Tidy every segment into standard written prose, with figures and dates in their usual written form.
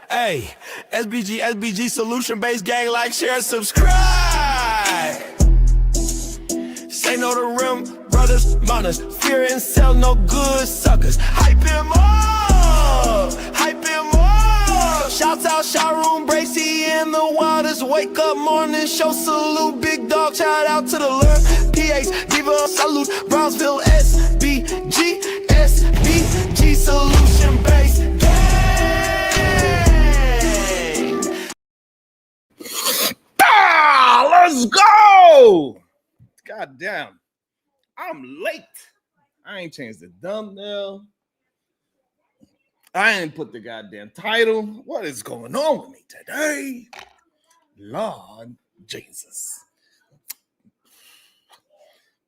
Hey, SBG solution-based gang, like, share, subscribe. Say no to rim, brothers, mothers, fear and sell no good suckers. Hype him up, hype him up. Shouts out, showroom, Bracy in the waters. Wake up morning, show salute, big dog, shout out to the Lord. PH, Diva, salute, Brownsville, SBG solution-based gang. Let's go! God damn, I'm late. I ain't changed the thumbnail. I ain't put the goddamn title. What is going on with me today? Lord Jesus.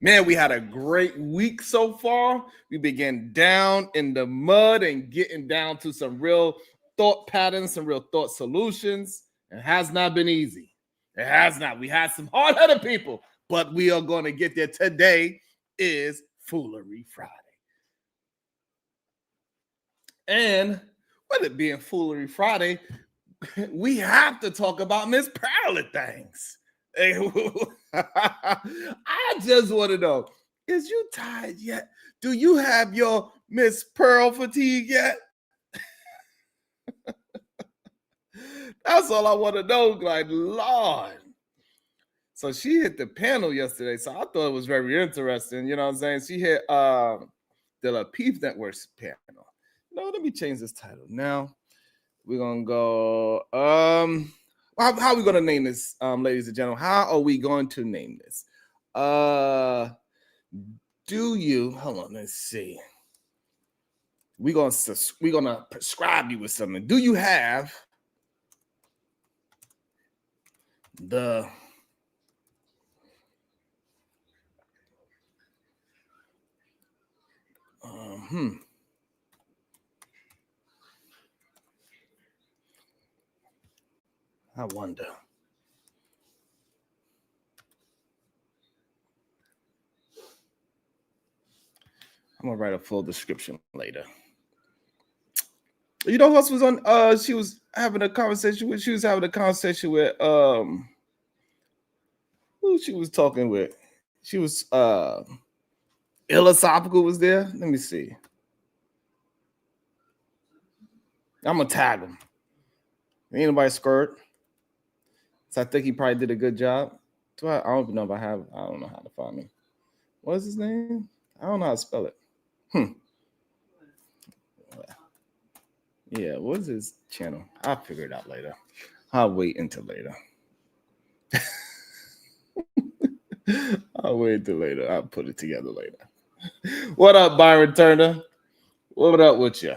Man, we had a great week so far. We began down in the mud and getting down to some real thought patterns, some real thought solutions. It has not been easy. It has not. We had some hard-headed people, but we are going to get there. Today is Foolery Friday. And with it being Foolery Friday, we have to talk about Miss Pearly things. I just want to know, is you tired yet? Do you have your Miss Pearl fatigue yet? That's all I want to know. Like, Lord. So she hit the panel yesterday. So I thought it was very interesting. You know what I'm saying? She hit the La Peep Network's panel. No, let me change this title. Now we're gonna go. How are we gonna name this, ladies and gentlemen? How are we going to name this? Do you hold on? Let's see. We're gonna prescribe you with something. Do you have the I wonder. I'm gonna write a full description later. You know who else was on? She was having a conversation with. Who she was talking with? She was Philosophical was there. Let me see. I'm gonna tag him. Ain't nobody scared. So I think he probably did a good job. I don't know if I don't know how to find him. What's his name? I don't know how to spell it. Yeah, what's his channel? I'll figure it out later. I'll wait until later. I'll put it together later. What up, Byron Turner? What up with you?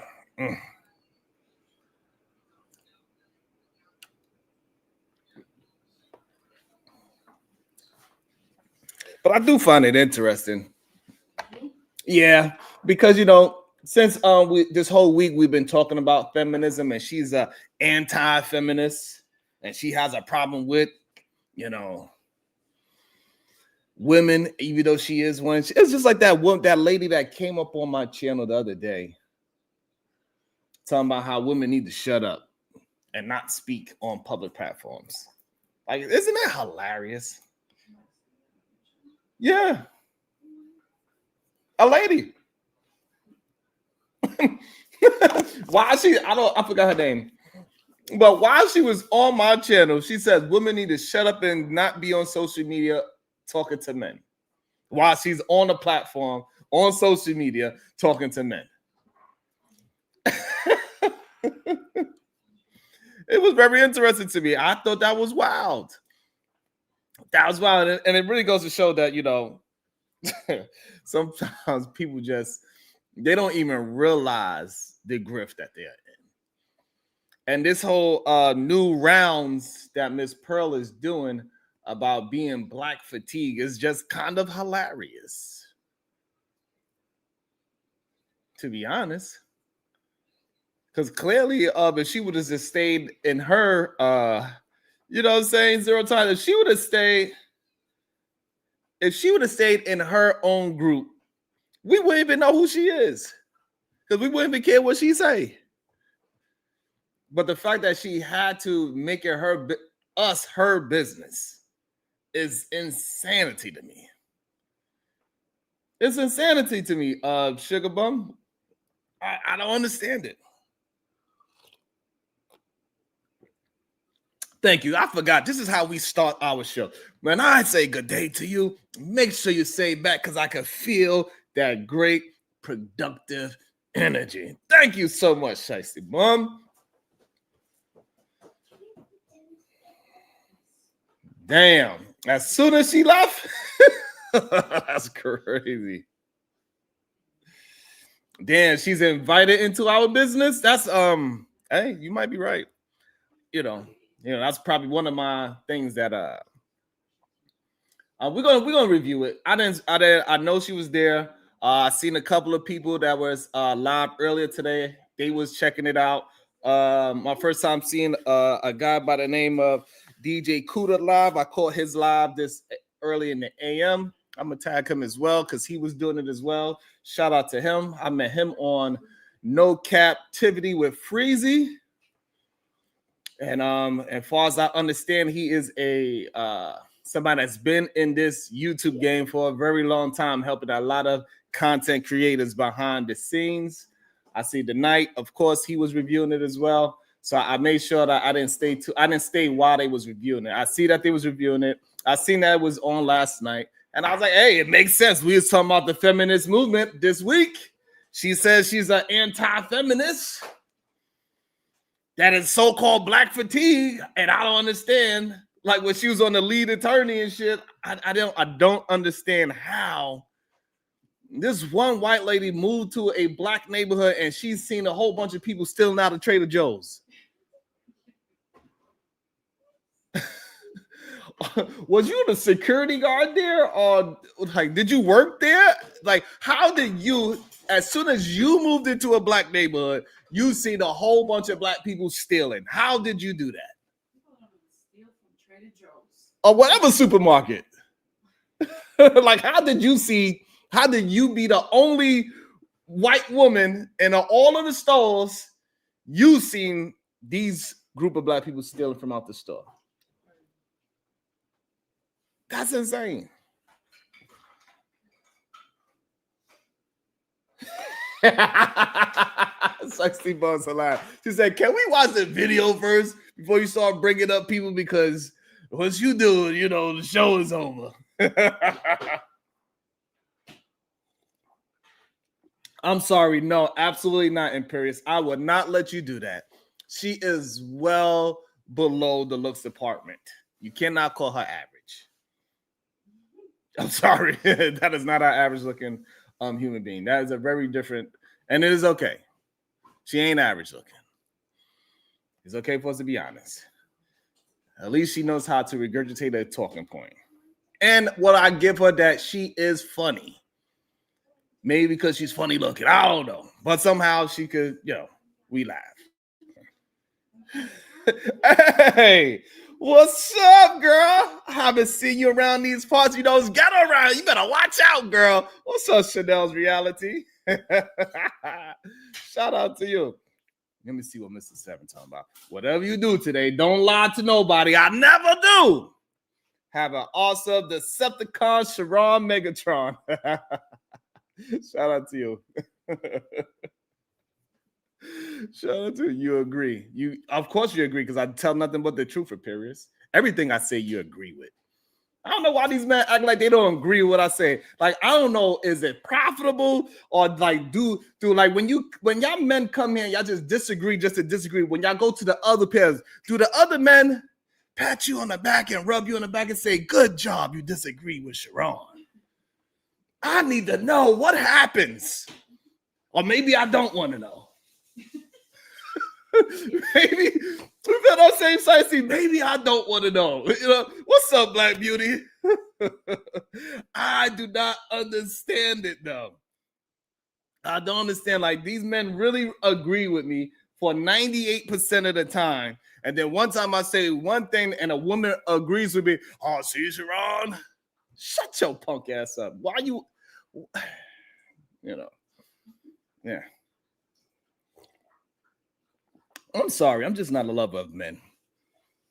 But I do find it interesting. Yeah, because, you know, since this whole week we've been talking about feminism, and she's a anti-feminist, and she has a problem with, you know, women, even though she is one. It's just like that lady that came up on my channel the other day talking about how women need to shut up and not speak on public platforms. Like, isn't that hilarious? Yeah. A lady. I forgot her name. But while she was on my channel, she says women need to shut up and not be on social media talking to men. While she's on a platform on social media talking to men. It was very interesting to me. I thought that was wild. That was wild. And it really goes to show that, you know, sometimes people they don't even realize the grift that they're in. And this whole new rounds that Miss Pearl is doing about being black fatigue is just kind of hilarious, to be honest. Because clearly, if she would have just stayed in her, you know what I'm saying, zero time, if she would have stayed in her own group, we wouldn't even know who she is. Because we wouldn't even care what she say. But the fact that she had to make it her business is insanity to me. It's insanity to me, Sugar Bum. I don't understand it. Thank you. I forgot. This is how we start our show. When I say good day to you, make sure you say back because I can feel that great productive energy. Thank you so much, Shiesty Bum. Damn. As soon as she left, that's crazy. Damn, she's invited into our business. That's hey, you might be right. You know, that's probably one of my things that we're gonna review it. I know she was there. I seen a couple of people that was live earlier today. They was checking it out. My first time seeing a guy by the name of DJ Kuda live. I caught his live this early in the AM. I'm gonna tag him as well because he was doing it as well. Shout out to him. I met him on No Captivity with Freezy. And as far as I understand, he is a somebody that's been in this YouTube game for a very long time, helping a lot of content creators behind the scenes. I see tonight, of course, he was reviewing it as well. So I made sure that I didn't stay while they was reviewing it. I see that they was reviewing it. I seen that it was on last night. And I was like, hey, it makes sense. We was talking about the feminist movement this week. She says she's an anti-feminist. That is so-called black fatigue, and I don't understand. Like when she was on the lead attorney and shit, I don't understand how this one white lady moved to a black neighborhood and she's seen a whole bunch of people stealing out of Trader Joe's. Was you the security guard there, or like did you work there? Like, how did you, as soon as you moved into a black neighborhood, you seen a whole bunch of black people stealing? How did you do that? Steal from Trader Joe's or whatever supermarket? Like, how did you be the only white woman in all of the stores? You seen these group of black people stealing from out the store? That's insane. Sexy Boss alive. She said, can we watch the video first before you start bringing up people? Because once you do, the show is over. I'm sorry. No, absolutely not, Imperious. I would not let you do that. She is well below the looks department. You cannot call her average. I'm sorry. That is not our average looking human being. That is a very different, and it is okay. She ain't average looking. It's okay for us to be honest. At least she knows how to regurgitate a talking point. And what I give her, that she is funny. Maybe because she's funny looking. I don't know. But somehow she could, we laugh. Hey, what's up, girl? I haven't seen you around these parts. Get around. You better watch out, girl. What's up, Chanel's Reality? Shout out to you. Let me see what Mr. Seven talking about. Whatever you do today, don't lie to nobody. I never do. Have an awesome Decepticon Sharon Megatron. Shout out to you. Shout out to you. You agree. Of course you agree, because I tell nothing but the truth, Imperious. Everything I say you agree with. I don't know why these men act like they don't agree with what I say. Like, I don't know, is it profitable, or like do like when y'all men come here, y'all just disagree just to disagree. When y'all go to the other pairs, do the other men pat you on the back and rub you on the back and say, good job, you disagree with Sharon? I need to know what happens. Or maybe I don't want to know. Maybe we've been on same side. See, maybe I don't want to know. What's up, Black Beauty? I do not understand it though. I don't understand. Like, these men really agree with me for 98% of the time. And then one time I say one thing and a woman agrees with me. Oh, see, Sharon? Shut your punk ass up. Why you, yeah. I'm sorry. I'm just not a lover of men.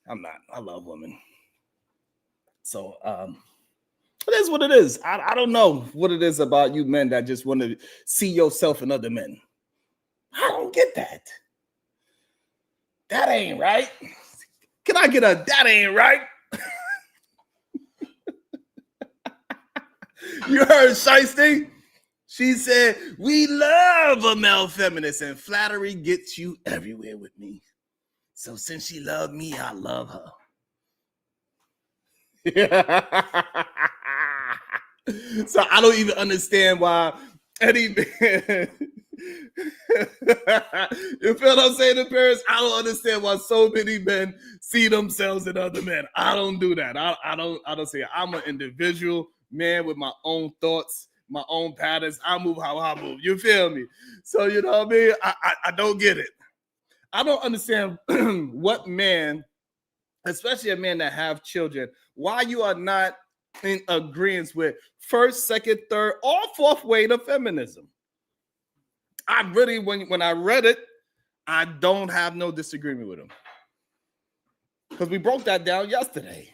I'm not. I love women. So it is what it is. I don't know what it is about you men that just want to see yourself in other men. I don't get that. That ain't right. Can I get a that ain't right? You heard Shiesty? She said, we love a male feminist and flattery gets you everywhere with me. So since she loved me, I love her. So I don't even understand why any man, you feel what I'm saying to Paris? I don't understand why so many men see themselves in other men. I don't do that. I don't say it. I'm an individual man with my own thoughts, my own patterns. I move how I move. You feel me? So you know what I mean? I don't get it. I don't understand what man, especially a man that have children, why you are not in agreement with first, second, third, or fourth wave of feminism. I really, when I read it, I don't have no disagreement with him. Because we broke that down yesterday.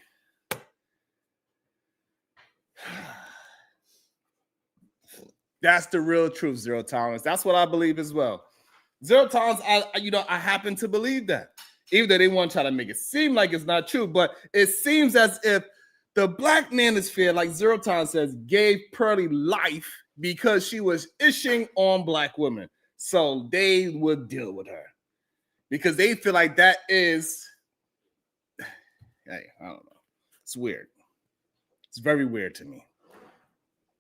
That's the real truth, zero tolerance. That's what I believe as well. Zero tolerance, I happen to believe that. Even though they want to try to make it seem like it's not true, but it seems as if the black manosphere, like Zero Tolerance says, gave Pearly life because she was ishing on black women. So they would deal with her. Because they feel like that is, hey, I don't know. It's weird. It's very weird to me.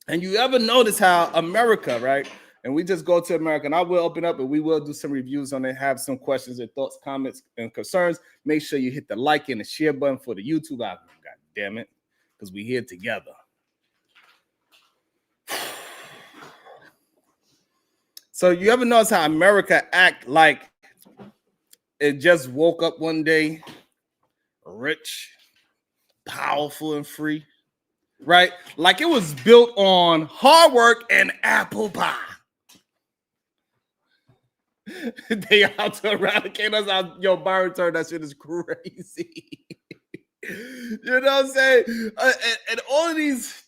And you ever notice how America, right? And we just go to America, and I will open up and we will do some reviews on it, have some questions and thoughts, comments, and concerns. Make sure you hit the like and the share button for the YouTube algorithm. God damn it. Because we here together. So you ever notice how America act like it just woke up one day, rich, powerful, and free, right? Like it was built on hard work and apple pie. They out to eradicate us out. Yo, Byron Turner, that shit is crazy. You know what I'm saying? And all of these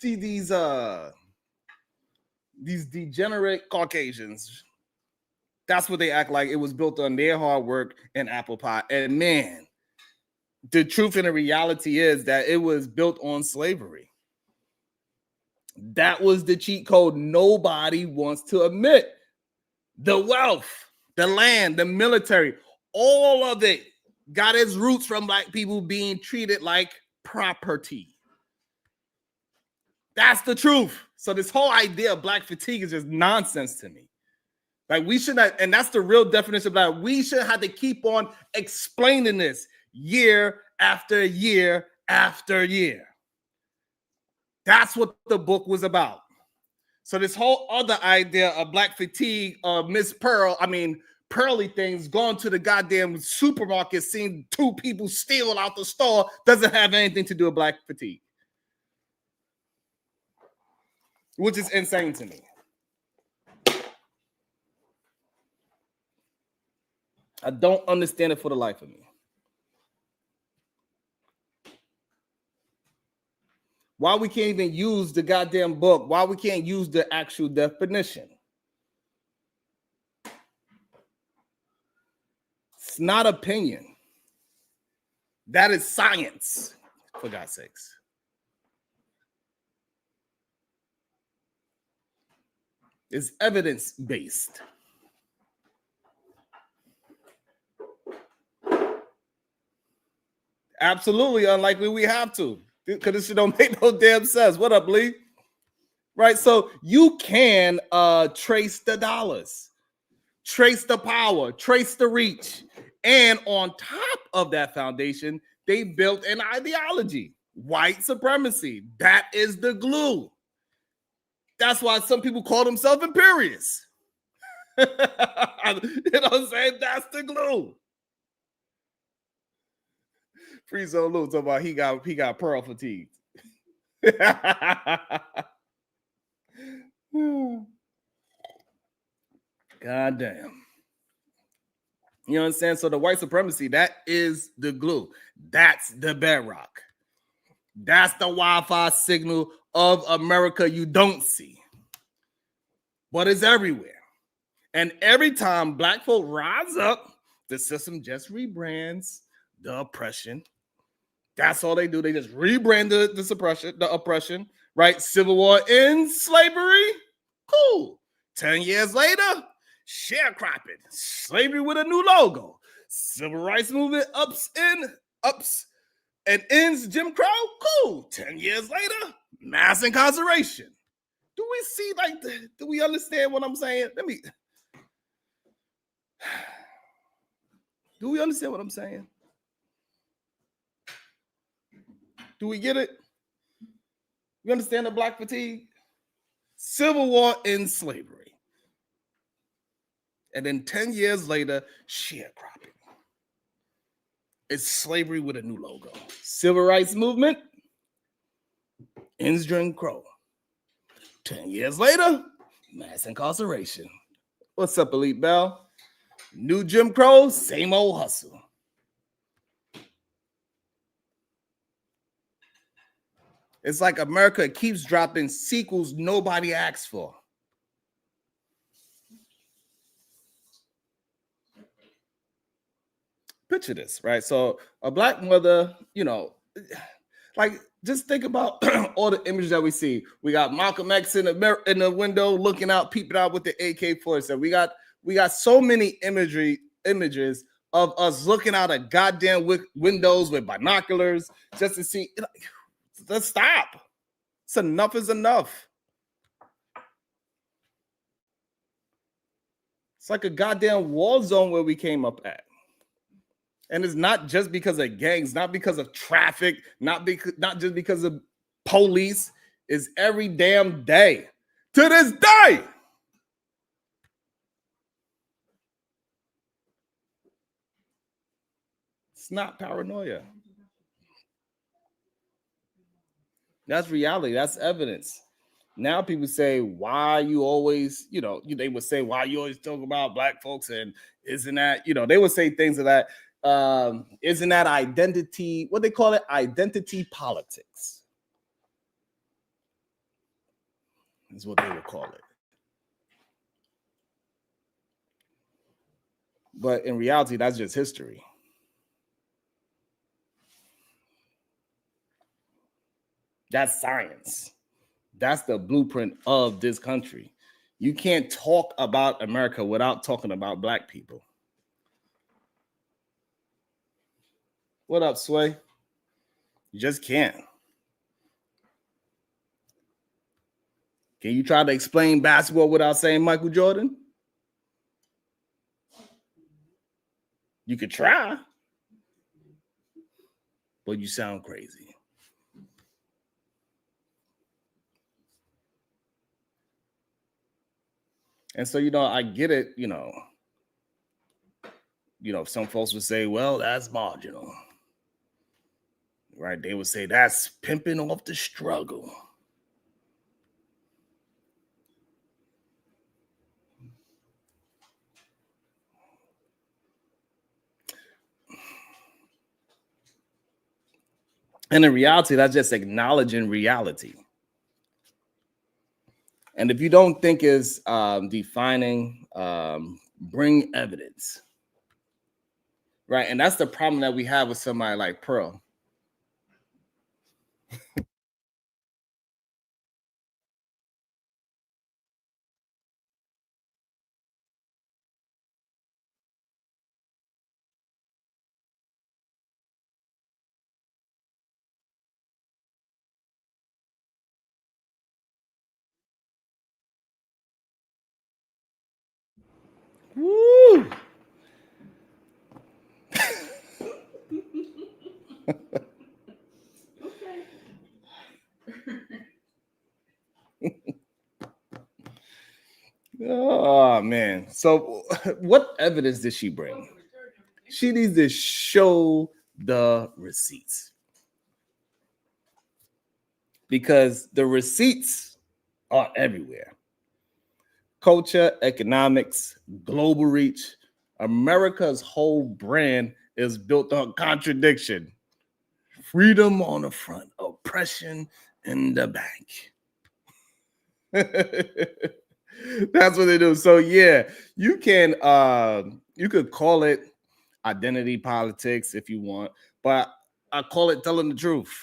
degenerate Caucasians, that's what they act like. It was built on their hard work and apple pie. And man, the truth and the reality is that it was built on slavery. That was the cheat code nobody wants to admit. The wealth, the land, the military, all of it got its roots from black people being treated like property. That's the truth. So this whole idea of black fatigue is just nonsense to me. Like we should not, and that's the real definition of that. We should have to keep on explaining this year after year after year. That's what the book was about. So this whole other idea of black fatigue, Miss Pearly things, going to the goddamn supermarket, seeing two people steal out the store, doesn't have anything to do with black fatigue. Which is insane to me. I don't understand it for the life of me. Why we can't even use the goddamn book? Why we can't use the actual definition? It's not opinion. That is science, for God's sakes. It's evidence-based. Absolutely unlikely we have to, because this shit don't make no damn sense. What up, Lee? Right, so you can trace the dollars, trace the power, trace the reach, and on top of that foundation, they built an ideology, white supremacy. That is the glue. That's why some people call themselves imperious. You know what I'm saying? That's the glue. Free Zone Lou talking about he got pearl fatigue. God damn. You know what I'm saying? So the white supremacy, that is the glue. That's the bedrock. That's the Wi-Fi signal of America you don't see. But it's everywhere. And every time black folk rise up, the system just rebrands the oppression. That's all they do. They just rebrand the suppression, the oppression, right? Civil war ends, slavery, cool. 10 years later, sharecropping, slavery with a new logo. Civil rights movement ups and ends Jim Crow, cool. 10 years later, mass incarceration. Do we see do we understand what I'm saying? Do we understand what I'm saying? Do we get it? You understand the black fatigue? Civil war in slavery. And then 10 years later, sharecropping. It's slavery with a new logo. Civil rights movement ends Jim Crow. 10 years later, mass incarceration. What's up, Elite Bell? New Jim Crow, same old hustle. It's like America keeps dropping sequels nobody asked for. Picture this, right? So a black mother, like just think about all the images that we see. We got Malcolm X in the window looking out, peeping out with the AK-47. We got so many images of us looking out of goddamn windows with binoculars just to see. Let's stop. It's enough is enough. It's like a goddamn war zone where we came up at. And it's not just because of gangs, not because of traffic, not just because of police. It's every damn day. To this day. It's not paranoia. That's reality. That's evidence. Now people say, why you always, they would say, why you always talk about black folks, and isn't that, they would say things of that, isn't that identity, what they call it, identity politics is what they would call it. But in reality, that's just history. That's science. That's the blueprint of this country. You can't talk about America without talking about black people. What up, Sway? You just can't. Can you try to explain basketball without saying Michael Jordan? You could try, but you sound crazy. And so, I get it, some folks would say, well, that's marginal, right? They would say that's pimping off the struggle. And in reality, that's just acknowledging reality. And if you don't think it's defining, bring evidence, right? And that's the problem that we have with somebody like Pearl. Woo! Oh man. So what evidence did she bring? She needs to show the receipts. Because the receipts are everywhere. Culture, economics, global reach, America's whole brand is built on contradiction. Freedom on the front, oppression in the back. That's what they do. So yeah, you could call it identity politics if you want, but I call it telling the truth.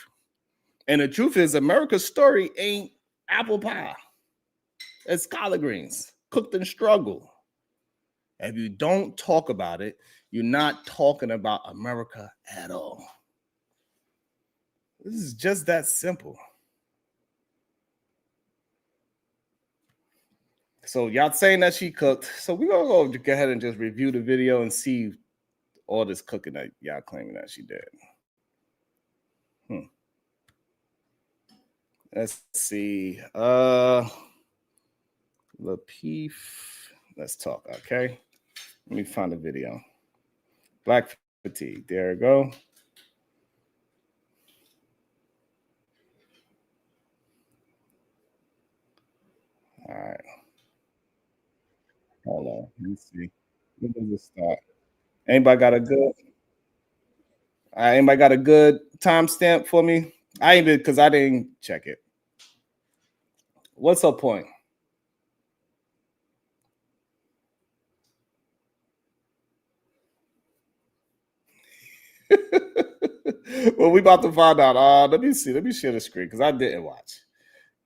And the truth is, America's story ain't apple pie. It's collard greens cooked in struggle. If you don't talk about it, you're not talking about America at all. This is just that simple. So y'all saying that she cooked. So we're gonna go ahead and just review the video and see all this cooking that y'all claiming that she did. Let's see. Lapeef. Let's talk, okay? Let me find the video. Black fatigue. There we go. All right. Hold on. Let me see. When does it start? Anybody got a good? Anybody got a good timestamp for me? I ain't because I didn't check it. What's her point? Well, we about to find out. Let me see. Let me share the screen because I didn't watch.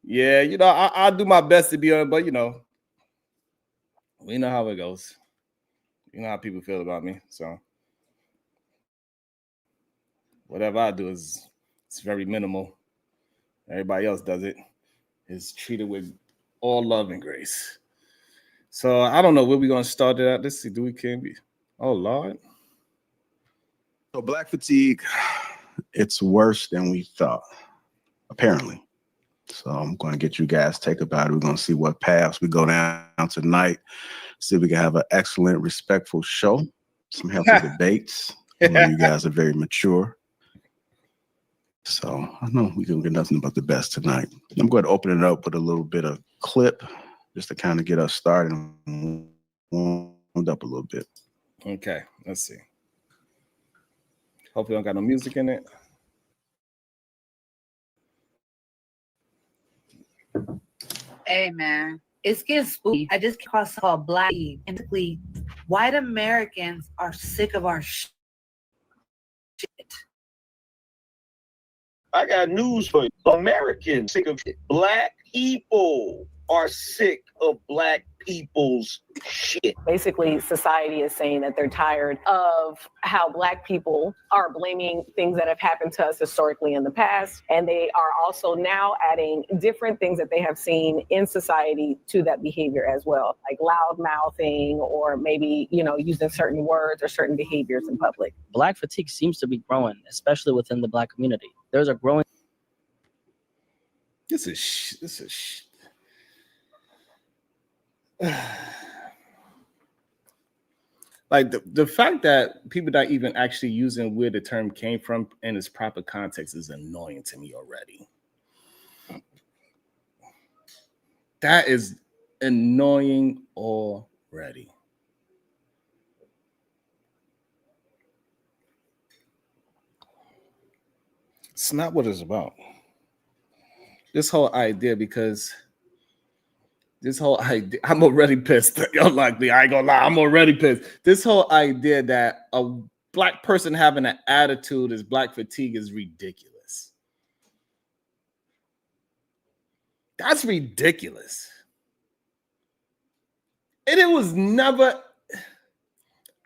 Yeah, you know, I'll do my best to be on it, but you know, we know how it goes. You know how people feel about me. So whatever I do it's very minimal. Everybody else does it. It's treated with all love and grace. So I don't know where we're gonna start it at. Let's see. Do we can be? Oh Lord. So black fatigue, it's worse than we thought, apparently. So I'm going to get you guys take about it. We're going to see what paths we go down tonight. See if we can have an excellent, respectful show. Some healthy debates. I know you guys are very mature. So I know we can get nothing but the best tonight. I'm going to open it up with a little bit of clip just to kind of get us started and warmed up a little bit. Okay, let's see. Hopefully, don't got no music in it. Hey man, it's getting spooky. I just came across something called Black Fatigue. And basically, white Americans are sick of our shit. I got news for you. Americans sick of shit. Black people are sick of black people's shit. Basically, society is saying that they're tired of how Black people are blaming things that have happened to us historically in the past. And they are also now adding different things that they have seen in society to that behavior as well, like loud mouthing or maybe, you know, using certain words or certain behaviors in public. Black fatigue seems to be growing, especially within the Black community. There's a growing. This is like the fact that people not even actually using where the term came from in its proper context is annoying to me already. That is annoying already. It's not what it's about. This whole idea, because this whole idea, I'm already pissed. Y'all like me, I ain't gonna lie, I'm already pissed. This whole idea that a black person having an attitude is black fatigue is ridiculous. That's ridiculous. And it was never,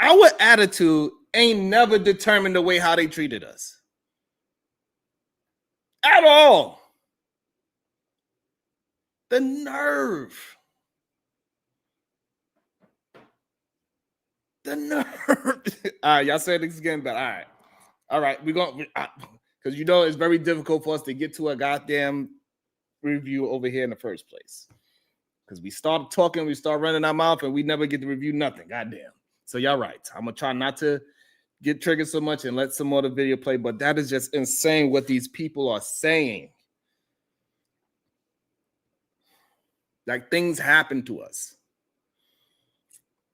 our attitude ain't never determined the way how they treated us. At all. The nerve. The nerve. All right, y'all said this is getting better. All right. We're going to, because you know it's very difficult for us to get to a goddamn review over here in the first place. Because we start talking, we start running our mouth, and we never get to review nothing. Goddamn. So y'all right. I'm going to try not to get triggered so much and let some more of the video play, but that is just insane what these people are saying. Like things happen to us.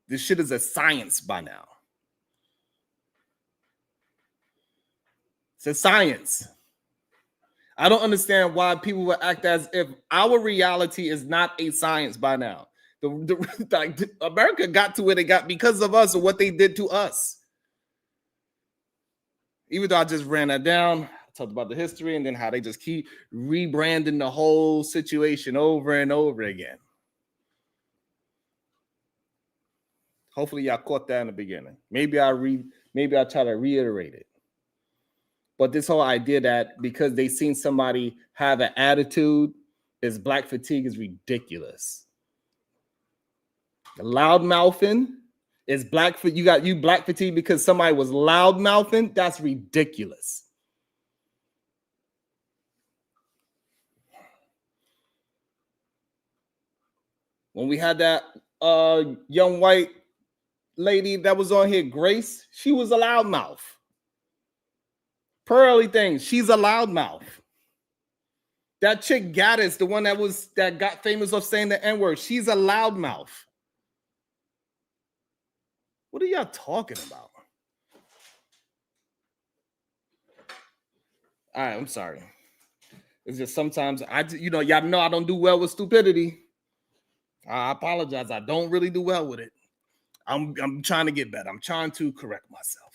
This shit is a science by now. It's a science. I don't understand why people would act as if our reality is not a science by now. America got to where they got because of us or what they did to us. Even though I just ran that down, I talked about the history and then how they just keep rebranding the whole situation over and over again. Hopefully y'all caught that in the beginning. Maybe I try to reiterate it. But this whole idea that because they seen somebody have an attitude is black fatigue is ridiculous. Loud mouthing is black for you black fatigue because somebody was loud mouthing. That's ridiculous. When we had that young white lady that was on here, Grace, she was a loudmouth. Pearly thing, she's a loudmouth. That chick Gaddis, the one that got famous of saying the N-word, she's a loudmouth. What are y'all talking about? All right, I'm sorry. It's just sometimes y'all know I don't do well with stupidity. I apologize. I don't really do well with it. I'm trying to get better. I'm trying to correct myself.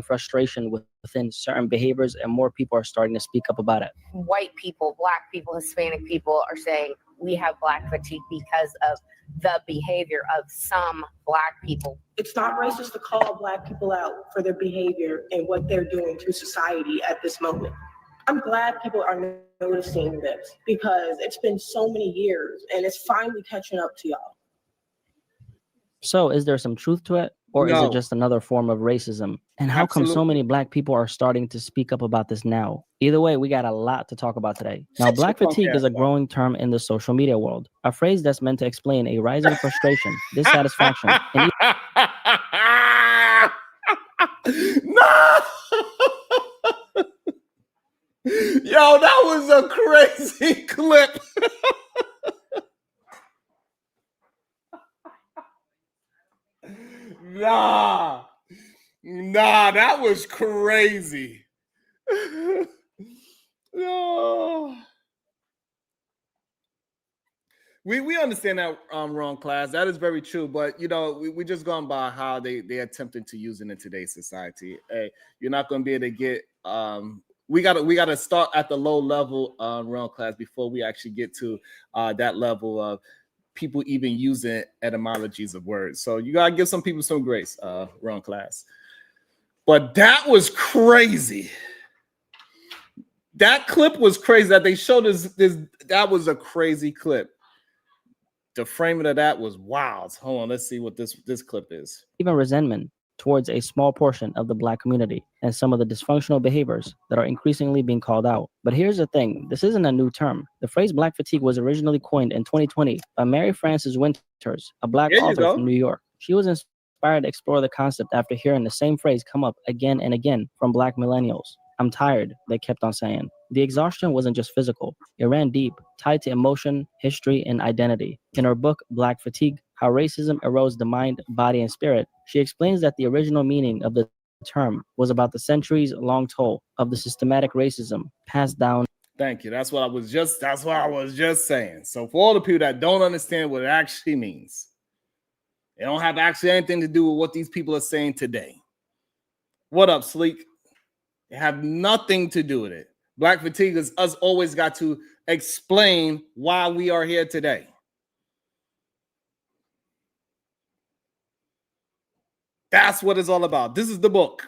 Frustration within certain behaviors, and more people are starting to speak up about it. White people, black people, Hispanic people are saying we have black fatigue because of the behavior of some black people. It's not racist to call black people out for their behavior and what they're doing to society at this moment. I'm glad people are noticing this because it's been so many years and it's finally catching up to y'all. So is there some truth to it? Or No. is it just another form of racism? And how come so many black people are starting to speak up about this now? Either way, we got a lot to talk about today. Now, black fatigue is a growing term in the social media world, a phrase that's meant to explain a rising frustration, dissatisfaction, and No! Yo, that was a crazy clip. Nah, that was crazy. No. We understand that wrong, class. That is very true. But we just gone by how they attempted to use it in today's society. Hey, you're not going to be able to get we gotta start at the low level wrong, class before we actually get to that level of people even using etymologies of words. So you gotta give some people some grace, wrong, class. But that was crazy. That clip was crazy. That they showed us this. That was a crazy clip. The framing of that was wild. Hold on, let's see what this clip is. even resentment towards a small portion of the black community and some of the dysfunctional behaviors that are increasingly being called out. But here's the thing, this isn't a new term. The phrase black fatigue was originally coined in 2020 by Mary Frances Winters, a black author from New York. She was inspired to explore the concept after hearing the same phrase come up again and again from black millennials. I'm tired, they kept on saying. The exhaustion wasn't just physical. It ran deep, tied to emotion, history, and identity. In her book, Black Fatigue, How Racism Erodes the Mind, Body, and Spirit, she explains that the original meaning of the term was about the centuries-long toll of the systematic racism passed down. Thank you. That's what I was just saying. So for all the people that don't understand what it actually means, it don't have actually anything to do with what these people are saying today. What up, Sleek? It have nothing to do with it. Black fatigue is us always got to explain why we are here today. That's what it's all about. This is the book.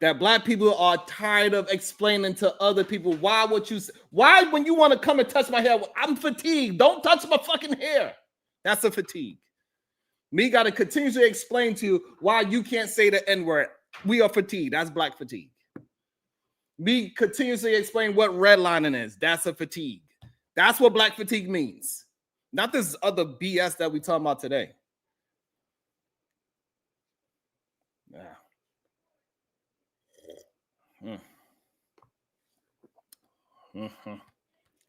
That black people are tired of explaining to other people why when you want to come and touch my hair, I'm fatigued. Don't touch my fucking hair. That's a fatigue. Me got to continuously explain to you why you can't say the N-word. We are fatigued. That's black fatigue. Me continuously explain what redlining is. That's a fatigue. That's what black fatigue means. Not this other BS that we talking about today. Yeah.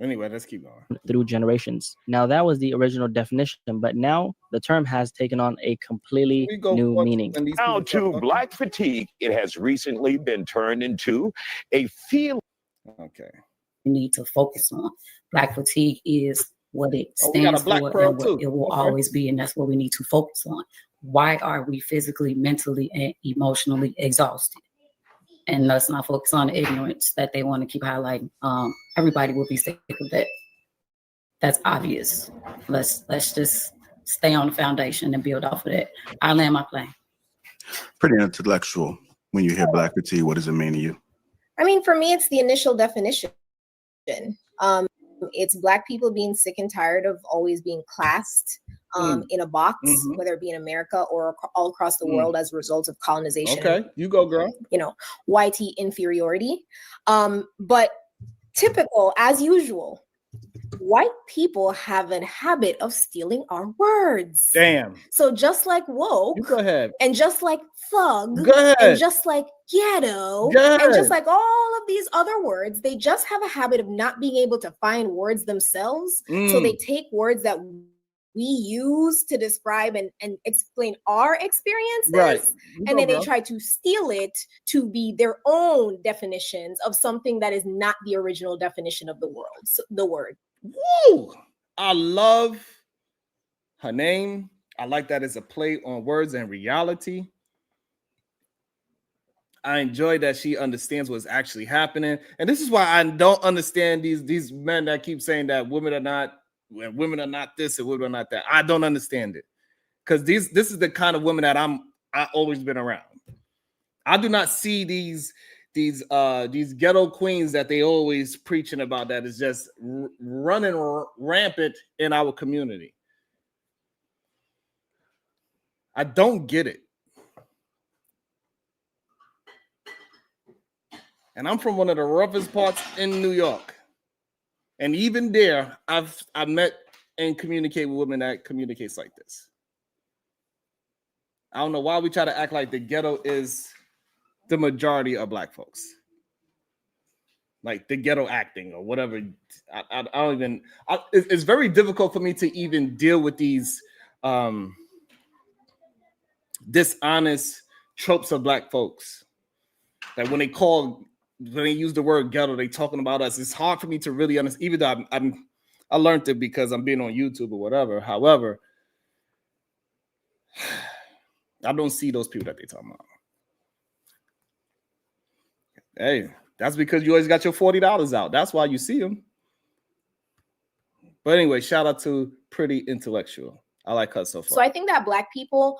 Anyway, let's keep going. Through generations. Now, that was the original definition, but now the term has taken on a completely new meaning. Now to black fatigue, it has recently been turned into a feeling. Okay. We need to focus on. Black fatigue is what it we got a stands black for pearl and what too. it will Okay. always be, and that's what we need to focus on. Why are we physically, mentally, and emotionally exhausted? And let's not focus on the ignorance that they want to keep highlighting. Everybody will be sick of that. That's obvious. Let's just stay on the foundation and build off of that. I land my plane. Pretty intellectual. When you hear black fatigue, what does it mean to you? I mean, for me, it's the initial definition. It's Black people being sick and tired of always being classed in a box, whether it be in America or all across the world as a result of colonization. Okay, you go, girl. You know, white inferiority. But typical, as usual, white people have a habit of stealing our words. Damn. So just like woke, You go ahead. and just like thug, Go ahead. and just like ghetto, Go and just ahead. like all of these other words, they just have a habit of not being able to find words themselves. So they take words that we use to describe and explain our experiences, Right. and then they try to steal it to be their own definitions of something that is not the original definition of the world, the word. Woo! I love her name. I like that it's a play on words and reality. I enjoy that she understands what's actually happening. And this is why I don't understand these men that keep saying that women are not this and women are not that. I don't understand it. Because this is the kind of women that I've always been around. I do not see these ghetto queens that they always preaching about that is just running rampant in our community. I don't get it. And I'm from one of the roughest parts in New York. And even there, I've met and communicate with women that communicates like this. I don't know why we try to act like the ghetto is the majority of Black folks. Like the ghetto acting or whatever. I don't even, it's very difficult for me to even deal with these dishonest tropes of Black folks. Like when they use the word ghetto, they talking about us. It's hard for me to really understand, even though I learned it because I'm being on YouTube or whatever. However, I don't see those people that they talking about. Hey, that's because you always got your $40 out. That's why you see them. But anyway, shout out to Pretty Intellectual. I like her so far. So I think that Black people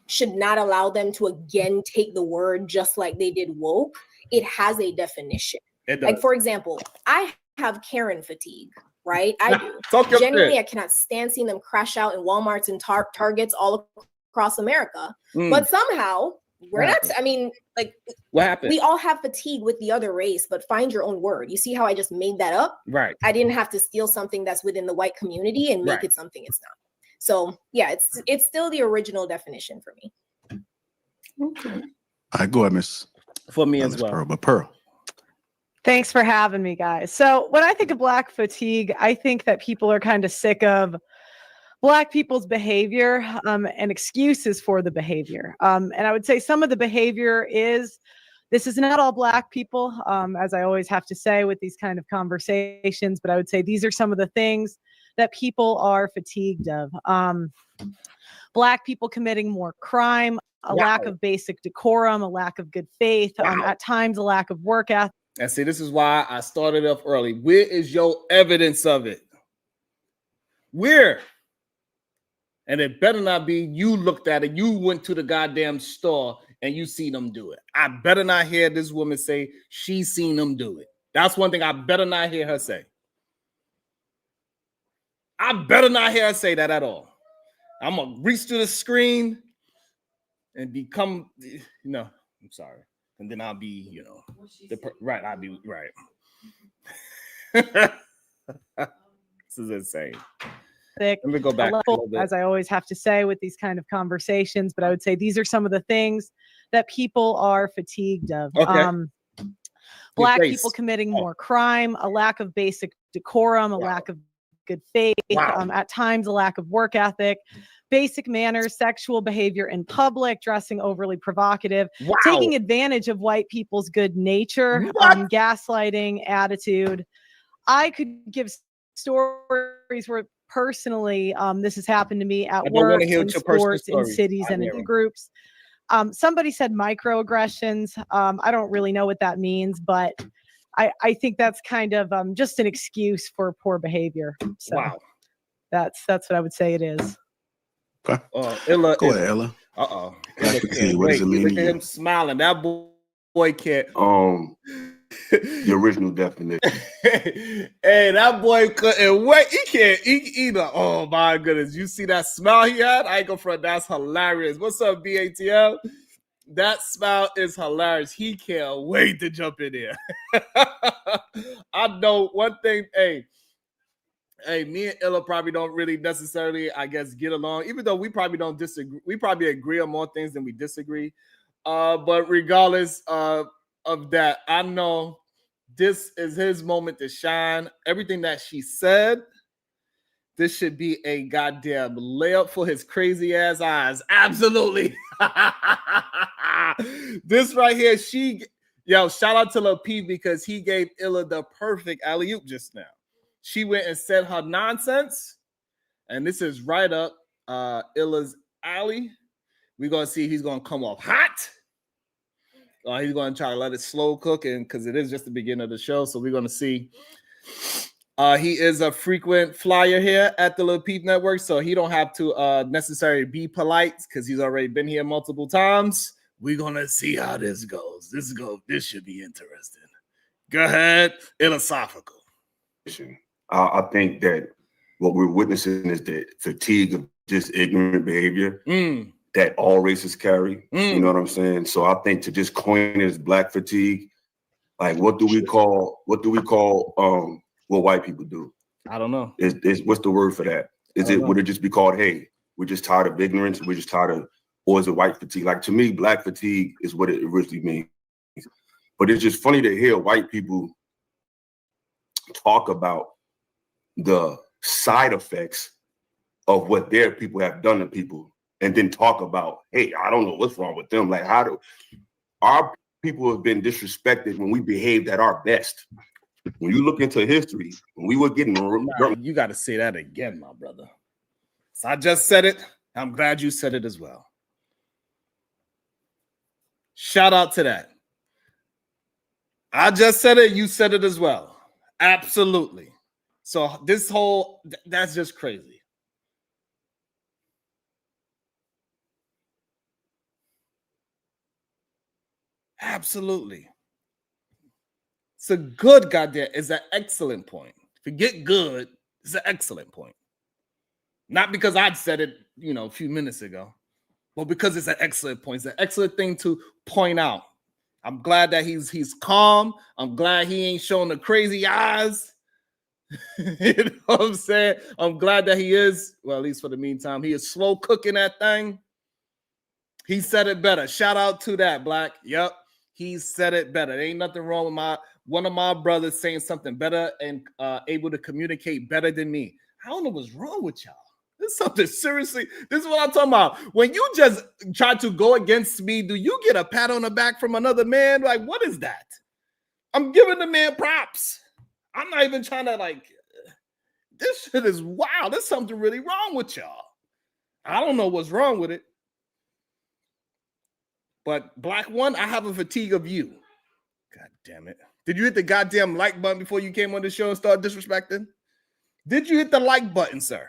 should not allow them to again take the word just like they did woke. It has a definition. It does. Like, for example, I have Karen fatigue, right? I do. Talk your Genuinely, shit. I cannot stand seeing them crash out in Walmarts and Targets all across America. But somehow, we're not, I mean, like, what happened? We all have fatigue with the other race, but find your own word. You see how I just made that up? Right. I didn't have to steal something that's within the white community and make it something it's not. So yeah, it's still the original definition for me. Okay. All right, go ahead, Miss. For me as well. Pearl, but Pearl. Thanks for having me, guys. So when I think of Black fatigue, I think that people are kind of sick of Black people's behavior and excuses for the behavior. And I would say some of the behavior is, this is not all Black people, as I always have to say with these kind of conversations, but I would say these are some of the things that people are fatigued of. Black people committing more crime, a lack of basic decorum, a lack of good faith, at times a lack of work ethic. And see, this is why I started off early. Where is your evidence of it? Where? And it better not be you looked at it, you went to the goddamn store and you seen them do it. I better not hear this woman say she seen them do it. That's one thing I better not hear her say. I better not hear her say that at all. I'm going to reach to the screen and become, I'm sorry. And then I'll be, right. I'll be right. This is insane. Let me go back a little bit. As I always have to say with these kind of conversations, but I would say these are some of the things that people are fatigued of. Okay. Black face. people committing Oh. more crime, a lack of basic decorum, a lack of good faith, at times a lack of work ethic, basic manners, sexual behavior in public, dressing overly provocative, taking advantage of white people's good nature, gaslighting attitude. I could give stories where personally this has happened to me at work, in sports, in cities, and in groups. Somebody said microaggressions. I don't really know what that means, but I think that's kind of just an excuse for poor behavior. So that's what I would say it is. Okay. Illa Go ahead, Ella. Uh-oh. Black fatigue, what does it mean Look to at you? him smiling. That boy can't. The original definition. Hey, that boy couldn't wait. He can't eat either. Oh my goodness. You see that smile he had? I ain't go front. That's hilarious. What's up, BATL? That smile is hilarious. He can't wait to jump in there. I know one thing. Hey, me and Illa probably don't really necessarily, I guess, get along, even though we probably don't disagree. We probably agree on more things than we disagree. But regardless of that, I know this is his moment to shine. Everything that she said, this should be a goddamn layup for his crazy ass eyes. Absolutely. This right here, shout out to Lil P because he gave Illa the perfect alley-oop just now. She went and said her nonsense, and this is right up Illa's alley. We're gonna see if he's gonna come off hot. He's gonna try to let it slow cook, and because it is just the beginning of the show, so we're gonna see. He is a frequent flyer here at the Lil Peep Network, so he don't have to necessarily be polite because he's already been here multiple times. We're gonna see how this goes. This should be interesting. Go ahead, philosophical. I think that what we're witnessing is the fatigue of just ignorant behavior that all races carry. You know what I'm saying? So I think to just coin it as black fatigue, like what do we call what white people do? I don't know. Is what's the word for that? Would it just be called, hey, we're just tired of ignorance, we're just tired of, or is it white fatigue? Like to me, black fatigue is what it originally means. But it's just funny to hear white people talk about the side effects of what their people have done to people, and then talk about, hey, I don't know what's wrong with them. Like, how do our people have been disrespected when we behaved at our best? When you look into history, when we were getting, you got to say that again, my brother. So I just said it. I'm glad you said it as well. Shout out to that. I just said it. You said it as well. Absolutely. So that's just crazy. Absolutely. It's a good goddamn, it's an excellent point. Forget good, it's an excellent point. Not because I'd said it, a few minutes ago, but because it's an excellent point. It's an excellent thing to point out. I'm glad that he's calm. I'm glad he ain't showing the crazy eyes. You know what I'm saying? I'm glad that he is, well, at least for the meantime, he is slow cooking that thing. He said it better. Shout out to that, Black. Yep, he said it better. There ain't nothing wrong with one of my brothers saying something better and able to communicate better than me. I don't know what's wrong with y'all. This is something seriously. This is what I'm talking about. When you just try to go against me, do you get a pat on the back from another man? Like, what is that? I'm giving the man props. I'm not even trying to this shit is wild. There's something really wrong with y'all. I don't know what's wrong with it. But Black One, I have a fatigue of you. God damn it. Did you hit the goddamn like button before you came on the show and started disrespecting? Did you hit the like button, sir?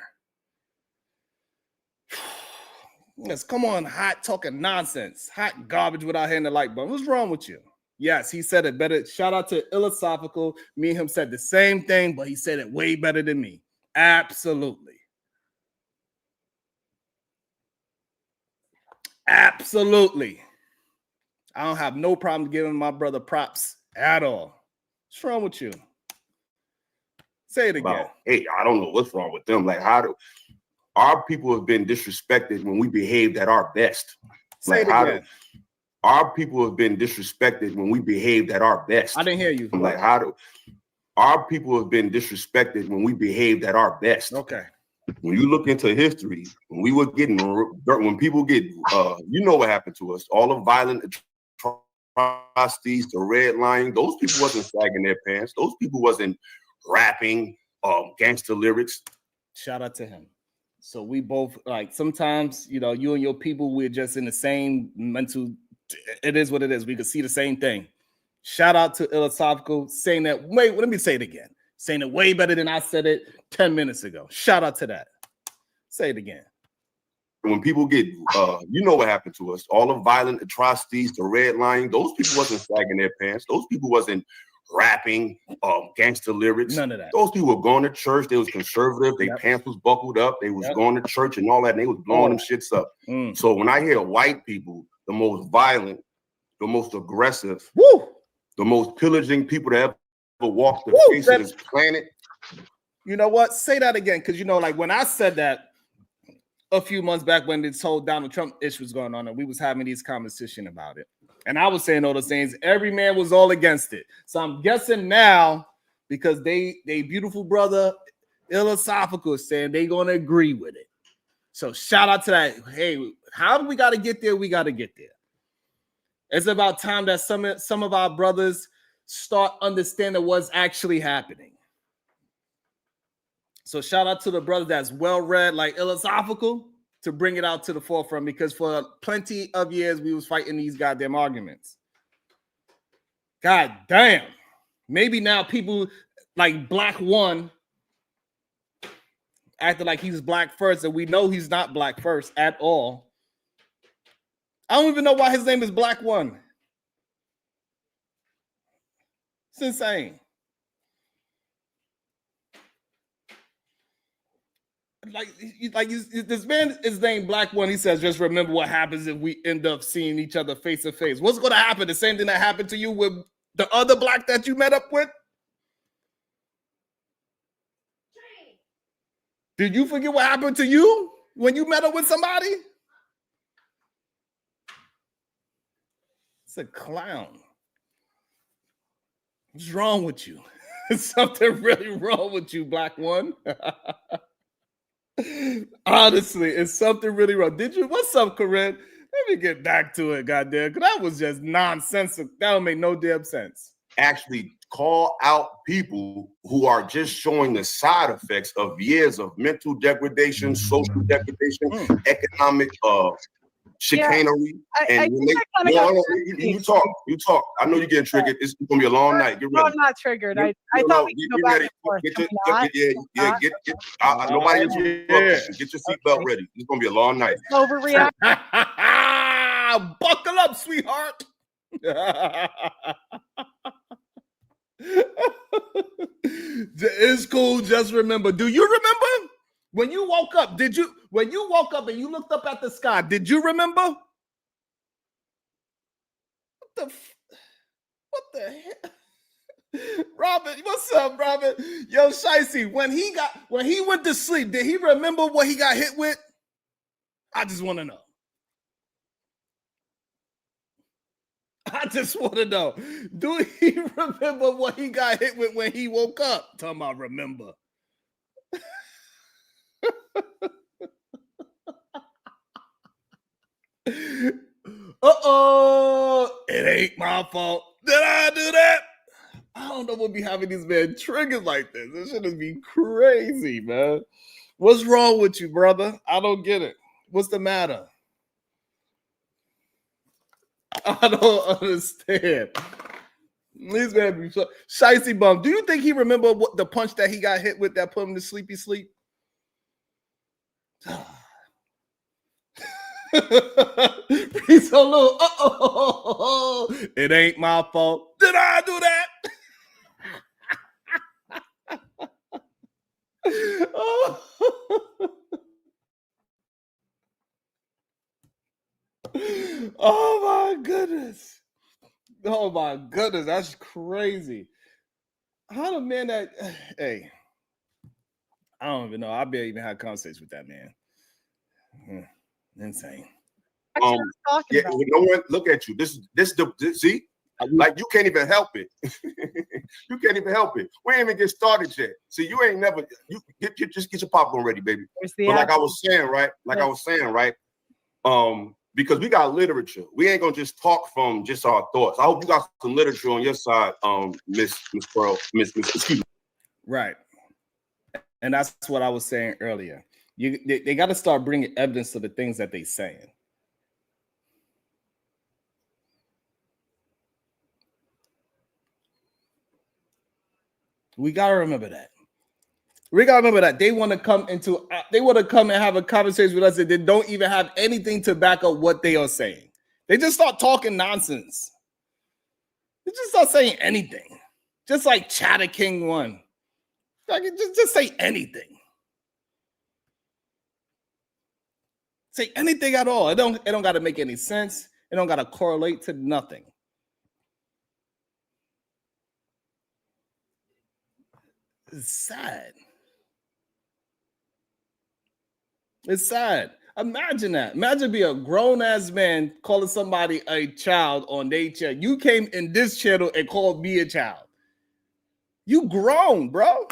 Yes, come on, hot talking nonsense. Hot garbage without hitting the like button. What's wrong with you? Yes, he said it better. Shout out to Philosophical. Me and him said the same thing, but he said it way better than me. Absolutely. Absolutely. I don't have no problem giving my brother props at all. What's wrong with you? Say it again. Hey, I don't know what's wrong with them. Like, how do our people have been disrespected when we behaved at our best? Say it again. our people have been disrespected when we behaved at our best. I didn't hear you. I'm like, our people have been disrespected when we behaved at our best. Okay. When you look into history, when we were getting, when people get, you know what happened to us, all the violent atrocities, the redlining, those people wasn't sagging their pants. Those people wasn't rapping gangster lyrics. Shout out to him. So we both, like, sometimes, you know, you and your people, we're just in the same mental, it is what it is. We could see the same thing. Shout out to Philosophical saying that, wait, let me say it again. Saying it way better than I said it 10 minutes ago. Shout out to that. Say it again. When people get, you know what happened to us, all the violent atrocities, the redlining, those people wasn't sagging their pants. Those people wasn't rapping gangster lyrics. None of that. Those people were going to church. They was conservative. Their pants was buckled up. They was going to church and all that. And they was blowing them shits up. So when I hear white people, the most violent, the most aggressive, the most pillaging people that ever walked the face of this planet. You know what? Say that again. Because, you know, like when I said that a few months back when this whole Donald Trump issue was going on and we was having these conversations about it. And I was saying all those things. Every man was all against it. So I'm guessing now, because they beautiful brother, Philosophical, is saying they going to agree with it. So shout out to that. Hey, how do we got to get there? We got to get there. It's about time that some of our brothers start understanding what's actually happening. So shout out to the brother that's well-read, like Philosophical, to bring it out to the forefront, because for plenty of years we was fighting these goddamn arguments. God damn. Maybe now people like Black One acting like he's black first, and we know he's not black first at all. I don't even know why his name is Black One. It's insane. This man is named Black One. He says, just remember what happens if we end up seeing each other face to face. What's going to happen? The same thing that happened to you with the other black that you met up with? Did you forget what happened to you when you met up with somebody? It's a clown. What's wrong with you? Something really wrong with you, Black One. Honestly, it's something really wrong. What's up, Corinne? Let me get back to it, goddamn, because that was just nonsensical. That don't make no damn sense. Actually call out people who are just showing the side effects of years of mental degradation, social degradation, economic chicanery. And you talk. I know you're getting triggered. It's gonna be a long night. Get ready. No, I'm not triggered. I thought we could go back and forth. Nobody interrupt. Get your seatbelt ready. It's gonna be a long night. Overreact. Buckle up, sweetheart. It's cool. Just remember. Do you remember when you woke up? When you woke up and you looked up at the sky? Did you remember? What the hell? Robert, what's up, Robert? Yo, Shicey, when he went to sleep, did he remember what he got hit with? I just want to know. I just want to know. Do he remember what he got hit with when he woke up? Talking about remember. Uh-oh. It ain't my fault. Did I do that? I don't know what be having these men triggers like this. This shit is be crazy, man. What's wrong with you, brother? I don't get it. What's the matter? I don't understand. These men be so shicey bum. Do you think he remember what the punch that he got hit with that put him to sleepy sleep? He's a little it ain't my fault. Did I do that? Oh my goodness. Oh my goodness. That's crazy. How the man that hey, I don't even know. I barely even had a conversation with that man. Insane. Yeah, no one look at you. This see, like you can't even help it. You can't even help it. We ain't even get started yet. See, you ain't never. You just get your popcorn ready, baby. But like I was saying, right? Because we got literature. We ain't gonna just talk from just our thoughts. I hope you got some literature on your side, Miss Pearl, Miss. Excuse me. Right. And that's what I was saying earlier. They got to start bringing evidence to the things that they saying. We got to remember that. They want to come and have a conversation with us that they don't even have anything to back up what they are saying. They just start talking nonsense. They just start saying anything. Just like Chatter King 1. Like just say anything. Say anything at all. It don't got to make any sense. It don't got to correlate to nothing. It's sad. It's sad. Imagine that. Imagine be a grown-ass man calling somebody a child on their chair. You came in this channel and called me a child. You grown, bro.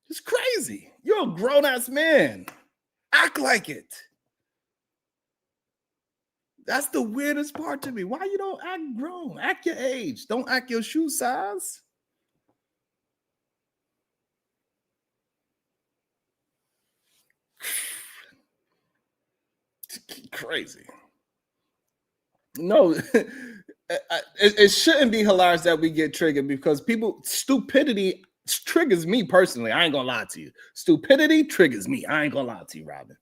It's crazy. You're a grown-ass man. Act like it. That's the weirdest part to me. Why you don't act grown? Act your age. Don't act your shoe size. Crazy. No, it shouldn't be hilarious that we get triggered because stupidity triggers me personally. I ain't gonna lie to you. Stupidity triggers me. I ain't gonna lie to you, Robin.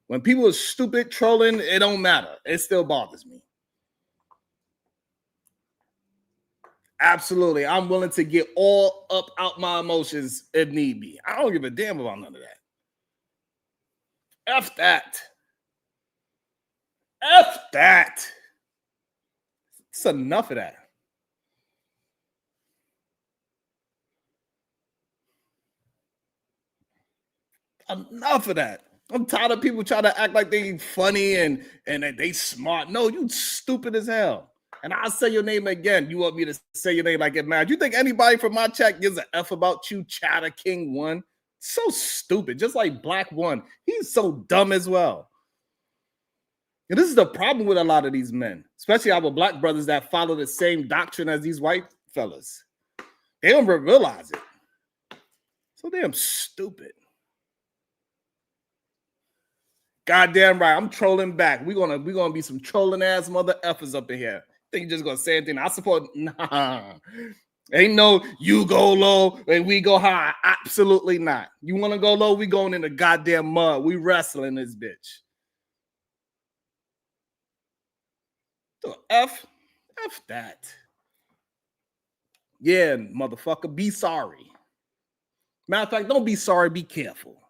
When people are stupid, trolling, it don't matter. It still bothers me. Absolutely. I'm willing to get all up out my emotions if need be. I don't give a damn about none of that. F that. F that. It's enough of that. Enough of that. I'm tired of people trying to act like they funny and that they smart. No, you stupid as hell. And I'll say your name again. You want me to say your name like it matters? You think anybody from my chat gives a F about you, Chatter King 1? So stupid. Just like Black 1. He's so dumb as well. And this is the problem with a lot of these men, especially our black brothers that follow the same doctrine as these white fellas. They don't realize it. So damn stupid. Goddamn right. I'm trolling back. We're gonna be some trolling ass mother effers up in here. Think you're just gonna say anything? I support. Nah. Ain't no you go low and we go high. Absolutely not. You want to go low? We going in the goddamn mud. We wrestling this bitch. So F that. Yeah, motherfucker. Be sorry. Matter of fact, don't be sorry. Be careful.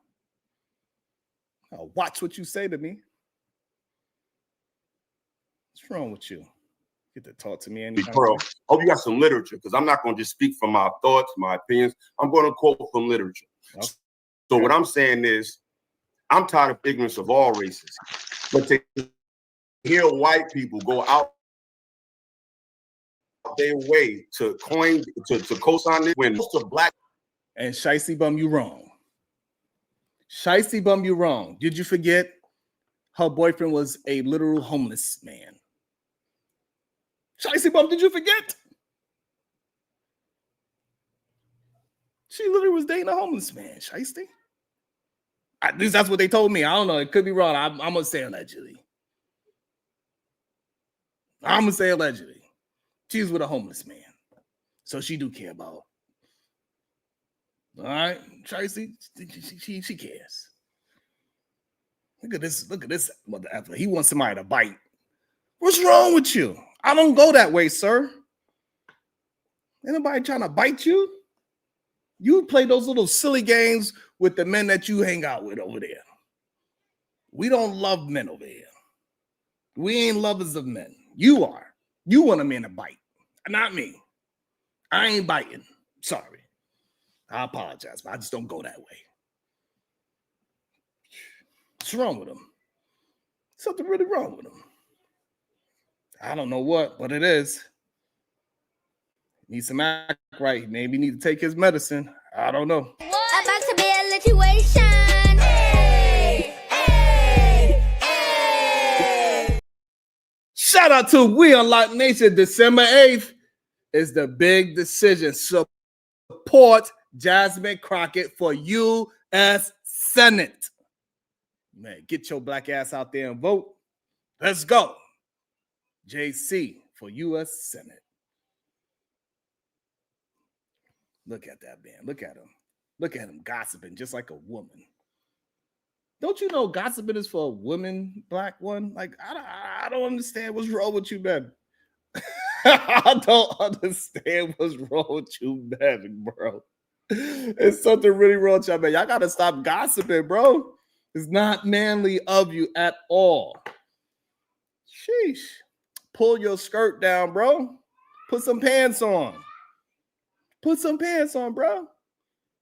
Watch what you say to me. What's wrong with you? Get to talk to me anytime. Pearl, hope you got some literature because I'm not going to just speak from my thoughts, my opinions. I'm going to quote from literature. Okay. So what I'm saying is, I'm tired of ignorance of all races. But to hear white people go out their way to co-sign this when most of black and Shicey Bum, you wrong. Shicey Bum, you wrong. Did you forget her boyfriend was a literal homeless man? Shicey Bum, did you forget? She literally was dating a homeless man, Shicey. At least that's what they told me. I don't know. It could be wrong. I'm going to say allegedly. I'm going to say allegedly. She's with a homeless man. So she do care about. All right, Tracy, she cares. Look at this mother effer. He wants somebody to bite. What's wrong with you? I don't go that way, sir. Ain't nobody trying to bite you. You play those little silly games with the men that you hang out with over there. We don't love men over here. We ain't lovers of men. You are. You want a man to bite, not me. I ain't biting. Sorry. I apologize, but I just don't go that way. What's wrong with him? Something really wrong with him. I don't know what, but it is. Needs some act right. Maybe need to take his medicine. I don't know. About to be a situation. Hey, hey, hey. Shout out to We Unlock Nation. December 8th is the big decision. Support Jasmine Crockett for U.S. Senate. Man, get your black ass out there and vote. Let's go. JC for U.S. Senate. Look at that man. Look at him. Look at him gossiping just like a woman. Don't you know gossiping is for a woman, black one? Like, I don't understand what's wrong with you, man. I don't understand what's wrong with you, man, bro. It's something really wrong with y'all, man. Y'all got to stop gossiping, bro. It's not manly of you at all. Sheesh. Pull your skirt down, bro. Put some pants on. Put some pants on, bro.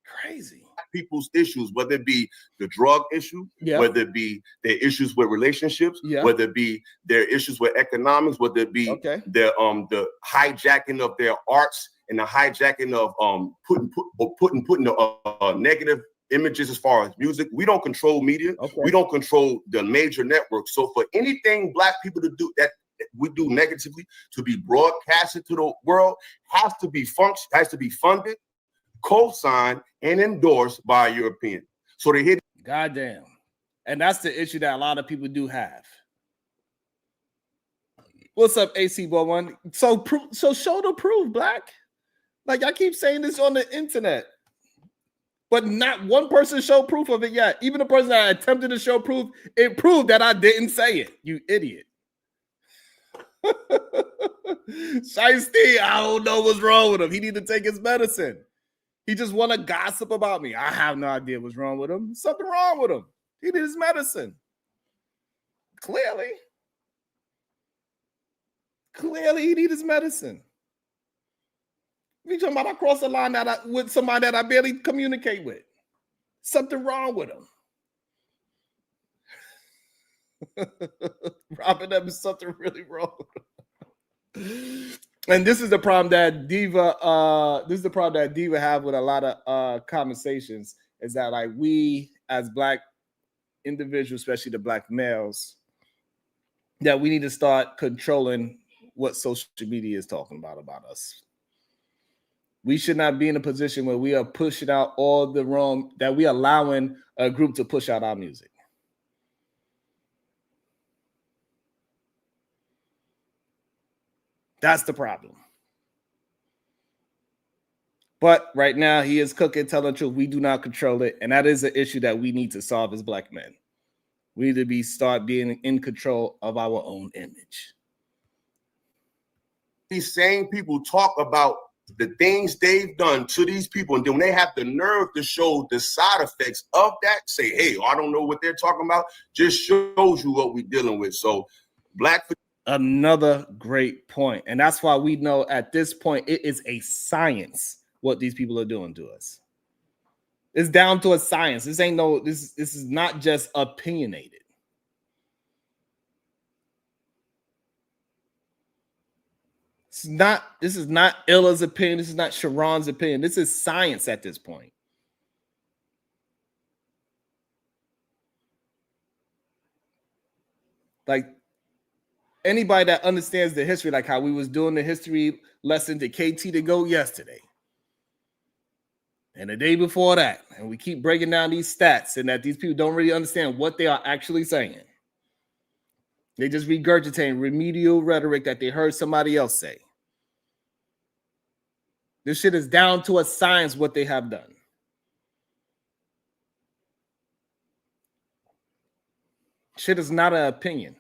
Crazy. People's issues, whether it be the drug issue, whether it be their issues with relationships, whether it be their issues with economics, whether it be the hijacking of their arts and the hijacking of putting the negative images as far as music. We don't control media. We don't control the major networks. So for anything black people to do that we do negatively to be broadcasted to the world has to be funded, co-signed, and endorsed by a European. So they hit. Goddamn. And that's the issue that a lot of people do have. What's up, AC Boy One? So show the proof, black. Like I keep saying this on the internet, but not one person showed proof of it yet. Even the person that attempted to show proof, it proved that I didn't say it. You idiot. Shiesty, I don't know what's wrong with him. He need to take his medicine. He just want to gossip about me. I have no idea what's wrong with him. Something wrong with him. He need his medicine. Clearly he need his medicine. We talking about I cross the line with somebody that I barely communicate with. Something wrong with him. Robin, that is something really wrong with him. And this is the problem that Diva have with a lot of conversations, is that like we as black individuals, especially the black males, that we need to start controlling what social media is talking about us. We should not be in a position where we are pushing out all the wrong, that we are allowing a group to push out our music. That's the problem. But right now, he is cooking, telling the truth. We do not control it. And that is an issue that we need to solve as black men. We need to start being in control of our own image. These same people talk about the things they've done to these people, and then when they have the nerve to show the side effects of that, say, hey, I don't know what they're talking about, just shows you what we're dealing with. So black. Another great point. And that's why we know at this point, it is a science what these people are doing to us. It's down to a science. This is not just opinionated. This is not Illa's opinion. This is not Sharon's opinion. This is science at this point. Like anybody that understands the history, like how we was doing the history lesson to KT to go yesterday. And the day before that. And we keep breaking down these stats and that these people don't really understand what they are actually saying. They just regurgitating remedial rhetoric that they heard somebody else say. This shit is down to a science what they have done. Shit is not an opinion.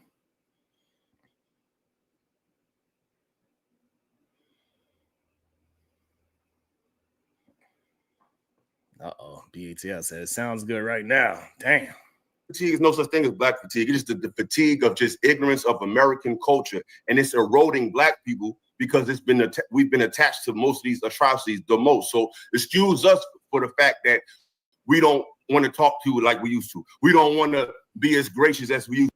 Uh-oh, BATL said it sounds good right now. Damn. Fatigue is no such thing as black fatigue. It's just the fatigue of just ignorance of American culture, and it's eroding black people because we've been attached to most of these atrocities the most. So excuse us for the fact that we don't want to talk to you like we used to. We don't want to be as gracious as we used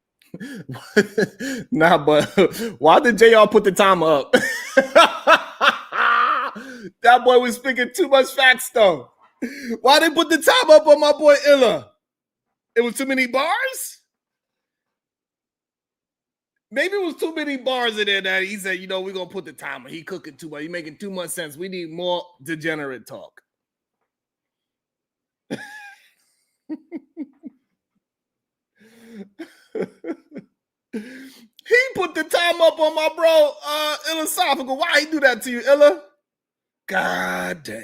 to. Nah, but why did JR put the timer up? That boy was speaking too much facts, though. Why they put the timer up on my boy Illa? It was too many bars? Maybe it was too many bars in there that he said, we're going to put the timer. He cooking too much. He making too much sense. We need more degenerate talk. He put the time up on my bro, Philosophical. Why he do that to you, Illa? God damn.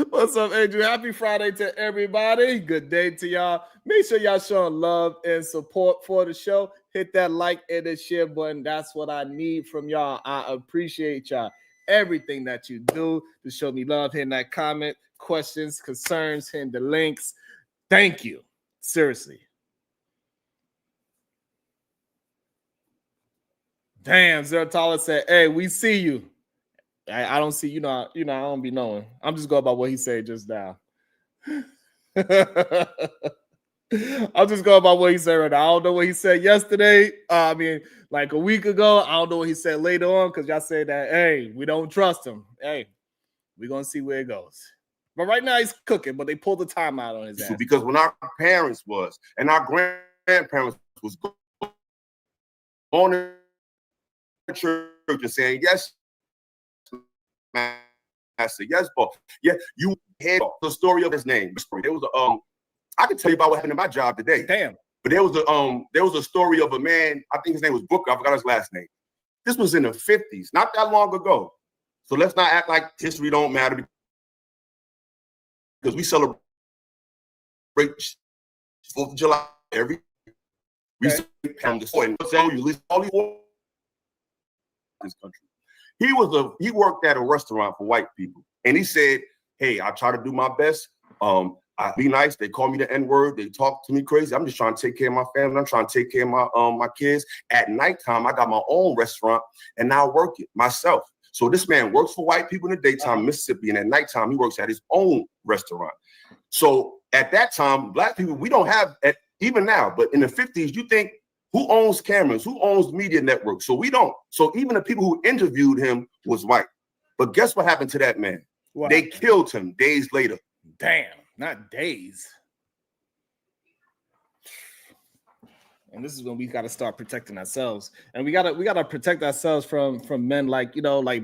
What's up, Adrian? Happy Friday to everybody. Good day to y'all. Make sure y'all showing love and support for the show. Hit that like and the share button. That's what I need from y'all. I appreciate y'all. Everything that you do to show me love. Hitting that comment, questions, concerns, hitting the links. Thank you. Seriously. Damn, Zeratala said, hey, we see you. I don't see, I don't be knowing. I'm just going by what he said just now. I'll just go by what he said right now. I don't know what he said yesterday. Like a week ago. I don't know what he said later on because y'all say that, hey, we don't trust him. Hey, we're going to see where it goes. But right now he's cooking, but they pulled the time out on his ass. Because when our parents was and our grandparents was going to church and saying, yes, master, yes, but yeah, you had the story of his name. There was I can tell you about what happened in my job today. Damn. But there was a story of a man, I think his name was Booker, I forgot his last name. This was in the 50s, not that long ago. So let's not act like history don't matter because we celebrate 4th of July every we celebrate all these this country. He worked at a restaurant for white people, and he said, "Hey, I try to do my best. I be nice. They call me the N-word. They talk to me crazy. I'm just trying to take care of my family. I'm trying to take care of my kids. At nighttime, I got my own restaurant, and now I work it myself. So this man works for white people in the daytime, Mississippi, and at nighttime he works at his own restaurant. So at that time, black people, we don't have even now, but in the 50s, you think who owns cameras? Who owns media networks? So we don't. So even the people who interviewed him was white. But guess what happened to that man? What? They killed him days later. Damn, not days. And this is when we got to start protecting ourselves. And we gotta protect ourselves from men like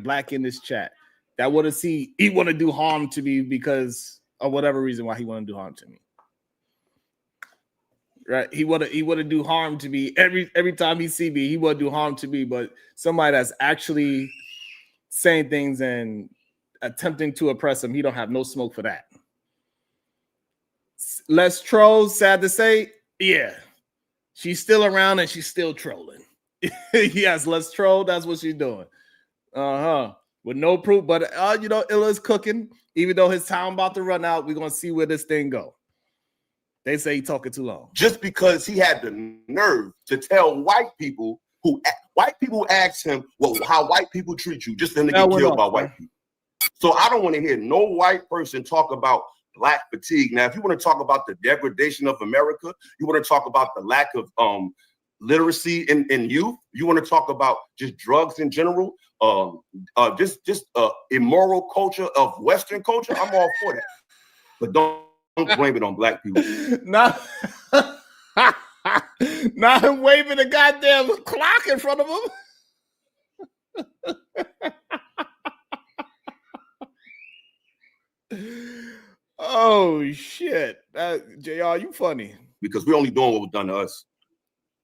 Black in this chat that want to see he want to do harm to me because of whatever reason why he want to do harm to me. Right? He want to do harm to me every time he see me. He want to do harm to me, but somebody that's actually saying things and attempting to oppress him, he don't have no smoke for that. Less trolls, sad to say, yeah. She's still around and she's still trolling. Yes, let's troll. That's what she's doing. With no proof, but Illa's cooking. Even though his time about to run out, we're gonna see where this thing go. They say he talking too long. Just because he had the nerve to tell white people asked him, well, how white people treat you, just for them to get killed by white people. So I don't want to hear no white person talk about Black fatigue. Now, if you want to talk about the degradation of America, you want to talk about the lack of literacy in youth, you want to talk about just drugs in general, just immoral culture of Western culture, I'm all for that. But don't blame it on Black people. Not him waving the goddamn clock in front of him. Oh shit, JR, you funny. Because we're only doing what was done to us.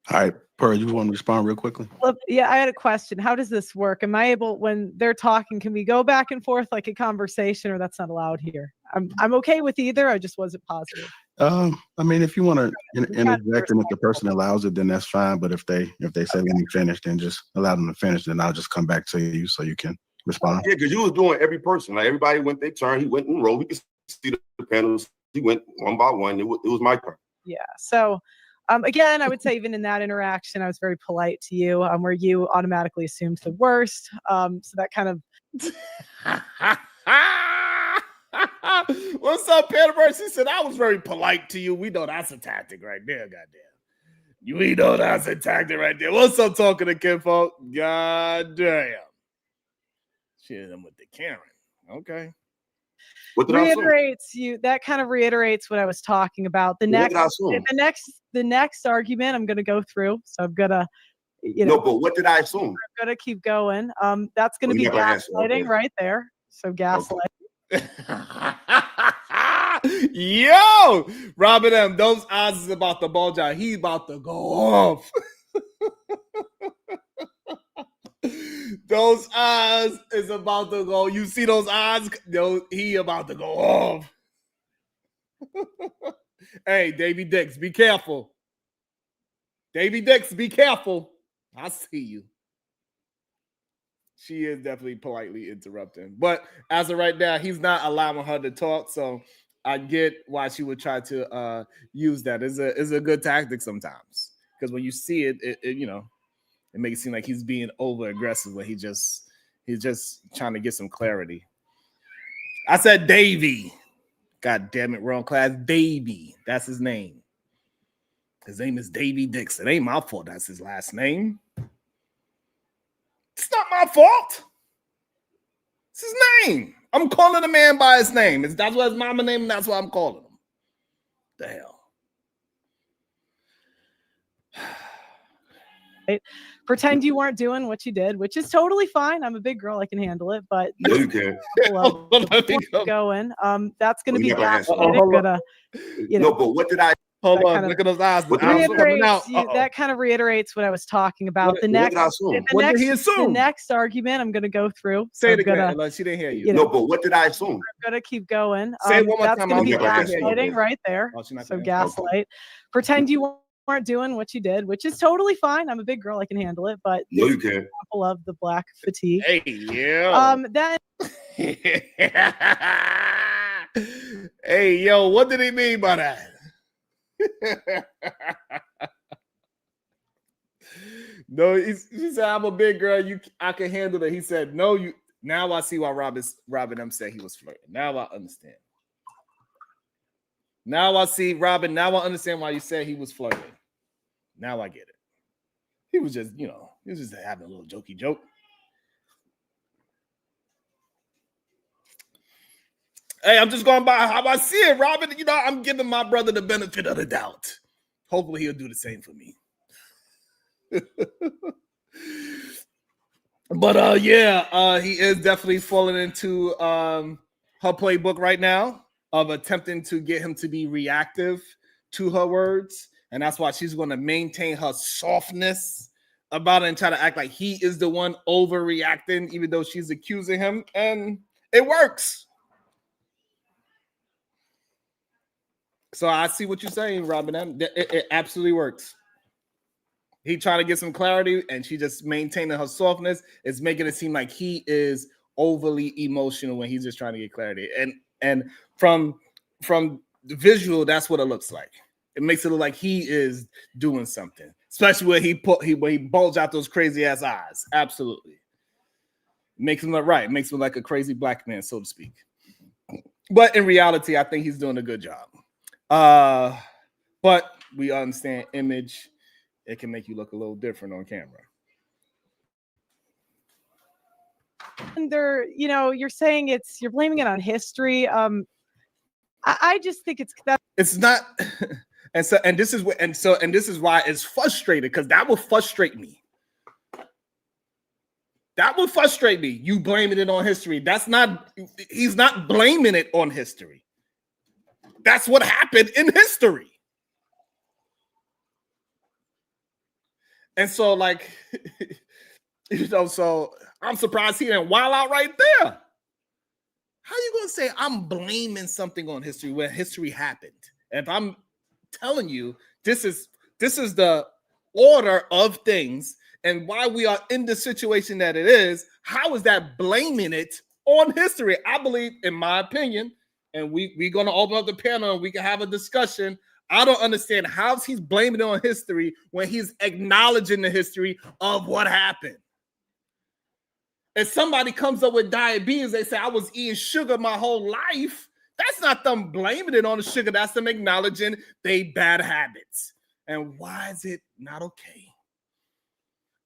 All right, Pearl, you want to respond real quickly? Yeah, I had a question. How does this work? Am I able, when they're talking, can we go back and forth like a conversation, or that's not allowed here? I'm okay with either. I just wasn't positive. If you want to interject and if the person allows it, then that's fine. But if they say let me finish, then just allow them to finish. Then I'll just come back to you so you can respond. Yeah, because you was doing every person. Like everybody went their turn. He went and rolled. We could see the panels. He went one by one. It was my turn. Yeah. So again, I would say even in that interaction, I was very polite to you, where you automatically assumed the worst. So that kind of What's up, Panelists? He said, I was very polite to you. We know that's a tactic right there, goddamn. We know that's a tactic right there. What's up, talking to kinfolk? Goddamn. Shit, I'm with the Karen. Okay. What did I assume? That kind of reiterates what I was talking about. The What did I assume? next argument I'm going to go through. So I'm going to, No, but what did I assume? I'm going to keep going. That's going to be you're not gonna answer, gaslighting okay. right there. So gaslighting. Yo, Robin M, those eyes is about to bulge out. He about to go off. Those eyes is about to go. You see those eyes? He about to go off. Hey, Davy Dix, be careful. Davy Dix, be careful. I see you. She is definitely politely interrupting. But as of right now, he's not allowing her to talk. So I get why she would try to use that. It's a good tactic sometimes. Because when you see it, it makes it seem like he's being over aggressive when he's just trying to get some clarity. I said Davy. God damn it, wrong class. Davy. That's his name. His name is Davy Dix. It ain't my fault. That's his last name. It's not my fault. It's his name. I'm calling the man by his name. That's what his mama name, and that's why I'm calling him. The hell. Pretend you weren't doing what you did, which is totally fine. I'm a big girl. I can handle it. But No, you can't. Going. That's going to be No, but what did I? Hold on. Look at those eyes. That kind of reiterates what I was talking about. What did he assume? The next argument I'm going to go through. Say it again. She didn't hear you. No, but what did I assume? I'm going to keep going. Say it one more that's time. Going to be I'll hear gaslighting you. right there. So gaslight. Okay. Pretend you weren't doing what you did, which is totally fine. I'm a big girl. I can handle it. But no, you this is an can't. example of the black fatigue. Hey, yeah. That. Hey, yo, what did he mean by that? No, he said, I'm a big girl. I can handle it. He said, no, you. Now I see why Robin M said he was flirting. Now I understand. Now I see, Robin. Now I understand why you said he was flirting. Now I get it. He was just, he was just having a little jokey joke. Hey, I'm just going by how I see it, Robin. I'm giving my brother the benefit of the doubt. Hopefully he'll do the same for me. But he is definitely falling into her playbook right now of attempting to get him to be reactive to her words. And that's why she's going to maintain her softness about it and try to act like he is the one overreacting, even though she's accusing him. And it works. So I see what you're saying, Robin. It absolutely works. He trying to get some clarity, and she just maintaining her softness. It's making it seem like he is overly emotional when he's just trying to get clarity. And from the visual, that's what it looks like. It makes it look like he is doing something, especially when he bulge out those crazy ass eyes. Absolutely, makes him look right. Makes him like a crazy black man, so to speak. But in reality, I think he's doing a good job. But we understand image. It can make you look a little different on camera. And you're saying you're blaming it on history. I just think it's not. And this is why it's frustrated, because that will frustrate me. That would frustrate me. You blaming it on history. He's not blaming it on history. That's what happened in history. And so, so I'm surprised he didn't wild out right there. How you gonna say I'm blaming something on history when history happened? And if I'm telling you this is the order of things and why we are in the situation that it is, how is that blaming it on history? I believe, in my opinion, and we're gonna open up the panel and we can have a discussion. I don't understand how he's blaming it on history when he's acknowledging the history of what happened. If somebody comes up with diabetes, they say, I was eating sugar my whole life. That's not them blaming it on the sugar. That's them acknowledging they bad habits. And why is it not okay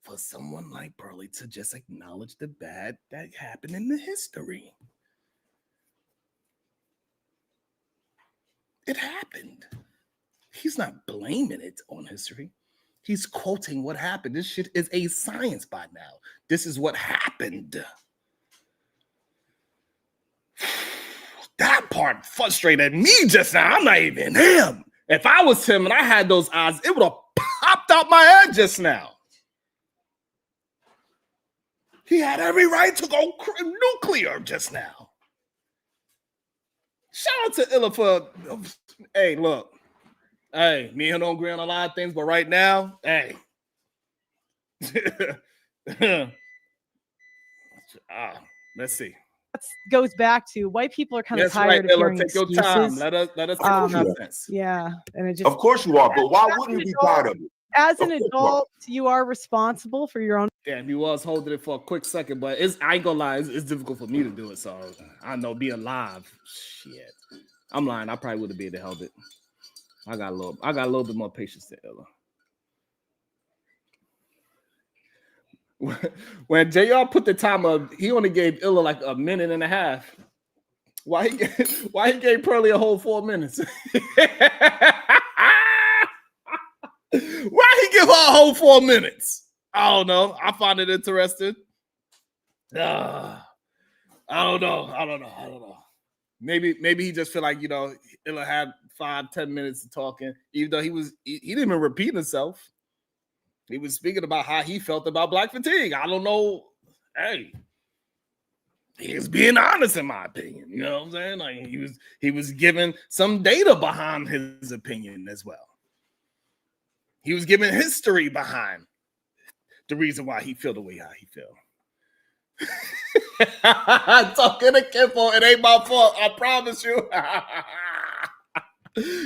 for someone like Pearly to just acknowledge the bad that happened in the history? It happened. He's not blaming it on history. He's quoting what happened. This shit is a science by now. This is what happened. That part frustrated me just now. I'm not even him. If I was him and I had those eyes, it would have popped out my head just now. He had every right to go nuclear just now. Shout out to Illa for, hey, look. Hey, me and him don't agree on a lot of things, but right now, hey. Let's see. That goes back to white people are kind of That's tired right, of Illa. hearing Take your excuses. time. Let us nonsense. Yeah, and it just, Of course you are, but why wouldn't you be proud of it? as an adult, you are responsible for your own. Damn, he was holding it for a quick second, but I ain't gonna lie, it's difficult for me to do it. So I know be alive. Shit, I'm lying. I probably would have been able to help it. I got a little bit more patience than Illa. When JR put the time up, he only gave Illa like a minute and a half. Why he gave Pearly a whole 4 minutes? Why he give her a whole 4 minutes? I don't know. I find it interesting. I don't know. Maybe he just feel like, Illa had 5-10 minutes of talking, even though he didn't even repeat himself. He was speaking about how he felt about black fatigue. I don't know. Hey, he's being honest, in my opinion. You know what I'm saying? Like he was giving some data behind his opinion as well. He was giving history behind the reason why he feel the way how he feel. Talking to Kimpo, it ain't my fault. I promise you.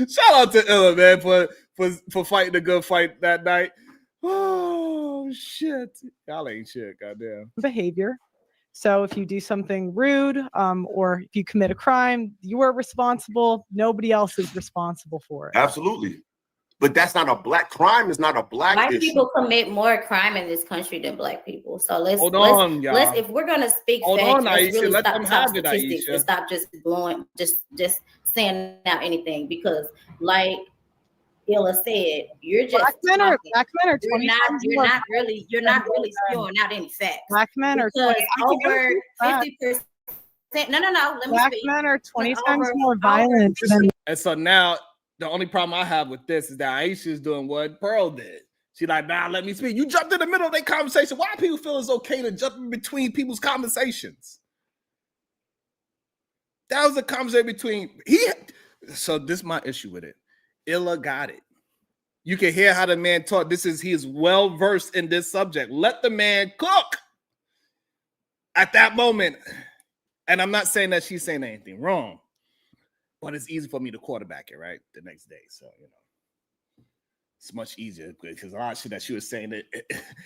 Shout out to Illa, man, for fighting a good fight that night. Oh shit, y'all ain't shit, goddamn. Behavior. So if you do something rude, or if you commit a crime, you are responsible. Nobody else is responsible for it. Absolutely. But that's not a black crime. It's not a black White issue. people commit more crime in this country than black people. So let's if we're gonna speak Hold facts, on, let's Aisha, really let them stop have it, statistics Aisha. and stop just saying out anything, because like Illa said, you're just Black men are 20 you're not really spewing out any facts. Black men are because 20 over 50%. No. Let me Black speak. men are 20 times more violent than. And so now the only problem I have with this is that Aisha is doing what Pearl did. She like, nah, let me speak. You jumped in the middle of their conversation. Why do people feel it's okay to jump in between people's conversations? That was a conversation between So this is my issue with it. Illa got it. You can hear how the man talk. He is well versed in this subject. Let the man cook at that moment. And I'm not saying that she's saying anything wrong, but it's easy for me to quarterback it, right? The next day. So, it's much easier because a lot of shit that she was saying,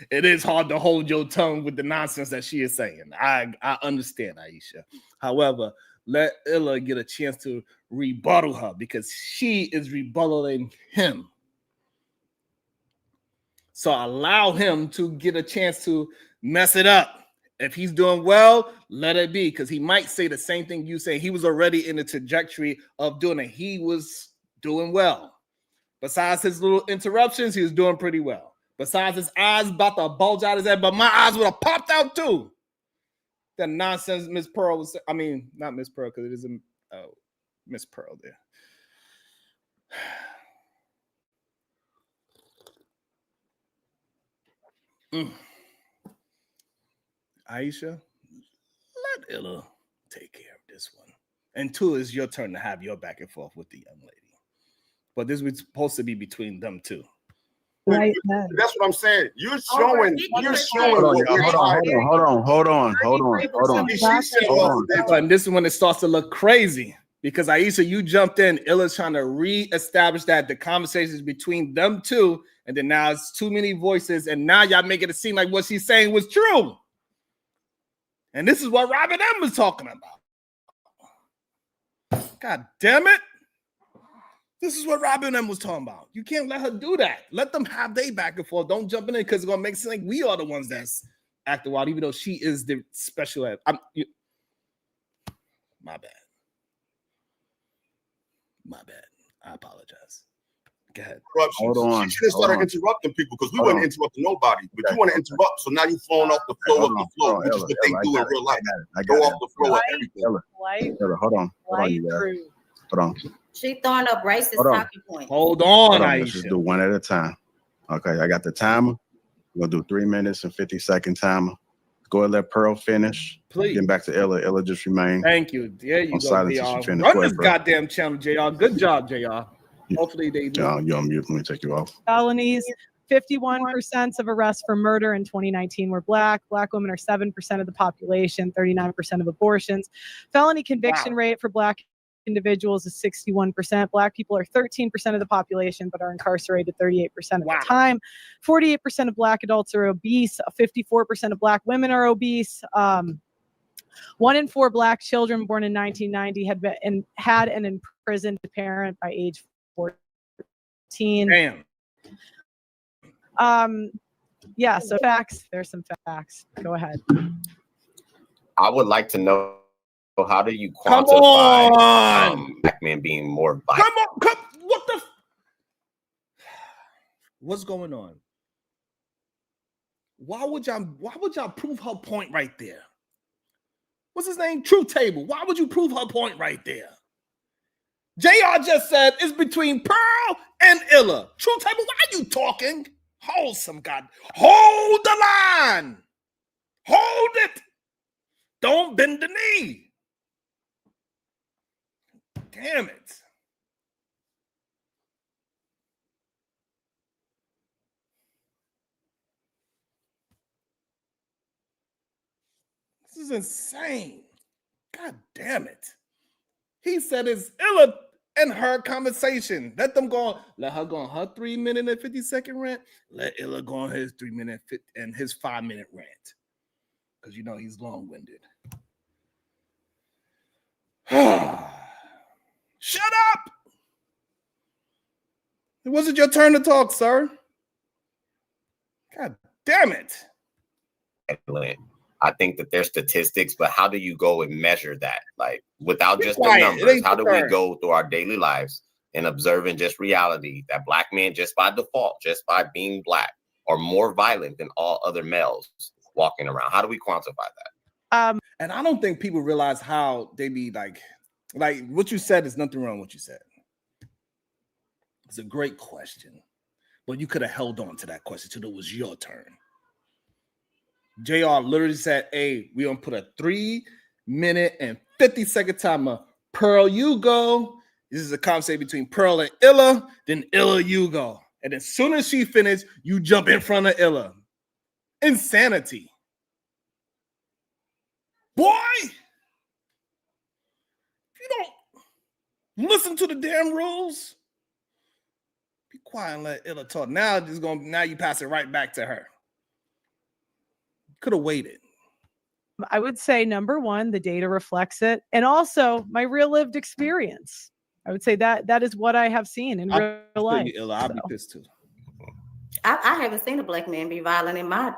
it is hard to hold your tongue with the nonsense that she is saying. I understand, Aisha. However, let Illa get a chance to rebuttal her because she is rebuttaling him. So allow him to get a chance to mess it up. If he's doing well, let it be, because he might say the same thing you say. He was already in the trajectory of doing it. He was doing well. Besides his little interruptions, he was doing pretty well. Besides his eyes about to bulge out his head, but my eyes would have popped out too. The nonsense Miss Pearl was, not Miss Pearl, because it isn't Miss Pearl there. Aisha, let Illa take care of this one. And 2, it's your turn to have your back and forth with the young lady. But this was supposed to be between them two. Right. That's what I'm saying. You're showing. Hold on. And this is when it starts to look crazy. Because Aisha, you jumped in. Illa's trying to reestablish that the conversation is between them two. And then now it's too many voices. And now y'all make it seem like what she's saying was true. And this is what Robin M was talking about. God damn it. This is what Robin M was talking about. You can't let her do that. Let them have they back and forth. Don't jump in it because it's gonna make it seem like we are the ones that's acting wild, even though she is the special ed. My bad. My bad. I apologize. Go ahead. Hold on. She should have started interrupting people because we weren't interrupting nobody. But you want to interrupt, so now you're flowing off the flow of the flow, which is what they do in real life. Go off the flow of everything. Ella, hold on. Hold on, you guys. Hold on. She throwing up racist talking points. Hold on, Let's just do one at a time. Okay, I got the timer. We're gonna do 3 minutes and 50-second timer. Go ahead and let Pearl finish. Please. Getting back to Ella. Ella just remain. Thank you. There you on go, silence JR. as you finish. Run Go this ahead, Pearl. goddamn channel, JR. Good job, JR. Hopefully they do. You're on mute. Let me take you off. Felonies. 51% of arrests for murder in 2019 were Black. Black women are 7% of the population, 39% of abortions. Felony conviction rate for Black individuals is 61%. Black people are 13% of the population, but are incarcerated 38% of the time. 48% of Black adults are obese. 54% of Black women are obese. 1 in 4 Black children born in 1990 had an imprisoned parent by age 14. Damn. Yeah, so facts. There's some facts. Go ahead. I would like to know, how do you quantify Black men being more violent? What the? What's going on? Why would y'all prove her point right there? What's his name? Truth Table. Why would you prove her point right there? JR just said it's between Pearl and Illa. Truth Table, why are you talking? Hold the line. Hold it. Don't bend the knee. Damn it. This is insane. God damn it. He said it's Illa and her conversation. Let her go on her 3 minute and 50-second rant. Let Illa go on his 3 minute and his 5 minute rant. Because you know he's long-winded. Shut up! It wasn't your turn to talk, sir. God damn it. I think that there's statistics, but how do you go and measure that? Like, without just the quiet. numbers, how do we go through our daily lives and observing just reality that Black men, just by default, just by being Black, are more violent than all other males walking around? How do we quantify that? And I don't think people realize how they be like what you said is nothing wrong with what you said. It's a great question, but you could have held on to that question till it was your turn. JR literally said, hey, we're going to put a 3 minute and 50-second timer. Pearl, you go. This is a conversation between Pearl and Illa. Then Illa, you go. And as soon as she finishes, you jump in front of Illa. Insanity. Boy, if you don't listen to the damn rules, be quiet and let Illa talk. Now you pass it right back to her. Could have waited. I would say number one, the data reflects it. And also my real lived experience. I would say that is what I have seen in real life. I'll be pissed too. I haven't seen a Black man be violent in my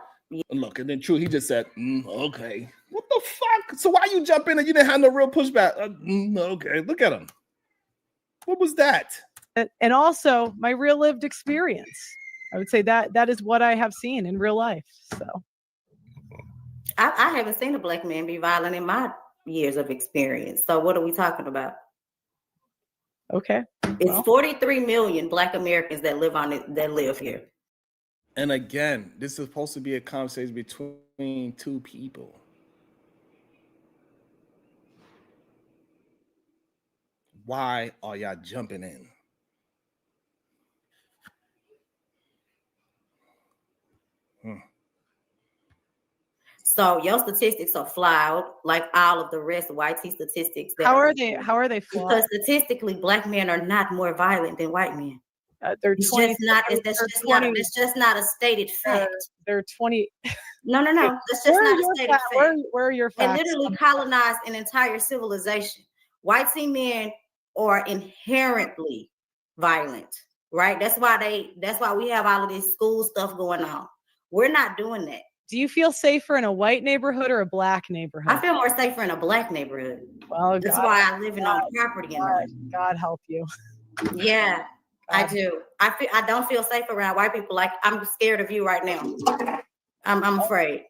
look, and then True, he just said, okay. What the fuck? So why you jump in and you didn't have no real pushback? Okay, look at him. What was that? And also my real lived experience. I would say that is what I have seen in real life. So I haven't seen a Black man be violent in my years of experience. So what are we talking about? Okay. It's 43 million Black Americans that live here. And again, this is supposed to be a conversation between two people. Why are y'all jumping in? So your statistics are flawed, like all of the rest of YT statistics. How are they flawed? Because statistically, Black men are not more violent than white men. That's just not a stated fact. They're 20. No. That's just not a stated fact. Where are your facts? They literally colonized an entire civilization. White men are inherently violent, right? That's why we have all of this school stuff going on. We're not doing that. Do you feel safer in a white neighborhood or a black neighborhood? I feel more safer in a black neighborhood. Well, that's God, why I live on property in one. God help you. Yeah, I do. I don't feel safe around white people. Like I'm scared of you right now. I'm afraid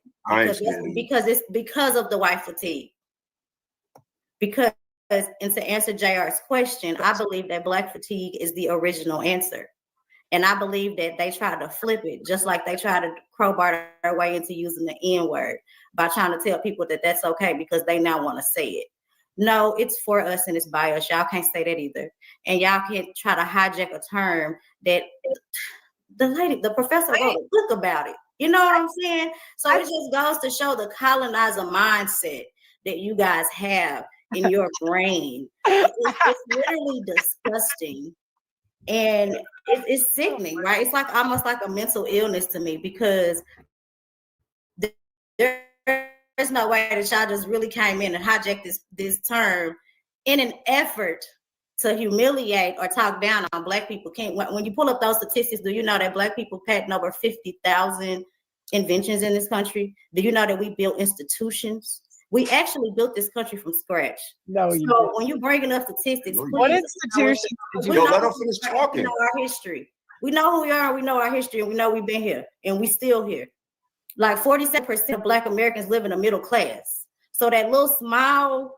because it's because of the white fatigue. Because, and to answer JR's question, I believe that black fatigue is the original answer. And I believe that they try to flip it, just like they try to crowbar their way into using the N-word by trying to tell people that that's okay because they now want to say it. No, it's for us and it's by us. Y'all can't say that either. And y'all can't try to hijack a term that the professor wrote a book about it. You know what I'm saying? So it just goes to show the colonizer mindset that you guys have in your brain. It's literally disgusting. And it's sickening, right? It's like almost like a mental illness to me because there's no way that y'all just really came in and hijacked this term in an effort to humiliate or talk down on black people. When you pull up those statistics, do you know that black people patent over 50,000 inventions in this country? Do you know that we built institutions? We actually built this country from scratch. No, so when you bring enough statistics, what institutions did you let them finish talking? We know our history. We know who we are. We know our history, and we know we've been here, and we still here. Like 47% of Black Americans live in the middle class. So that little small,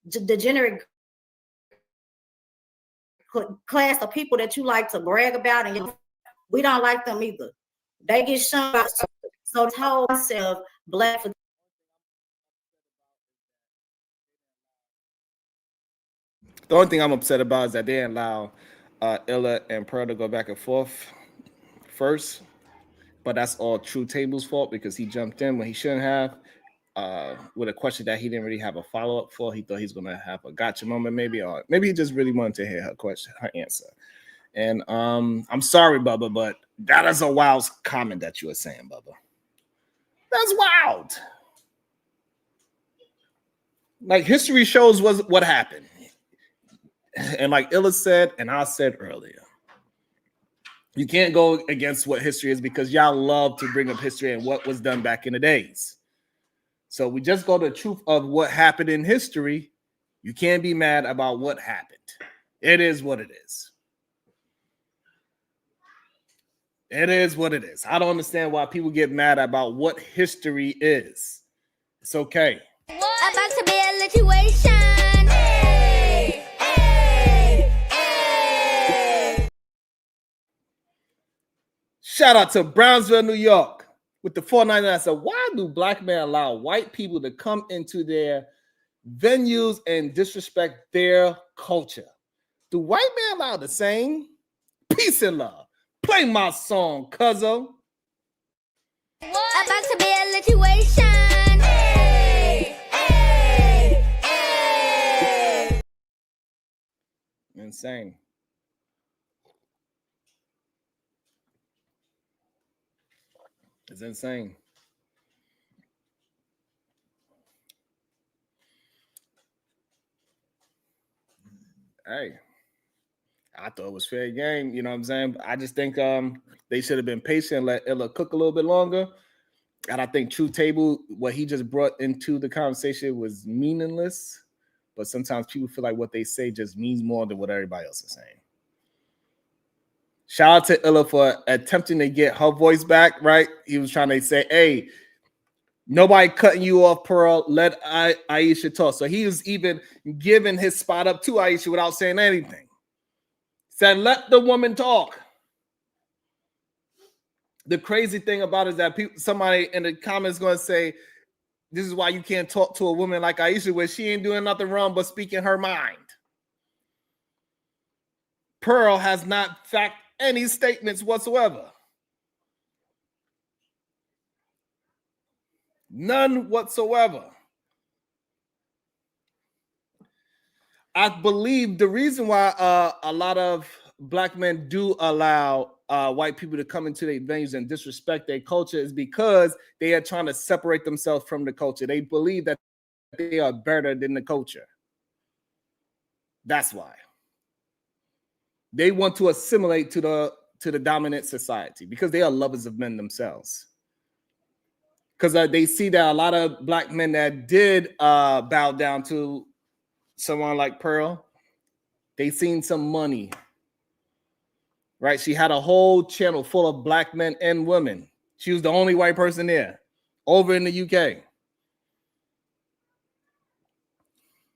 degenerate class of people that you like to brag about, and we don't like them either. They get shunned out. So this whole concept of black. The only thing I'm upset about is that they didn't allow Illa and Pearl to go back and forth first. But that's all True Table's fault because he jumped in when he shouldn't have with a question that he didn't really have a follow-up for. He thought he's going to have a gotcha moment maybe, or maybe he just really wanted to hear her answer. And I'm sorry, Bubba, but that is a wild comment that you were saying, Bubba. That's wild. Like history shows what happened. And like Illa said, and I said earlier, you can't go against what history is because y'all love to bring up history and what was done back in the days. So we just go to the truth of what happened in history. You can't be mad about what happened. It is what it is. It is what it is. I don't understand why people get mad about what history is. It's okay. About to be a situation. Hey, hey, hey. Shout out to Brownsville, New York with the 499. So why do black men allow white people to come into their venues and disrespect their culture? Do white men allow the same? Peace and love. Play my song, cuzzo. About to be a situation. Hey, hey, hey. Insane. It's insane. Hey, I thought it was fair game. You know what I'm saying? I just think they should have been patient, let Illa cook a little bit longer. And I think True Table, what he just brought into the conversation was meaningless. But sometimes people feel like what they say just means more than what everybody else is saying. Shout out to Illa for attempting to get her voice back, right? He was trying to say, hey, nobody cutting you off, Pearl. Let Aisha talk. So he was even giving his spot up to Aisha without saying anything. Said, let the woman talk. The crazy thing about it is that somebody in the comments going to say, this is why you can't talk to a woman like Aisha where she ain't doing nothing wrong but speaking her mind. Pearl has not fact any statements whatsoever. None whatsoever. I believe the reason why a lot of black men do allow white people to come into their venues and disrespect their culture is because they are trying to separate themselves from the culture. They believe that they are better than the culture. That's why. They want to assimilate to the dominant society because they are lovers of men themselves. Because they see that a lot of black men that did bow down to someone like Pearl, they seen some money, right? She had a whole channel full of black men and women. She was the only white person there over in the UK.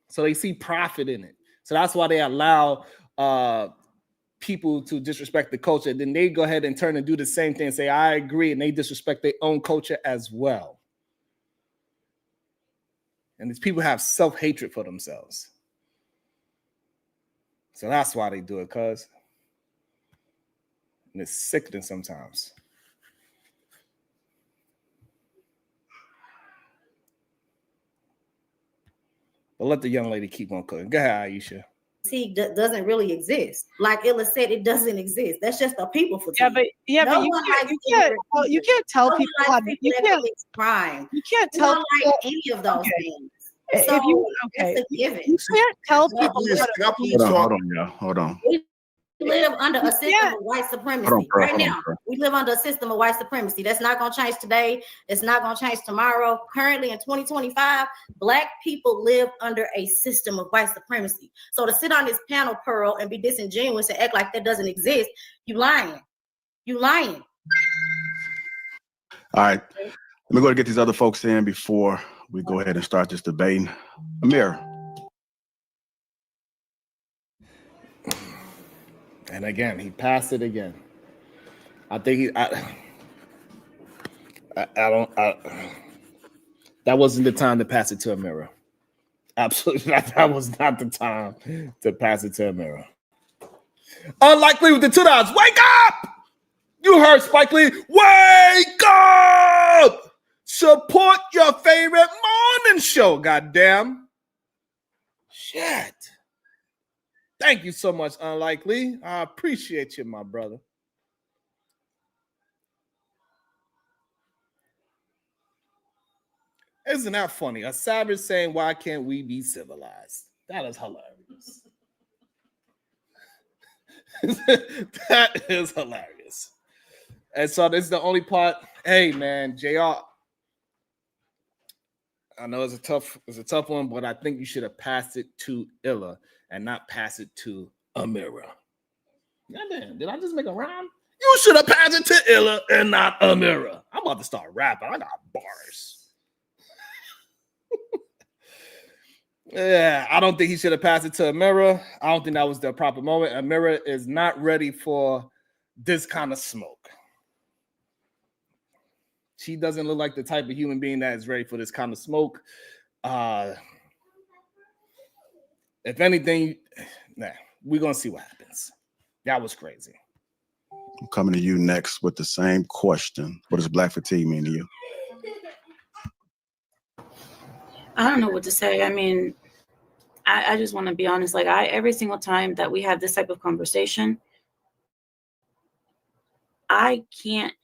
So they see profit in it. So that's why they allow people to disrespect the culture. Then they go ahead and turn and do the same thing and say, I agree. And they disrespect their own culture as well. And these people have self-hatred for themselves. So that's why they do it, cuz. And it's sickening sometimes. But let the young lady keep on cooking. Go ahead, Aisha. Fatigue doesn't really exist. Like Illa said, it doesn't exist. That's just a people fatigue. You can't tell people how you can't tell like any of those things. So it's a given. You can't tell people. Hold on. We live under a system of white supremacy right now. We live under a system of white supremacy. That's not going to change today. It's not going to change tomorrow. Currently in 2025, Black people live under a system of white supremacy. So to sit on this panel, Pearl, and be disingenuous and act like that doesn't exist, you lying. You lying. All right. Let me go to get these other folks in before we go ahead and start this debate. Amir. And again, he passed it again. I think that wasn't the time to pass it to a mirror. Absolutely not. That was not the time to pass it to a mirror. Unlikely with the $2. Wake up! You heard Spike Lee. Wake up! Support your favorite morning show, goddamn. Shit. Thank you so much, Unlikely. I appreciate you, my brother. Isn't that funny? A savage saying, why can't we be civilized? That is hilarious. That is hilarious. And so this is the only part. Hey, man, JR. I know it's a tough one, but I think you should have passed it to Illa and not pass it to Amira. Goddamn, did I just make a rhyme? You should have passed it to Illa and not Amira. I'm about to start rapping. I got bars. Yeah, I don't think he should have passed it to Amira. I don't think that was the proper moment. Amira is not ready for this kind of smoke. She doesn't look like the type of human being that is ready for this kind of smoke. If anything, we're going to see what happens. That was crazy. I'm coming to you next with the same question. What does Black fatigue mean to you? I don't know what to say. I mean, I just want to be honest. Like every single time that we have this type of conversation, I can't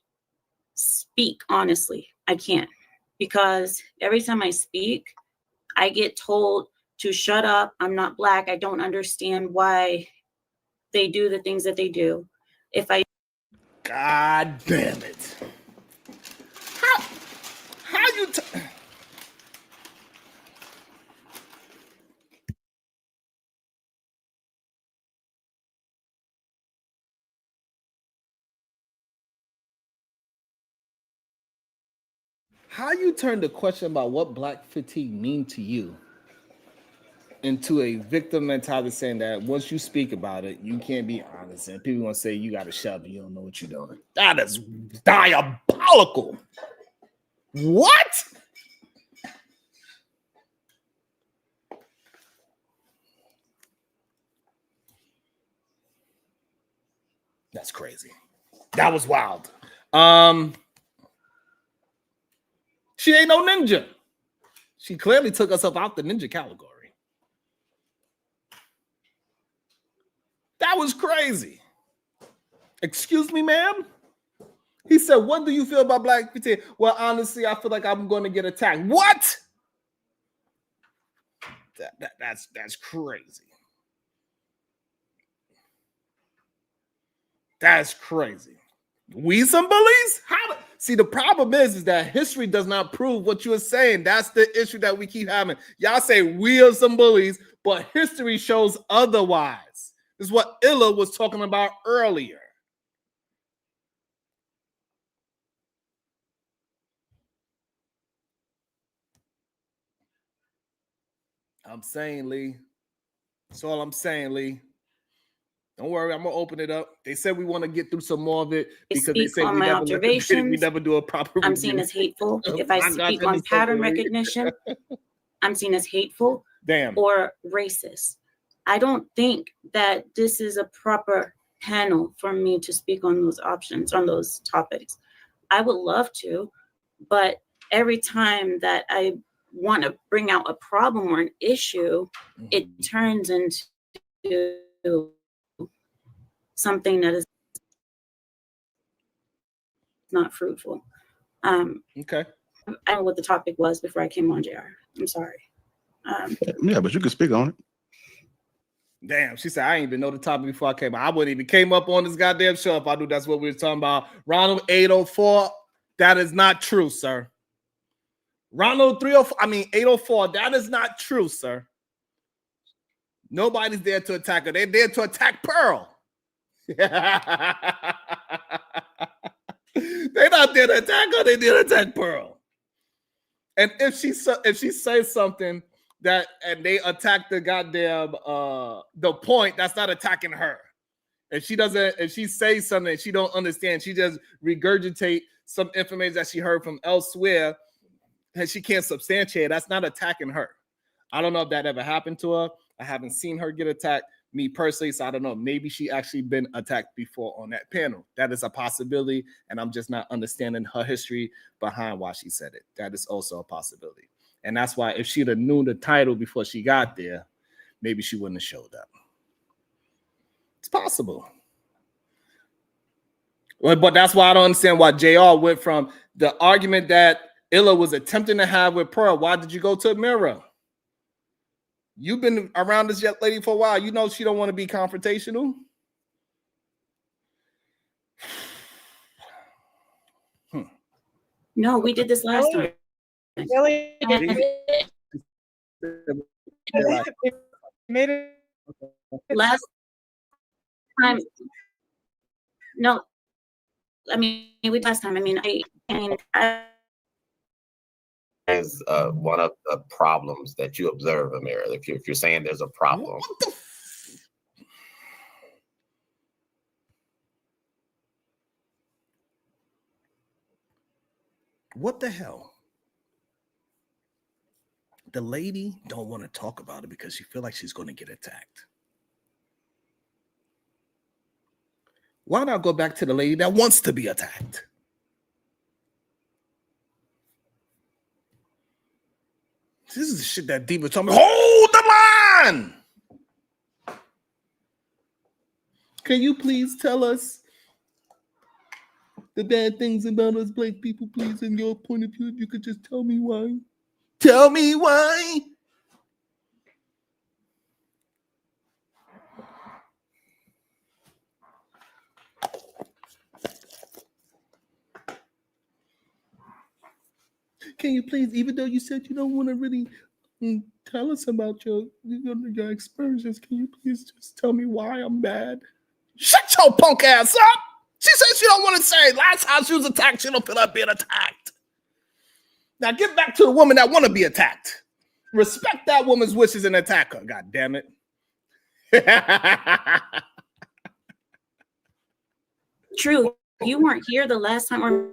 speak honestly. I can't, because every time I speak, I get told to shut up. I'm not Black. I don't understand why they do the things that they do. God damn it. How you How you turn the question about what Black fatigue mean to you into a victim mentality, saying that once you speak about it, you can't be honest, and people gonna say you got to shove it, you don't know what you're doing. That is diabolical. What? That's crazy. That was wild. She ain't no ninja. She clearly took herself out the ninja category. That was crazy. Excuse me, ma'am? He said, what do you feel about Black fatigue? Well, honestly, I feel like I'm going to get attacked. What? That's crazy. That's crazy. We some bullies? See, the problem is that history does not prove what you are saying. That's the issue that we keep having. Y'all say we are some bullies, but history shows otherwise. This is what Illa was talking about earlier. I'm saying, Lee. That's all I'm saying, Lee. Don't worry, I'm gonna open it up. They said we want to get through some more of it because they say on my observations. we never do a proper I'm review. seen as hateful. If I speak on pattern recognition, I'm seen as hateful or racist. I don't think that this is a proper panel for me to speak on those options, on those topics. I would love to, but every time that I want to bring out a problem or an issue, it turns into something that is not fruitful. Okay. I don't know what the topic was before I came on, JR. I'm sorry. Yeah, but you can speak on it. Damn, she said I ain't even know the topic before I came. I wouldn't even came up on this goddamn show if I knew that's what we were talking about. Ronald 804, that is not true, sir. Ronald 304, 804, that is not true, sir. Nobody's there to attack her. They're there to attack Pearl. They're not there to attack her. They're there to attack Pearl. And if she says something that and they attack the goddamn the point, that's not attacking her. If she says something she don't understand, she just regurgitate some information that she heard from elsewhere and she can't substantiate. That's not attacking her. I don't know if that ever happened to her. I haven't seen her get attacked, me personally, so I don't know. Maybe she actually been attacked before on that panel. That is a possibility, and I'm just not understanding her history behind why she said it. That is also a possibility. And that's why if she'd have knew the title before she got there, maybe she wouldn't have showed up. It's possible. But that's why I don't understand why JR went from the argument that Illa was attempting to have with Pearl. Why did you go to Mira? You've been around this lady for a while. You know she don't want to be confrontational. No, we did this last time. Really? Made it Last time. No, last time. I is one of the problems that you observe, Amira. If you're saying there's a problem. What the hell? The lady don't want to talk about it because she feel like she's going to get attacked. Why not go back to the lady that wants to be attacked? This is the shit that Diva told me. Hold the line! Can you please tell us the bad things about us black people, please, in your point of view? You could just tell me why. Tell me why. Can you please, even though you said you don't want to really tell us about your experiences, can you please just tell me why I'm bad? Shut your punk ass up! She said she don't want to say. Last time she was attacked, she don't feel like being attacked. Now get back to the woman that want to be attacked. Respect that woman's wishes and attack her. God damn it. True. You weren't here the last time, or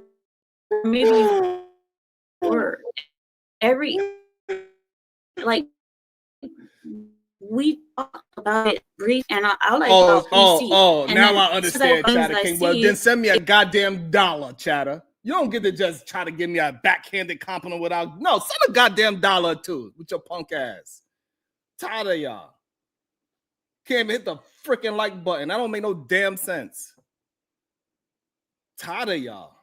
maybe you were. We talked about it brief, and I'll let you now I understand, Chatter. Well, then send me a goddamn dollar, Chatter. You don't get to just try to give me a backhanded compliment without. No, send a goddamn dollar too with your punk ass. Tired of y'all. Can't even hit the freaking like button. That don't make no damn sense. Tired of y'all.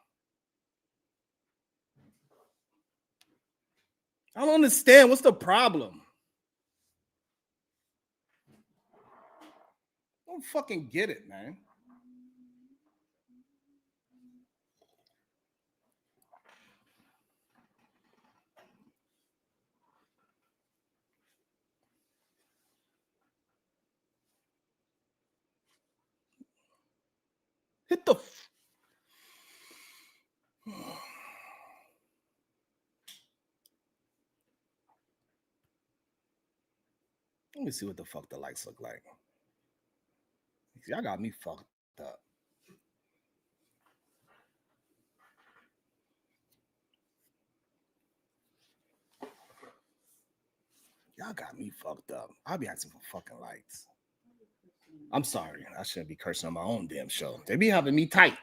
I don't understand. What's the problem? I don't fucking get it, man. Get the. Let me see what the fuck the likes look like. Y'all got me fucked up. Y'all got me fucked up. I'll be asking for fucking likes. I'm sorry. I shouldn't be cursing on my own damn show. They be having me tight.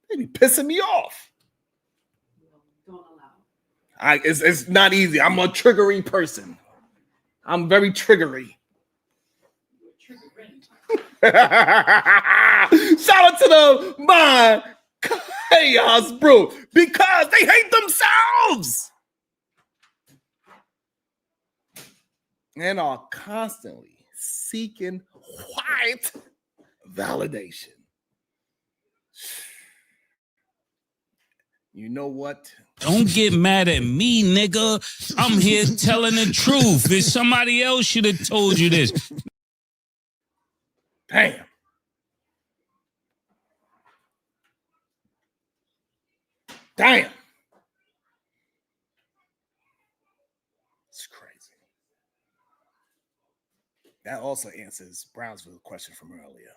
They be pissing me off. It's not easy. I'm a triggery person. I'm very triggery. Shout out to the mind chaos brew because they hate themselves and are constantly seeking white validation. You know what? Don't get mad at me, nigga. I'm here telling the truth. If somebody else should have told you this. Damn. Damn. It's crazy. That also answers Brownsville's question from earlier.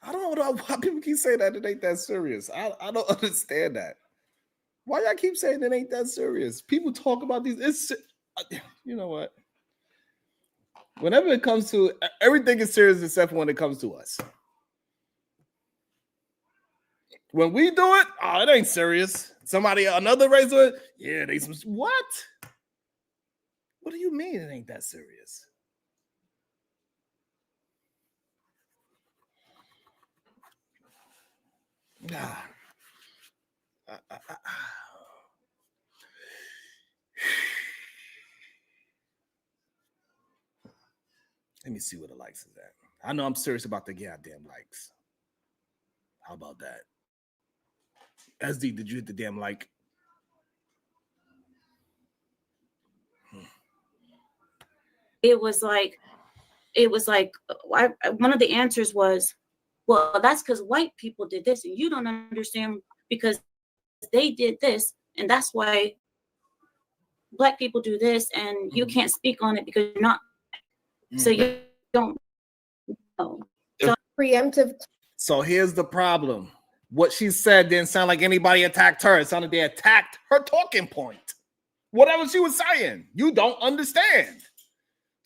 I don't know why people keep saying that it ain't that serious. I don't understand that. Why y'all keep saying it ain't that serious? People talk about these. It's, you know what? Whenever it comes to everything is serious except for when it comes to us. When we do it, oh, it ain't serious. Somebody, another race do it, yeah, they some what? What do you mean it ain't that serious? Ah. Let me see where the likes is at. I know I'm serious about the goddamn likes. How about that? SD, did you hit the damn like? It was like one of the answers was, well, that's because white people did this and you don't understand because they did this and that's why black people do this and you can't speak on it because you're not. So you don't know. So preemptive. So here's the problem. What she said didn't sound like anybody attacked her. It sounded like they attacked her talking point. Whatever she was saying, you don't understand.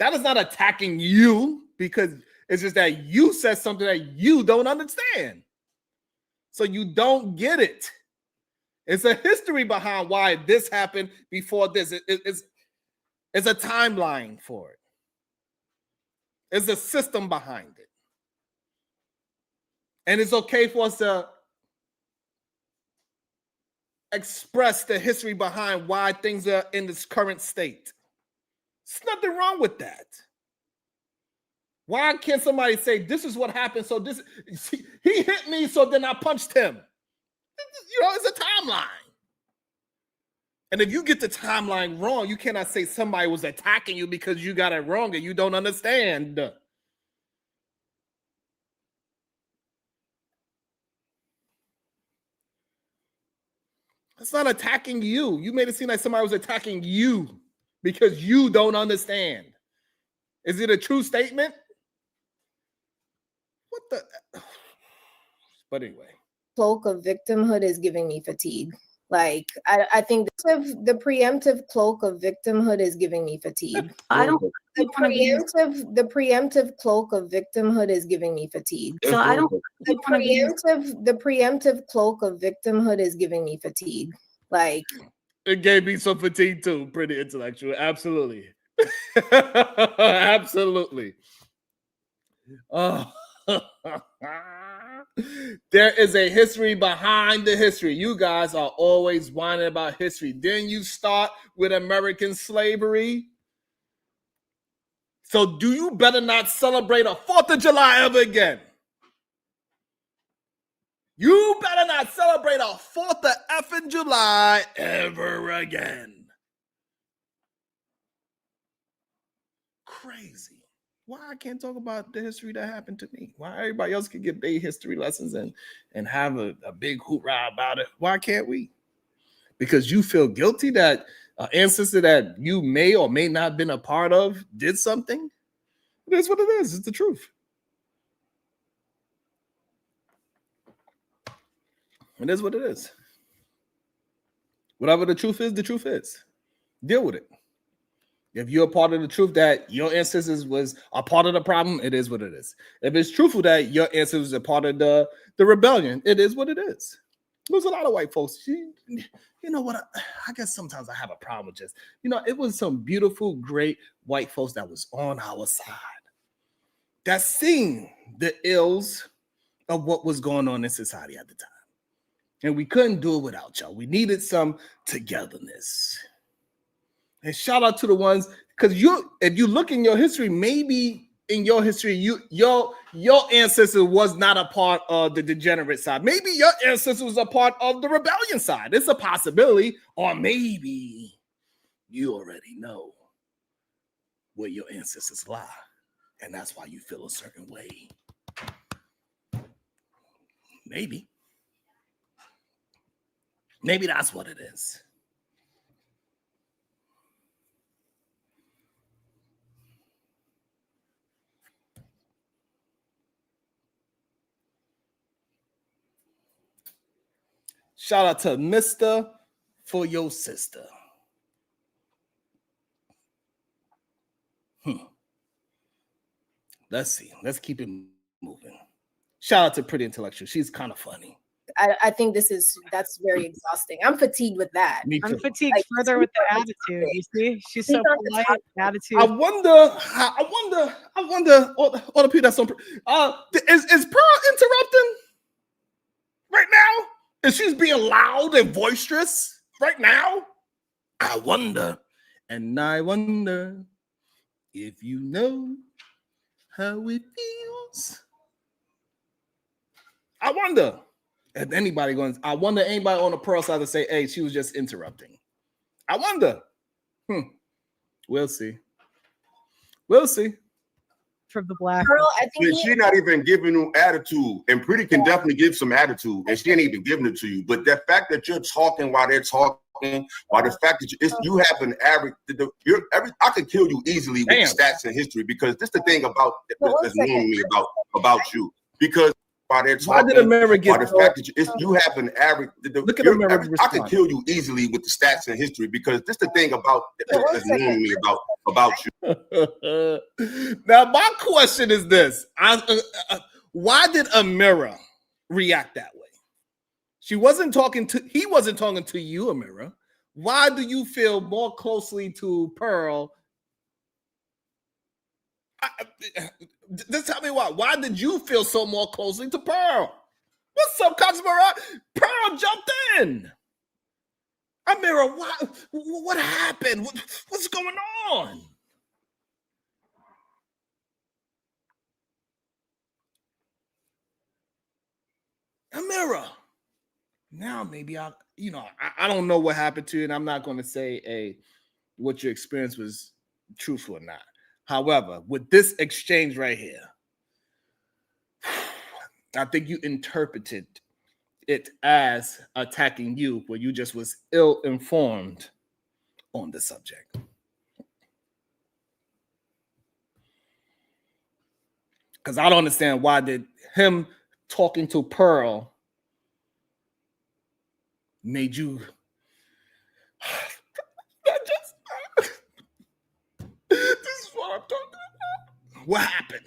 That is not attacking you because it's just that you said something that you don't understand. So you don't get it. It's a history behind why this happened before this. It's a timeline for it. It's a system behind it. And it's okay for us to express the history behind why things are in this current state. There's nothing wrong with that. Why can't somebody say, this is what happened, so this, he hit me, so then I punched him? You know, it's a timeline. And if you get the timeline wrong, you cannot say somebody was attacking you because you got it wrong and you don't understand. It's not attacking you. You made it seem like somebody was attacking you because you don't understand. Is it a true statement? What the? But anyway. Cloak of victimhood is giving me fatigue. Like, I think the preemptive cloak of victimhood is giving me fatigue. I don't. The preemptive cloak of victimhood is giving me fatigue. So I don't. The preemptive cloak of victimhood is giving me fatigue. Like, it gave me some fatigue too. Pretty intellectual. Absolutely. Absolutely. Oh. There is a history behind the history. You guys are always whining about history. Then you start with American slavery. So do you better not celebrate a 4th of July ever again. You better not celebrate a 4th of effing July ever again. crazy. Why I can't talk about the history that happened to me? Why everybody else can get their history lessons and have a big hoorah about it? Why can't we? Because you feel guilty that an ancestor that you may or may not have been a part of did something? It is what it is. It's the truth. It is what it is. Whatever the truth is, the truth is. Deal with it. If you're a part of the truth that your ancestors was a part of the problem, it is what it is. If it's truthful that your ancestors are part of the rebellion, it is what it is. There's a lot of white folks. You know what? I guess sometimes I have a problem with this. It was some beautiful, great white folks that was on our side that seen the ills of what was going on in society at the time. And we couldn't do it without y'all. We needed some togetherness. And shout out to the ones, because if you look in your history, maybe in your history, your ancestor was not a part of the degenerate side. Maybe your ancestor was a part of the rebellion side. It's a possibility. Or maybe you already know where your ancestors lie. And that's why you feel a certain way. Maybe. Maybe that's what it is. Shout out to Mr. for your sister. Let's see. Let's keep it moving. Shout out to Pretty Intellectual. She's kind of funny. I think that's very exhausting. I'm fatigued with that. Me too. I'm fatigued further with the attitude. You see, she's so polite. Attitude. I wonder all the people that's on. Is Pearl interrupting right now? Is she's being loud and boisterous right now? I wonder if you know how it feels. I wonder. If anybody I wonder anybody on the Pearl side to say, hey, she was just interrupting. I wonder. We'll see. We'll see. From the black. Pearl, I think She's not even giving you attitude. And Pretty can definitely give some attitude. And she ain't even giving it to you. But the fact that you're talking while they're talking, while the fact that you have an average, I could kill you easily with the stats and history, because this is the thing about that's annoying me about you. Because while they're talking, why did America get the fact that you have an average, look at America I could kill you easily with the stats and history, because this is the thing about that's annoying me about you. Now, my question is this: why did Amira react that way? He wasn't talking to you, Amira. Why do you feel more closely to Pearl? Just tell me why. Why did you feel so more closely to Pearl? What's up, Cosmora? Pearl jumped in. Amira, what happened? What's going on? Amira. Now maybe I don't know what happened to you, and I'm not going to say what your experience was truthful or not. However, with this exchange right here, I think you interpreted it as attacking you, where you just was ill-informed on the subject. Because I don't understand why did him talking to Pearl made you this is what I'm talking about. What happened?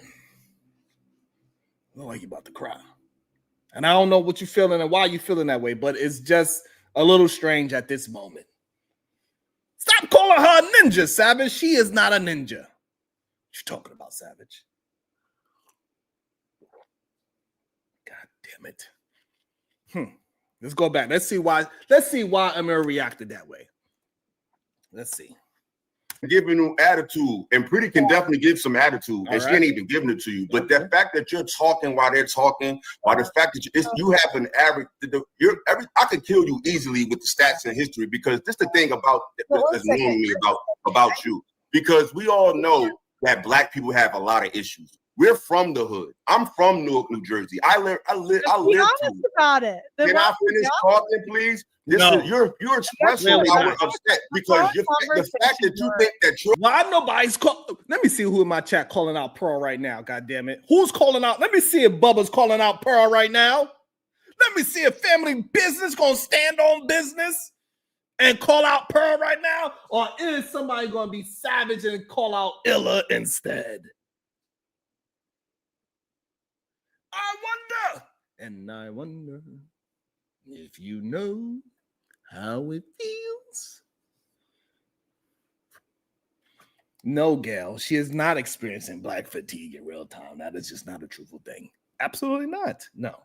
Look like you about to cry. And I don't know what you're feeling and why you're feeling that way, but it's just a little strange at this moment. Stop calling her a ninja, Savage. She is not a ninja. What you talking about, Savage? God damn it. Let's go back. Let's see why Amir reacted that way. Let's see. Giving you attitude, and Pretty can definitely give some attitude, and she ain't even giving it to you. But the fact that you're talking while they're talking, while the fact that you have an average, I could kill you easily with the stats and history, because this is the thing about that's annoying me about you, because we all know that black people have a lot of issues. We're from the hood. I'm from Newark, New Jersey. I live Be through honest it. about it. Then Can why I don't you finish be talking, please? No. You're expressing Really why not. we're upset because the fact that you think that you're Why nobody's call? Let me see who in my chat calling out Pearl right now. God damn it. Who's calling out? Let me see if Bubba's calling out Pearl right now. Let me see if Family Business gonna stand on business and call out Pearl right now, or is somebody gonna be savage and call out Illa instead? I wonder, and I wonder if you know how it feels. No, Gail, she is not experiencing black fatigue in real time. That is just not a truthful thing. Absolutely not. No.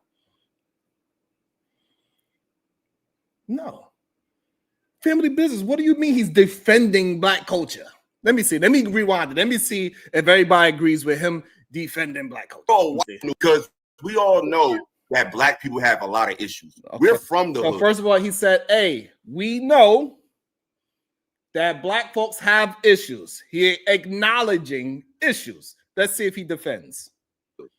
No. Family Business, what do you mean he's defending black culture? Let me see. Let me rewind it. Let me see if everybody agrees with him defending black culture. Oh, because we all know that black people have a lot of issues. Okay. We're from the So hood. first of all, he said, hey, we know that black folks have issues. He acknowledging issues. Let's see if he defends.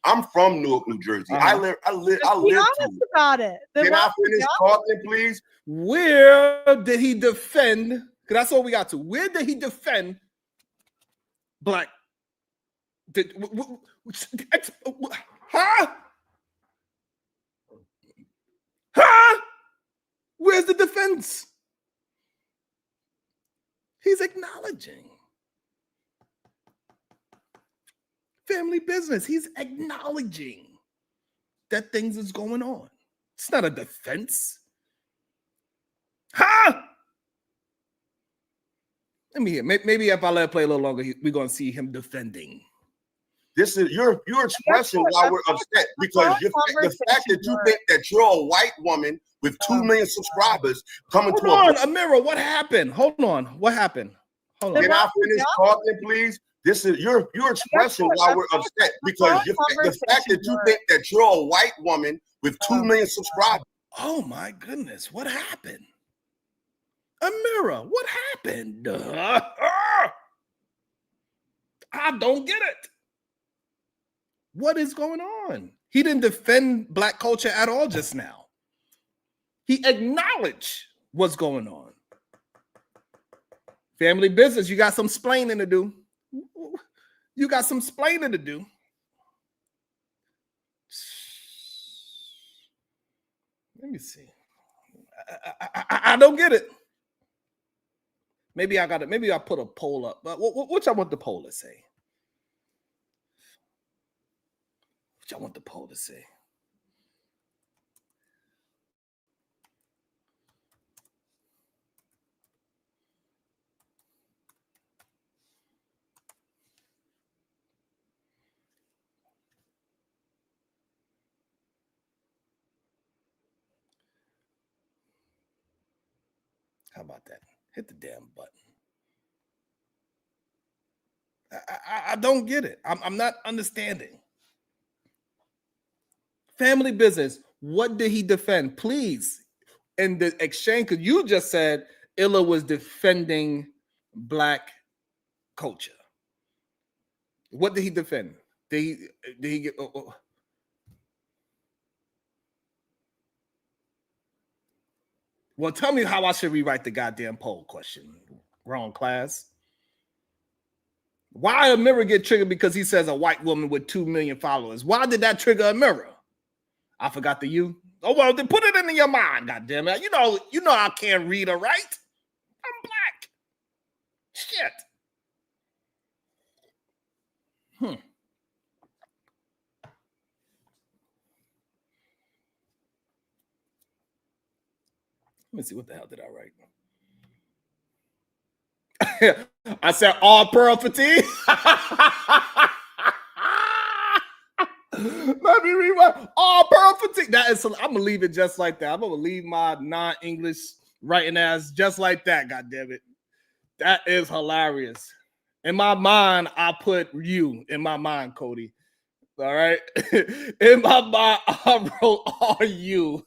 I'm from Newark, New Jersey. I live Be through honest it. about it. Then Can why I don't you finish be talking, please? Where did he defend? Because that's all we got to. Where did he defend black? Huh? Huh? Where's the defense? He's acknowledging Family Business. He's acknowledging that things is going on. It's not a defense. Huh? Let me hear. Maybe if I let it play a little longer, we're gonna see him defending. This is you're expressing why we're upset because the fact that you think that you're a white woman with 2 million subscribers coming Hold to on, a Amira, what happened? Hold on. What happened? Hold on. Can I finish talking, please? This is you're expressing why we're upset because the fact that you think that you're a white woman with 2 million subscribers. Oh my goodness, what happened? Amira, what happened? I don't get it. What is going on? He didn't defend black culture at all just now. He acknowledged what's going on. Family Business, you got some splaining to do. You got some splaining to do. Let me see. I don't get it. Maybe I got it. Maybe I'll put a poll up. But what I want the poll to say? What I want the poll to say? How about that? Hit the damn button. I don't get it. I'm not understanding. Family Business, what did he defend? Please, in the exchange, because you just said Illa was defending black culture. What did he defend? Did he get? Well, tell me how I should rewrite the goddamn poll question. Wrong class. Why Amira get triggered because he says a white woman with 2 million followers? Why did that trigger Amira? I forgot the you. Oh well, then put it into your mind, goddamn it. You know I can't read or write. I'm black. Shit. Let me see, what the hell did I write? I said all pearl fatigue. Let me rewind. All pearl fatigue. That is, I'm gonna leave it just like that. I'm gonna leave my non-English writing ass just like that. God damn it. That is hilarious. In my mind, I put you in my mind, Cody. All right. In my mind, I wrote "Are you?"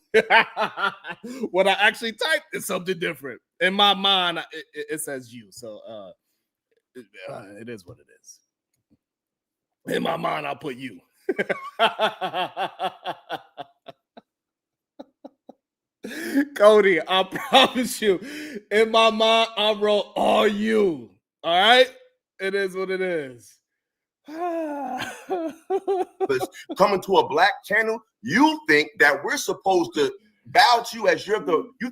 What I actually typed is something different. In my mind, it says "you." So it is what it is. In my mind, I'll put you. Cody, I promise you, in my mind, I wrote all you. All right? It is what it is. Coming to a black channel, you think that we're supposed to bow to you as you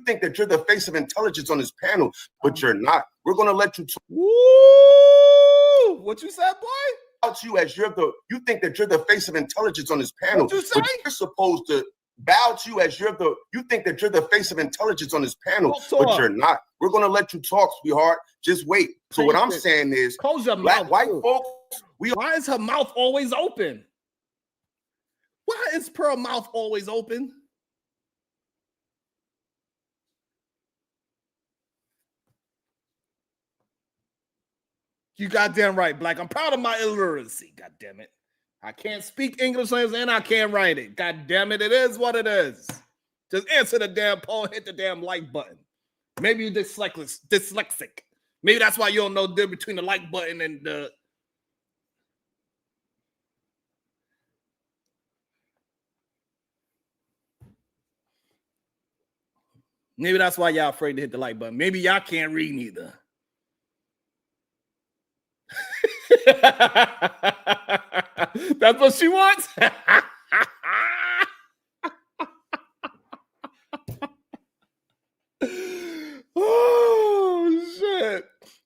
think that you're the face of intelligence on this panel, but you're not. We're gonna let you Woo! What you said, boy? Bow to you as you think that you're the face of intelligence on this panel. What you say? But you're supposed to bow to you as you think that you're the face of intelligence on this panel, but you're not. We're gonna let you talk, sweetheart. Just wait. So what I'm saying is, close your black mouth, white too. folks. Why is her mouth always open? Why is Pearl mouth always open? You goddamn right, Black. I'm proud of my illiteracy. God damn it. I can't speak English and I can't write it. God damn it. It is what it is. Just answer the damn poll, hit the damn like button. Maybe you're dyslexic. Maybe that's why you don't know the difference between the like button and the. Maybe that's why y'all afraid to hit the like button. Maybe y'all can't read neither. That's what she wants. Oh shit.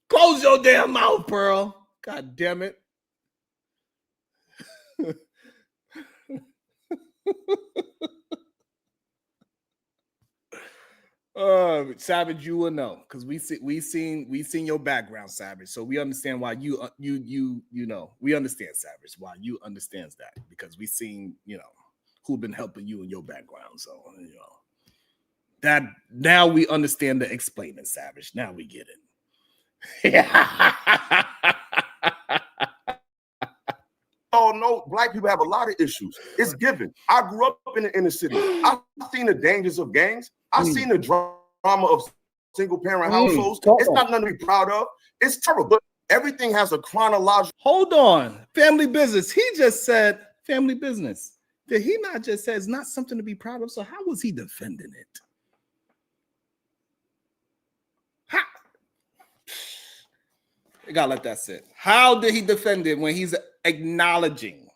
Close your damn mouth, Pearl. God damn it. Savage, you will know because we seen your background, Savage. So we understand why you know. We understand, Savage, why you understands that because we seen who been helping you in your background. So that now we understand the explaining, Savage. Now we get it. Oh no, black people have a lot of issues. It's given. I grew up in the inner city. I've seen the dangers of gangs. I've seen the drama of single parent households. It's not nothing to be proud of. It's terrible. But everything has a chronological. Hold on. Family business. He just said family business. Did he not just say it's not something to be proud of? So how was he defending it? You gotta let that sit. How did he defend it when he's acknowledging?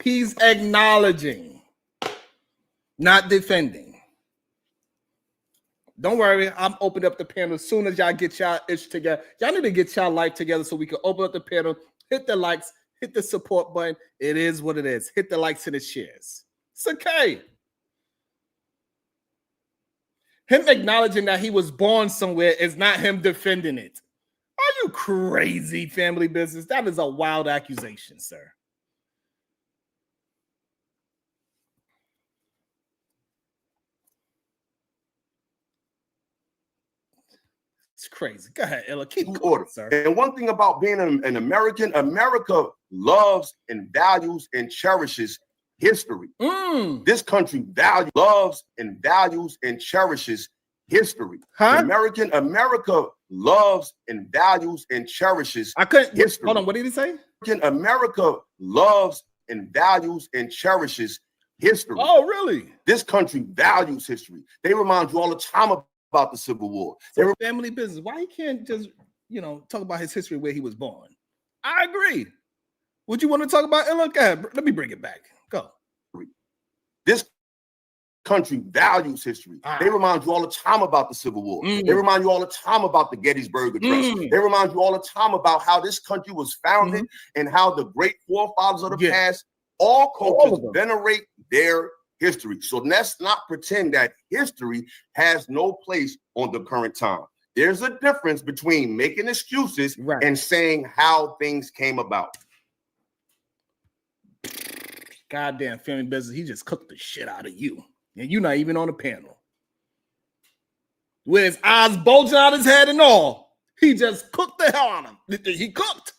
He's acknowledging, not defending. Don't worry, I'm opening up the panel as soon as y'all get y'all ish together. Y'all need to get y'all life together so we can open up the panel, hit the likes, hit the support button. It is what it is. Hit the likes and the shares. It's okay. Him acknowledging that he was born somewhere is not him defending it. Are you crazy, family business? That is a wild accusation, sir. It's crazy. Go ahead, Ella. Keep going, sir. And one thing about being an American, America loves and values and cherishes history. This country loves and values and cherishes history. America loves and values and cherishes history. Hold on, what did he say? America loves and values and cherishes history. Oh, really? This country values history. They remind you all the time about the Civil War. So family business. Why he can't just, talk about his history where he was born? I agree. Would you want to talk about Ella? Go ahead. Let me bring it back. Go. This country values history. They remind you all the time about the Civil War. They remind you all the time about the Gettysburg Address. They remind you all the time about how this country was founded and how the great forefathers of the past, all cultures venerate their history. So let's not pretend that history has no place on the current time. There's a difference between making excuses and saying how things came about. Goddamn family business. He just cooked the shit out of you. And you're not even on the panel. With his eyes bulging out his head and all. He just cooked the hell out of him. He cooked.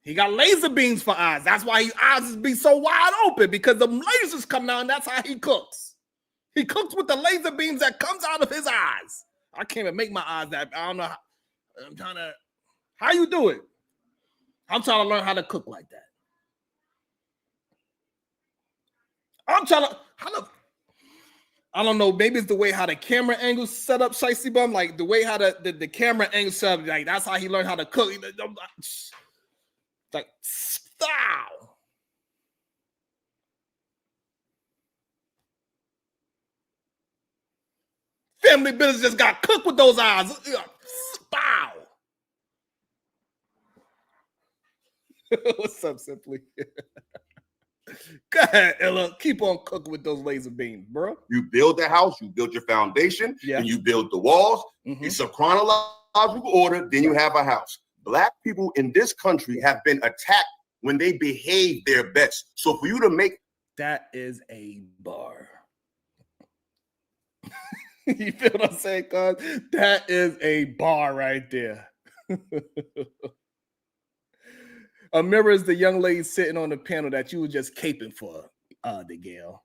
He got laser beams for eyes. That's why his eyes be so wide open, because the lasers come down. That's how he cooks. He cooks with the laser beams that comes out of his eyes. I can't even make my eyes that. I don't know how. I'm trying to. How you do it? I'm trying to learn how to cook like that. I'm trying to. I don't know. Maybe it's the way how the camera angles set up, Shicey Bum. Like the way how the camera angle set up. Like that's how he learned how to cook. Like style. Family Business just got cooked with those eyes. Wow. What's up, Simply? Go ahead, Ella. Keep on cooking with those laser beams, bro. You build the house, you build your foundation, yeah. and you build the walls. It's a chronological order, then you have a house. Black people in this country have been attacked when they behave their best. So for you to make... That is a bar. You feel what I'm saying, cuz? That is a bar right there. Amira is the young lady sitting on the panel that you were just caping for, the Gail.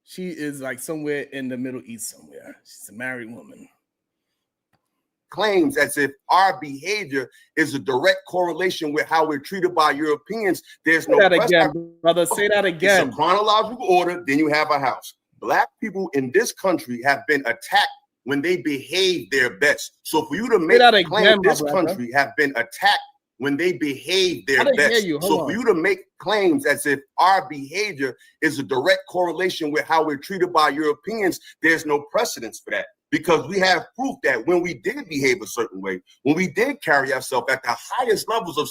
She is like somewhere in the Middle East somewhere. She's a married woman. Claims as if our behavior is a direct correlation with how we're treated by Europeans. There's no... Say that again, brother. Say that again. It's a chronological order, then you have a house. Black people in this country have been attacked when they behave their best. So for you to make claim this country have been attacked when they behave their best. So for you to make claims as if our behavior is a direct correlation with how we're treated by Europeans, there's no precedence for that. Because we have proof that when we did behave a certain way, when we did carry ourselves at the highest levels of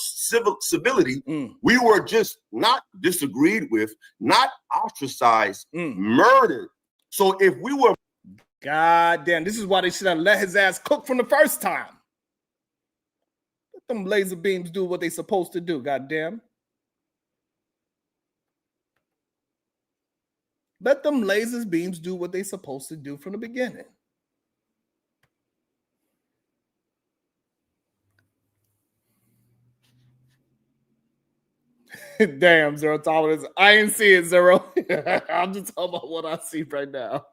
civility, we were just not disagreed with, not ostracized, murdered. So if we were... God damn, this is why they should have let his ass cook from the first time. Let them laser beams do what they supposed to do, god damn. Let them laser beams do what they supposed to do from the beginning. Damn, Zero Tolerance. I ain't see it, Zero. I'm just talking about what I see right now.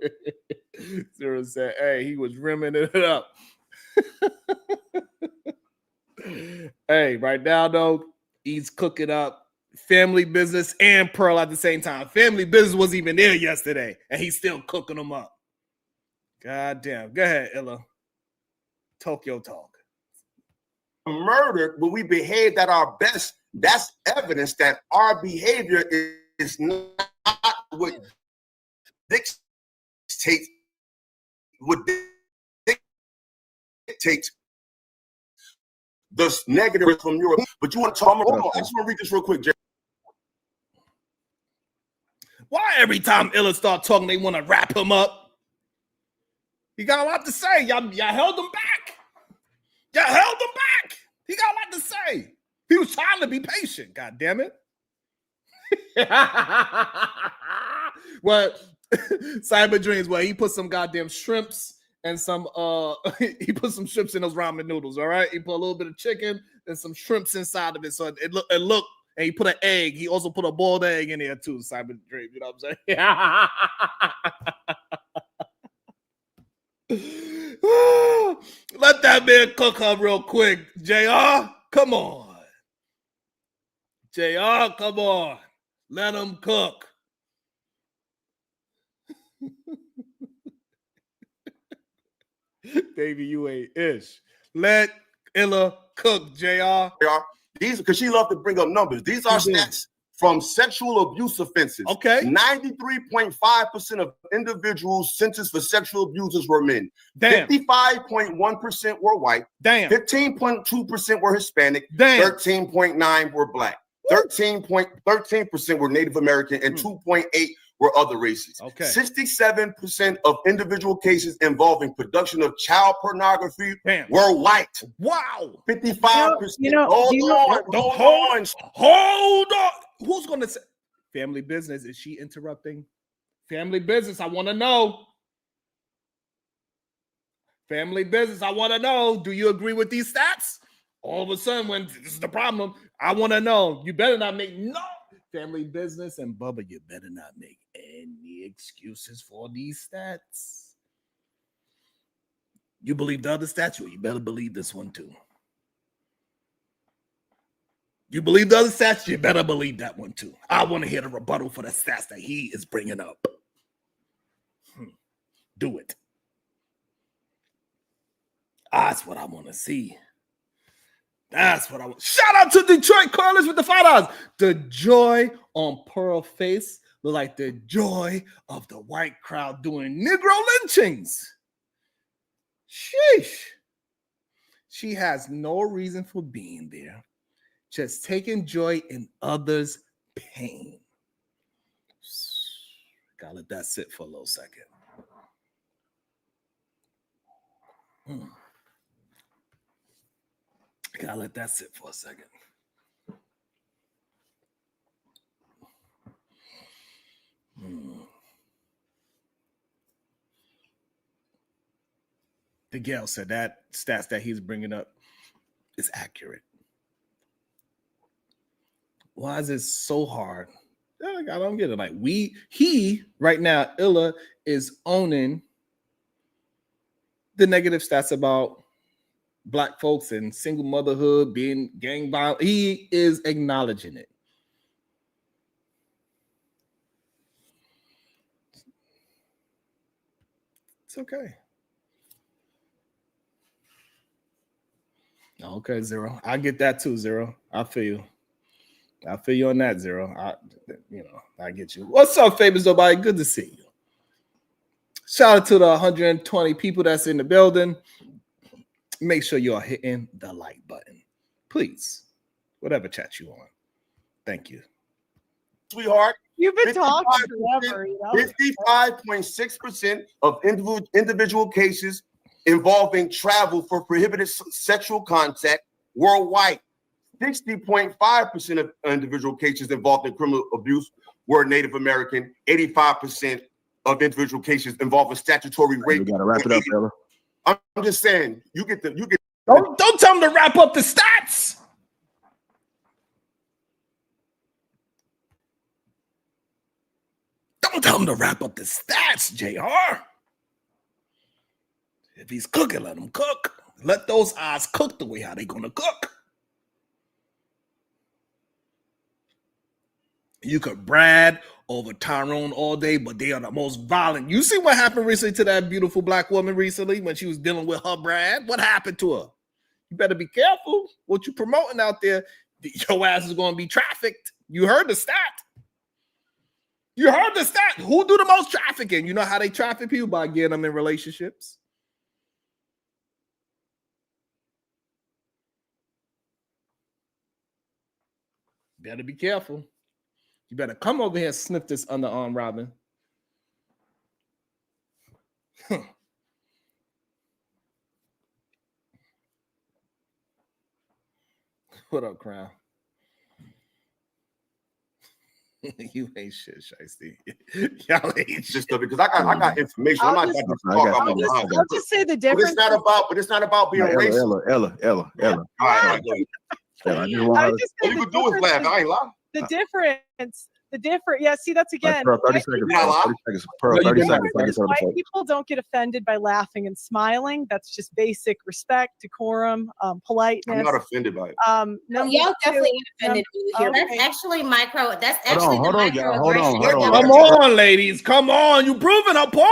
Zero said, hey, he was rimming it up. Hey, right now, though, he's cooking up Family Business and Pearl at the same time. Family Business wasn't even there yesterday, and he's still cooking them up. God damn. Go ahead, Illa. Tokyo Talk. Murdered when we behaved at our best. That's evidence that our behavior is not what dictates the negative from Europe. But you want to talk more? Hold on, I just want to read this real quick, Jerry. Why every time Illa start talking, they want to wrap him up? He got a lot to say. Y'all held him back. Y'all held him back. He got a lot to say. He was trying to be patient, god damn it. Well, Cyber Dreams, well, he put some goddamn shrimps and some he put some shrimps in those ramen noodles, all right? He put a little bit of chicken and some shrimps inside of it. So it looked, and he put an egg. He also put a boiled egg in there too, Cyber Dreams, you know what I'm saying? Let that man cook up real quick. JR, come on. JR, come on. Let him cook. Baby, you ain't ish. Let Illa cook, JR. These, because she loved to bring up numbers. These are stats from sexual abuse offenses. Okay. 93.5% of individuals sentenced for sexual abusers were men. Damn. 55.1% were white. Damn. 15.2% were Hispanic. Damn. 13.9% were black. 13% were Native American, and 2.8% were other races. Okay. 67% of individual cases involving production of child pornography were white. Wow. 55%. Hold on. Who's going to say? Family Business, is she interrupting? Family Business, I want to know. Family Business, I want to know. Do you agree with these stats? All of a sudden, when this is the problem, I want to know. You better not make Family Business and Bubba, you better not make any excuses for these stats. You believe the other statue, you better believe this one too. You believe the other stats, you better believe that one too. I want to hear the rebuttal for the stats that he is bringing up. Do it. That's what I want to see. That's what I want. Shout out to Detroit Carlos with the $5. The joy on Pearl face look like the joy of the white crowd doing Negro lynchings. Sheesh. She has no reason for being there. Just taking joy in others' pain. Gotta let that sit for a little second. Gotta let that sit for a second. Miguel said that stats that he's bringing up is accurate. Why is it so hard? I don't get it. Like he right now, Illa is owning the negative stats about Black folks and single motherhood, being gang violent. He is acknowledging it. It's okay. Okay, Zero. I get that too, Zero. I feel you. I feel you on that, Zero. I get you. What's up, famous nobody? Good to see you. Shout out to the 120 people that's in the building. Make sure you are hitting the like button, please. Whatever chat you on. Thank you, sweetheart. You've been talking forever. 55.6% of individual cases involving travel for prohibited sexual contact worldwide. 60.5% of individual cases involved in criminal abuse were Native American. 85% of individual cases involving statutory rape. We gotta wrap it up, Ella. I'm just saying, you get. Don't tell them to wrap up the stats. Don't tell him to wrap up the stats, JR. If he's cooking, let him cook. Let those eyes cook the way how they gonna cook. You could brag over Tyrone all day, but they are the most violent. You see what happened recently to that beautiful Black woman recently when she was dealing with her brad? What happened to her? You better be careful what you promoting out there. Your ass is going to be trafficked. You heard the stat. You heard the stat. Who do the most trafficking? You know how they traffic people? By getting them in relationships. Better be careful. You better come over here and sniff this underarm, Robin. What up, Crown? You ain't shit, Shiesty. Y'all ain't just stuff because I got information. I'm not I'll just say the difference. But it's not about being racist. Ella. All right. You can do is laugh. I ain't lying. The different. Yeah, see, that's again. Pearl, 30 seconds. 30 seconds. White people don't get offended by laughing and smiling. That's just basic respect, decorum, politeness. I'm not offended by it. No, y'all definitely ain't offended here. That's actually micro. That's actually hold on, Come on, ladies. Come on. You proving a point.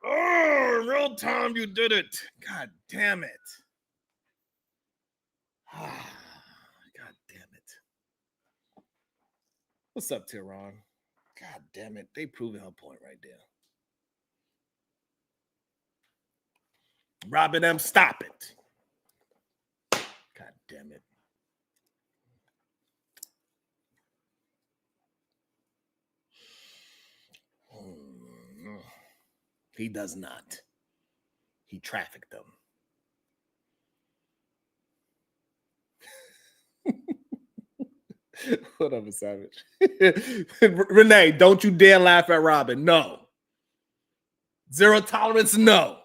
Oh, real time you did it. God damn it. What's up, Tehran? God damn it. They proving her point right there. Robin M., stop it. God damn it. He does not. He trafficked them. Whatever, Savage. Renee, don't you dare laugh at Robin. No. Zero tolerance, no.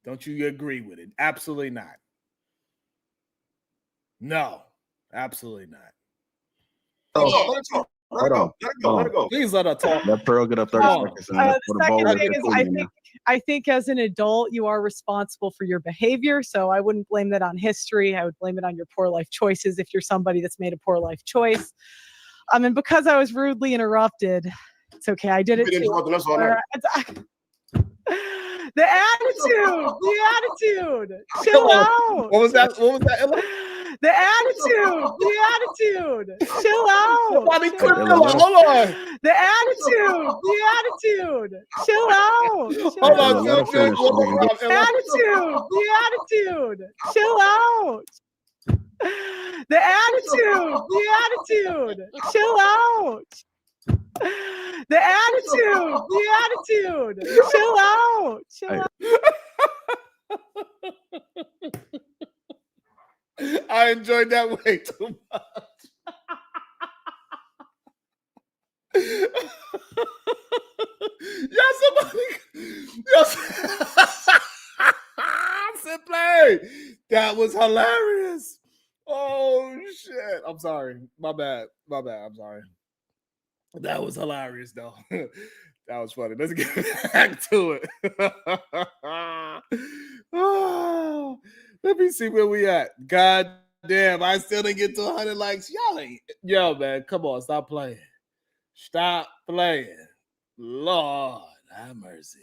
Don't you agree with it? Absolutely not. No, absolutely not. Hold on. Please let her talk. Let Pearl get up 30 seconds. The second thing is, I think I think as an adult, you are responsible for your behavior. So I wouldn't blame that on history. I would blame it on your poor life choices if you're somebody that's made a poor life choice. And because I was rudely interrupted, it's okay. I did it too. The attitude. Chill out. What was that? Ella? The attitude. Chill out. Nobody could Hold on. The attitude. Chill out. Hold on. The attitude. Chill out. The attitude. Chill out. The attitude. Chill out. I enjoyed that way too much. Simply. That was hilarious. Oh shit. I'm sorry. My bad. I'm sorry. That was hilarious though. That was funny. Let's get back to it. Oh, let me see where we at. God damn, I still didn't get to 100 likes. Y'all ain't. Yo, man, come on. Stop playing. Lord have mercy.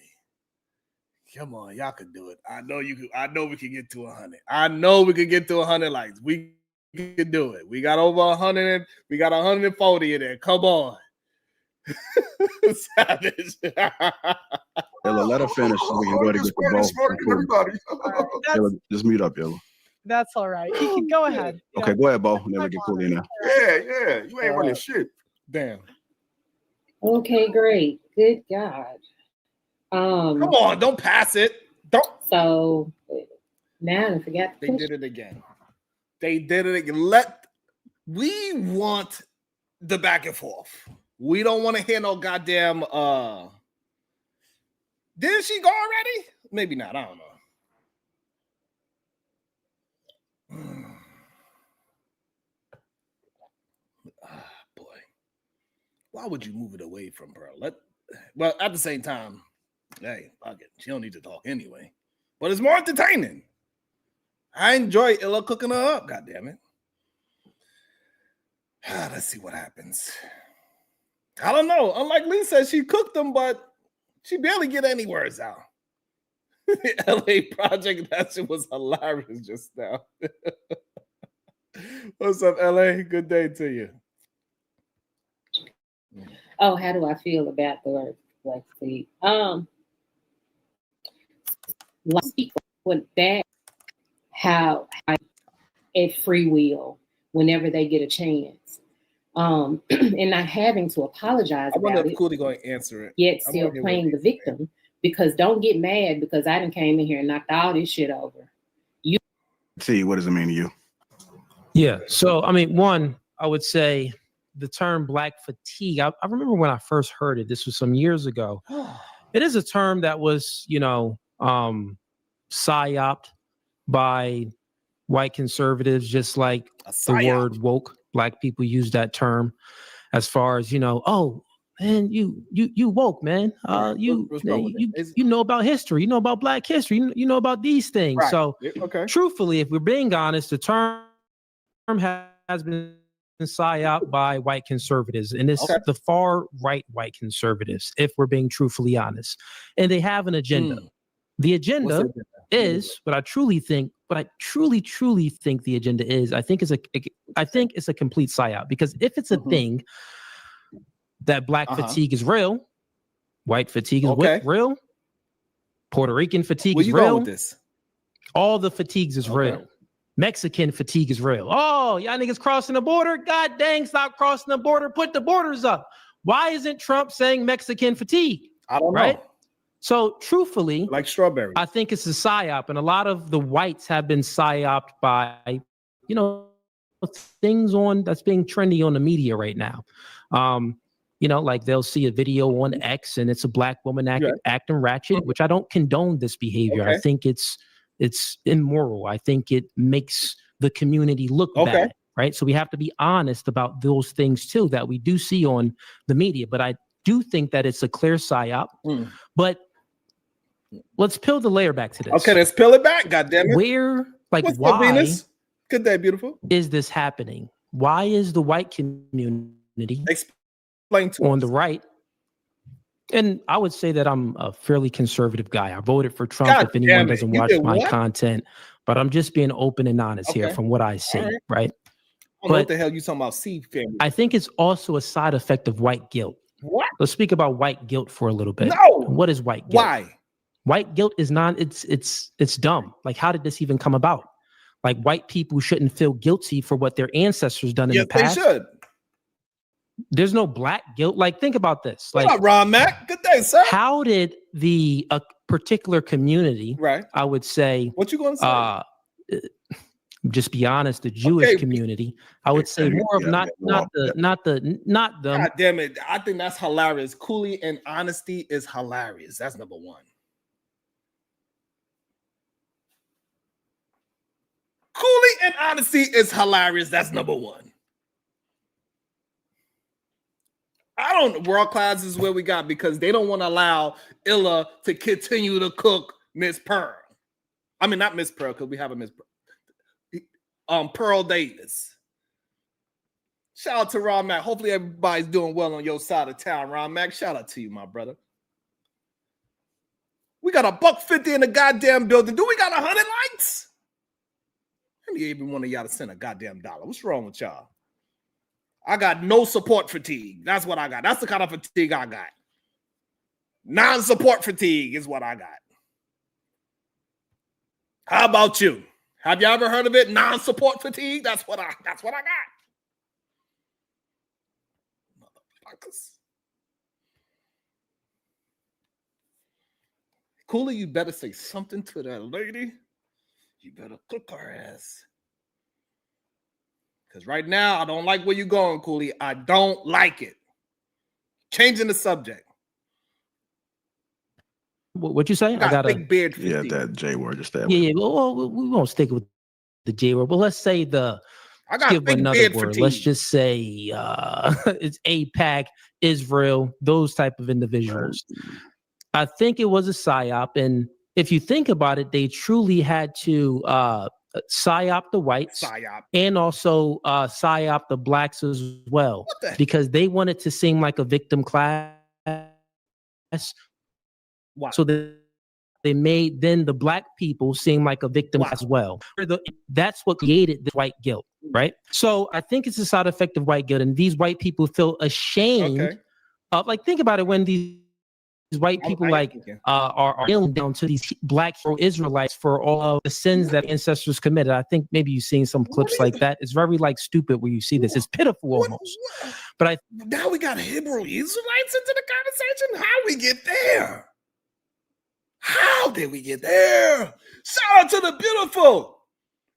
Come on, y'all can do it. I know you can. I know we can get to 100. I know we can get to 100 likes. We can do it. We got over 100. We got 140 in there. Come on. Savage. Ella, let her finish so we can go to get the ball. Just mute up, Ella. That's all right. You can go ahead. Okay, go ahead, Bo. Never get Cooley now. Yeah. You ain't running shit. Damn. Okay, great. Good God. Come on, don't pass it. Don't. So now I forgot. They did it again. We want the back and forth. We don't want to hear no goddamn. Didn't she go already? Maybe not. I don't know. Boy, why would you move it away from Pearl? Well, at the same time, hey, fuck it. She don't need to talk anyway. But it's more entertaining. I enjoy Illa cooking her up. God damn it. Let's see what happens. I don't know. Unlike Lisa, she cooked them, but she barely get any words out. LA Project, that shit was hilarious just now. What's up, LA? Good day to you. Oh, how do I feel about the word flexi? With that, how at free will, whenever they get a chance, and not having to apologize. I wonder about if Cooley going to answer it. Yet still playing the victim, because don't get mad because I done came in here and knocked all this shit over. You see, what does it mean to you? Yeah. So, I mean, one, I would say the term black fatigue. I remember when I first heard it, this was some years ago. It is a term that was, psyoped by white conservatives, just like the word woke. Black people use that term as far as, oh, man, you woke, man. You know about history. You know about black history. You know about these things. Right. So, truthfully, if we're being honest, the term has been psyoped by white conservatives, and it's the far right white conservatives, if we're being truthfully honest. And they have an agenda. The agenda is what I truly think. What I truly think the agenda is, I think it's a complete psyop, because if it's a thing that black fatigue is real, white fatigue is real, Puerto Rican fatigue is real. With this? All the fatigues is real. Mexican fatigue is real. Oh, y'all niggas crossing the border? God dang, stop crossing the border. Put the borders up. Why isn't Trump saying Mexican fatigue? I don't know. So truthfully, like strawberry, I think it's a psyop, and a lot of the whites have been psyoped by, things that's being trendy on the media right now. Like they'll see a video on X and it's a black woman acting ratchet, which I don't condone this behavior. I think it's immoral. I think it makes the community look bad, right? So we have to be honest about those things too that we do see on the media. But I do think that it's a clear psyop. But let's peel the layer back to this. Okay, let's peel it back. God damn it. Where, like, What's up, why Venus? Good day, beautiful. is this happening? Why is the white community on the right? And I would say that I'm a fairly conservative guy. I voted for Trump. God if anyone damn it. doesn't You watch did my what? content, but I'm just being open and honest here Okay. from what I see, All right. right? I don't know what the hell you talking about, seed family. I think it's also a side effect of white guilt. What? Let's speak about white guilt for a little bit. No. What is white guilt? Why? White guilt is it's dumb. Like, how did this even come about? Like, white people shouldn't feel guilty for what their ancestors done in the past. They should. There's no black guilt. Like, think about this. What Like, up, Ron Mac? Good day, sir. how did the particular community, right? I would say, what you going to say? Just be honest, the Jewish community, I would say more of not them. God damn it. I think that's hilarious. Cooley and honesty is hilarious. That's number one. Cooley and honesty is hilarious. That's number one. I don't, world class is where we got because they don't want to allow Illa to continue to cook Miss Pearl. I mean, not Miss Pearl, because we have a Miss Pearl. Pearl Davis. Shout out to Ron Mac. Hopefully everybody's doing well on your side of town, Ron Mac. Shout out to you, my brother. We got $150 in the goddamn building. Do we got 100 likes? I need every one of y'all to send a goddamn dollar. What's wrong with y'all? I got no support fatigue. That's what I got. That's the kind of fatigue I got. Non-support fatigue is what I got. How about you? Have you ever heard of it? Non-support fatigue? That's what I got. Motherfuckers. Cooley, you better say something to that lady. You better cook her ass. Because right now, I don't like where you're going, Cooley. I don't like it. Changing the subject. What you say? I got big beard fatigue. Yeah, that J word just that. Yeah. Well, we won't stick with the J word. But let's say I got give big another beard word. fatigue. Let's just say it's APAC, Israel, those type of individuals. I think it was a psyop, and if you think about it, they truly had to psyop the whites and also psyop the blacks as well, because they wanted to seem like a victim class. Wow. So they made then the black people seem like a victim as well. That's what created the white guilt, right? So I think it's a side effect of white guilt, and these white people feel ashamed of, like, think about it, when these white people are kneeling down to these black Israelites for all of the sins that ancestors committed. I think maybe you've seen some clips like that. It's very like stupid where you see this. It's pitiful almost. But now we got Hebrew Israelites into the conversation. How we get there? How did we get there? Shout out to the beautiful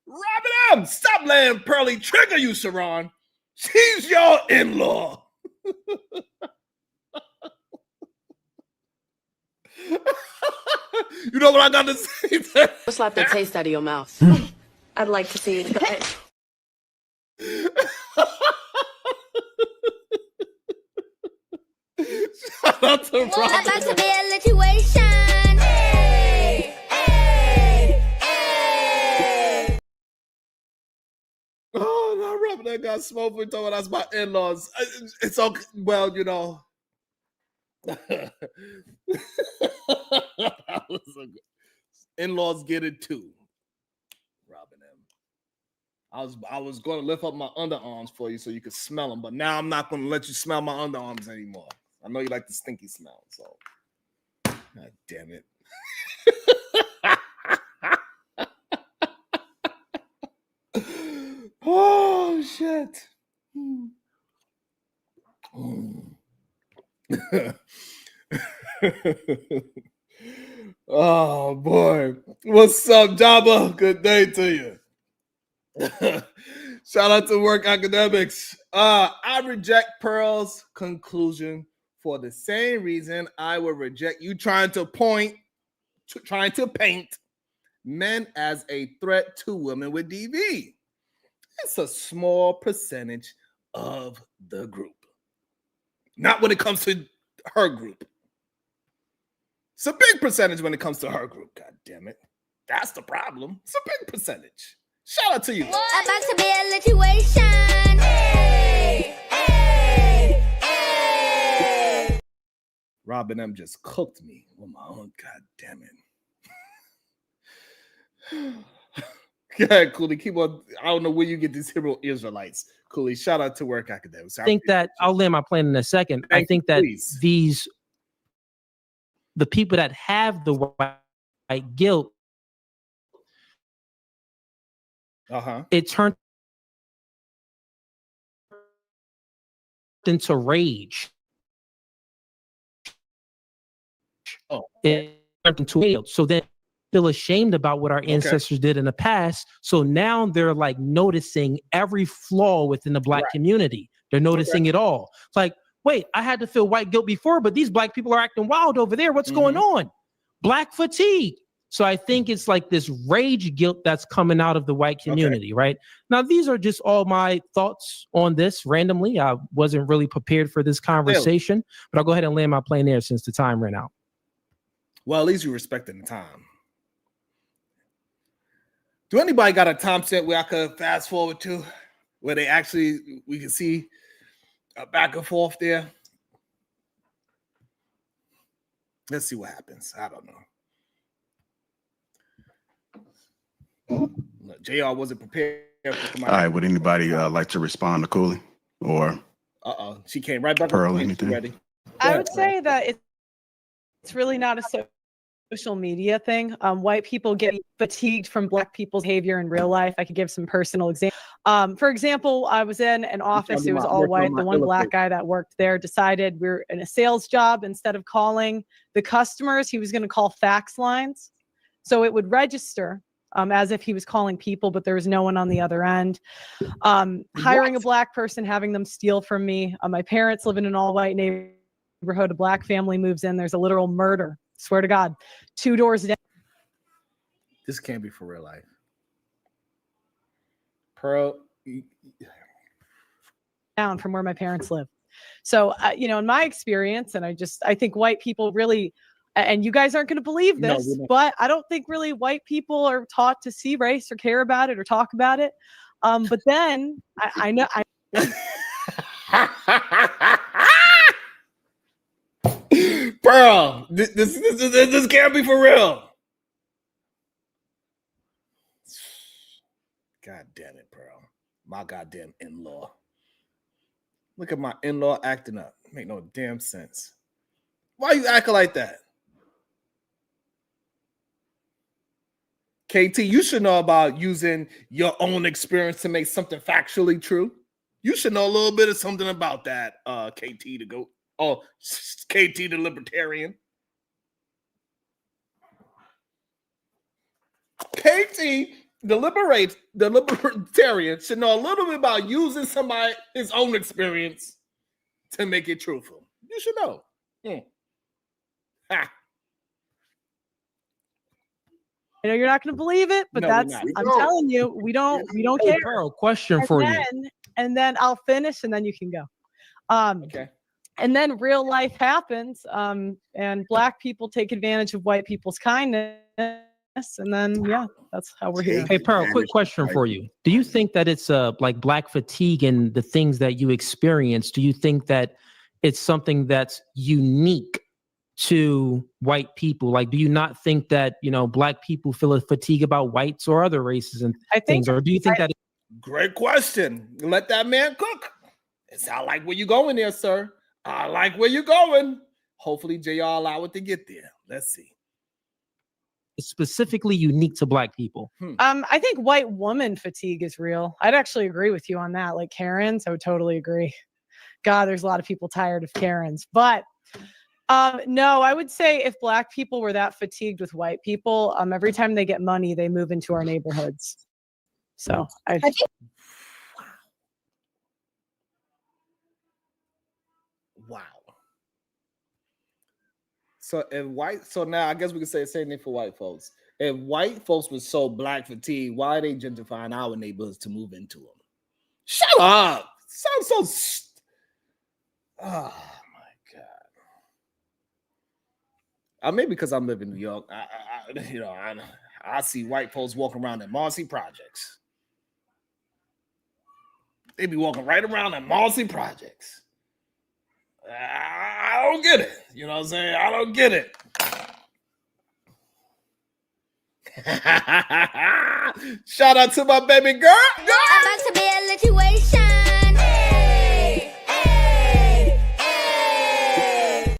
Robin M. Stop letting Pearly trigger you, Sharon. She's your in-law. You know what I got to say? Slap the taste out of your mouth. I'd like to see it. Shout out to About Robin. to be a situation. Hey, hey, hey. Oh, no, Robin, that got smoked for talking that's my in-laws. It's okay. Well, you know. In-laws get it too. Robin M. I was going to lift up my underarms for you so you could smell them, but now I'm not going to let you smell my underarms anymore. I know you like the stinky smell, so God damn it. Oh shit. Oh boy. What's up, Jabba? Good day to you. Shout out to Work Academics. I reject Pearl's conclusion for the same reason I would reject you trying to paint men as a threat to women with DV. It's a small percentage of the group. Not when it comes to her group. It's a big percentage when it comes to her group. God damn it. That's the problem. It's a big percentage. Shout out to you. About to be a situation. Hey, hey, hey. Robin M just cooked me. Oh my own. God damn it. Yeah, Cooley, keep on. I don't know where you get these Hebrew Israelites. Cooley, shout out to Work Academics. I think that I'll land my plane in a second. I think that the people that have the white guilt, it turned into rage. It turned into guilt. So then feel ashamed about what our ancestors did in the past. So now they're like noticing every flaw within the Black community. They're noticing it all. It's like, wait, I had to feel white guilt before, but these Black people are acting wild over there. What's going on? Black fatigue. So I think it's like this rage guilt that's coming out of the white community, right? Now, these are just all my thoughts on this randomly. I wasn't really prepared for this conversation, but I'll go ahead and land my plane there since the time ran out. Well, at least you're respecting the time. Do anybody got a time set where I could fast forward to, where we can see a back and forth there? Let's see what happens. I don't know. Look, JR wasn't prepared for my. All right, would anybody like to respond to Cooley or? She came right back. Pearl, anything? Ready? I would say that it's really not a social media thing. White people get fatigued from Black people's behavior in real life. I could give some personal examples. For example, I was in an office. It was all white. The one Black guy that worked there decided we were in a sales job. Instead of calling the customers, he was going to call fax lines. So it would register as if he was calling people, but there was no one on the other end. Hiring a Black person, having them steal from me. My parents live in an all-white neighborhood. A Black family moves in. There's a literal murder. Swear to God. 2 doors down. This can't be for real life. Pearl. Down from where my parents live. So, in my experience, and I think white people really, and you guys aren't going to believe this, but I don't think really white people are taught to see race or care about it or talk about it. But then I know. Pearl, this can't be for real. God damn it, Pearl. My goddamn in-law. Look at my in-law acting up. Make no damn sense. Why you acting like that? KT, you should know about using your own experience to make something factually true. You should know a little bit of something about that, KT to go. Oh, KT the libertarian. KT the libertarian should know a little bit about using his own experience to make it truthful. You should know. Ha. I know you're not going to believe it, but I'm telling you, we don't care. Pearl, question for you. And then I'll finish, and then you can go. Okay. And then real life happens, and Black people take advantage of white people's kindness, and then that's how we're here. Hey, Pearl, quick question for you. Do you think that it's like Black fatigue and the things that you experience? Do you think that it's something that's unique to white people? Like, do you not think that Black people feel a fatigue about whites or other races and things, or do you think that? Great question. Let that man cook. It sounds like where you going there, sir. I like where you're going. Hopefully, JR allow it to get there. Let's see. It's specifically unique to Black people. I think white woman fatigue is real. I'd actually agree with you on that. Like Karens, I would totally agree. God, there's a lot of people tired of Karens. But no, I would say if Black people were that fatigued with white people, every time they get money, they move into our neighborhoods. So I think. Wow. So now I guess we can say the same thing for white folks. If white folks were so Black fatigued, why are they gentrifying our neighborhoods to move into them? Shut up. Sounds so. Oh my God. Maybe because I live in New York, I see white folks walking around in Marcy projects. They be walking right around in Marcy projects. I don't get it. You know what I'm saying? I don't get it. Shout out to my baby girl. About to be a situation. Hey, hey, hey.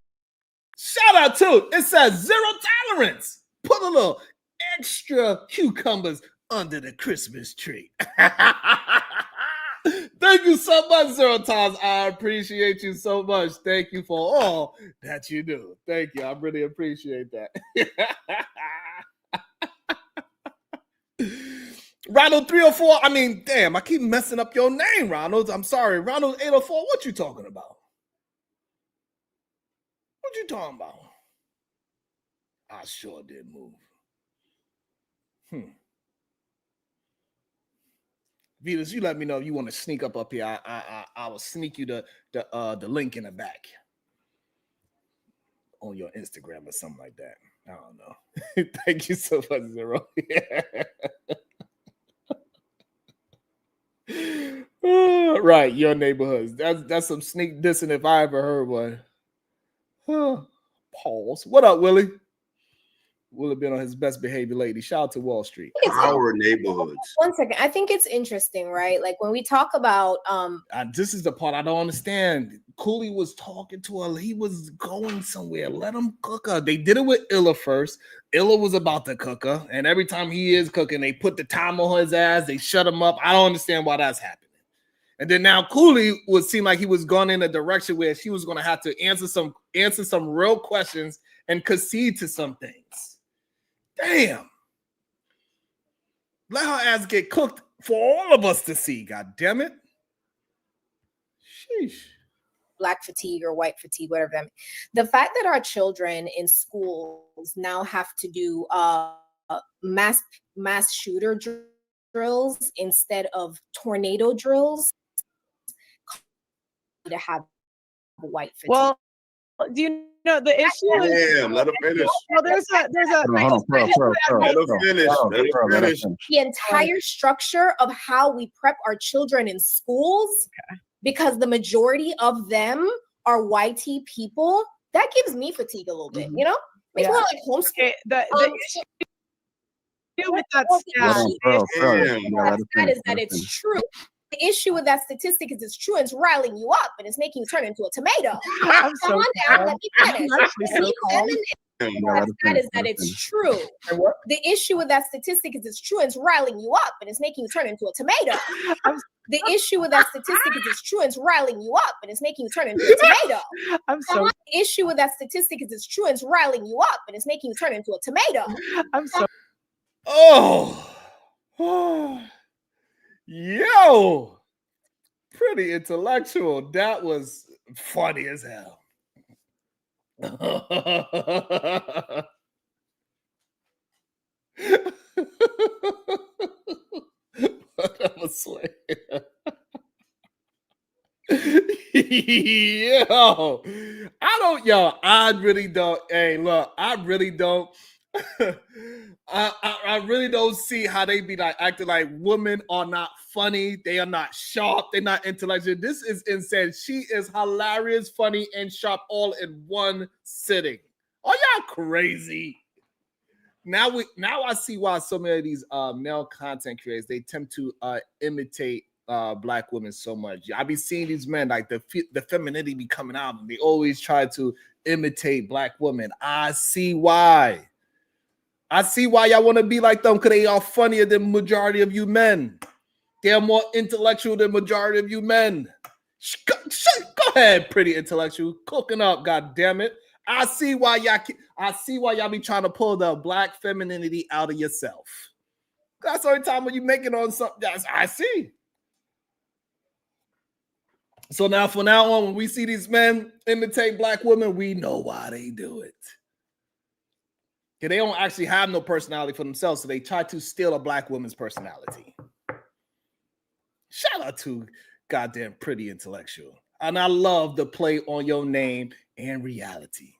Shout out to it says 0 tolerance. Put a little extra cucumbers under the Christmas tree. Thank you so much, 0 Times. I appreciate you so much. Thank you for all that you do. Thank you. I really appreciate that. Ronald 304. I mean, damn, I keep messing up your name, Ronald. I'm sorry. Ronald 804. What you talking about? What you talking about? I sure did move. Venus, you let me know if you want to sneak up here. I will sneak you the link in the back on your Instagram or something like that. I don't know. Thank you so much, 0. Right, your neighborhoods. That's some sneak dissing if I ever heard one. Pause. What up, Willie? Will have been on his best behavior lately. Shout out to Wall Street. Our neighborhoods. One second. I think it's interesting, right? Like when we talk about this is the part I don't understand. Cooley was talking to her. He was going somewhere. Let him cook her. They did it with Illa first. Illa was about to cook her, and every time he is cooking, they put the time on his ass. They shut him up. I don't understand why that's happening. And then now Cooley would seem like he was going in a direction where she was going to have to answer some real questions and concede to some things. Damn. Let her ass get cooked for all of us to see. God damn it. Sheesh. Black fatigue or white fatigue, whatever that means. The fact that our children in schools now have to do mass shooter drills instead of tornado drills to have white fatigue. Well, do you know the issue? Damn, let her finish. Well, there's a Let her finish. The entire structure of how we prep our children in schools, because the majority of them are YT people, that gives me fatigue a little bit, you know? It's more like homeschool. The issue with that is that it's true. The issue with that statistic is it's true and it's riling you up and it's making you turn into a tomato. I'm so Come on down, let me finish. That is that it's true. The issue with that statistic is it's true and it's riling you up and it's making you turn into a tomato. The issue with that statistic is it's true and it's riling you up and it's making you turn into a tomato. The issue with that statistic is it's true and it's riling you up and it's making you turn into a tomato. Yo, pretty intellectual. That was funny as hell. I'm a swear. I really don't. Hey, look, I really don't. I really don't see how they be like acting like women are not funny. They are not sharp. They're not intellectual. This is insane. She is hilarious, funny, and sharp all in one sitting. Are y'all crazy? Now I see why so many of these male content creators, they tend to imitate black women so much. I be seeing these men like the femininity be coming out and they always try to imitate black women. I see why. I see why y'all want to be like them, because they are funnier than majority of you men. They're more intellectual than majority of you men. Go ahead, pretty intellectual. Cooking up, god damn it. I see why y'all be trying to pull the black femininity out of yourself. That's the only time when you make it on something. I see. So now, from now on, when we see these men imitate black women, we know why they do it. They don't actually have no personality for themselves, so they try to steal a black woman's personality. Shout out to goddamn pretty intellectual. And I love the play on your name and reality.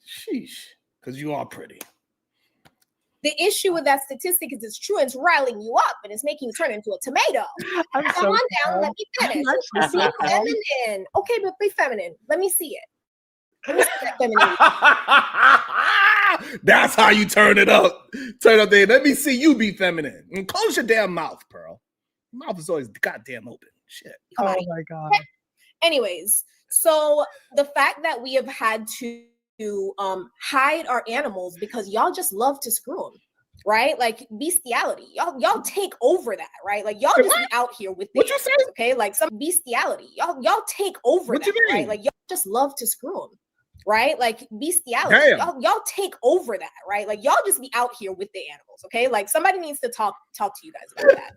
Sheesh, because you are pretty. The issue with that statistic is it's true and it's riling you up and it's making you turn into a tomato. Come on down, let me finish. Be feminine. Okay, but be feminine. Let me see it. Let me see that femininity. That's how you turn it up. Turn up there. Let me see you be feminine. And close your damn mouth, Pearl. Your mouth is always goddamn open. Shit. Oh my God. Anyways, so the fact that we have had to hide our animals because y'all just love to screw them, right? Like bestiality. Y'all take over that, right? Like y'all just be out here with the animals, okay? Like some bestiality. Y'all take over that, right? Like y'all just love to screw them. Right? Like bestiality. Y'all take over that, right? Like y'all just be out here with the animals, okay? Like somebody needs to talk to you guys about that.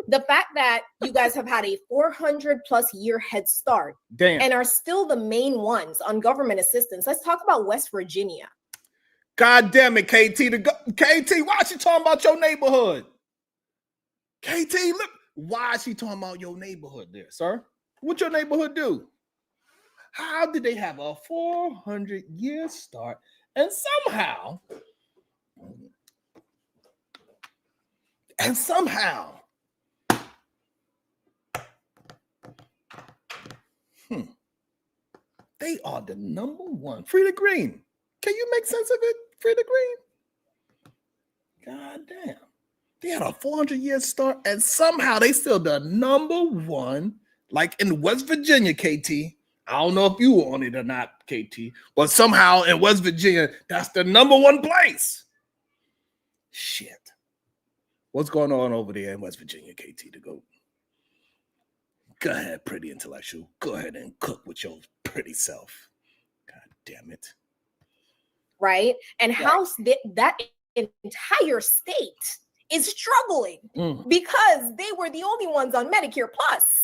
The fact that you guys have had a 400+ year head start and are still the main ones on government assistance. Let's talk about West Virginia. God damn it, KT. KT, why is she talking about your neighborhood? KT, look, why is she talking about your neighborhood there, sir? What your neighborhood do? How did they have a 400-year start and somehow they are the number one. Frida Green. Can you make sense of it, Frida Green? God damn. They had a 400-year start and somehow they still the number one, like in West Virginia, KT. I don't know if you were on it or not, KT, but somehow in West Virginia, that's the number one place. Shit. What's going on over there in West Virginia, KT, to go? Go ahead, pretty intellectual. Go ahead and cook with your pretty self. God damn it. Right? And how that entire state is struggling because they were the only ones on Medicare Plus.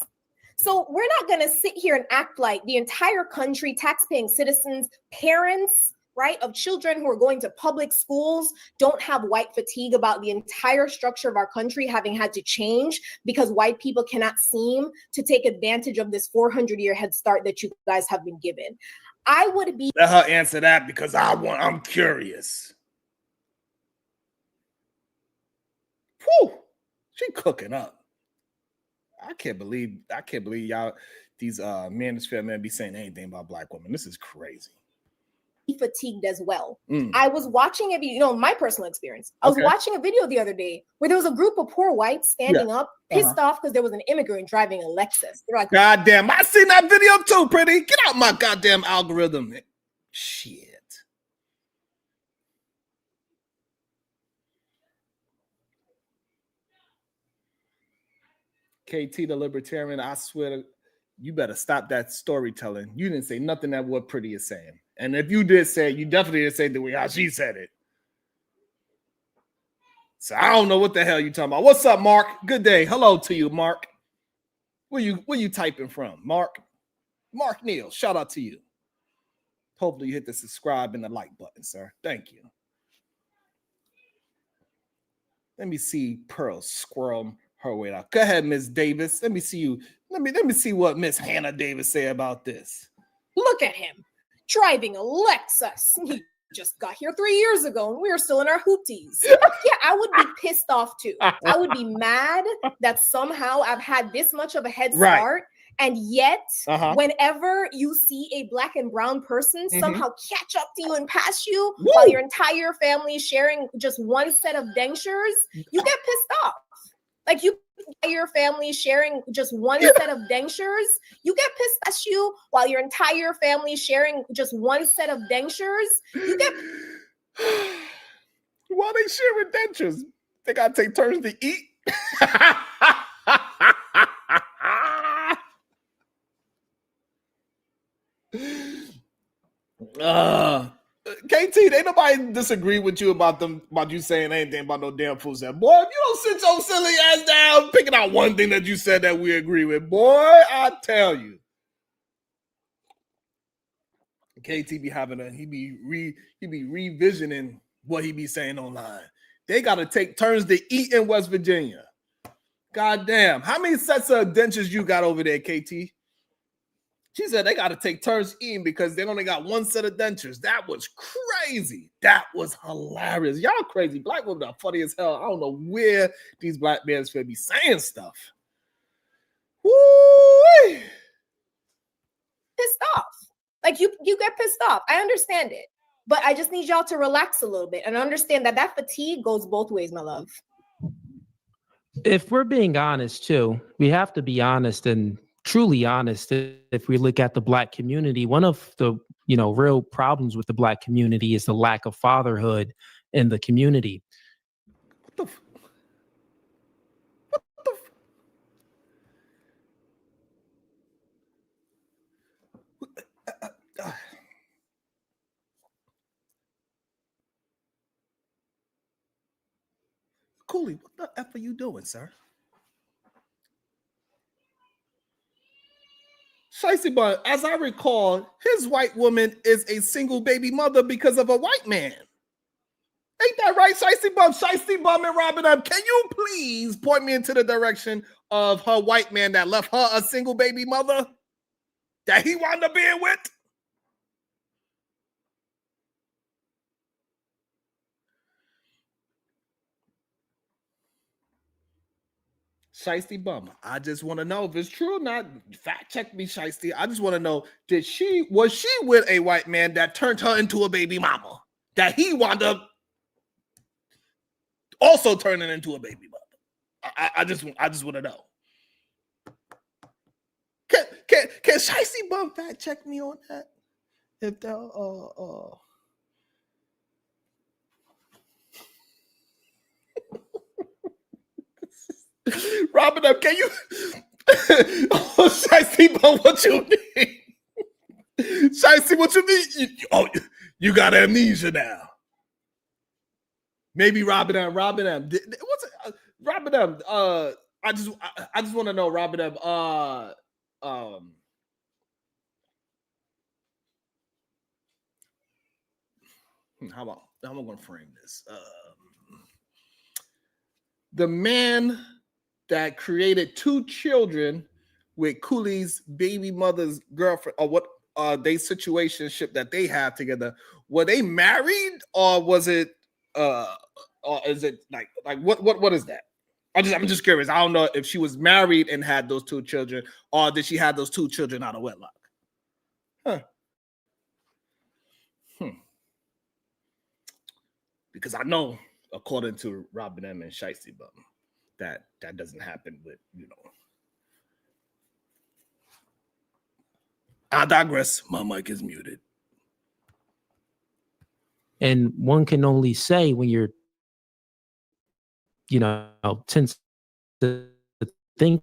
So we're not going to sit here and act like the entire country, taxpaying citizens, parents, right, of children who are going to public schools don't have white fatigue about the entire structure of our country having had to change because white people cannot seem to take advantage of this 400-year head start that you guys have been given. I would be— Let her answer that because I'm curious. Whew, she cooking up. I can't believe y'all, these manosphere men be saying anything about black women. This is crazy. Fatigued as well. I was watching a video, my personal experience. I was watching a video the other day where there was a group of poor whites standing up, pissed off because there was an immigrant driving a Lexus. They're like, God damn, I seen that video too, pretty. Get out my goddamn algorithm. Shit. KT the libertarian, I swear you better stop that storytelling. You didn't say nothing that what Pretty is saying. And if you did say it, you definitely didn't say the way how she said it. So I don't know what the hell you talking about. What's up, Mark? Good day. Hello to you, Mark. Where you typing from? Mark Neal, shout out to you. Hopefully you hit the subscribe and the like button, sir. Thank you. Let me see Pearl squirrel her way out. Go ahead, Miss Davis. Let me see you. Let me see what Miss Hannah Davis say about this. Look at him driving a Lexus. He just got here 3 years ago and we were still in our hooties. Yeah, I would be pissed off too. I would be mad that somehow I've had this much of a head start. And yet, whenever you see a black and brown person somehow catch up to you and pass you while your entire family is sharing just one set of dentures, you get pissed off. Like your family sharing just one set of dentures, you get pissed at you while your entire family sharing just one set of dentures. You get while they sharing dentures, they gotta take turns to eat. KT, ain't nobody disagree with you about you saying anything about no damn food set. Boy, if you don't sit your silly ass down picking out one thing that you said that we agree with, boy, I tell you. KT be having he be revisioning what he be saying online. They gotta take turns to eat in West Virginia. God damn. How many sets of dentures you got over there, KT? She said they got to take turns eating because they only got one set of dentures. That was crazy. That was hilarious. Y'all crazy. Black women are funny as hell. I don't know where these black men should be saying stuff. Woo! Pissed off. Like you get pissed off. I understand it. But I just need y'all to relax a little bit and understand that that fatigue goes both ways, my love. If we're being honest too, we have to be honest and truly honest. If we look at the Black community, one of the real problems with the Black community is the lack of fatherhood in the community. Cooley, what the F are you doing, sir? Shicey Bun, as I recall, his white woman is a single baby mother because of a white man. Ain't that right, Shicey Bum? Shicey Bum and Robin M, can you please point me into the direction of her white man that left her a single baby mother that he wound up being with? Shiesty Bum, I just want to know if it's true or not. Fact check me, Shiesty. I just want to know, was she with a white man that turned her into a baby mama? That he wound up also turning into a baby mother? I just want to know. Can Shiesty Bum fact check me on that? If that Robin up, can you Shicey Bum, what you mean? Shicey, what you mean? You got amnesia now. Maybe Robin M. Robin M. What's it? Robin M. I just want to know, Robin M. How am I going to frame this? The man that created 2 children with Cooley's baby mother's girlfriend, or what they situationship that they have together, were they married, or was it or is it like what is that? I'm just curious. I don't know if she was married and had those 2 children, or did she have those 2 children out of wedlock? Huh. Because I know, according to Robin M. and Shicey Bum, that doesn't happen with, I digress. My mic is muted. And one can only say when you're, tends to think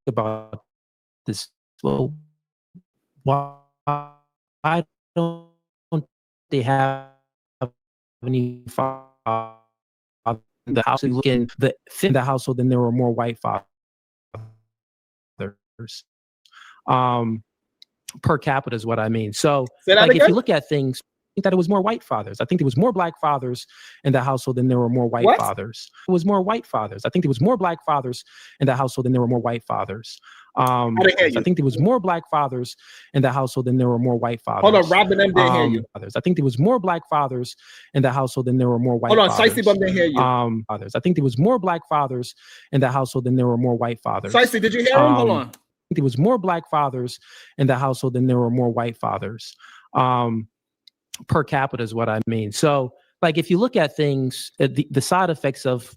about this, well, why don't they have any father in the house? You look in the household, then there were more white fathers. Per capita is what I mean. So, if you look at things, I think that it was more white fathers. I think there was more black fathers in the household than there were more white fathers. It was more white fathers. I think there was more black fathers in the household than there were more white fathers. I think there was more black fathers in the household than there were more white fathers. Hold on, Robin M. didn't hear you. I think there was more black fathers in the household than there were more white fathers. Hold on, Shicey Bum didn't hear you. I think there was more black fathers in the household than there were more white fathers. Shicey, did you hear him? Hold on. I think there was more black fathers in the household than there were more white fathers. Per capita is what I mean. So, if you look at things, the side effects of,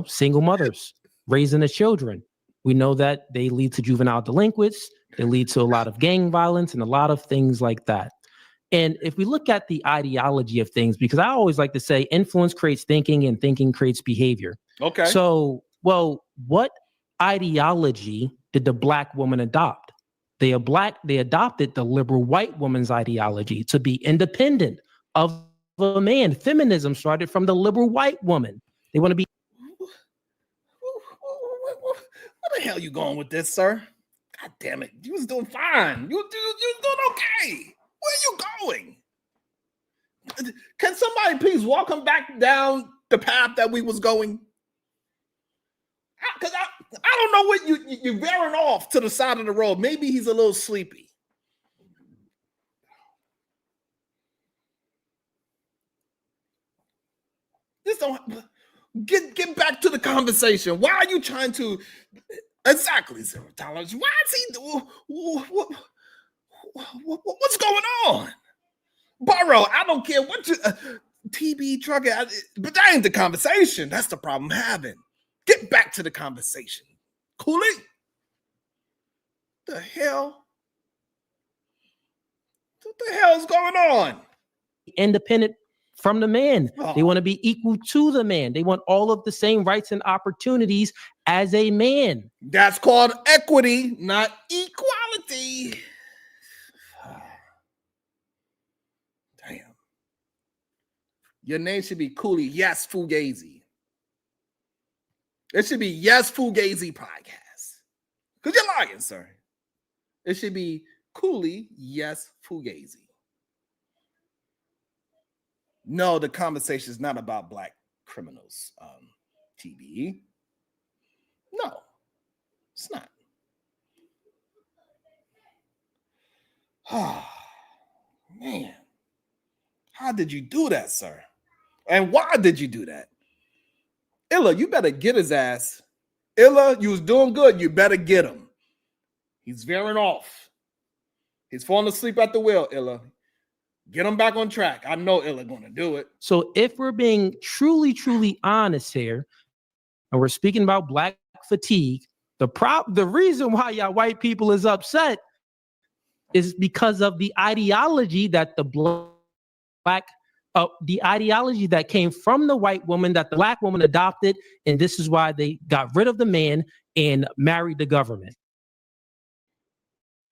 single mothers raising the children, we know that they lead to juvenile delinquents. They lead to a lot of gang violence and a lot of things like that. And if we look at the ideology of things, because I always like to say influence creates thinking and thinking creates behavior. Okay. So, what ideology did the black woman adopt? They adopted the liberal white woman's ideology to be independent of a man. Feminism started from the liberal white woman. They want to be. Where the hell you going with this, sir? God damn it. You was doing fine. You was doing okay. Where are you going? Can somebody please walk him back down the path that we was going? Because I don't know what you're veering off to the side of the road. Maybe he's a little sleepy. This don't get back to the conversation. Why are you trying to exactly zero tolerance? Why is he what's going on? Burrow, I don't care what you TB trucker, but that ain't the conversation. That's the problem I'm having. Get back to the conversation. Cooley. The hell? What the hell is going on? Independent from the man. Oh. They want to be equal to the man. They want all of the same rights and opportunities as a man. That's called equity, not equality. Damn. Your name should be Cooley. Yes, Fugazi. It should be Yes, Fugazi Podcast. Because you're lying, sir. It should be Cooley. Yes, Fugazi. No, the conversation is not about black criminals, TBE. No, it's not. Oh, man. How did you do that, sir? And why did you do that? Illa, you better get his ass. Illa, you was doing good. You better get him. He's veering off. He's falling asleep at the wheel, Illa. Get him back on track. I know Illa gonna do it. So if we're being truly, truly honest here, and we're speaking about black fatigue, the reason why y'all white people is upset is because of the ideology that the ideology that came from the white woman that the black woman adopted, and this is why they got rid of the man and married the government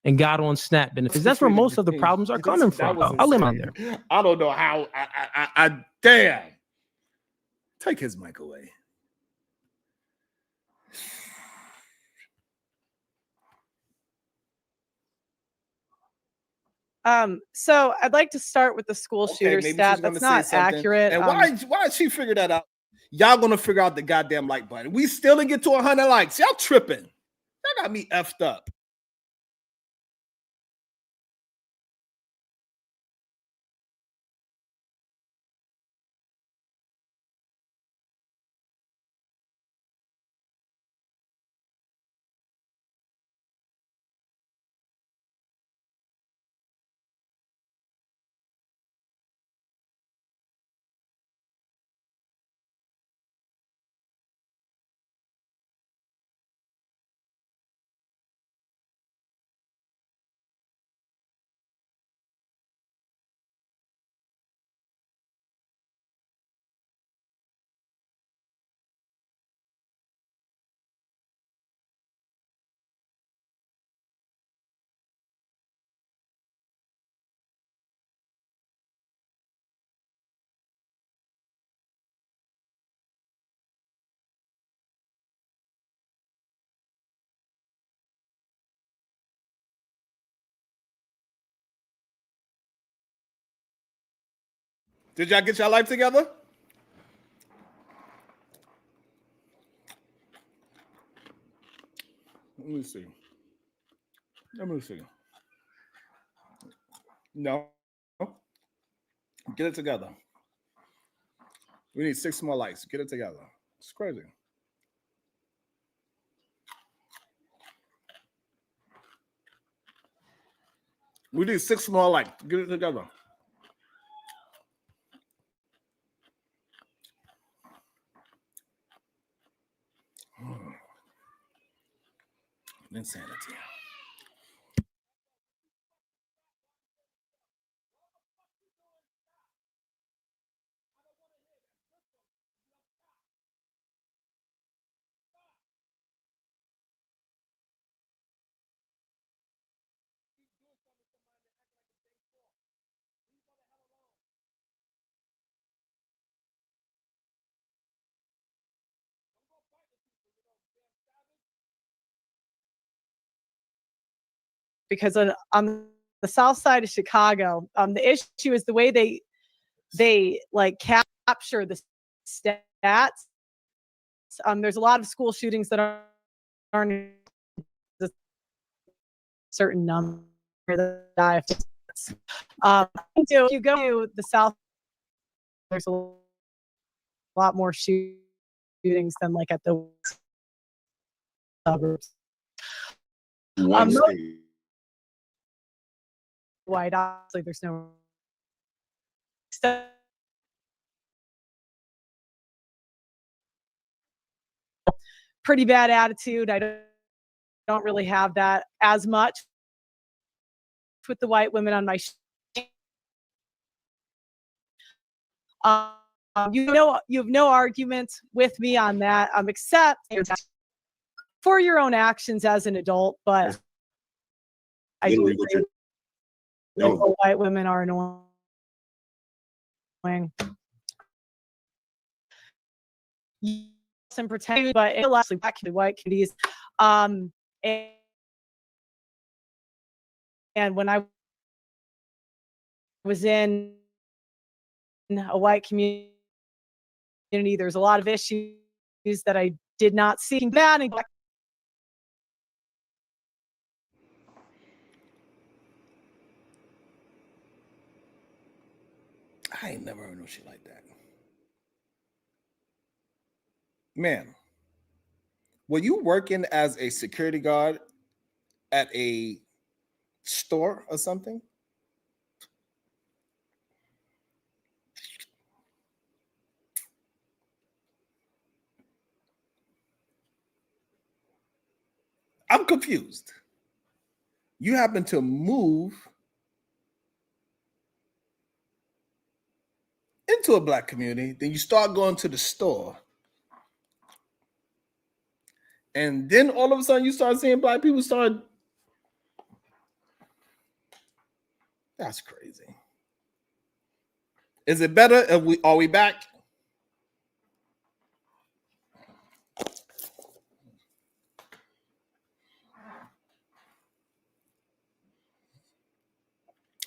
and got on SNAP benefits. That's where most of the problems are coming from. I'll live on there. I don't know how. I damn. Take his mic away. So I'd like to start with the school shooter stat. That's not accurate. And why did she figure that out? Y'all gonna figure out the goddamn like button. We still didn't get to 100 likes. Y'all tripping. Y'all got me effed up. Did y'all get y'all life together? Let me see. No. Get it together. We need 6 more likes. Get it together. It's crazy. We need 6 more likes. Get it together. Insanity. Because on the south side of Chicago, the issue is the way they like capture the stats. There's a lot of school shootings that aren't a certain number that die. If you go to the south, there's a lot more shootings than like at the suburbs. Most white, obviously, there's no pretty bad attitude. I don't really have that as much with the white women on my you have no arguments with me on that, except for your own actions as an adult. But I do agree that white women are annoying. And pretend, but it's less black and white communities. And when I was in a white community, there's a lot of issues that I did not see. I ain't never heard no shit like that. Man, were you working as a security guard at a store or something? I'm confused. You happen to move into a black community, then you start going to the store. And then all of a sudden you start seeing black people start. That's crazy. Is it better if are we back?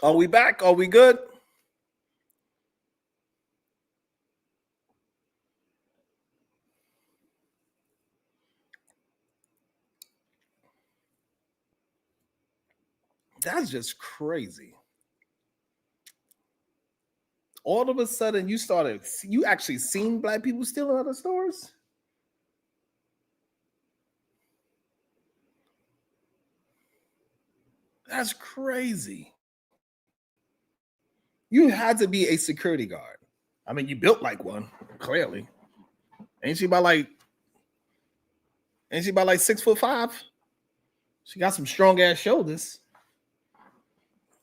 Are we back? Are we good? That's just crazy. All of a sudden, you actually seen black people stealing out of stores? That's crazy. You had to be a security guard. I mean, you built like one, clearly. Ain't she about like 6'5"? She got some strong ass shoulders.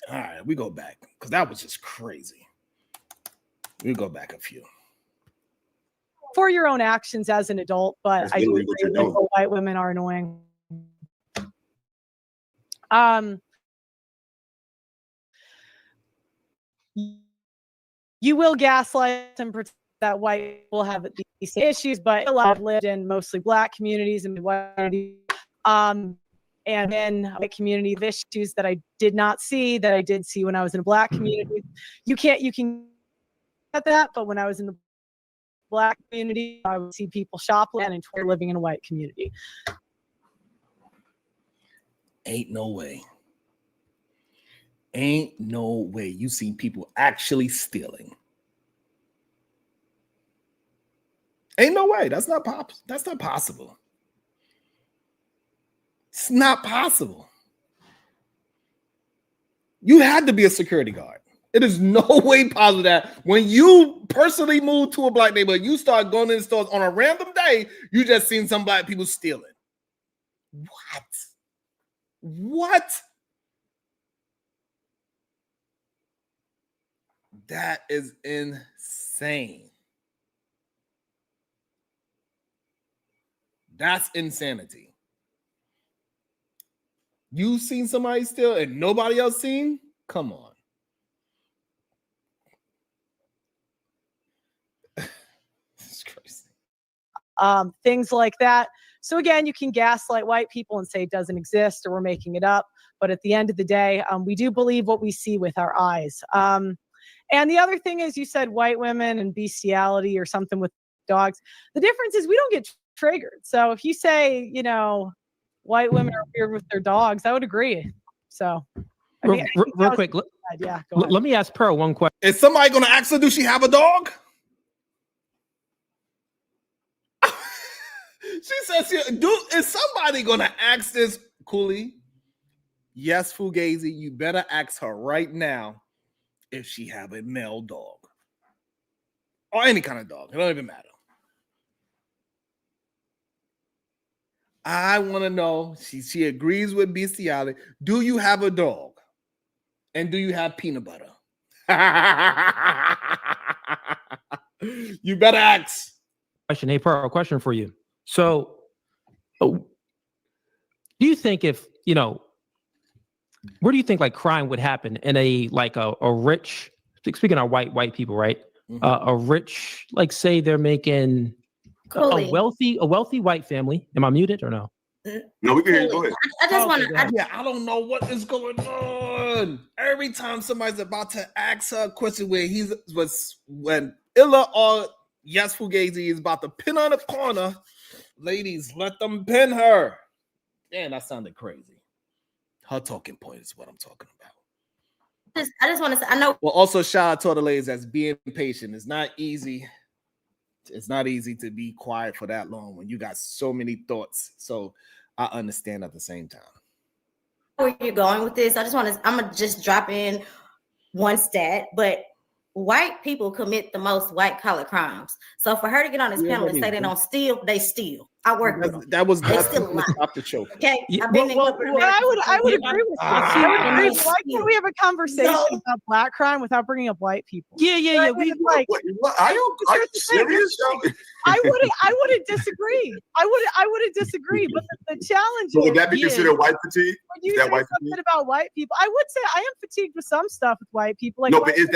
All right, we go back because that was just crazy. We go back a few. For your own actions as an adult, but I do agree that white women are annoying. You will gaslight and pretend that white will have these issues, but I've lived in mostly black communities and white and then a community of issues that I did not see that I did see when I was in a black community. You can get that, but when I was in the black community, I would see people shoplifting and living in a white community. Ain't no way. Ain't no way you see people actually stealing. Ain't no way. That's not possible. It's not possible. You had to be a security guard. It is no way possible that when you personally move to a black neighborhood, you start going in the stores on a random day, you just seen some black people stealing. What? That is insane. That's insanity. You seen somebody steal and nobody else seen? Come on. It's crazy. Things like that. So again, you can gaslight white people and say it doesn't exist or we're making it up. But at the end of the day, we do believe what we see with our eyes. And the other thing is, you said white women and bestiality or something with dogs. The difference is we don't get triggered. So if you say, white women are weird with their dogs, I would agree. So I think real quick, let me ask Pearl one question. Is somebody going to ask her, do she have a dog? says, is somebody gonna ask this Cooley? Yes, Fugazi, you better ask her right now if she have a male dog. Or any kind of dog. It don't even matter. I want to know. She agrees with bestiality. Do you have a dog? And do you have peanut butter? You better ask. Question. Hey, Pearl, question for you. So, do you think if, where do you think like crime would happen in a rich, speaking of white people, right? Mm-hmm. A rich, like say they're making a wealthy white family. Am I muted or no? No, we can hear you. Go ahead. I just want to. Yeah, I don't know what is going on. Every time somebody's about to ask her a question when Illa or Yes Fugazi is about to pin on the corner, ladies, let them pin her. Man, that sounded crazy. Her talking point is what I'm talking about. I just want to say, I know. Well, also shout out to all the ladies that's being patient. It's not easy. It's not easy to be quiet for that long when you got so many thoughts. So I understand at the same time. Where you're going with this? I'm gonna just drop in one stat, but white people commit the most white collar crimes. So for her to get on this panel and say they don't steal, they steal. I work with them. That was they still a lot. Stop the choke. Okay, I would agree with that. Why can't we have a conversation about black crime without bringing up white people? Yeah. Are you serious? I wouldn't disagree. I wouldn't disagree. But the challenge So would that be considered white fatigue? When you say something about white people, I would say I am fatigued with some stuff with white people. No, but is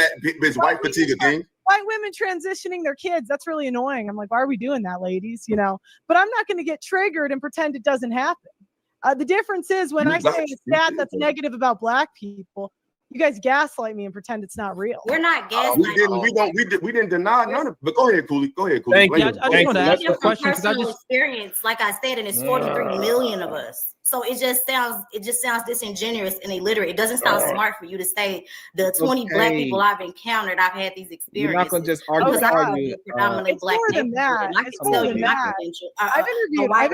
white fatigue a thing? White women transitioning their kids, that's really annoying. I'm like, why are we doing that, ladies? But I'm not going to get triggered and pretend it doesn't happen. The difference is when I say a stat that's negative about black people, you guys gaslight me and pretend it's not real. We're not gaslighting. We didn't deny none of it. But go ahead, Cooley. Thank you. I just want to ask a question because I just experience, like I said, and it's 43 million of us. So it just sounds disingenuous and illiterate. It doesn't sound smart for you to say the 20 black people I've encountered, I've had these experiences. You're not gonna just argue. Predominantly It's black more than that. I can tell you my credentials. I've interviewed. I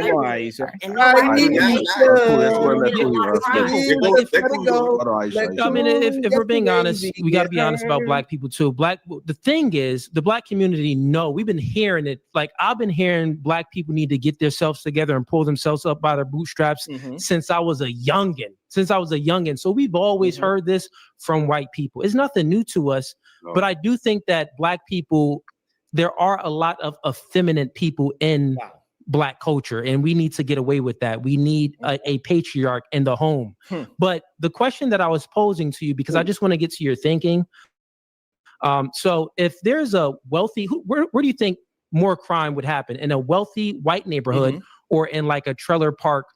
mean, if we're being honest, we got to be honest about black people too. The thing is, the black community, we've been hearing it. Like I've been hearing black people need to get themselves together and pull themselves up by their bootstraps since I was a youngin'. So we've always heard this from white people. It's nothing new to us, but I do think that black people, there are a lot of effeminate people in black culture, and we need to get away with that. We need a patriarch in the home. But the question that I was posing to you, because I just want to get to your thinking. So if there's a wealthy, where do you think more crime would happen? In a wealthy white neighborhood or in like a trailer park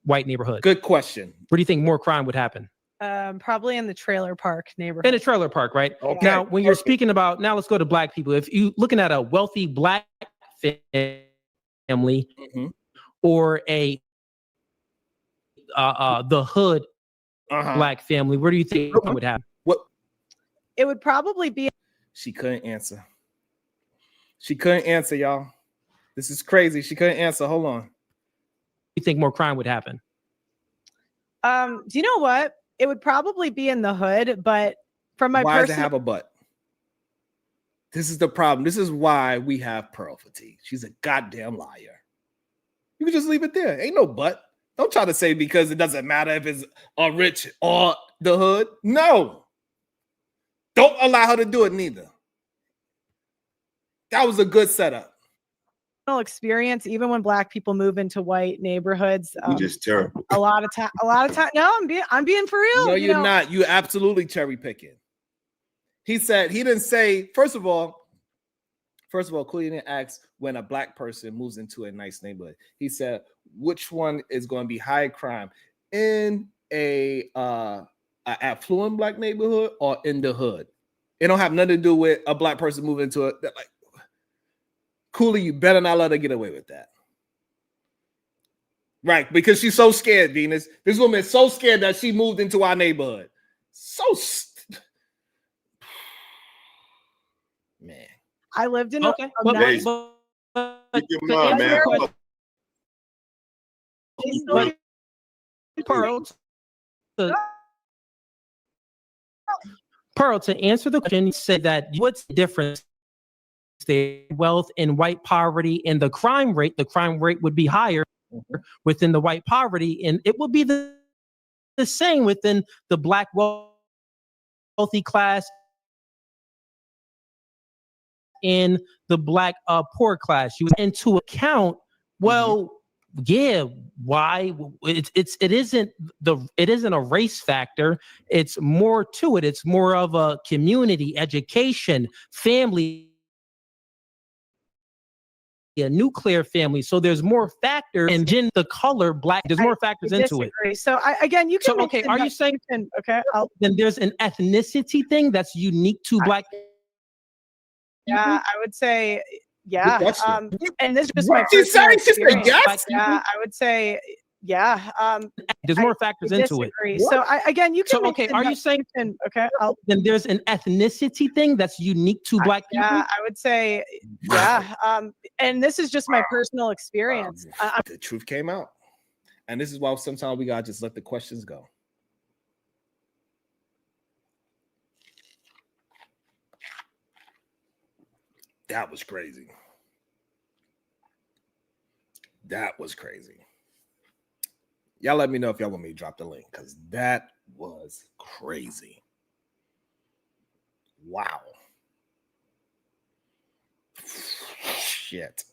white neighborhood? Good question. Where do you think more crime would happen? Probably in the trailer park neighborhood. In a trailer park, right? Okay. Now, when you're speaking about, now let's go to black people. If you looking at a wealthy black family or a the hood black family, where do you think it would happen? What? It would probably be. She couldn't answer. Y'all. This is crazy. She couldn't answer. Hold on. You think more crime would happen? Do you know what? It would probably be in the hood, but from my why does it have a but? This is the problem. This is why we have Pearl fatigue. She's a goddamn liar. You can just leave it there. Ain't no but. Don't try to say because it doesn't matter if it's a rich or the hood. No. Don't allow her to do it neither. That was a good setup. Experience, even when black people move into white neighborhoods, just terrible. A lot of time. No, I'm being for real. No, you're not. You absolutely cherry picking. He didn't say. First of all, Cooley didn't ask when a black person moves into a nice neighborhood. He said which one is going to be high crime in a affluent black neighborhood or in the hood. It don't have nothing to do with a black person moving into it. Like, Cooley, you better not let her get away with that. Right, because she's so scared, Venus. This woman is so scared that she moved into our neighborhood. Man. I lived in Keep in mind, man. But Pearl, to answer the question, say that what's the difference? Wealth and white poverty and the crime rate would be higher within the white poverty, and it will be the same within the black wealthy class and the black poor class. You into account, well, yeah, why it isn't a race factor. It's more to it. It's more of a community, education, family, a nuclear family. So there's more factors, and the color black, there's more factors into it. So again, you can. So okay, are you saying okay? Then there's an ethnicity thing that's unique to black? Yeah, I would say, yeah. And this is just What? my She's personal saying she's a experience. yes? Yeah, I would say, yeah. There's more factors into it. Disagree. So again, you can. So okay, are you saying okay? Then there's an ethnicity thing that's unique to black people? Yeah, I would say, yeah. And this is just my personal experience. The truth came out, and this is why sometimes we gotta just let the questions go. That was crazy. That was crazy. Y'all let me know if y'all want me to drop the link, because that was crazy. Wow. Shit.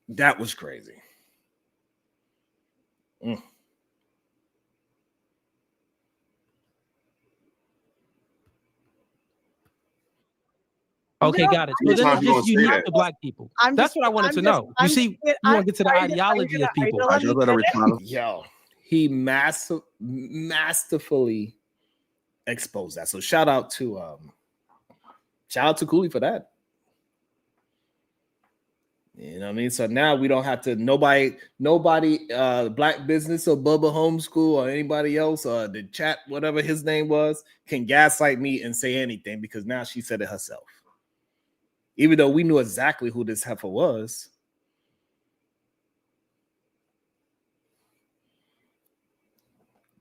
That was crazy. Okay, got it. So then it's just unique to black people. That's what I wanted to know. You see, you want to get to the ideology of people. Yo, he masterfully exposed that. So shout out to Cooley for that. You know what I mean? So now we don't have to nobody, Black Business or Bubba Homeschool or anybody else or the chat, whatever his name was, can gaslight me and say anything, because now she said it herself. Even though we knew exactly who this heifer was.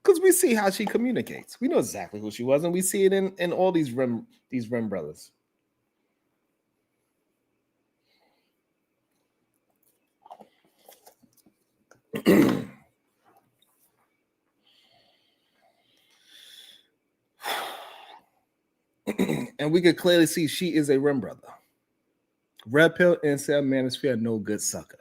Because we see how she communicates. We know exactly who she was, and we see it in all these Rim brothers. And we could clearly see she is a Rim brother. Red pill, incel, manosphere, no good sucker.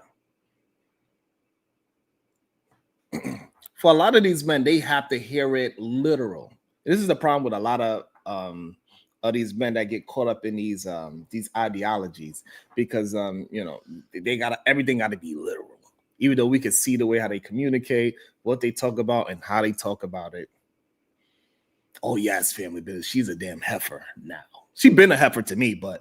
For a lot of these men, they have to hear it literal. This is the problem with a lot of these men that get caught up in these ideologies, because everything got to be literal. Even though we can see the way how they communicate, what they talk about, and how they talk about it. Oh yes, family business. She's a damn heifer now. She's been a heifer to me, but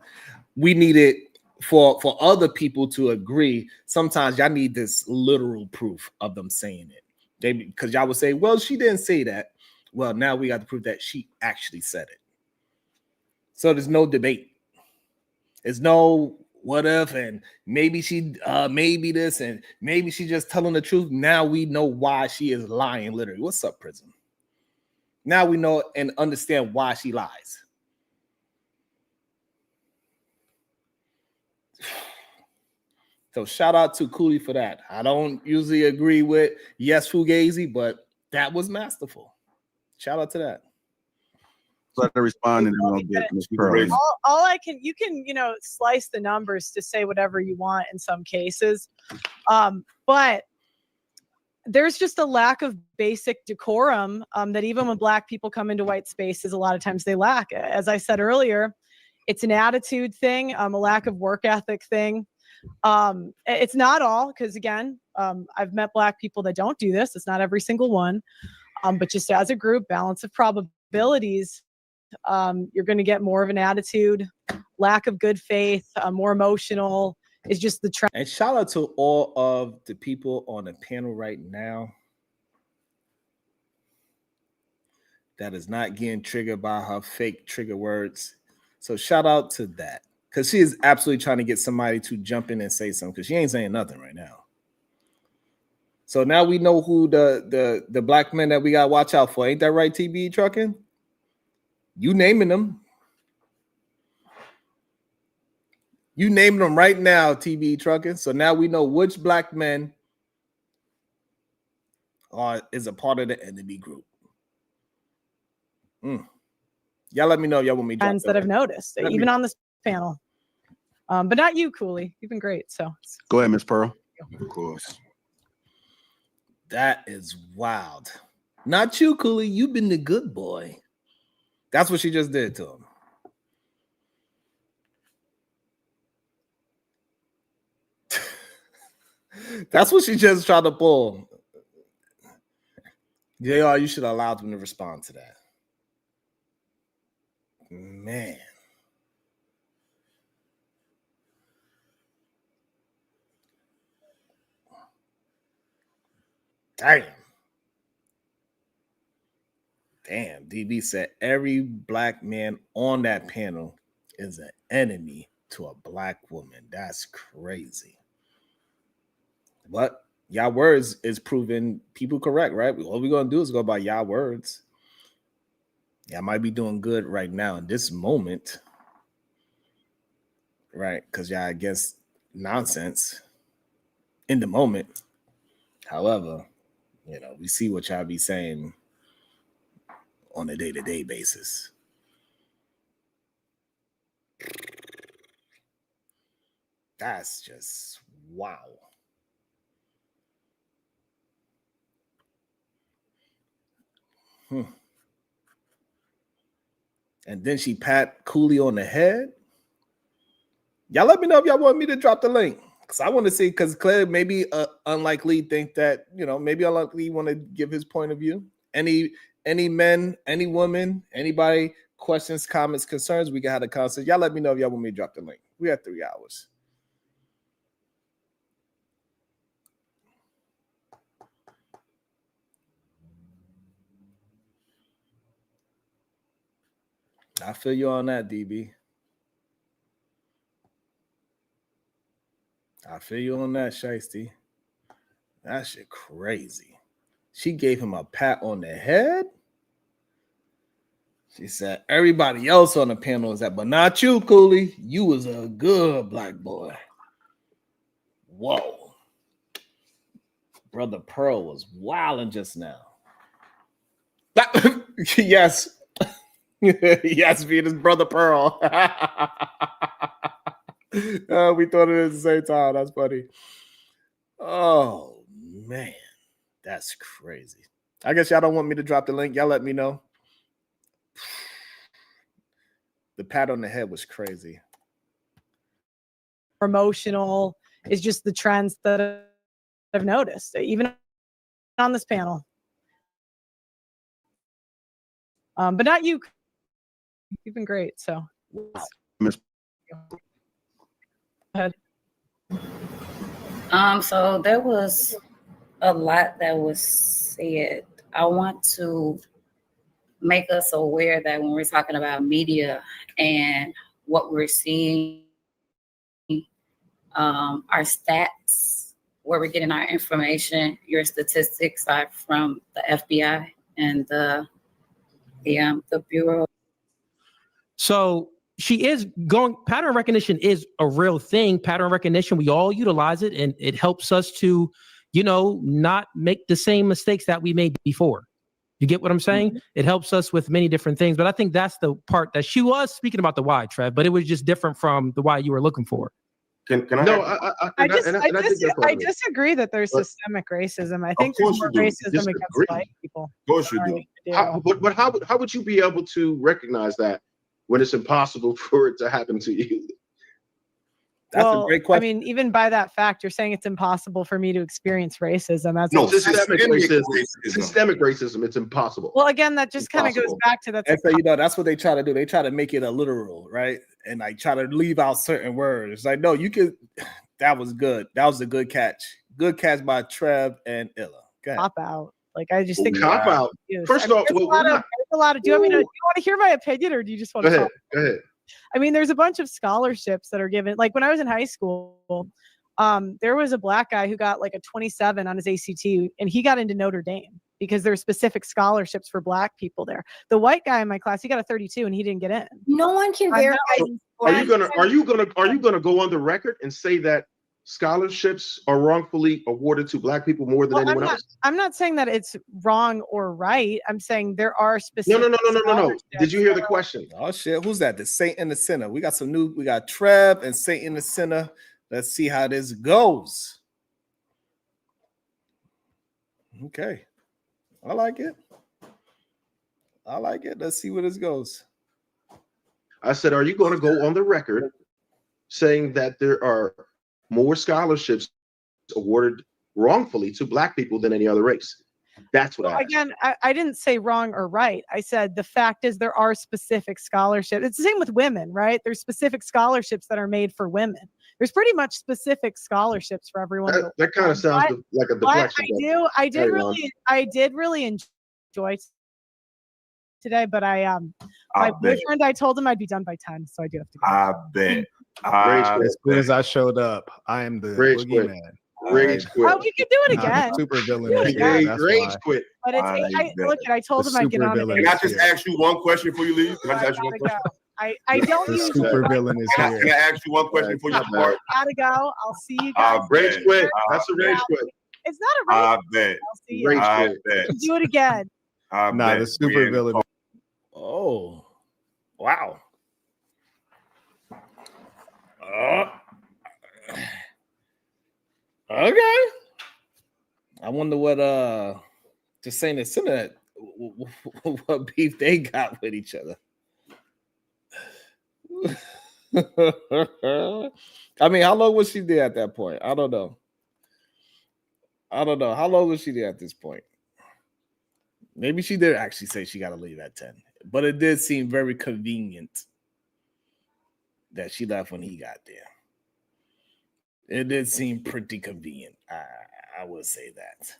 we need it for other people to agree. Sometimes y'all need this literal proof of them saying it. Because y'all would say, well, she didn't say that. Well, now we got to prove that she actually said it. So there's no debate. There's no what if, and maybe she maybe this, and maybe she's just telling the truth. Now we know why she is lying, literally. What's up, Prism? Now we know and understand why she lies. So shout out to Cooley for that. I don't usually agree with Yes Fugazi, but that was masterful. Shout out to that. Let her respond and then we'll get Ms. Pearly. All I can, you can, slice the numbers to say whatever you want in some cases. But there's just a lack of basic decorum that even when Black people come into white spaces, a lot of times they lack. As I said earlier, it's an attitude thing, a lack of work ethic thing. It's not all, because again, I've met Black people that don't do this. It's not every single one. But just as a group, balance of probabilities, you're going to get more of an attitude, lack of good faith, more emotional. It's just the trend. And shout out to all of the people on the panel right now that is not getting triggered by her fake trigger words. So shout out to that. Because she is absolutely trying to get somebody to jump in and say something, because she ain't saying nothing right now. So now we know who the black men that we got to watch out for. Ain't that right, TB Trucking? You naming them. You naming them right now, TB Trucking. So now we know which black men is a part of the enemy group. Y'all let me know if y'all want me to Friends that I've noticed, even on this panel. But not you, Cooley. You've been great. So go ahead, Miss Pearl. Of course. That is wild. Not you, Cooley. You've been the good boy. That's what she just did to him. That's what she just tried to pull. JR, you should have allowed them to respond to that. Man. Damn, DB said every black man on that panel is an enemy to a black woman. That's crazy. But y'all words is proving people correct, right? All we're going to do is go by y'all words. Y'all might be doing good right now in this moment, right? Because y'all against nonsense in the moment. However, we see what y'all be saying on a day-to-day basis. That's just wow. And then she pat Cooley on the head. Y'all let me know if y'all want me to drop the link. Because I want to see, because Claire maybe unlikely think that, maybe unlikely want to give his point of view. Any men, any woman, anybody, questions, comments, concerns, we can have a conversation. Y'all let me know if y'all want me to drop the link. We have 3 hours. I feel you on that, DB. I feel you on that, Shiesty. That shit crazy. She gave him a pat on the head. She said, everybody else on the panel is that, but not you, Cooley. You was a good black boy. Whoa. Brother Pearl was wilding just now. Yes. Yes, Venus, Brother Pearl. We thought it at the same time. That's funny. Oh, man. That's crazy. I guess y'all don't want me to drop the link. Y'all let me know. The pat on the head was crazy. Emotional is just the trends that I've noticed, even on this panel. But not you. You've been great. So, Go ahead. So there was a lot that was said. I want to make us aware that when we're talking about media and what we're seeing, our stats, where we're getting our information, your statistics are from the FBI and the Bureau. So she is going, pattern recognition is a real thing. Pattern recognition, we all utilize it, and it helps us to, not make the same mistakes that we made before. You get what I'm saying? Mm-hmm. It helps us with many different things, but I think that's the part that she was speaking about the why, Trev, but it was just different from the why you were looking for. Can I? No, I disagree that there's systemic racism. I think there's more racism against white people. Of course you do. But how would you be able to recognize that when it's impossible for it to happen to you? That's a great question. I mean, even by that fact, you're saying it's impossible for me to experience racism. That's systemic racism. Systemic racism. It's impossible. Well, again, that just kind of goes back to that. And so, that's what they try to do. They try to make it a literal, right? And like try to leave out certain words. Like, no, you could. That was good. That was a good catch. Good catch by Trev and Illa. Pop out. Like I just think cop out. First off, there's a lot of. Do you want to hear my opinion, or do you just want to talk? Go ahead. I mean, there's a bunch of scholarships that are given. Like when I was in high school, there was a black guy who got like a 27 on his ACT, and he got into Notre Dame because there's specific scholarships for black people there. The white guy in my class, he got a 32 and he didn't get in. No one can verify. Are you gonna go on the record and say that scholarships are wrongfully awarded to black people more than anyone else? I'm not saying that it's wrong or right. I'm saying there are specific. No. Did you hear the question? Oh shit, who's that? The Saint in the Center. We got Trev and Saint in the Center. Let's see how this goes. Okay. I like it. Let's see where this goes. I said, are you going to go on the record saying that there are more scholarships awarded wrongfully to black people than any other race? That's what I asked. Again, I didn't say wrong or right. I said the fact is there are specific scholarships. It's the same with women, right? There's specific scholarships that are made for women. There's pretty much specific scholarships for everyone. That kind of sounds like a deflection. I did really enjoy today, but my boyfriend, I told him I'd be done by 10, so I do have to go. I bet. As soon as I showed up, I am the boogeyman. Rage quit. Oh, we could do it again. Super villain. Rage quit. But I told him I'd get on it. Can I just ask you one question before you leave? Can I just ask you one question? I don't The use super villain is Can here. I ask you one question before you depart? Gotta go. I'll see you guys. Rage quit. That's a rage quit. It's not a rage. I bet. I'll see you. I bet. Do it again. Nah, the super villain. Oh, wow. Okay. I wonder what just saying the Senate, what beef they got with each other. I mean, how long was she there at that point? I don't know. How long was she there at this point? Maybe she did actually say she got to leave at 10, but it did seem very convenient that she left when he got there. It did seem pretty convenient. I would say that.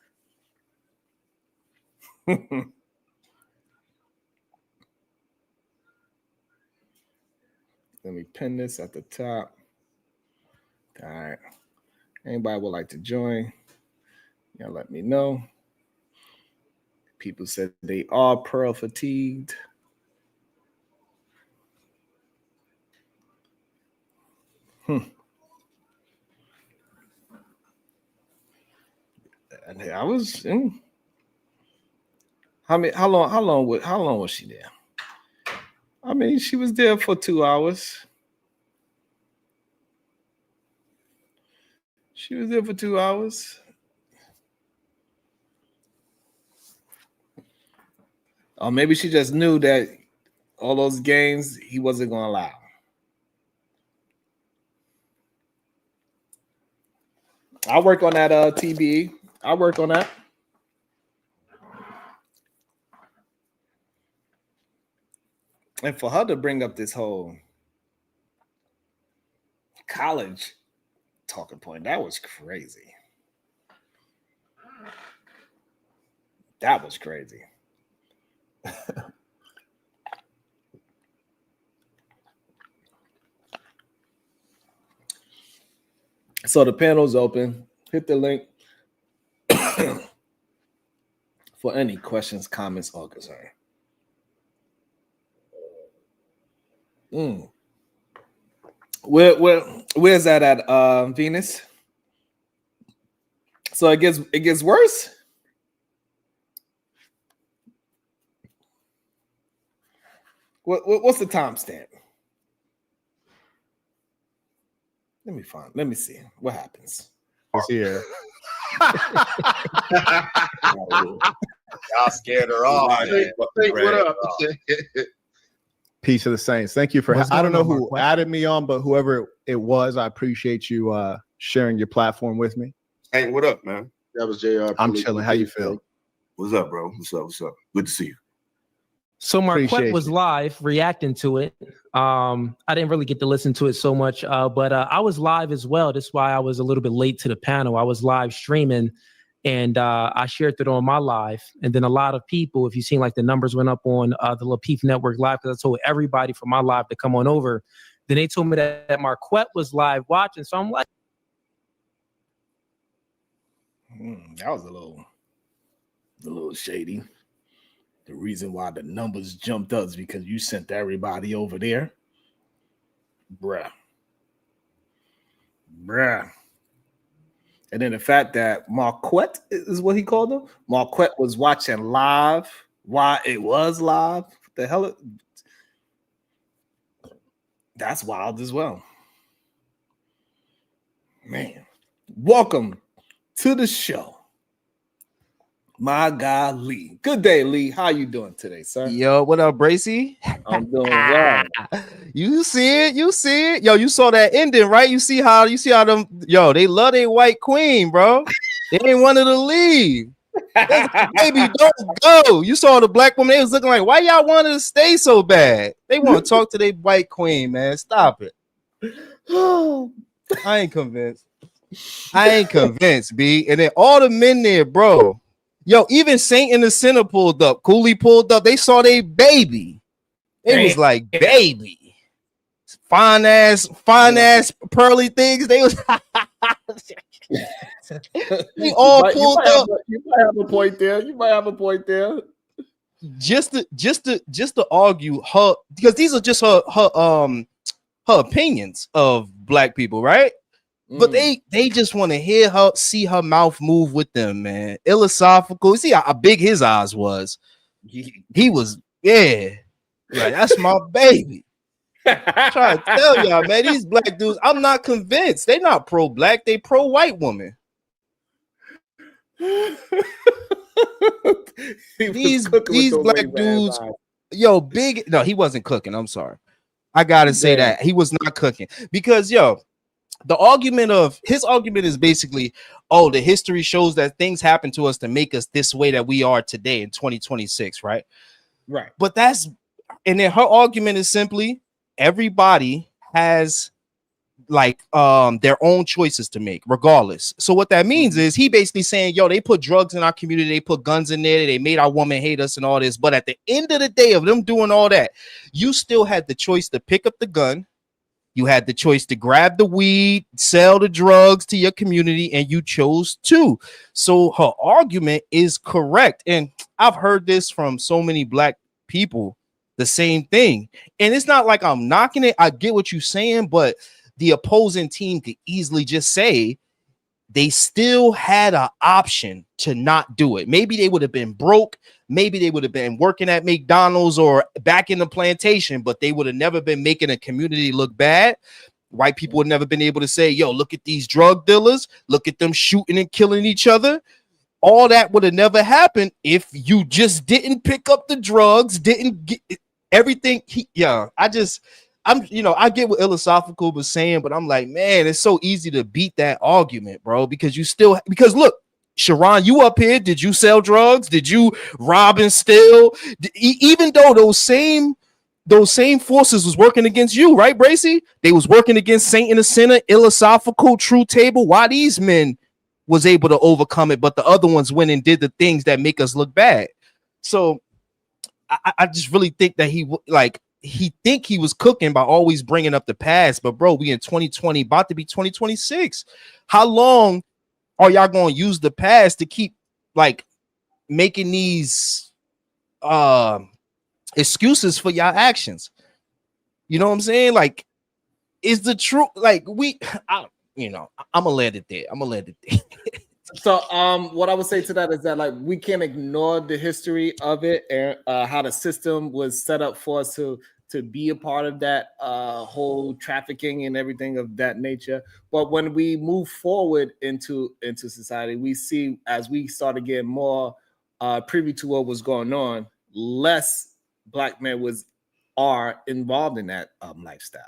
Let me pin this at the top. All right. Anybody would like to join? Yeah, let me know. People said they are pearl fatigued. And I was how long was she there? I mean, she was there for 2 hours. She was there for 2 hours. Or maybe she just knew that all those games he wasn't going to allow. I'll work on that TBE. I'll work on that. And for her to bring up this whole college talking point, that was crazy. That was crazy. So the panel's open. Hit the link for any questions, comments, or concern. Where's that at, Venus? So it gets worse. What's the timestamp? Let me see what happens. It's here. Y'all scared her off. What up? Peace to the Saints. Thank you for. I don't know who added me on, but whoever it was, I appreciate you sharing your platform with me. Hey, what up, man? That was JR. I'm chilling. How you feel? What's up, bro? What's up? Good to see you. So Marquette Appreciate was you. live reacting to it. I didn't really get to listen to it so much, but I was live as well. That's why I was a little bit late to the panel. I was live streaming, And I shared it on my live. And then a lot of people, if you've seen like the numbers went up on the Lapeef Network live, because I told everybody from my live to come on over. Then they told me that Marquette was live watching. So I'm like, that was a little shady. The reason why the numbers jumped up is because you sent everybody over there. Bruh. And then the fact that Marquette is what he called him. Marquette was watching live while it was live. What the hell? That's wild as well. Man. Welcome to the show, my guy Lee. Good day, Lee. How you doing today, sir? Yo, what up, Bracy? I'm doing well. You see it. Yo, you saw that ending, right? You see how them, yo, they love their white queen, bro. They ain't wanted to leave. Baby, don't go. You saw the black woman, they was looking like, why y'all wanted to stay so bad? They want to talk to their white queen, man. Stop it. I ain't convinced, B. And then all the men there, bro. Yo, even Saint and the Sinner pulled up. Cooley pulled up. They saw they baby. They was like, baby. Fine ass pearly things. They was they all pulled up. You might have a point there. Just to argue her, because these are just her opinions of black people, right? But they just want to hear her, see her mouth move with them, man. Philosophical. See how big his eyes was. He was, yeah. Like, that's my baby. I'm trying to tell y'all, man, these black dudes, I'm not convinced. They're not pro-black, they pro-white woman. These black dudes, yo, big. No, he wasn't cooking. I'm sorry. I gotta say that. He was not cooking. Because, yo, his argument is basically, oh, the history shows that things happen to us to make us this way that we are today in 2026, right? Right. But and then her argument is simply everybody has like their own choices to make regardless. So what that means is he basically saying, yo, they put drugs in our community, they put guns in there, they made our woman hate us and all this. But at the end of the day of them doing all that, you still had the choice to pick up the gun. You had the choice to grab the weed, sell the drugs to your community, and you chose to. So her argument is correct. And I've heard this from so many black people, the same thing. And it's not like I'm knocking it. I get what you're saying, but the opposing team could easily just say they still had an option to not do it. Maybe they would have been broke. Maybe they would have been working at McDonald's or back in the plantation, but they would have never been making a community look bad. White people would never been able to say, yo, look at these drug dealers. Look at them shooting and killing each other. All that would have never happened if you just didn't pick up the drugs, didn't get everything. I get what Philosophical was saying, but I'm like, man, it's so easy to beat that argument, bro, because look, Sharon, you up here, did you sell drugs? Did you rob and steal? Even though those same forces was working against you, right, Bracy? They was working against Saint and the Sinner, Philosophical, True Table. Why these men was able to overcome it, but the other ones went and did the things that make us look bad. So I just really think that he was cooking by always bringing up the past. But bro, we in 2020, about to be 2026. How long are y'all going to use the past to keep like making these excuses for y'all actions? You know what I'm saying? Like, is the truth like I'm gonna let it there. So what I would say to that is that like we can't ignore the history of it and how the system was set up for us to be a part of that whole trafficking and everything of that nature. But when we move forward into society, we see as we start to get more privy to what was going on, less black men are involved in that lifestyle.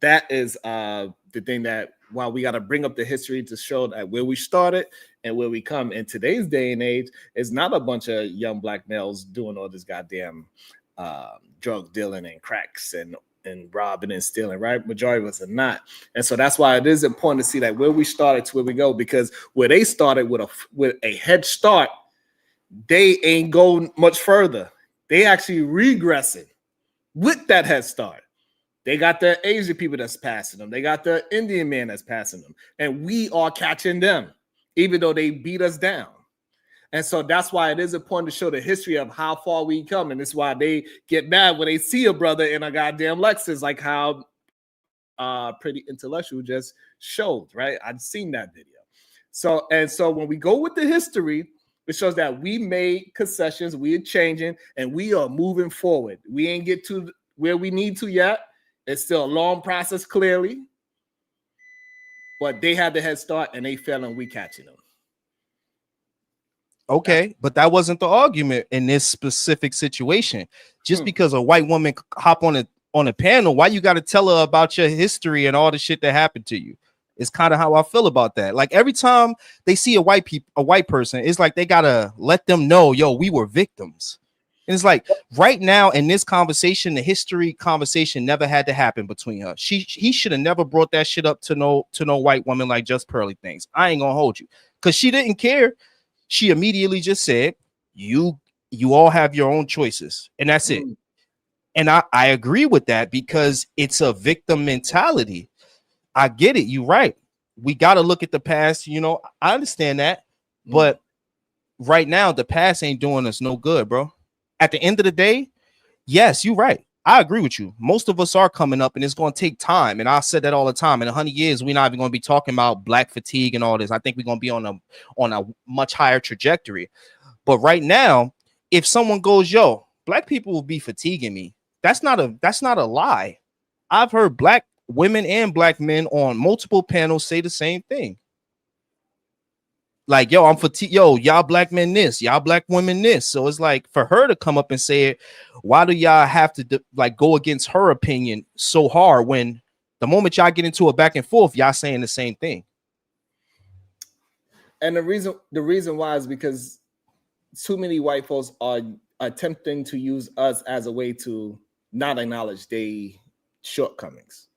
That is the thing that while we got to bring up the history to show that where we started and where we come in today's day and age is not a bunch of young black males doing all this goddamn drug dealing and cracks and and robbing and stealing, right? Majority of us are not. And so that's why it is important to see that where we started to where we go, because where they started with a head start, they ain't going much further. They actually regressing with that head start. They got the Asian people that's passing them. They got the Indian man that's passing them. And we are catching them, even though they beat us down. And so that's why it is important to show the history of how far we come. And this is why they get mad when they see a brother in a goddamn Lexus, like how Pretty Intellectual just showed, right? I've seen that video. So when we go with the history, it shows that we made concessions, we are changing, and we are moving forward. We ain't get to where we need to yet. It's still a long process, clearly. But they had the head start and they fell and we catching them. Okay, but that wasn't the argument in this specific situation. Just because a white woman hop on a panel, why you got to tell her about your history and all the shit that happened to you? It's kind of how I feel about that. Like every time they see a white person, it's like they gotta let them know, yo, we were victims. And it's like right now in this conversation, the history conversation never had to happen between her. He should have never brought that shit up to no white woman like just Pearly things. I ain't gonna hold you, because she didn't care. She immediately just said, you all have your own choices, and that's it. And I agree with that, because it's a victim mentality. I get it. You're right. We got to look at the past. You know, I understand that. But right now, the past ain't doing us no good, bro. At the end of the day, yes, you're right. I agree with you. Most of us are coming up, and it's going to take time. And I said that all the time. In 100 years, we're not even going to be talking about black fatigue and all this. I think we're going to be on a much higher trajectory. But right now, if someone goes, yo, black people will be fatiguing me, that's not a lie. I've heard black women and black men on multiple panels say the same thing. Like, yo, I'm fatigued. Yo, y'all black men this, y'all black women this. So it's like for her to come up and say it, why do y'all have to go against her opinion so hard when the moment y'all get into a back and forth, y'all saying the same thing? And the reason why is because too many white folks are attempting to use us as a way to not acknowledge their shortcomings.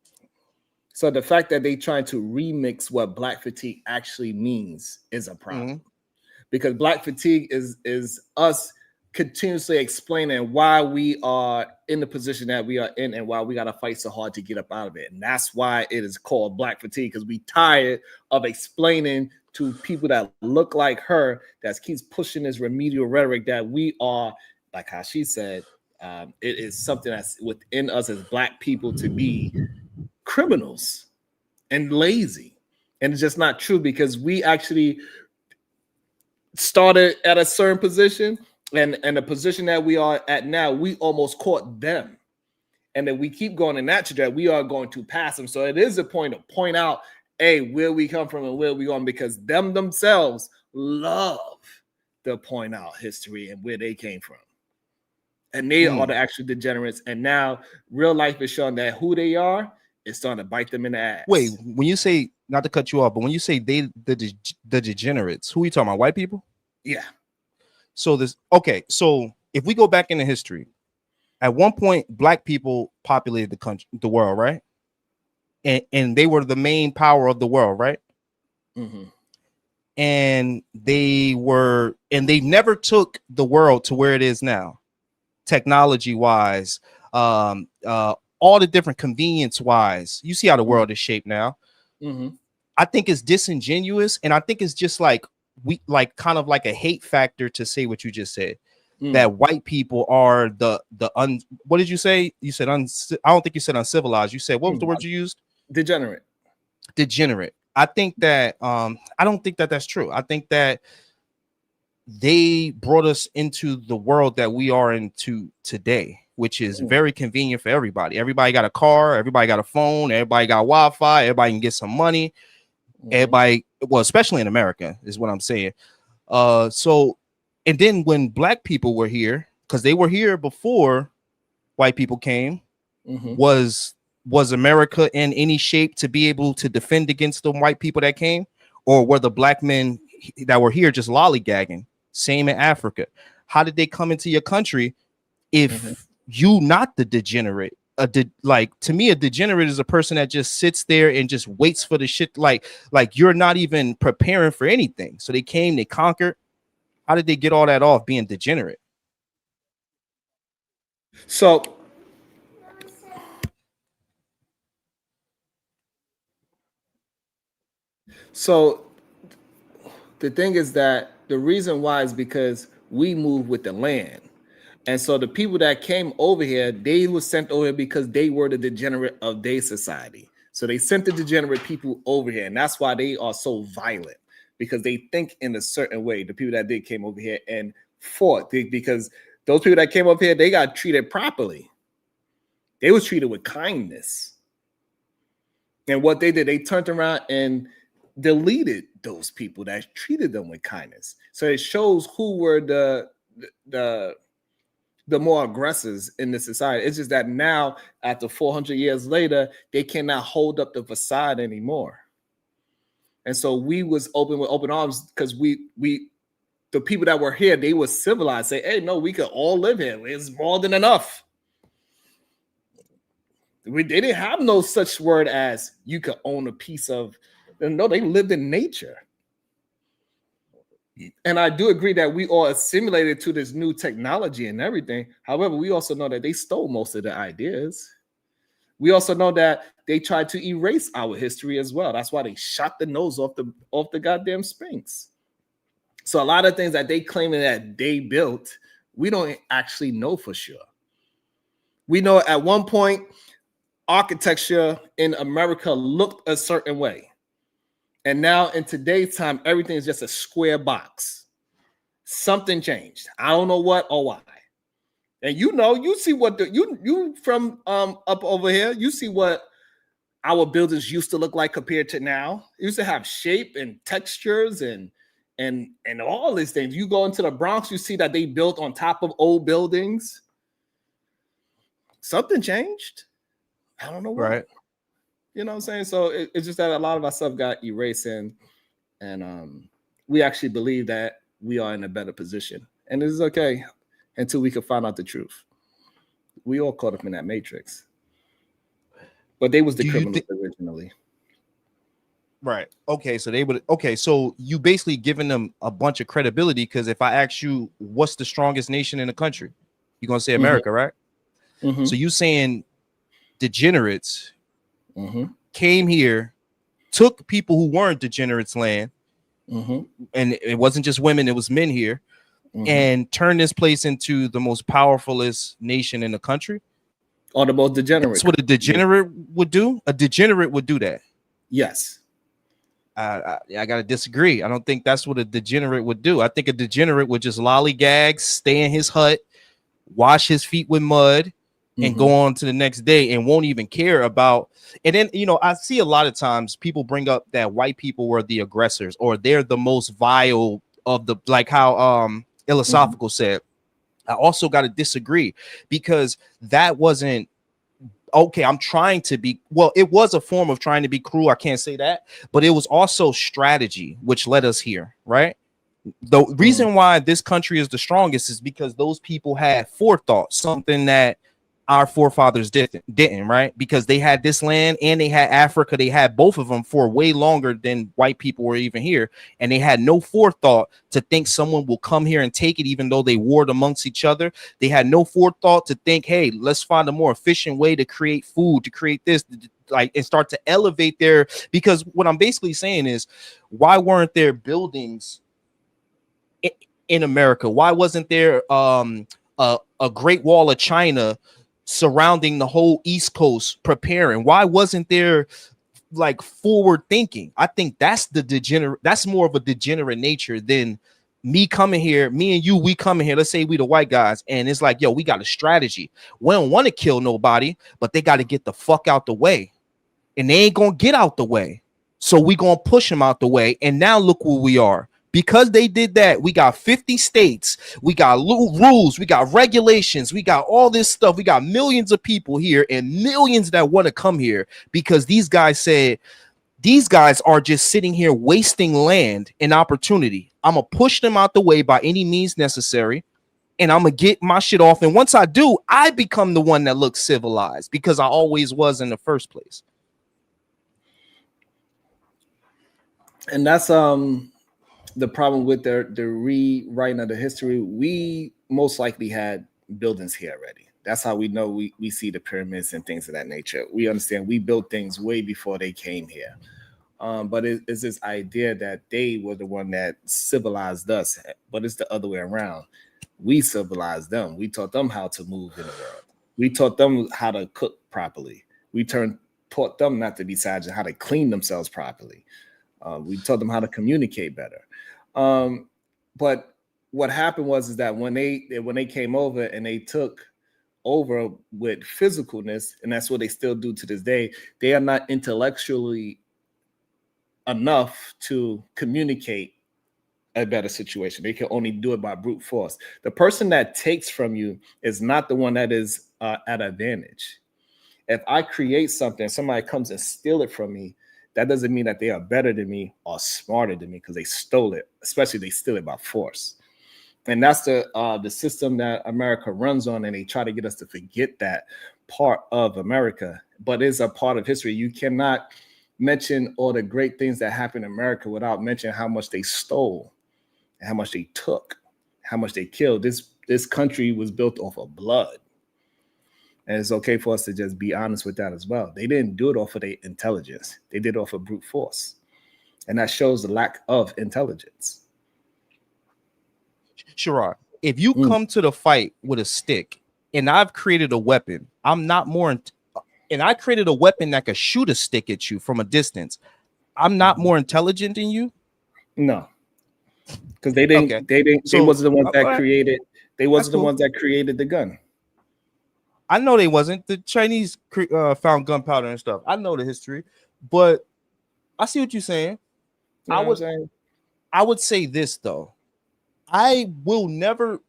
So the fact that they trying to remix what black fatigue actually means is a problem, because black fatigue is us continuously explaining why we are in the position that we are in and why we got to fight so hard to get up out of it. And that's why it is called black fatigue, because we tired of explaining to people that look like her, that keeps pushing this remedial rhetoric that we are, like how she said, it is something that's within us as black people to be criminals and lazy. And it's just not true, because we actually started at a certain position, and the position that we are at now, we almost caught them. And then we keep going in that trajectory, we are going to pass them. So it is a point to point out, hey, where we come from and where we going, because them themselves love to point out history and where they came from. And they are the actual degenerates. And now real life is showing that who they are is starting to bite them in the ass. Wait, when you say, not to cut you off, but when you say the degenerates, who are you talking about? White people? Yeah. So so if we go back into history, at one point, black people populated the country, the world, right? And they were the main power of the world, right? And they never took the world to where it is now, technology wise, all the different convenience wise. You see how the world is shaped now. I think it's disingenuous, and I think it's just like kind of like a hate factor to say what you just said, that white people are what did you say? You said I don't think you said uncivilized. You said, what was the word you used? Degenerate. I think that I don't think that that's true. I think that they brought us into the world that we are into today, which is very convenient for everybody. Everybody got a car, everybody got a phone, everybody got Wi-Fi, everybody can get some money. Everybody, well, especially in America, is what I'm saying. So, and then when black people were here, because they were here before white people came, was America in any shape to be able to defend against the white people that came, or were the black men that were here just lollygagging? Same in Africa. How did they come into your country if you not the degenerate? like to me, a degenerate is a person that just sits there and just waits for the shit. Like you're not even preparing for anything. So they came, they conquered. How did they get all that off being degenerate? So the thing is that the reason why is because we move with the land. And so the people that came over here, they were sent over here because they were the degenerate of their society. So they sent the degenerate people over here. And that's why they are so violent, because they think in a certain way. The people that did came over here and fought, because those people that came up here, they got treated properly. They was treated with kindness. And what they did, they turned around and deleted those people that treated them with kindness. So it shows who were the more aggressors in the society. It's just that now, after 400 years later, they cannot hold up the facade anymore. And so we was open with open arms, because the people that were here, they were civilized. Say, hey, no, we could all live here. It's more than enough. They didn't have no such word as you could own a piece of. No, they lived in nature. And I do agree that we are assimilated to this new technology and everything. However, we also know that they stole most of the ideas. We also know that they tried to erase our history as well. That's why they shot the nose off the goddamn Sphinx. So a lot of things that they claiming that they built, we don't actually know for sure. We know at one point, architecture in America looked a certain way. And now in today's time, everything is just a square box. Something changed. I don't know what or why. And you see what you from up over here, you see what our buildings used to look like compared to now. It used to have shape and textures and all these things. You go into the Bronx, you see that they built on top of old buildings. Something changed. I don't know what. Right. You know what I'm saying? So it's just that a lot of our stuff got erased, and we actually believe that we are in a better position. And this is okay until we can find out the truth. We all caught up in that matrix. But they was the criminals originally. Right. Okay. So they would. Okay. So you basically giving them a bunch of credibility, because if I ask you what's the strongest nation in the country, you're gonna say America, right? Mm-hmm. So you saying degenerates came here, took people who weren't degenerates' land, and it wasn't just women; it was men here, and turned this place into the most powerfulest nation in the country. Or the most degenerate. That's what a degenerate would do. A degenerate would do that. Yes. I gotta disagree. I don't think that's what a degenerate would do. I think a degenerate would just lollygag, stay in his hut, wash his feet with mud, and go on to the next day, and won't even care about. And then, I see a lot of times people bring up that white people were the aggressors, or they're the most vile of the, like how Philosophical said. I also got to disagree, because that wasn't okay. I'm trying to be, well, it was a form of trying to be cruel. I can't say that, but it was also strategy, which led us here, right? The reason why this country is the strongest is because those people had forethought, something that our forefathers didn't, right? Because they had this land and they had Africa. They had both of them for way longer than white people were even here. And they had no forethought to think someone will come here and take it, even though they warred amongst each other. They had no forethought to think, hey, let's find a more efficient way to create food, to create this, like, and start to elevate their, because what I'm basically saying is, why weren't there buildings in America? Why wasn't there a Great Wall of China surrounding the whole East Coast preparing? Why wasn't there like forward thinking? I think that's that's more of a degenerate nature than me coming here, me and you, we coming here, let's say we the white guys, and it's like, yo, we got a strategy. We don't want to kill nobody, but they got to get the fuck out the way, and they ain't gonna get out the way, so we gonna push them out the way. And now look where we are. Because they did that, we got 50 states, we got rules, we got regulations, we got all this stuff. We got millions of people here and millions that want to come here because these guys said, these guys are just sitting here wasting land and opportunity. I'm going to push them out the way by any means necessary. and I'm gonna get my shit off. And once I do, I become the one that looks civilized because I always was in the first place. And that's the problem with the rewriting of the history. We most likely had buildings here already. That's how we know we see the pyramids and things of that nature. We understand we built things way before they came here. But it's this idea that they were the one that civilized us, but it's the other way around. We civilized them. We taught them how to move in the world. We taught them how to cook properly. We taught them not to be savage and how to clean themselves properly. We taught them how to communicate better. But what happened was that when they came over and they took over with physicalness, and that's what they still do to this day, they are not intellectually enough to communicate a better situation. They can only do it by brute force. The person that takes from you is not the one that is at advantage. If I create something, somebody comes and steal it from me, that doesn't mean that they are better than me or smarter than me because they stole it, especially they steal it by force. And that's the system that America runs on, and they try to get us to forget that part of America, but it's a part of history. You cannot mention all the great things that happened in America without mentioning how much they stole, how much they took, how much they killed. This country was built off of blood. And it's okay for us to just be honest with that as well. They didn't do it off of their intelligence. They did it off of brute force. And that shows the lack of intelligence. Sherrod, if you come to the fight with a stick and I've created a weapon, I'm not more, and I created a weapon that could shoot a stick at you from a distance, I'm not more intelligent than you? No. Because they wasn't the ones that created, they wasn't the ones that created the gun. I know they wasn't. The Chinese found gunpowder and stuff. I know the history, but I see what you're saying. You know I would say this though. I will never,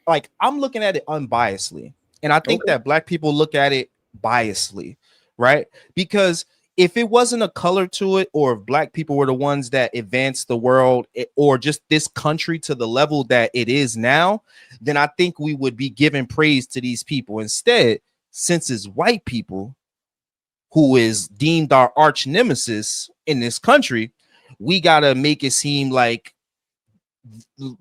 like, I'm looking at it unbiasedly, and I think that black people look at it biasedly, right? Because if it wasn't a color to it, or if black people were the ones that advanced the world or just this country to the level that it is now, then I think we would be giving praise to these people. Instead, since it's white people who is deemed our arch nemesis in this country, we got to make it seem like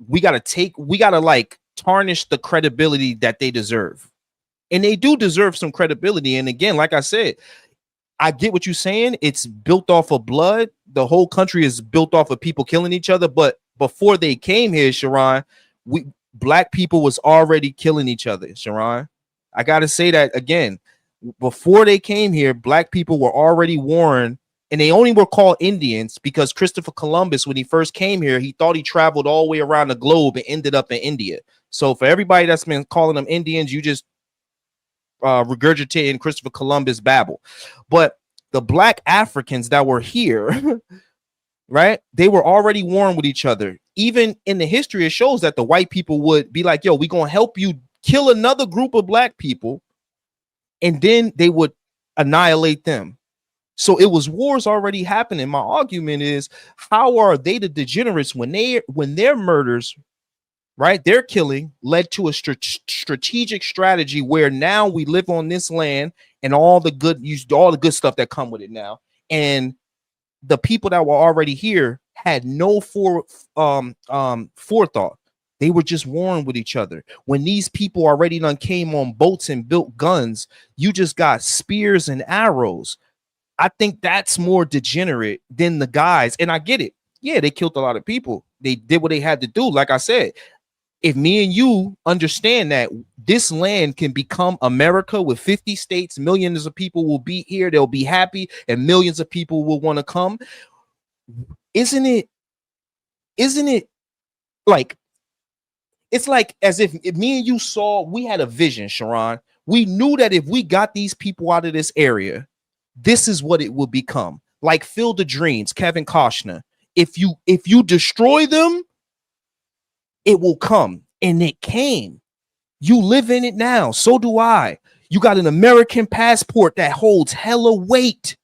we got to like tarnish the credibility that they deserve. And they do deserve some credibility. And again, like I said, I get what you're saying. It's built off of blood. The whole country is built off of people killing each other. But before they came here, Sharon, black people was already killing each other, Sharon. I got to say that again. Before they came here, black people were already warned, and they only were called Indians because Christopher Columbus, when he first came here, he thought he traveled all the way around the globe and ended up in India. So for everybody that's been calling them Indians, you just regurgitating Christopher Columbus babble. But the black Africans that were here, right, they were already warned with each other. Even in the history, it shows that the white people would be like, yo, we're gonna help you kill another group of black people, and then they would annihilate them. So it was wars already happening. My argument is, how are they the degenerates when their murders, right, their killing led to a strategic strategy where now we live on this land and all the good stuff that come with it now, and the people that were already here had no forethought. They were just warring with each other. When these people already done came on boats and built guns, you just got spears and arrows. I think that's more degenerate than the guys. And I get it. Yeah, they killed a lot of people. They did what they had to do. Like I said, if me and you understand that this land can become America with 50 states, millions of people will be here, they'll be happy, and millions of people will want to come. Isn't it like, it's like as if me and you saw, we had a vision, Sharon. We knew that if we got these people out of this area, this is what it will become. Like Field of Dreams, Kevin Costner. If you destroy them, it will come. And it came. You live in it now. So do I. You got an American passport that holds hella weight.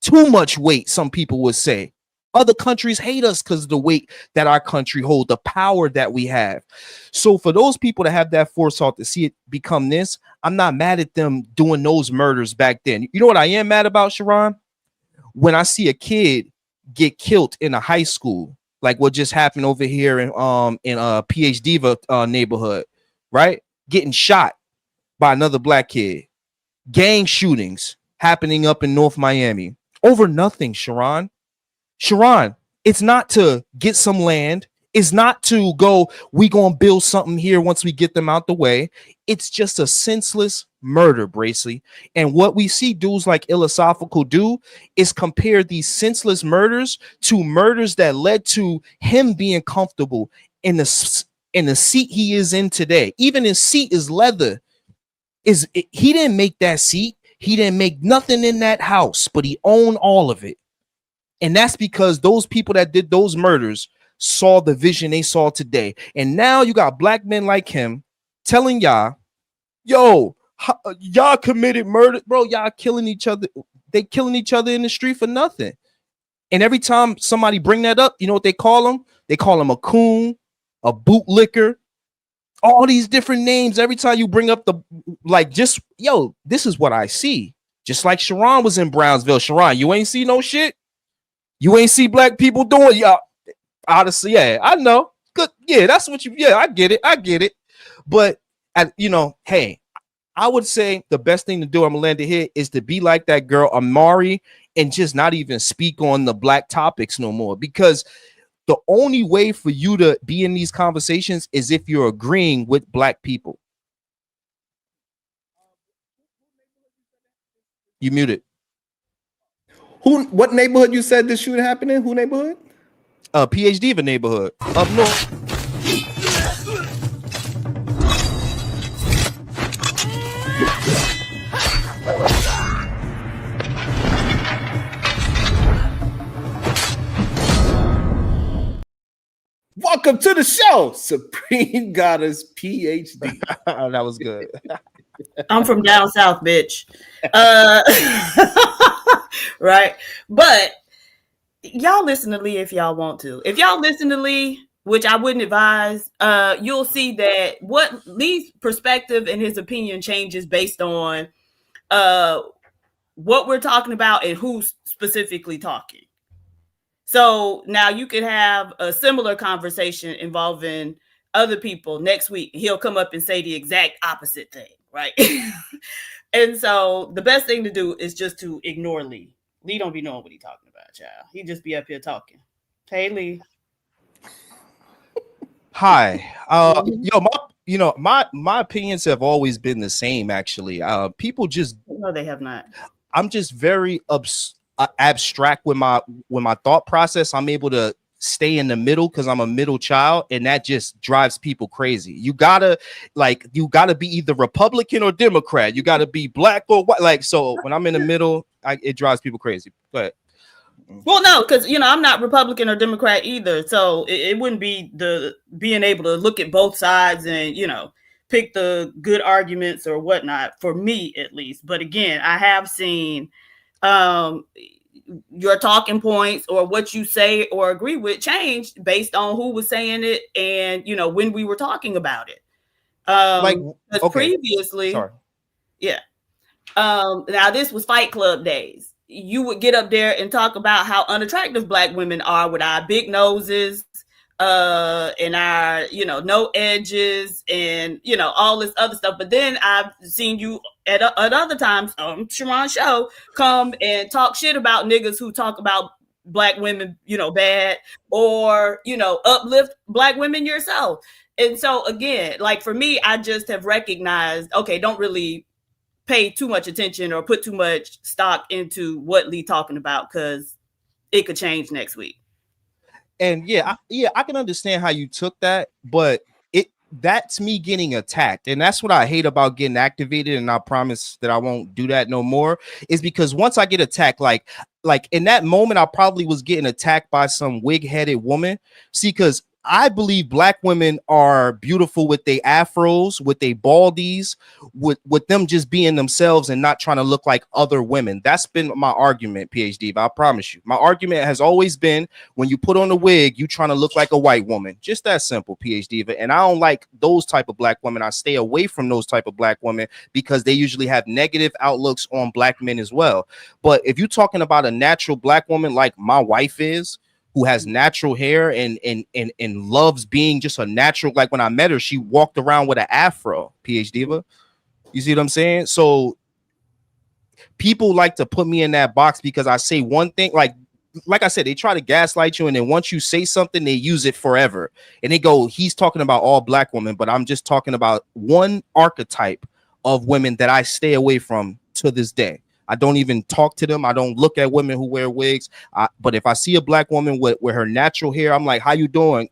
Too much weight, some people would say. Other countries hate us because of the weight that our country hold, the power that we have. So for those people to have that foresight to see it become this, I'm not mad at them doing those murders back then. You know what I am mad about, Sharon? When I see a kid get killed in a high school, like what just happened over here in PhD neighborhood, right? Getting shot by another black kid. Gang shootings happening up in North Miami over nothing, Sharon. Sharon, it's not to get some land. It's not to go, we gonna build something here once we get them out the way. It's just a senseless murder, Bracely. And what we see dudes like Philosophical do is compare these senseless murders to murders that led to him being comfortable in the seat he is in today. Even his seat is leather. He didn't make that seat. He didn't make nothing in that house, but he owned all of it. And that's because those people that did those murders saw the vision they saw today. And now you got black men like him telling y'all, yo, y'all committed murder. Bro, y'all killing each other. They killing each other in the street for nothing. And every time somebody bring that up, you know what they call him? They call him a coon, a bootlicker, all these different names. Every time you bring up this is what I see. Just like Sharon was in Brownsville. Sharon, you ain't see no shit? You ain't see black people doing, y'all. Honestly, yeah, I know. Good, yeah, that's what I get it. But hey, I would say the best thing to do, I'm gonna land it here, is to be like that girl Amari and just not even speak on the black topics no more. Because the only way for you to be in these conversations is if you're agreeing with black people. You muted. What neighborhood you said this shooting happened in? Who neighborhood? PhD of a neighborhood up north. Welcome to the show, Supreme Goddess PhD. That was good. I'm from down south, bitch. Right. But y'all listen to Lee if y'all want to. If y'all listen to Lee, which I wouldn't advise, you'll see that what Lee's perspective and his opinion changes based on what we're talking about and who's specifically talking. So now you could have a similar conversation involving other people next week. He'll come up and say the exact opposite thing, right? And so the best thing to do is just to ignore Lee. Lee don't be knowing what he's talking about, child. He just be up here talking. Hey, Lee. Hi. My opinions have always been the same, actually. People just no, they have not. I'm just very abstract with my thought process. I'm able to stay in the middle because I'm a middle child, and that just drives people crazy. You gotta be either Republican or Democrat. You gotta be black or white. So when I'm in the middle, it drives people crazy. Go ahead. Well, no, because I'm not Republican or Democrat either. So it wouldn't be the being able to look at both sides and pick the good arguments or whatnot, for me at least. But again, I have seen your talking points or what you say or agree with changed based on who was saying it and when we were talking about it. Previously, sorry. Yeah. Now this was Fight Club days. You would get up there and talk about how unattractive black women are with our big noses, and our no edges and all this other stuff. But then I've seen you at other times on Sharon's show come and talk shit about niggas who talk about black women bad, or uplift black women yourself. And so again, like for me, I just have recognized, okay, don't really pay too much attention or put too much stock into what Lee talking about, because it could change next week. And I can understand how you took that, but that's me getting attacked. And that's what I hate about getting activated. And I promise that I won't do that no more, is because once I get attacked, like in that moment, I probably was getting attacked by some wig-headed woman. See, because I believe black women are beautiful with their afros, with their baldies, with them just being themselves and not trying to look like other women. That's been my argument, PhD. But I promise you, my argument has always been when you put on a wig, you trying to look like a white woman. Just that simple, PhD. And I don't like those type of black women. I stay away from those type of black women because they usually have negative outlooks on black men as well. But if you're talking about a natural black woman like my wife is, who has natural hair and loves being just a natural, like when I met her, she walked around with an afro, PhD. You see what I'm saying? So people like to put me in that box because I say one thing, like I said, they try to gaslight you, and then once you say something, they use it forever. And they go, he's talking about all black women, but I'm just talking about one archetype of women that I stay away from to this day. I don't even talk to them. I don't look at women who wear wigs. But if I see a black woman with her natural hair, I'm like, how you doing?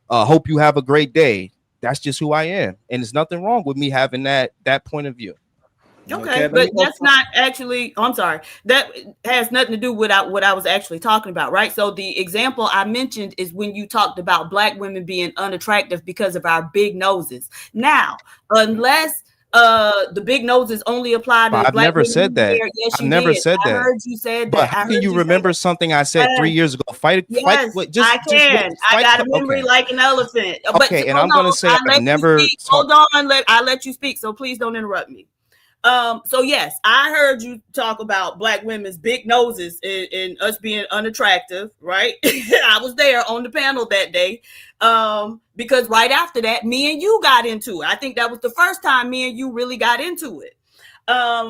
Hope you have a great day. That's just who I am. And there's nothing wrong with me having that point of view. Okay, but that's not actually, I'm sorry, that has nothing to do with what I was actually talking about, right? So the example I mentioned is when you talked about black women being unattractive because of our big noses. Now, unless the big noses only apply to I've black never women said that. yes, I've never said that. I heard you said that. But how can you remember something I said 3 years ago? Yes, I can. I got a memory like an elephant. Okay, and I'm gonna say I never. Hold on, I let you speak. So please don't interrupt me. So yes, I heard you talk about black women's big noses and us being unattractive, right? I was there on the panel that day. Because right after that, me and you got into it. I think that was the first time me and you really got into it.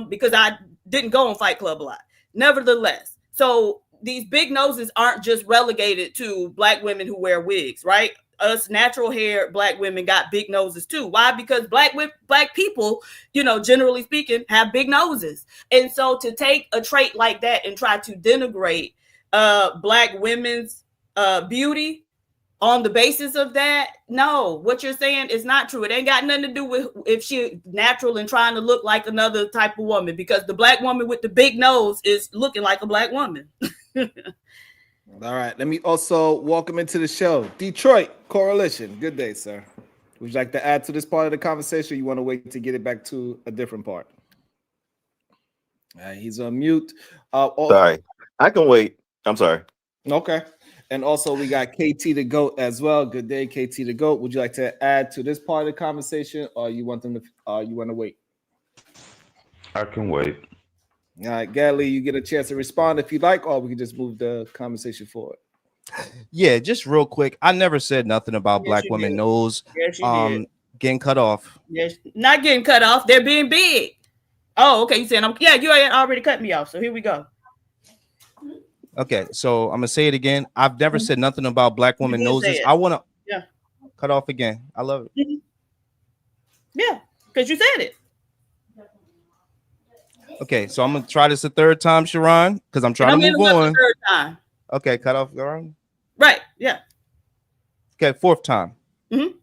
Because I didn't go on Fight Club a lot. Nevertheless, so these big noses aren't just relegated to black women who wear wigs, right? Us natural hair black women got big noses too. Why? Because black people, generally speaking, have big noses. And so to take a trait like that and try to denigrate black women's beauty on the basis of that, no, what you're saying is not true. It ain't got nothing to do with if she's natural and trying to look like another type of woman, because the black woman with the big nose is looking like a black woman. All right, let me also welcome into the show Detroit Coalition. Good day, sir. Would you like to add to this part of the conversation, or you want to wait to get it back to a different part? He's on mute. Sorry, I can wait. I'm sorry. Okay. And also we got KT the GOAT as well. Good day, KT the GOAT. Would you like to add to this part of the conversation, or you want them to? You want to wait? I can wait. All right, Gadley, you get a chance to respond if you'd like, or we can just move the conversation forward. Yeah, just real quick. I never said nothing about black women nose getting cut off. Yes, not getting cut off. They're being big. Oh, okay. You saying you already cut me off. So here we go. Okay, so I'm gonna say it again. I've never said nothing about black women noses. I want to cut off again. I love it. Mm-hmm. Yeah, because you said it. Okay, so I'm gonna try this a third time, Sharon, because I'm trying to move on. Third time. Okay, cut off, Sharon. Right. Yeah. Okay, fourth time. Mm-hmm.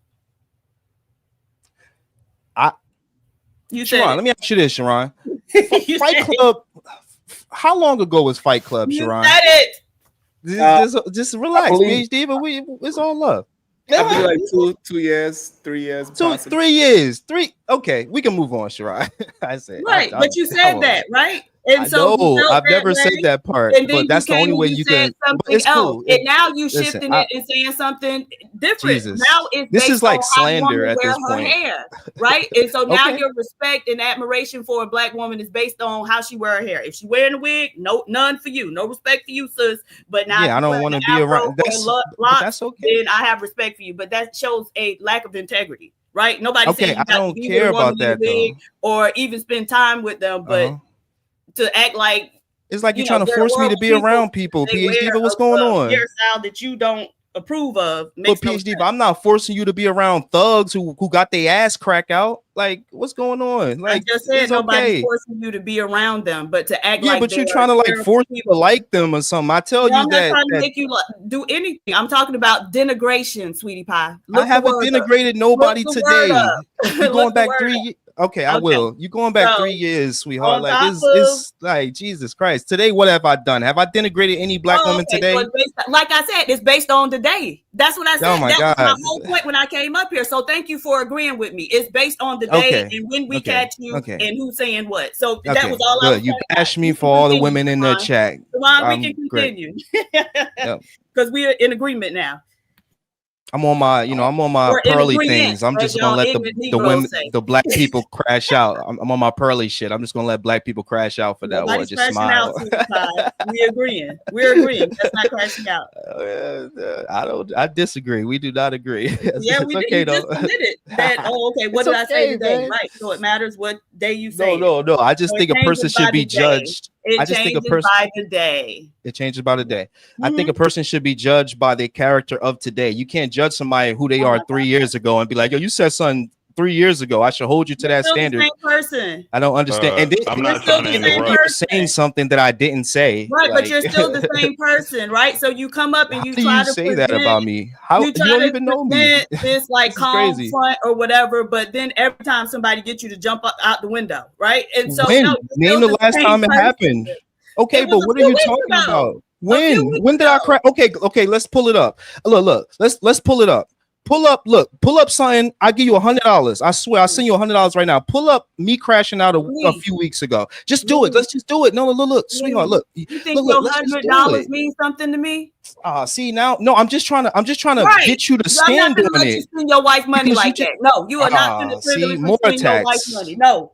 Sharon, let me ask you this, Sharon. Fight Club. How long ago was Fight Club, Sharon? You said it. Just relax, PhD. But it's all love. I feel like 2 years, 3 years. 3 years. Okay, we can move on, Sharon. I said right, but you said that, right? And I've never said that part, but that's the only way you can. It's cool. And now you shifting it and saying something different. Jesus. Now it's this is like slander at this point, hair, right? And so now your respect and admiration for a black woman is based on how she wear her hair. If she wearing a wig, none for you, no respect for you, sis. But now, I don't want to be around. That's okay. Then I have respect for you, but that shows a lack of integrity, right? Nobody said you I don't care about that though, or even spend time with them, but. To act like it's like you're trying to force me to be around people. PhD, but what's going on? Hairstyle that you don't approve of. But PhD, but I'm not forcing you to be around thugs who got their ass crack out. Like, what's going on? Like, I just said nobody's forcing you to be around them, but to act like but you're trying to like force me to like them or something. I tell you I'm that. I'm not trying to make you do anything. I'm talking about denigration, sweetie pie. I haven't denigrated nobody today. You're going back 3 years. Okay, I will. You're going back 3 years, sweetheart. Like it's like Jesus Christ. Today, what have I done? Have I denigrated any black woman today? So like I said, it's based on the day. That's what I said. Oh my That was God. my whole point when I came up here. So thank you for agreeing with me. It's based on the day Okay. and when we Okay. catch you Okay. and who's saying what. So that Okay, was all I was good. You saying. bashed me We for can all the continue, women in the Ron. chat. Ron, we can Great. continue. Yep. Because we're in agreement now. I'm on my, I'm on my Or in Pearly agreement, things. I'm as just gonna y'all let ignorant the Negroes women, say. the black people crash out. I'm on my Pearly shit. I'm just gonna let black people crash out for that one. Nobody's Just crashing out, smile. Super Pie. We're agreeing. We're agreeing. That's not crashing out. I disagree. We do not agree. Yeah, It's we did. okay You just though. admitted that. Oh, okay. What It's did I say okay, today? man. Right. So it matters what day you say No. I it. just So think it a person changes should by be the day. judged. It I just think a changes person. by the day. It changes by the day. I think Mhm. a person should be judged by their character of today. You can't judge somebody who they are 3 years ago and be like, yo, you said something 3 years ago. I should hold you to that Still the standard. same person. I don't understand. And then, I'm You're not still trying the to same and then interrupt. you're saying something that I didn't say. Right, but Like, you're still the same person, right? So you come up and you how do try you to say that present, about me? How you you try don't to even know me? present this like This is calm crazy. front or whatever, but then every time somebody gets you to jump out the window, right? And so When? no, you're Name still the the last same time it person. happened. Okay, It was but a what are few you weeks talking ago. about? A few When? weeks When did I ago. crash? Okay, let's pull it up. Look, let's pull it up. Pull up something. I'll give you $100. I swear, I'll send you $100 right now. Pull up me crashing out a few weeks ago. Just do it. Let's just do it. No, look, sweetheart, look. You think Look, your let's just do $100 it. means something to me? See now, no, I'm just trying to Right. get you to I'm not stand gonna on let you it. spend your wife money Because you like just- that. No, you are not gonna See, privilege more spend your wife's attacks. money. No.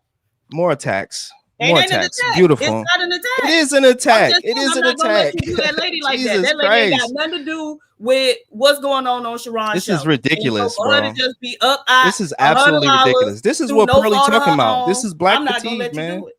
More attacks. It More ain't an attacks. attack. Beautiful. It's not an attack. It is an I'm attack. just It saying, is I'm an not gonna let attack. you do that lady like that. Jesus That lady ain't got Christ. nothing to do with what's going on Sharon's This show. is ridiculous, And so for her bro. to just be up This is absolutely $100 ridiculous. This is through what no Pearly fault of talking her about. This own, is black I'm not gonna fatigue, let you man. do it.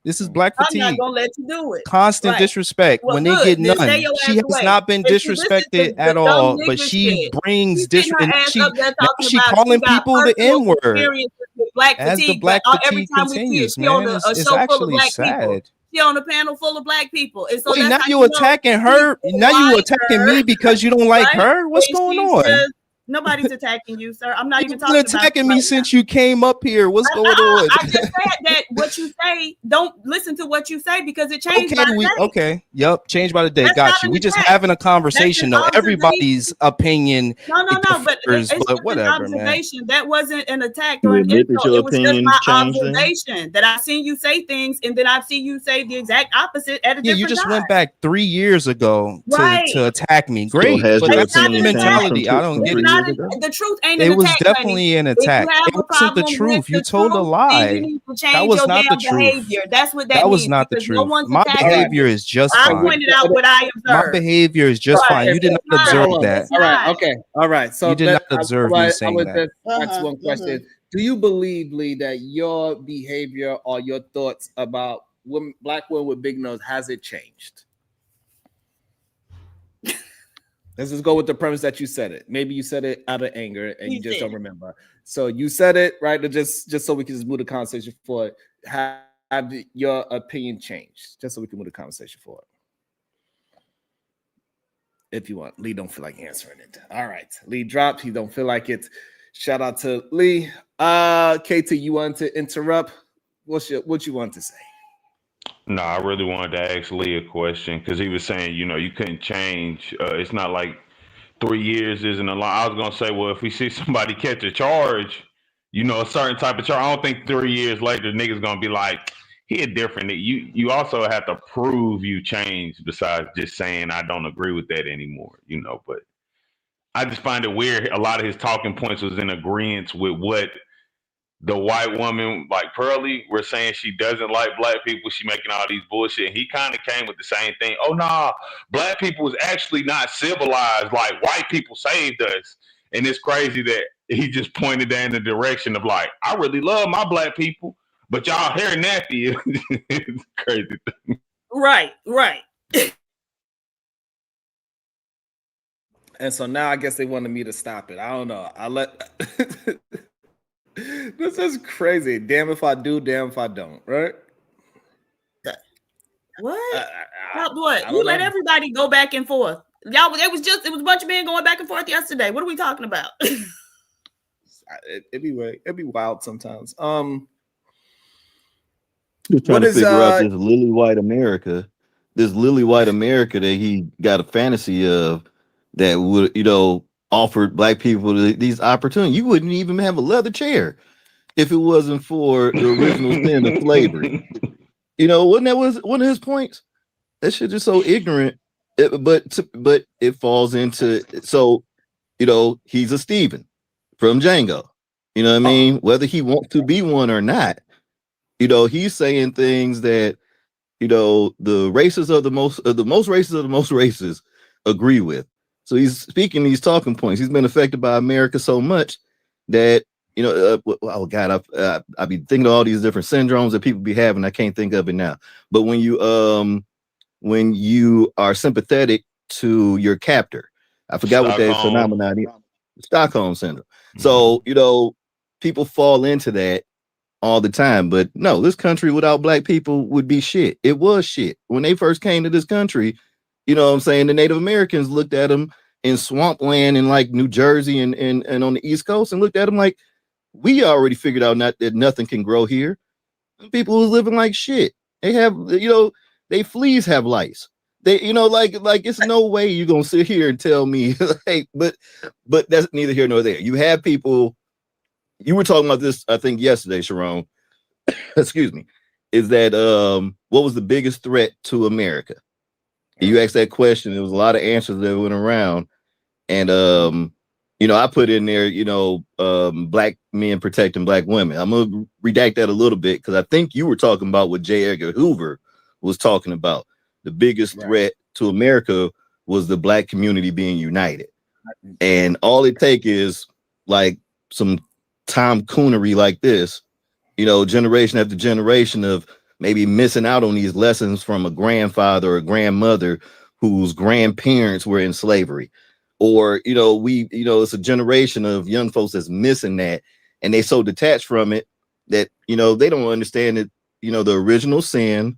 This is black I'm not fatigue. gonna let you do it. Constant Right. disrespect Well, when they good. get Then stay none. your She ass has away. not been And see, this is disrespected at dumb all, but nigga she shit. brings She's getting her disrespect. ass up there Now talking she about she calling got people the personal N-word. experiences with black As the fatigue, black but every fatigue time we see it, continues, she on man, a it's show full of actually black people. sad. She on a panel full of black people, and so Wait, that's now how you you know attacking she her? Now you like attacking her, me because you don't like right? her? What's And going she's on? just nobody's attacking you, sir. I'm not even You've been talking about attacking you me right since you came up here. What's now. going on? I just said that what you say, don't listen to what you say because it changed by the day. Okay. Yep. Change by the day. That's Got not you. an We just attack. having a That's conversation an though. observation. Everybody's opinion No, but differs, it's but just an whatever, man. observation. That wasn't an attack You or an admit that insult. your It was just opinion my changed then? observation that I've seen you say things and then I've seen you say the exact opposite at a Yeah, you different just time. went back 3 years ago Right. to attack me. So Great, has but your that's the opinion changed mentality. I don't from get 3 it. years ago? The truth ain't It an was attack, honey. definitely an If you attack. have It a wasn't the problem with truth. You the told a truth, then you lie. need to That change was your not damn the truth. behavior. That's what that That was means not the because no truth. one's My attacking behavior you. is just I fine. pointed out what I My observed. behavior is just Right. fine. You did It's not not. observe Hold on. that. It's All right. not. Okay. All right. So You did not observe me I saying would that. just ask one question. Do you believe, Lee, that your behavior or your thoughts about women, black women with big nose, has it changed? Let's just go with the premise that you said it. Maybe you said it out of anger and you just don't remember. So you said it, right? Just so we can just move the conversation forward. Have your opinion changed? Just so we can move the conversation forward. If you want. Lee don't feel like answering it. All right. Lee dropped. He don't feel like it. Shout out to Lee. KT, you want to interrupt? What you want to say? No, I really wanted to ask Lee a question because he was saying, you couldn't change. It's not like 3 years isn't a lot. I was gonna say, well, if we see somebody catch a charge, a certain type of charge, I don't think 3 years later niggas gonna be like, he a different. You also have to prove you changed besides just saying I don't agree with that anymore. But I just find it weird. A lot of his talking points was in agreement with what the white woman, like Pearly, we're saying she doesn't like black people. She making all these bullshit. And he kind of came with the same thing. Oh, nah, black people is actually not civilized. Like, white people saved us. And it's crazy that he just pointed that in the direction of like, I really love my black people, but y'all hair nappy. It's crazy. Right. And so now I guess they wanted me to stop it. I don't know. I let... This is crazy. Damn if I do, damn if I don't, right? What? I What? don't You let know. everybody go back and forth. Y'all, it was a bunch of men going back and forth yesterday. What are we talking about? It'd be wild sometimes. Just trying What to is, figure out this lily white America that he got a fantasy of that would, offered black people these opportunities. You wouldn't even have a leather chair if it wasn't for the original sin of slavery. You know, wasn't that was one of his points? That shit just so ignorant. But it falls into, so you know, he's a Steven from Django. You know what I mean? Whether he wants to be one or not, you know, he's saying things that, you know, the races of the most races of the most races agree with. So he's speaking these talking points. He's been affected by America so much that, you know, oh God, I be thinking of all these different syndromes that people be having. I can't think of it now. But when you are sympathetic to your captor, I forgot what that phenomenon is. Stockholm syndrome. So, you know, people fall into that all the time. But no, this country without black people would be shit. It was shit. When they first came to this country, you know what I'm saying? The Native Americans looked at them in swampland in like New Jersey and on the East Coast and looked at them like, we already figured out that nothing can grow here. People who's living like shit. They have, you know, they fleas have lice. They, you know, like it's no way you're gonna sit here and tell me, hey, but that's neither here nor there. You have people. You were talking about this, I think, yesterday, Sharon. Excuse me. Is that what was the biggest threat to America? You asked that question. There was a lot of answers that went around, and you know, I put in there, you know, black men protecting black women. I'm gonna redact that a little bit because I think you were talking about what J. Edgar Hoover was talking about. The biggest threat to America was the black community being united. And all it takes is like some tomcoonery like this, you know, generation after generation of maybe missing out on these lessons from a grandfather or grandmother whose grandparents were in slavery. Or, you know, it's a generation of young folks that's missing that. And they so detached from it that, you know, they don't understand that, you know, the original sin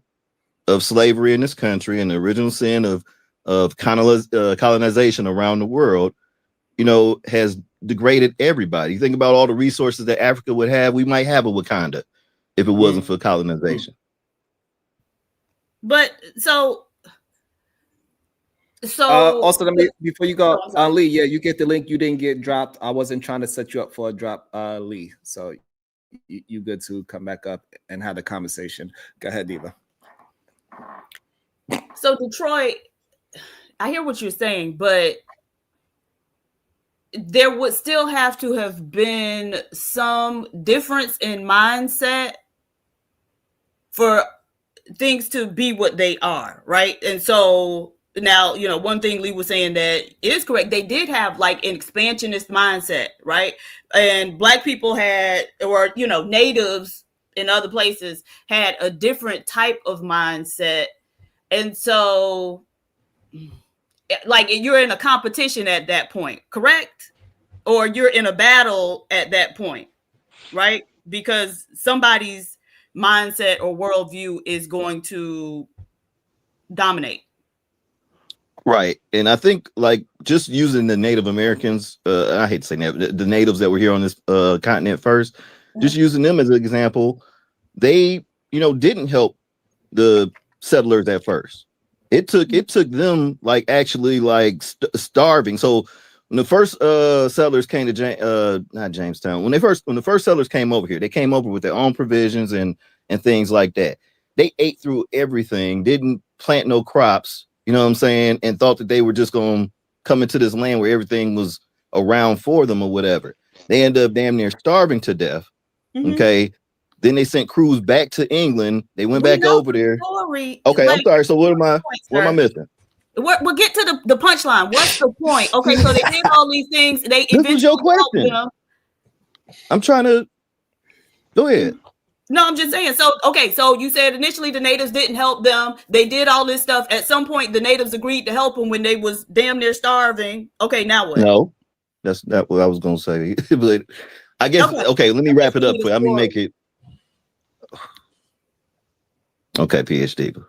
of slavery in this country and the original sin of colonization around the world, you know, has degraded everybody. You think about all the resources that Africa would have. We might have a Wakanda if it wasn't for colonization. But so also, let me, before you go, Lee, yeah, you get the link. You didn't get dropped. I wasn't trying to set you up for a drop, Lee. So you good to come back up and have the conversation. Go ahead, Diva. So Detroit, I hear what you're saying, but there would still have to have been some difference in mindset for things to be what they are, right? And so now, you know, one thing Lee was saying that is correct. They did have like an expansionist mindset, right? And black people had, or, you know, natives in other places had a different type of mindset. And so, like, you're in a competition at that point, correct? Or you're in a battle at that point, right? Because somebody's mindset or worldview is going to dominate. Right. And I think like just using the Native Americans, I hate to say that, the natives that were here on this continent first, just using them as an example, they, you know, didn't help the settlers at first. It took them like actually like starving. So when the first settlers came to not Jamestown, when the first settlers came over here, they came over with their own provisions and things like that. They ate through everything, didn't plant no crops, you know what I'm saying, and thought that they were just going to come into this land where everything was around for them or whatever. They ended up damn near starving to death. Mm-hmm. Okay. Then they sent crews back to England. They went back over there. Story, okay, like, I'm sorry. So what am I missing? We'll get to the punchline. What's the point? Okay, so they did all these things. They this was your question. I'm trying to go ahead. No, I'm just saying. So, okay, so you said initially the natives didn't help them. They did all this stuff. At some point, the natives agreed to help them when they was damn near starving. Okay, now what? No, that's not what I was going to say. But I guess, okay, let me wrap it up. Let me make it. Okay, PhD.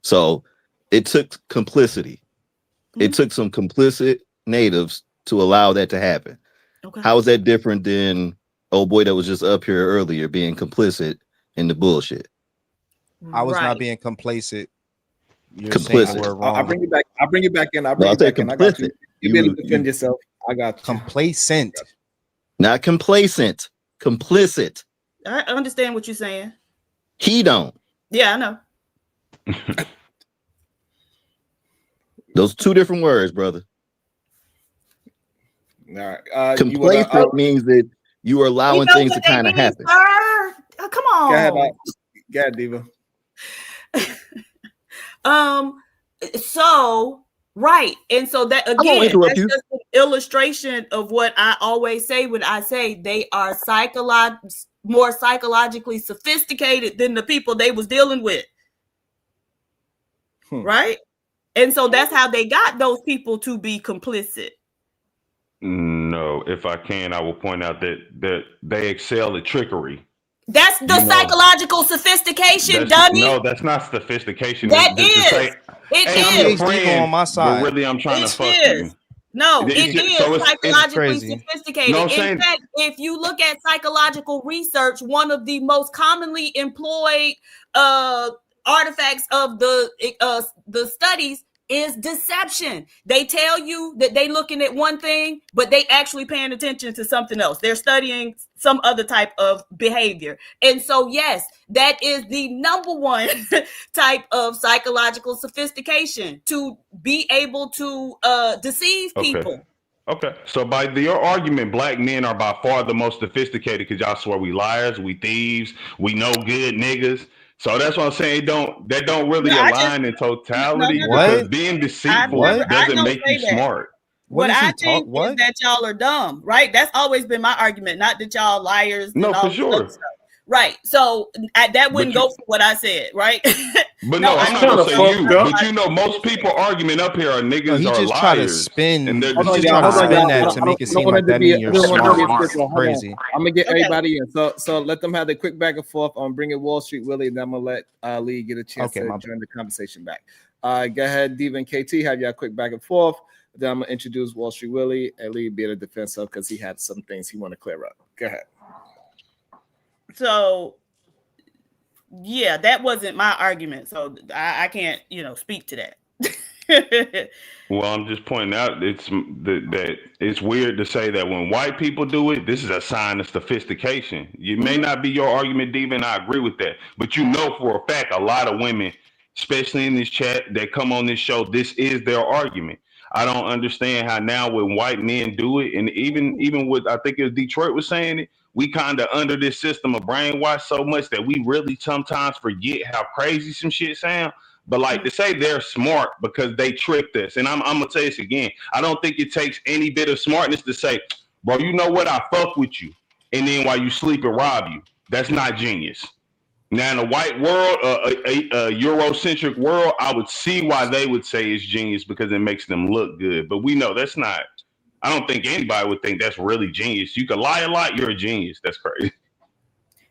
So it took complicity. Mm-hmm. It took some complicit natives to allow that to happen. Okay. How is that different than old boy that was just up here earlier being complicit in the bullshit? I was not being complacent. You're complicit. I'll bring you back. I'll bring you back in. I'll bring you back in. I got you. You better defend yourself. I got you. Complacent. Not complacent. Complicit. I understand what you're saying. He don't. Yeah, I know. Those two different words, brother. All right. Complacent means that you are allowing things to kind of happen. Oh, come on. Go ahead, Diva. So right, and so that again, that's just an illustration of what I always say when I say they are more psychologically sophisticated than the people they was dealing with. Right, and so that's how they got those people to be complicit. No, if I can, I will point out that they excel at trickery. That's the psychological sophistication, dummy. No, that's not sophistication. That is. I'm your friend, on my side. but really, I'm trying to fuck you. No, it is So psychologically sophisticated. No, In fact, if you look at psychological research, one of the most commonly employed artifacts of the studies is deception. They tell you that they looking at one thing, but they actually paying attention to something else. They're studying some other type of behavior. And so, yes, that is the number one type of psychological sophistication, to be able to deceive people. Okay, so by your argument, black men are by far the most sophisticated because y'all swear we liars, we thieves, we no good niggas. So that's what I'm saying. That don't really align in totality because being deceitful doesn't make you smart. What I think is that y'all are dumb, right? That's always been my argument. Not that y'all liars. No, for sure. Right. So that wouldn't go for what I said, right? But no, I'm not gonna say you. But you know, most people arguing up here are niggas he are just liars. try to spin. And He just try to spin that to make it seem like that means you're smart. Crazy. I'm gonna get everybody in. So let them have the quick back and forth. I'm bringing Wall Street Willie, and then I'm gonna let Lee get a chance to join the conversation back. Go ahead, Diva and KT, have y'all quick back and forth. Then I'm gonna introduce Wall Street Willie and Lee be at a defense of because he had some things he want to clear up. Go ahead. So, yeah, that wasn't my argument. So I can't, speak to that. Well, I'm just pointing out that it's weird to say that when white people do it, this is a sign of sophistication. It may not be your argument, Diva, and I agree with that. But you know for a fact, a lot of women, especially in this chat, that come on this show, this is their argument. I don't understand how now when white men do it, and even with, I think it was Detroit was saying it, we kind of under this system of brainwash so much that we really sometimes forget how crazy some shit sound. But like to say they're smart because they tricked us. And I'm gonna say this again. I don't think it takes any bit of smartness to say, bro, you know what? I fuck with you. And then while you sleep and rob you. That's not genius. Now in a white world, a Eurocentric world, I would see why they would say it's genius because it makes them look good. But we know that's not. I don't think anybody would think that's really genius. You can lie a lot, you're a genius. That's crazy.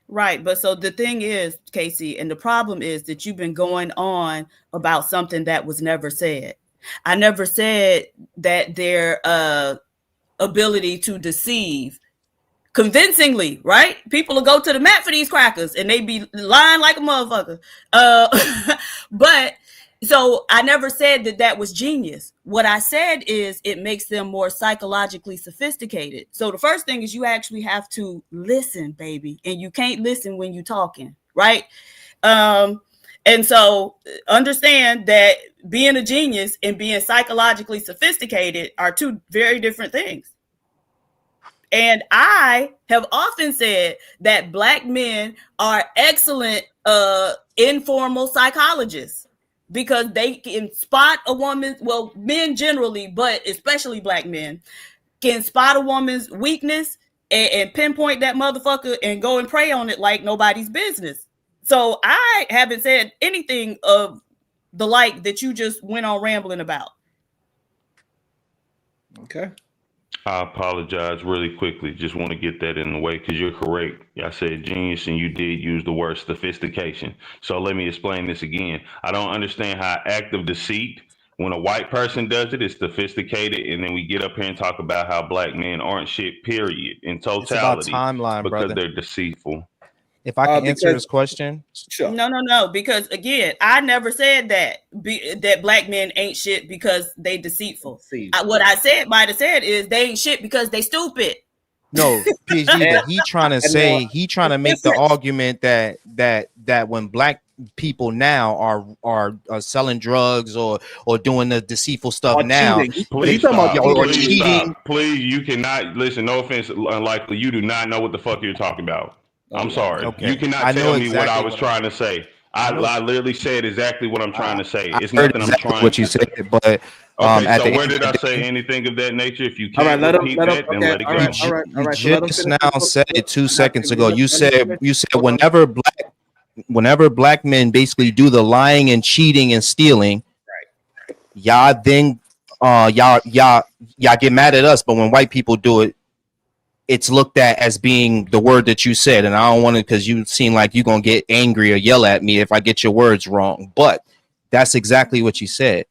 Right. But so the thing is, Casey, and the problem is that you've been going on about something that was never said. I never said that their ability to deceive convincingly, right? People will go to the mat for these crackers and they be lying like a motherfucker. But so I never said that was genius. What I said is it makes them more psychologically sophisticated. So the first thing is you actually have to listen, baby. And you can't listen when you're talking, right? And so understand that being a genius and being psychologically sophisticated are two very different things. And I have often said that Black men are excellent informal psychologists because they can spot a woman, well, men generally, but especially Black men, can spot a woman's weakness and pinpoint that motherfucker and go and prey on it like nobody's business. So I haven't said anything of the like that you just went on rambling about. Okay. I apologize really quickly. Just want to get that in the way because you're correct. I said genius and you did use the word sophistication. So let me explain this again. I don't understand how active deceit, when a white person does it, it's sophisticated. And then we get up here and talk about how Black men aren't shit, period, in totality. It's about timeline, because brother. they're deceitful. If I can answer his question. Sure. No. Because again, I never said that that black men ain't shit because they deceitful. What I might have said is they ain't shit because they stupid. No, PhD, but he trying to say, he trying to make the argument that when black people now are selling drugs or doing the deceitful stuff now, Please stop. Please stop. Please, you cannot listen. No offense, unlikely. You do not know what the fuck you're talking about. I'm sorry. Okay. You cannot tell me what I was trying to say. I literally said exactly what I'm trying to say. It's nothing I'm trying what you said, but okay, so where did I say anything of that nature? If you can't repeat that, then let it go. You just now said it 2 seconds ago. You said whenever black men basically do the lying and cheating and stealing, y'all then y'all get mad at us, but when white people do it, it's looked at as being the word that you said, and I don't want it because you seem like you're gonna get angry or yell at me if I get your words wrong. But that's exactly what you said.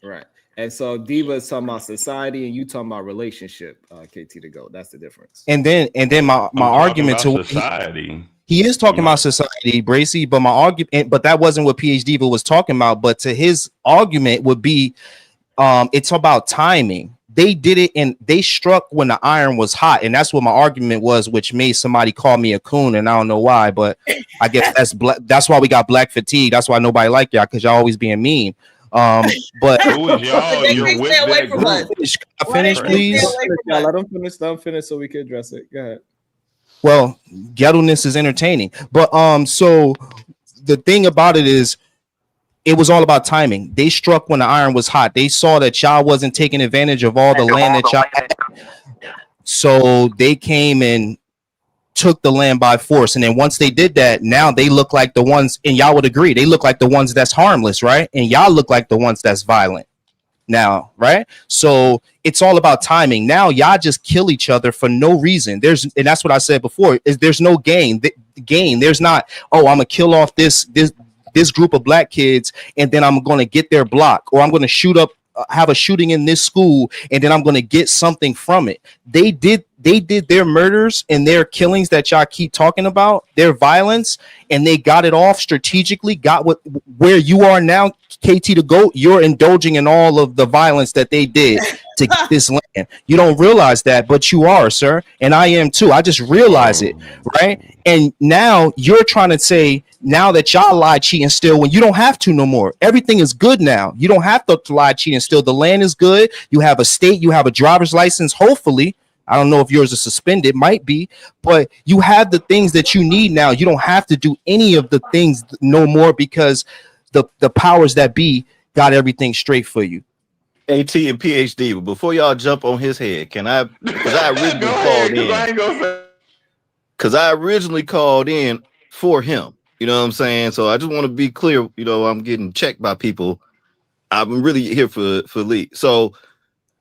Right. And so Diva is talking about society, and you talking about relationship. KT to go. That's the difference. And then my argument to society. He is talking about society, Bracy, but my argument, but that wasn't what PhD Diva was talking about. But to his argument would be, it's about timing. They did it and they struck when the iron was hot, and that's what my argument was, which made somebody call me a coon, and I don't know why, but I guess that's why we got black fatigue. That's why nobody like y'all, because y'all always being mean. But who is y'all? You're with that group. Finish, please. Let them finish. Let them finish so we can address it. Go ahead. Well, ghetto-ness is entertaining, but so the thing about it is, it was all about timing. They struck when the iron was hot. They saw that y'all wasn't taking advantage of all the land that y'all had. So they came and took the land by force. And then once they did that, now they look like the ones, and y'all would agree, they look like the ones that's harmless, right? And y'all look like the ones that's violent now, right? So it's all about timing. Now y'all just kill each other for no reason. And that's what I said before, is there's no gain. There's not, oh, I'm gonna kill off this group of black kids, and then I'm going to get their block, or I'm going to shoot up, have a shooting in this school, and then I'm going to get something from it. They did their murders and their killings that y'all keep talking about, their violence, and they got it off strategically, got where you are now, KT to go, you're indulging in all of the violence that they did to get this land. You don't realize that, but you are, sir, and I am too. I just realize it, right? And now you're trying to say, now that y'all lie, cheat, and steal, when you don't have to no more. Everything is good now. You don't have to lie, cheat, and steal. The land is good. You have a state. You have a driver's license, hopefully. I don't know if yours is suspended, might be, but you have the things that you need now. You don't have to do any of the things no more, because the powers that be got everything straight for you. AT and PhD, but before y'all jump on his head, can I? Because I originally called in. Because I originally called in for him. You know what I'm saying? So I just want to be clear. You know, I'm getting checked by people. I'm really here for Lee. So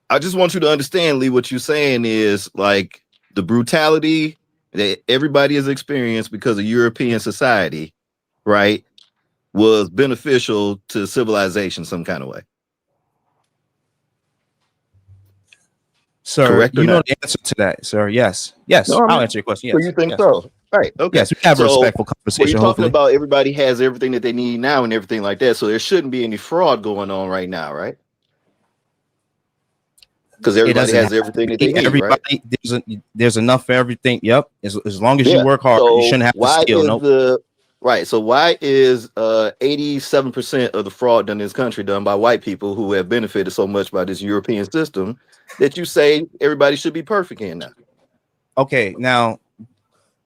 I just want you to understand, Lee, what you're saying is like the brutality that everybody has experienced because of European society, right, was beneficial to civilization some kind of way. Sir, correct you know not? the answer to that, sir. Yes. Yes. No, I mean, I'll answer your question. Yes. So you think yes. so? Right. Okay. Yes, we have a respectful conversation. You're talking Hopefully. about everybody has everything that they need now and everything like that. So there shouldn't be any fraud going on right now, right? Because everybody has everything that they need, everybody, right? There's enough for everything. Yep. As long as you work hard, so you shouldn't have to steal. Nope. Right. So why is 87% of the fraud done in this country done by white people who have benefited so much by this European system that you say everybody should be perfect in now? Okay, now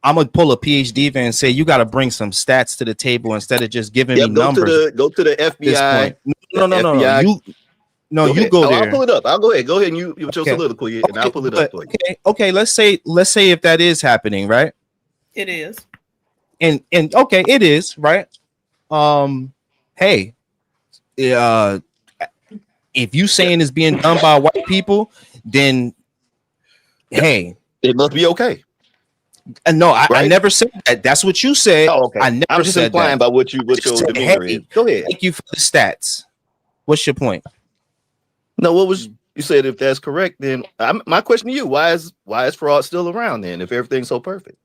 I'm gonna pull a PhD and say you got to bring some stats to the table instead of just giving me numbers. Go to the FBI. No. You go there. I'll pull it up. I'll go ahead. Go ahead and you with your soliloquy, and I'll pull it up for you. Okay. Let's say if that is happening, right? It is. And okay, it is, right? Hey, if you saying it's being done by white people, then hey, it must be okay. No, I never said that. That's what you said. Oh, okay. I never I'm just said implying that. by what your demeanor is. Go ahead. Thank you for the stats. What's your point? No, what was you said? If that's correct, then my question to you: why is fraud still around then? If everything's so perfect,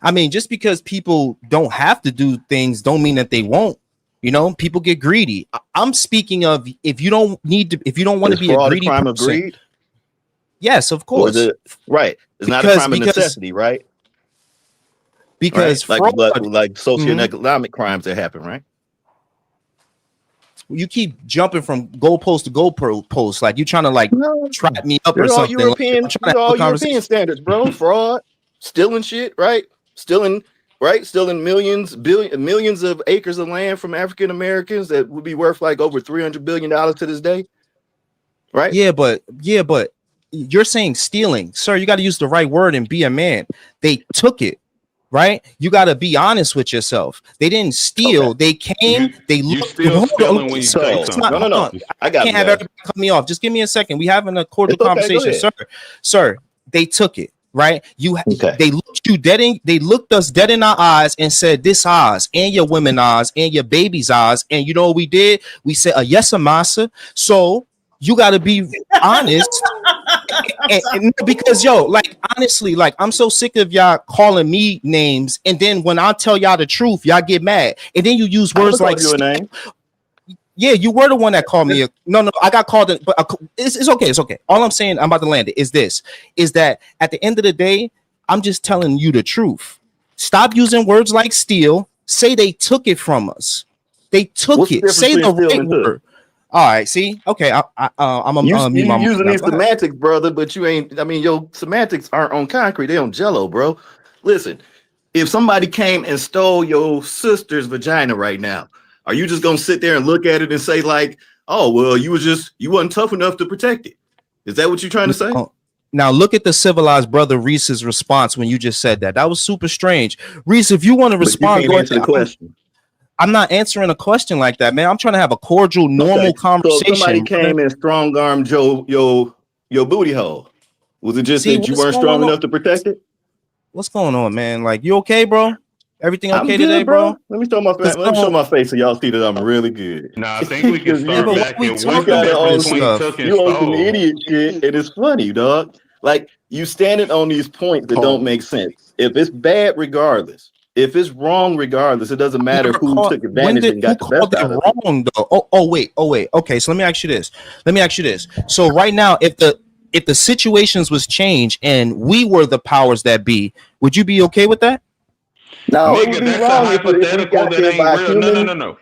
I mean, just because people don't have to do things don't mean that they won't. You know, people get greedy. I'm speaking of if you don't need to, if you don't want to be a greedy crime of person. greed? Yes, of Or course. is it right? It's not a crime of necessity, right? Because right? fraud, like socioeconomic crimes that happen, right? You keep jumping from goalpost to goalpost, like you trying to like trap me up or They're all something. European, Like, they're all European standards, bro. Fraud, stealing shit, right? Stealing millions of acres of land from African Americans that would be worth like over $300 billion to this day. Right? Yeah, but you're saying stealing, sir. You got to use the right word and be a man. They took it, right? You got to be honest with yourself. They didn't steal. Okay. they came. They looked. still stealing when you say something. No. I got can't have everybody cut me off. Just give me a second. We having a cordial It's okay, conversation, go sir. They took it. Right, they looked you dead in. They looked us dead in our eyes and said, "This ours, and your women ours, and your baby's ours." And you know what we did? We said, "Yes, massa." So you got to be honest, and because like honestly, like I'm so sick of y'all calling me names, and then when I tell y'all the truth, y'all get mad, and then you use words like your name. Yeah, you were the one that called me. No, I got called it, but it's okay. It's okay. All I'm saying, I'm about to land it, is that at the end of the day, I'm just telling you the truth. Stop using words like steal. Say they took it from us. They took it. Say the right word. All right. See. Okay. I'm using these semantics, brother, but you ain't. I mean, your semantics aren't on concrete. They on Jello, bro. Listen, if somebody came and stole your sister's vagina right now, are you just gonna sit there and look at it and say like, "Oh, well, you wasn't tough enough to protect it"? Is that what you're trying to say? Now look at the civilized brother Reese's response when you just said that. That was super strange. Reese, if you want to respond, go answer the question. I'm not answering a question like that, man. I'm trying to have a cordial, normal conversation. So if somebody came and strong armed your booty hole, was it just that you weren't strong enough to protect it? What's going on, man? Like, you okay, bro? Everything okay good, today, bro? Let me show my face so y'all see that I'm really good. Nah, I think we can start back at what's the difference between took and you on some stole. idiot shit, and it's funny, dog. Like you standing on these points that don't make sense. If it's bad, regardless. If it's wrong, regardless, it doesn't matter who took advantage and got the best out of it. Wrong though. Oh, wait. Okay, so let me ask you this. So right now, if the situations was changed and we were the powers that be, would you be okay with that? No, nigga, that's a hypothetical that ain't real. No.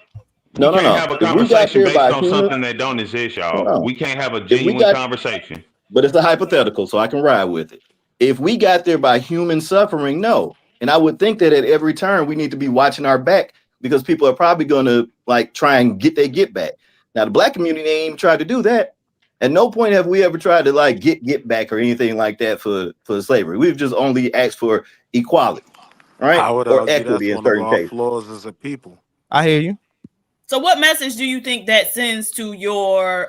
We can't have a conversation based on something that don't exist, y'all. No. We can't have a genuine conversation. But it's a hypothetical, so I can ride with it. If we got there by human suffering, no. And I would think that at every turn we need to be watching our back because people are probably going to like try and get back. Now the black community ain't even tried to do that. At no point have we ever tried to like get back or anything like that for slavery. We've just only asked for equality, right? I would or argue equity that's in one of certain our cases. flaws as a people. I hear you. So what message do you think that sends to your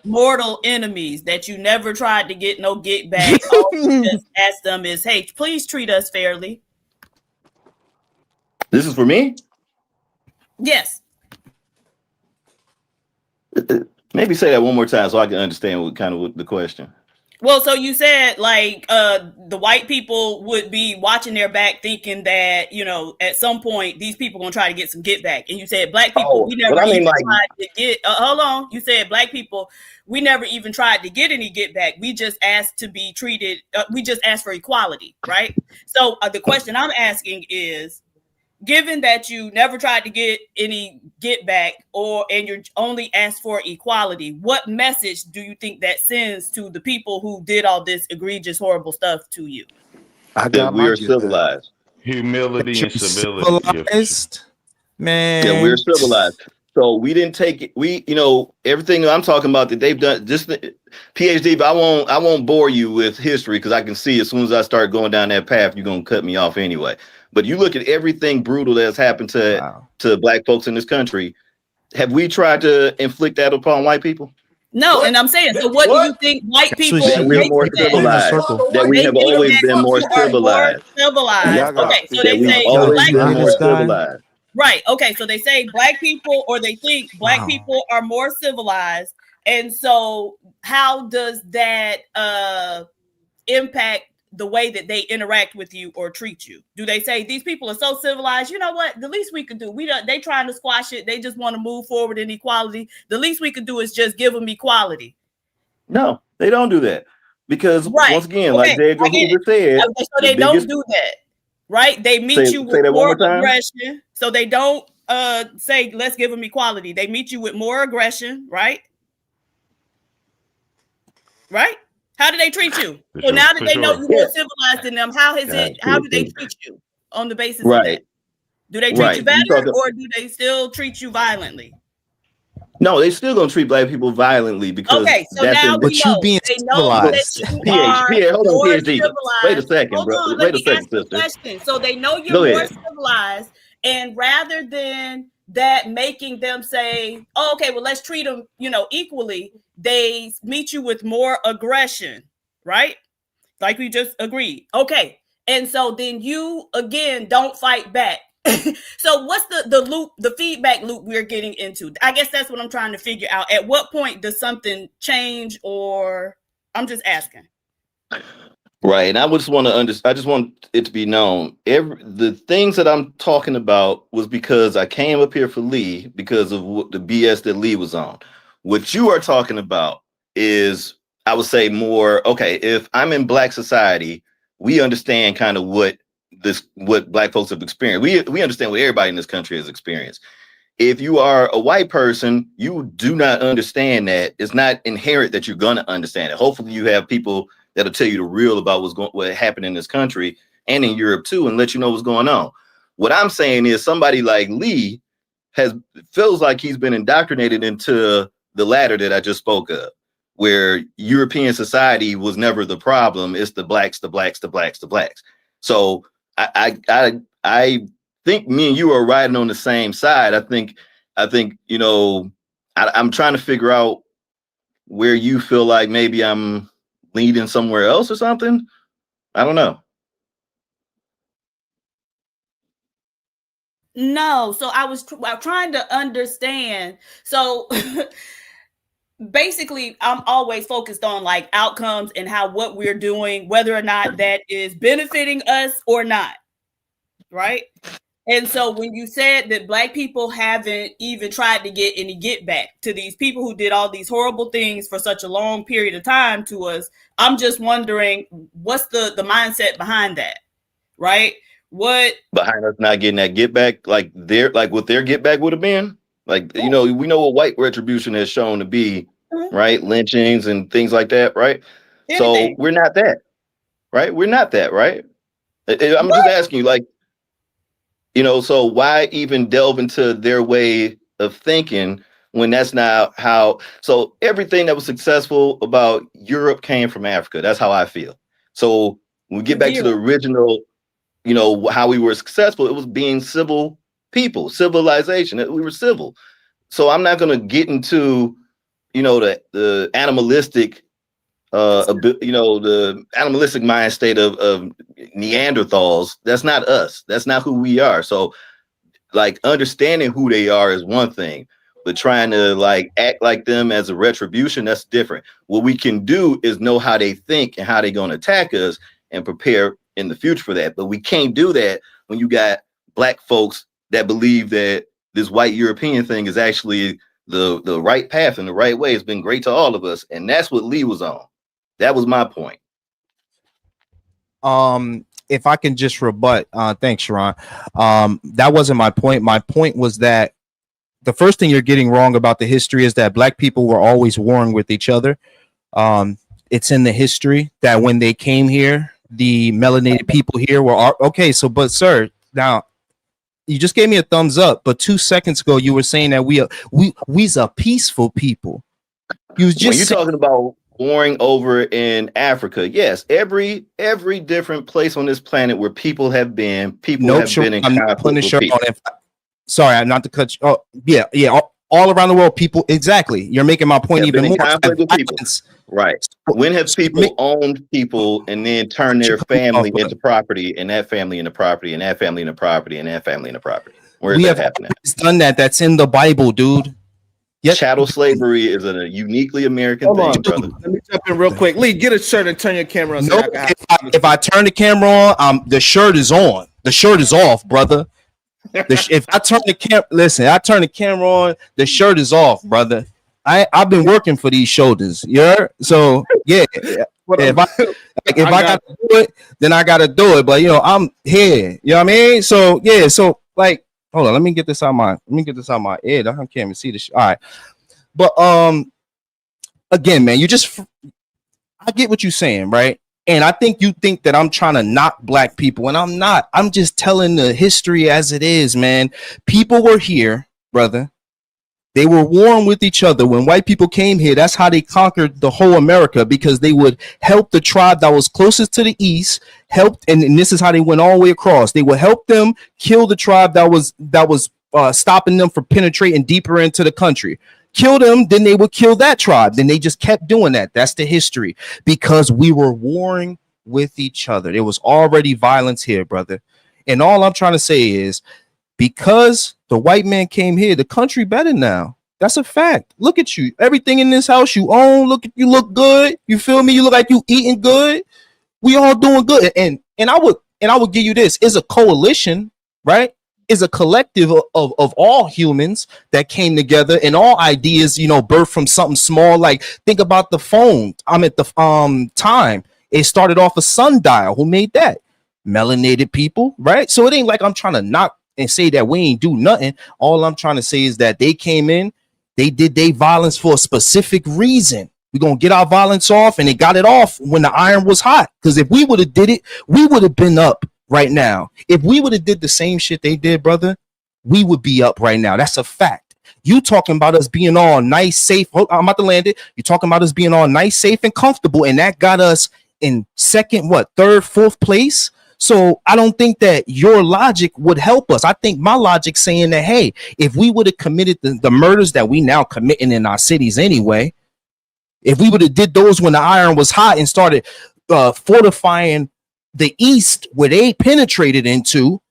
mortal enemies that you never tried to get no get back? All you just ask them is, hey, please treat us fairly. This is for me? Yes. Maybe say that one more time so I can understand what the question. Well, so you said like the white people would be watching their back thinking that, you know, at some point these people gonna try to get some get back. And you said black people, we never even tried to get hold on. You said black people, we never even tried to get any get back. We just asked to be treated, we just asked for equality, right? So the question I'm asking is, given that you never tried to get any get back and you're only asked for equality, what message do you think that sends to the people who did all this egregious, horrible stuff to you? That we are civilized. Humility and civility. Civilized, man. Yeah, we're civilized. So we didn't take it. Everything I'm talking about that they've done. Just PhD, but I won't bore you with history because I can see as soon as I start going down that path, you're gonna cut me off anyway. But you look at everything brutal that has happened to black folks in this country. Have we tried to inflict that upon white people? No, and I'm saying, so what do you think white people that we're more civilized? That we have always been more civilized. Okay, so they say always been more civilized. Right. Okay, so they say black people, or they think black people are more civilized, and so how does that impact the way that they interact with you or treat you? Do they say these people are so civilized? You know what? The least we could do, they trying to squash it. They just want to move forward in equality. The least we could do is just give them equality. No, they don't do that because once again, like Daniel Hoover said, so they don't do that, right? They meet you with more aggression. So they don't say let's give them equality. They meet you with more aggression, right? Right? How do they treat you? So now that they know you're more civilized than them, how do they treat you on the basis of that? Do they treat you better or do they still treat you violently? No, they still gonna treat black people violently because so now but you being civilized. PhD, hold on, PhD. Wait a second, bro. Wait a second, sister. So they know you're more civilized, and rather than that making them say, oh, okay, well, let's treat them, equally, they meet you with more aggression, right? Like we just agreed. Okay. And so then you again don't fight back. So what's the loop, the feedback loop we're getting into? I guess that's what I'm trying to figure out. At what point does something change, or I'm just asking. Right. And I just want it to be known. The things that I'm talking about was because I came up here for Lee because of the BS that Lee was on. What you are talking about is, I would say, more, okay, if I'm in Black society, we understand kind of what Black folks have experienced. We understand what everybody in this country has experienced. If you are a white person, you do not understand that. It's not inherent that you're going to understand it. Hopefully you have people that'll tell you the real about what happened in this country and in Europe too, and let you know what's going on. What I'm saying is somebody like Lee feels like he's been indoctrinated into the latter that I just spoke of, where European society was never the problem. It's the blacks. So I think me and you are riding on the same side. I think I'm trying to figure out where you feel like maybe I'm leading somewhere else or something. I don't know. No, so I'm trying to understand. So basically, I'm always focused on like outcomes and what we're doing, whether or not that is benefiting us or not, right? And so when you said that Black people haven't even tried to get any get back to these people who did all these horrible things for such a long period of time to us, I'm just wondering what's the mindset behind that, right? What behind us not getting that get back, like what their get back would have been? Like, we know what white retribution has shown to be, right? Lynchings and things like that, right? So we're not that, right? We're not that, right? I'm just asking you, like, so why even delve into their way of thinking when that's not how? So everything that was successful about Europe came from Africa. That's how I feel. So when we get back to the original, how we were successful, it was being civil people, civilization. We were civil. So I'm not going to get into, the animalistic, the animalistic mind state of Neanderthals. That's not us. That's not who we are. So like understanding who they are is one thing, but trying to like act like them as a retribution, that's different. What we can do is know how they think and how they're going to attack us and prepare in the future for that. But we can't do that when you got Black folks that believe that this white European thing is actually the right path and the right way. It's been great to all of us. And that's what Lee was on. That was my point. If I can just rebut, thanks, Sharon. That wasn't my point. My point was that the first thing you're getting wrong about the history is that Black people were always warring with each other. It's in the history that when they came here, the melanated people here were okay. So, but sir, now you just gave me a thumbs up, but 2 seconds ago you were saying that we's a peaceful people. You was just when you're talking about warring over in Africa. Yes, every different place on this planet where people have been, have been in conflict with people. Sorry, I'm not to cut you. Oh, yeah. All around the world, people. Exactly. You're making my point even more. Right. When have people owned people and then turned their family into property, and that family into property, and that family into property, and that family into property? Where is that happening? It's done that. That's in the Bible, dude. Yes. Chattel slavery is a uniquely American Hold thing, on. brother. Let me jump in real quick. Lee, get a shirt and turn your camera on. No, if I turn the camera on, the shirt is on. The shirt is off, brother. If I turn the I turn the camera on, the shirt is off, brother. I've been working for these shoulders. Yeah. So yeah. If I gotta do it, then I gotta do it. But I'm here. You know what I mean? So yeah. So like, hold on. Let me get this out my head. I can't even see this. All right. But again, man, I get what you're saying, right? And I think you think that I'm trying to knock black people, and I'm not. I'm just telling the history as it is, man. People were here, brother. They were warring with each other. When white people came here, that's how they conquered the whole America, because they would help the tribe that was closest to the east, and this is how they went all the way across. They would help them kill the tribe that was stopping them from penetrating deeper into the country. Kill them, then they would kill that tribe. Then they just kept doing that. That's the history, because we were warring with each other. There was already violence here, brother. And all I'm trying to say is, because the white man came here, the country better now. That's a fact. Look at you. Everything in this house you own. Look at you. Look good. You feel me? You look like you eating good. We all doing good. And I would give you this. It's a coalition, right? Is a collective of all humans that came together, and all ideas, birthed from something small. Like, think about the phone. I'm at the time. It started off a sundial. Who made that? Melanated people, right? So it ain't like I'm trying to knock and say that we ain't do nothing. All I'm trying to say is that they came in, they did their violence for a specific reason. We're gonna get our violence off, and they got it off when the iron was hot. Because if we would have did it, we would have been up right now. If we would have did the same shit they did, brother, we would be up right now. That's a fact. You talking about us being all nice, safe. I'm about to land it. You talking about us being all nice, safe, and comfortable, and that got us in second, third, fourth place. So I don't think that your logic would help us. I think my logic saying that, hey, if we would have committed the murders that we now committing in our cities anyway, if we would have did those when the iron was hot and started fortifying the East where they penetrated into,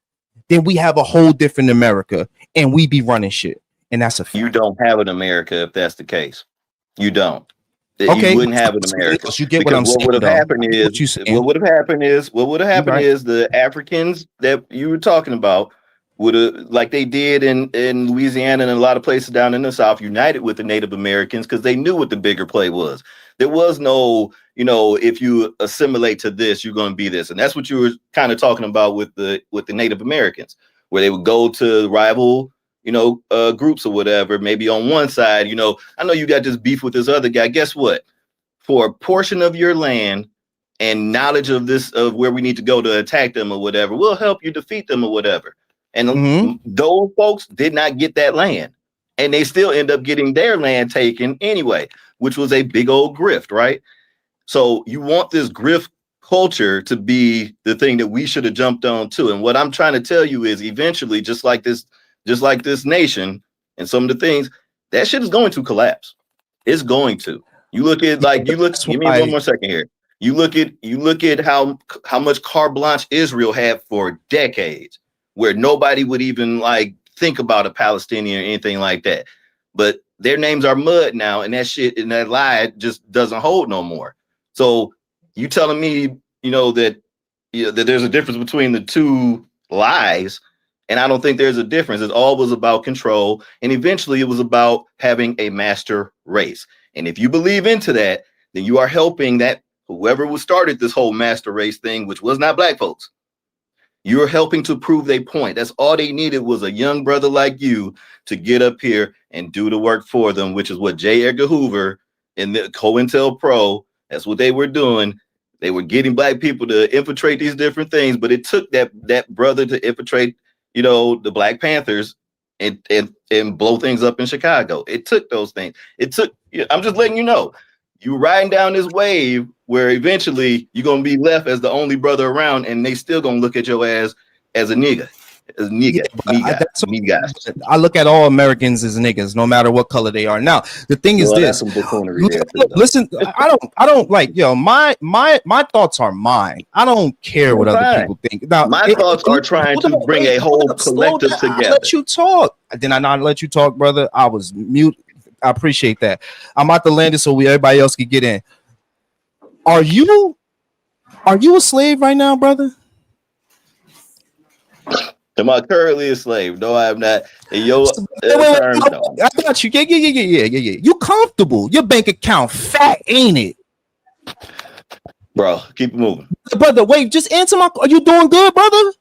then we have a whole different America, and we be running shit. And that's a fact. You don't have an America if that's the case. You don't. Okay. You wouldn't have an America. You get what I'm saying. What would have happened is the Africans that you were talking about would have, like they did in Louisiana and a lot of places down in the South, united with the Native Americans because they knew what the bigger play was. There was no, if you assimilate to this, you're going to be this. And that's what you were kind of talking about with the Native Americans, where they would go to rival, groups or whatever, maybe on one side, I know you got this beef with this other guy. Guess what? For a portion of your land and knowledge of where we need to go to attack them or whatever, we'll help you defeat them or whatever. And those folks did not get that land, and they still end up getting their land taken anyway, which was a big old grift, right? So you want this grift culture to be the thing that we should have jumped on to. And what I'm trying to tell you is, eventually, just like this nation and some of the things, that shit is going to collapse. It's going to. Give me one more second here. You look at how much carte blanche Israel had for decades, where nobody would even think about a Palestinian or anything like that. But their names are mud now, and that shit and that lie just doesn't hold no more. So you telling me, that there's a difference between the two lies, and I don't think there's a difference. It all was about control, and eventually it was about having a master race. And if you believe into that, then you are helping that whoever started this whole master race thing, which was not black folks. You're helping to prove their point. That's all they needed, was a young brother like you to get up here and do the work for them, which is what J. Edgar Hoover and the COINTELPRO, that's what they were doing. They were getting black people to infiltrate these different things, but it took that brother to infiltrate, the Black Panthers and blow things up in Chicago. It took those things. I'm just letting you know, you riding down this wave where eventually you're going to be left as the only brother around, and they still going to look at your ass as a nigga. I look at all Americans as niggas, no matter what color they are. Now, the thing is this. Listen, I don't my thoughts are mine. I don't care what other people think. Now, my thoughts are trying to bring a whole collective together. Let you talk. Did I not let you talk, brother? I was mute. I appreciate that. I'm about to land it so everybody else can get in. Are you a slave right now, brother? Am I currently a slave? No, I'm not. In your terms, no. I got you. Yeah. You comfortable? Your bank account fat, ain't it? Bro, keep it moving. Brother, wait, just answer my. Are you doing good, brother?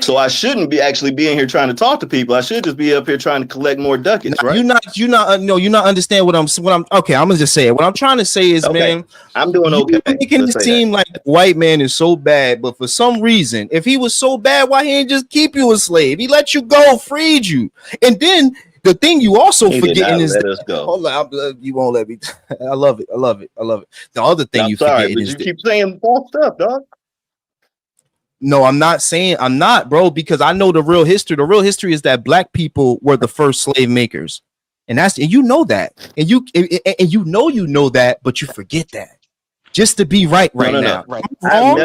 So I shouldn't be actually being here trying to talk to people. I should just be up here trying to collect more ducats, right? You're not understand what I'm okay. I'm gonna just say it. What I'm trying to say is, okay. Man, I'm doing okay. You're making it seem like the white man is so bad, but for some reason, if he was so bad, why he didn't just keep you a slave? He let you go, freed you, and then the thing you also forgetting is let us go. Hold on, you won't let me. I love it. The other thing you forget is you keep saying false stuff, dog. No, I'm not, bro, because I know the real history. The real history is that black people were the first slave makers. And you know that. And you know that, but you forget that. Just to be right now. Right. I have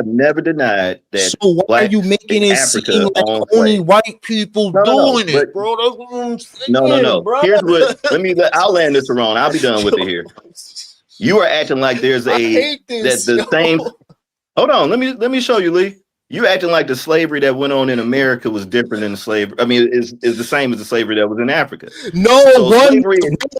never denied that. So why are you making it seem like only white people doing it, bro? That's what I'm saying. No. Bro. Here's what I'll land this around. I'll be done with it here. You are acting like there's same. Hold on, let me show you, Lee. You acting like the slavery that went on in America was different than the slavery. I mean, is the same as the slavery that was in Africa. No, one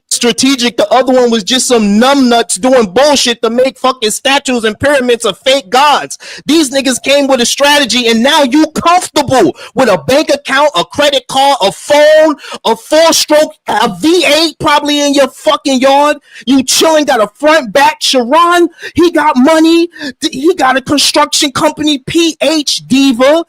strategic. The other one was just some numbnuts doing bullshit to make fucking statues and pyramids of fake gods. These niggas came with a strategy, and now you comfortable with a bank account, a credit card, a phone, a 4-stroke, a V8 probably in your fucking yard. You chilling, got a front back. Sharon, he got money. He got a construction company. PH Diva.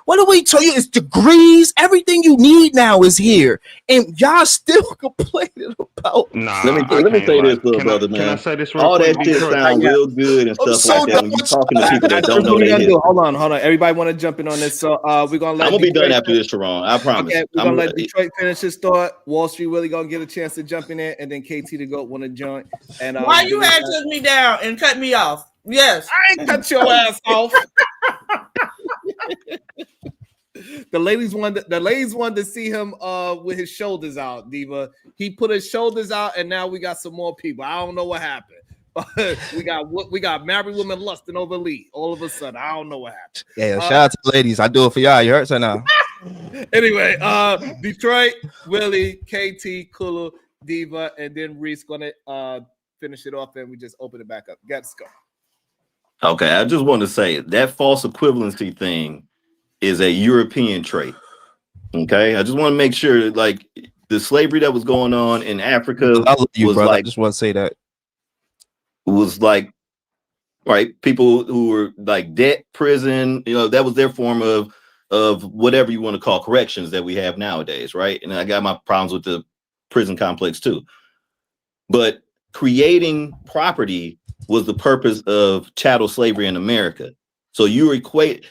What do we tell you? It's degrees. Everything you need now is here, and y'all still complaining about. Nah, let me say this, little brother, man. Can I say this real All quick? that shit sounds real good and stuff like that when you talking to people that don't know they hit. Hold on. Everybody want to jump in on this, so we're gonna let. I'm gonna be done after this, Sharon. I promise. Okay, we're gonna let Detroit finish his thought. Wall Street really gonna get a chance to jump in there, and then KT to go want to join. And why you had to took me down and cut me off? Yes, I ain't cut your ass off. The ladies wanted to see him with his shoulders out, Diva. He put his shoulders out, and now we got some more people. I don't know what happened. we got married women lusting over Lee all of a sudden. I don't know what happened. Yeah, shout out to the ladies. I do it for y'all. You heard so now. Anyway, Detroit, Willie, KT, Kulu, Diva, and then Reese gonna finish it off, and we just open it back up. Let's go. Okay, I just want to say that false equivalency thing is a European trait. Okay, I just want to make sure, like, the slavery that was going on in Africa I love you, was brother. like, I just want to say that was like, right, people who were like debt, prison, that was their form of whatever you want to call corrections that we have nowadays, right? And I got my problems with the prison complex too. But creating property was the purpose of chattel slavery in America. So you think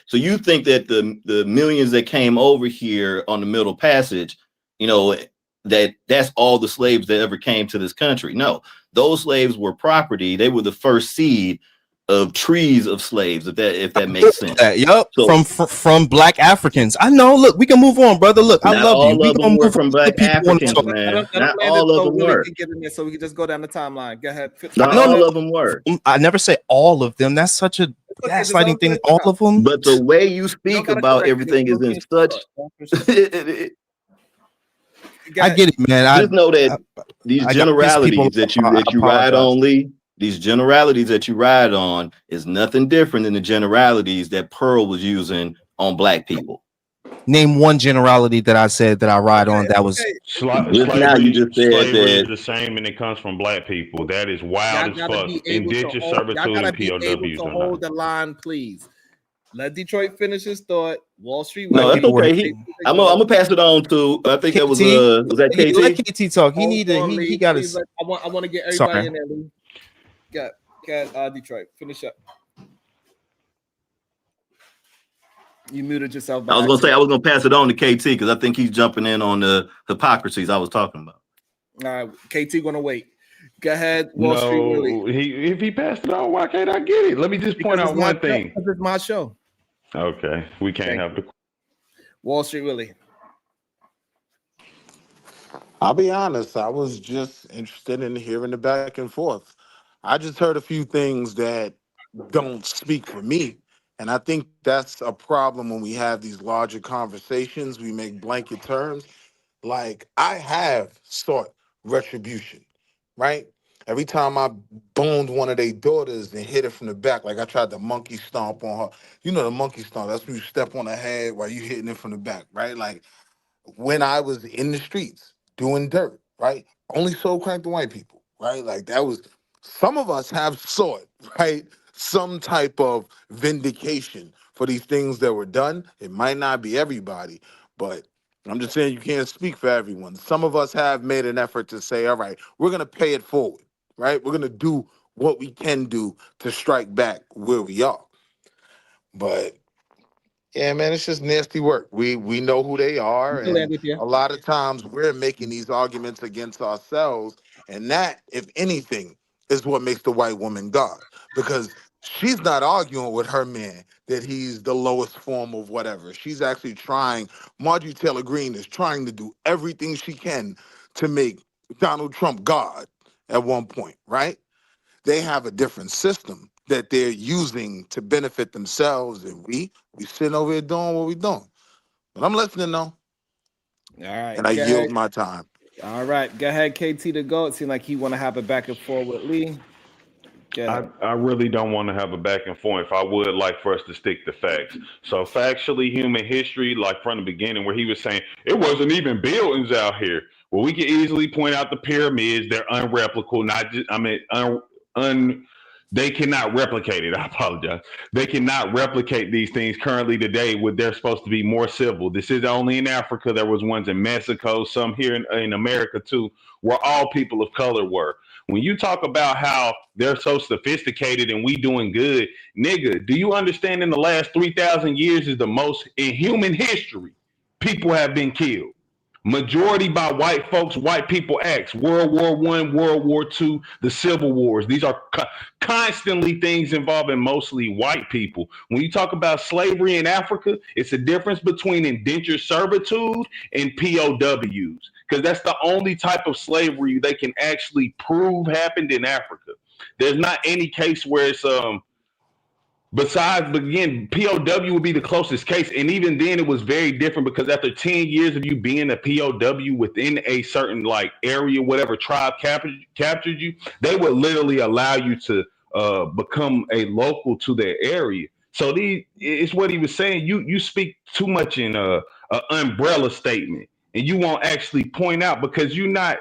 that the millions that came over here on the Middle Passage, that's all the slaves that ever came to this country. No, those slaves were property. They were the first seed of trees of slaves, if that makes sense. Yep. So, from black Africans. I know. Look, we can move on, brother. Look, I love you. We gonna move from black Africans, man. Not all of them were. Get in there so we can just go down the timeline. Go ahead. Not all of them were. I never say all of them. That's such a gaslighting thing. All of them. But the way you speak about everything is in such. I get it, man. Just know that these generalities that you ride on, Lee. These generalities that you ride on is nothing different than the generalities that Pearl was using on black people. Name one generality that I said that I ride on that was. Now you just said that the same, and it comes from black people. That is wild as fuck. Indentured servitude and POWs. Hold the line, please. Let Detroit finish his thought. Wall Street. No, that's okay. I'm gonna pass it on to. I think that was that KT. Let KT talk. He got his. I want to get everybody in there. Lee. Got Detroit. Finish up. You muted yourself. I was gonna pass it on to KT because I think he's jumping in on the hypocrisies I was talking about. All right, KT gonna wait. Go ahead, Wall Street Willie. If he passed it on, why can't I get it? Let me just point out one thing. This is my show. Okay, we can't have the Wall Street Willie. I'll be honest, I was just interested in hearing the back and forth. I just heard a few things that don't speak for me. And I think that's a problem when we have these larger conversations. We make blanket terms. Like, I have sought retribution, right? Every time I boned one of their daughters and hit her from the back, like I tried to monkey stomp on her. You know the monkey stomp, that's when you step on her head while you hitting it from the back, right? Like, when I was in the streets doing dirt, right? Only sold crack to white people, right? Like that was, some of us have sought, right? Some type of vindication for these things that were done. It might not be everybody, but I'm just saying you can't speak for everyone. Some of us have made an effort to say, all right, we're going to pay it forward, right? We're going to do what we can do to strike back where we are. But yeah, man, it's just nasty work. We know who they are, I land and with you. a lot of times we're making these arguments against ourselves, and that, if anything, is what makes the white woman God, because she's not arguing with her man that he's the lowest form of whatever. She's actually trying. Marjorie Taylor Greene is trying to do everything she can to make Donald Trump God at one point, right? They have a different system that they're using to benefit themselves, and we sitting over here doing what we're doing. But I'm listening though. All right, And I go yield ahead. my time. All right, go ahead, KT to go. It seemed like he want to have a back and forth with Lee. Go ahead. I really don't want to have a back and forth. I would like for us to stick to facts. So factually, human history, like from the beginning, where he was saying it wasn't even buildings out here. Well, we can easily point out the pyramids. They're unreplicable. Not just, I mean, they cannot replicate it. I apologize. They cannot replicate these things currently today. Where they're supposed to be more civil. This is only in Africa. There was ones in Mexico, some here in America too, where all people of color were. When you talk about how they're so sophisticated and we doing good, nigga, do you understand in the last 3,000 years is the most in human history people have been killed? Majority by white folks, white people acts. World War I, World War II, the Civil Wars. These are constantly things involving mostly white people. When you talk about slavery in Africa, it's a difference between indentured servitude and POWs, because that's the only type of slavery they can actually prove happened in Africa. There's not any case where it's besides, but again, POW would be the closest case. And even then it was very different, because after 10 years of you being a POW within a certain like area, whatever tribe captured you, they would literally allow you to become a local to their area. So it's what he was saying. You speak too much in a umbrella statement, and you won't actually point out, because you're not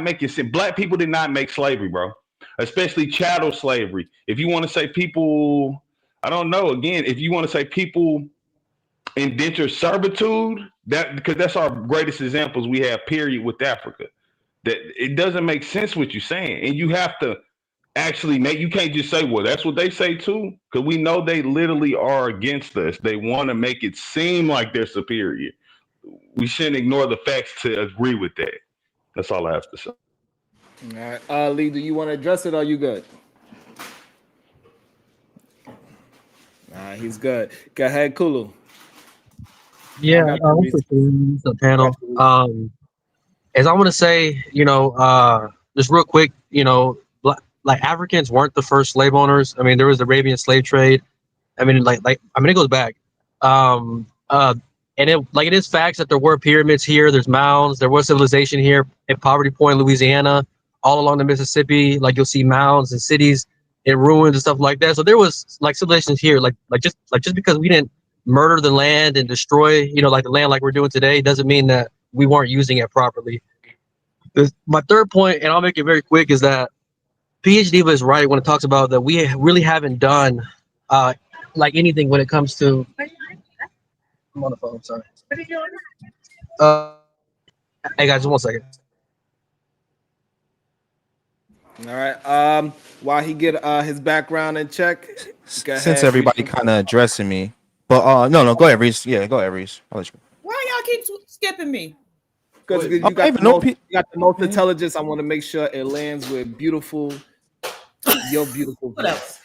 making sense. Black people did not make slavery, bro. Especially chattel slavery. If you want to say people, I don't know. Again, if you want to say people indentured servitude, that because that's our greatest examples we have, period, with Africa. That it doesn't make sense what you're saying, and you have to actually make. You can't just say, "Well, that's what they say too," because we know they literally are against us. They want to make it seem like they're superior. We shouldn't ignore the facts to agree with that. That's all I have to say. All right, Lee, do you want to address it, or are you good? He's good. Go ahead, Kulu. Yeah, the panel. As I want to say, just real quick, like Africans weren't the first slave owners. I mean, there was the Arabian slave trade. I mean, it goes back. And it is facts that there were pyramids here. There's mounds. There was civilization here at Poverty Point, Louisiana, all along the Mississippi. Like you'll see mounds and cities in ruins and stuff like that. So there was like civilizations here. Like just because we didn't murder the land and destroy, like the land like we're doing today, doesn't mean that we weren't using it properly. My third point, and I'll make it very quick, is that PhD was right when it talks about that we really haven't done like anything when it comes to. I'm on the phone. Sorry. Hey guys, just 1 second. All right. While he get his background in check, go ahead. Since everybody kind of addressing me, but no, go ahead, Reese. Yeah, go ahead, Reese. I'll let you go. Why y'all keep skipping me? Because you got the most intelligence. I want to make sure it lands with your beautiful voice.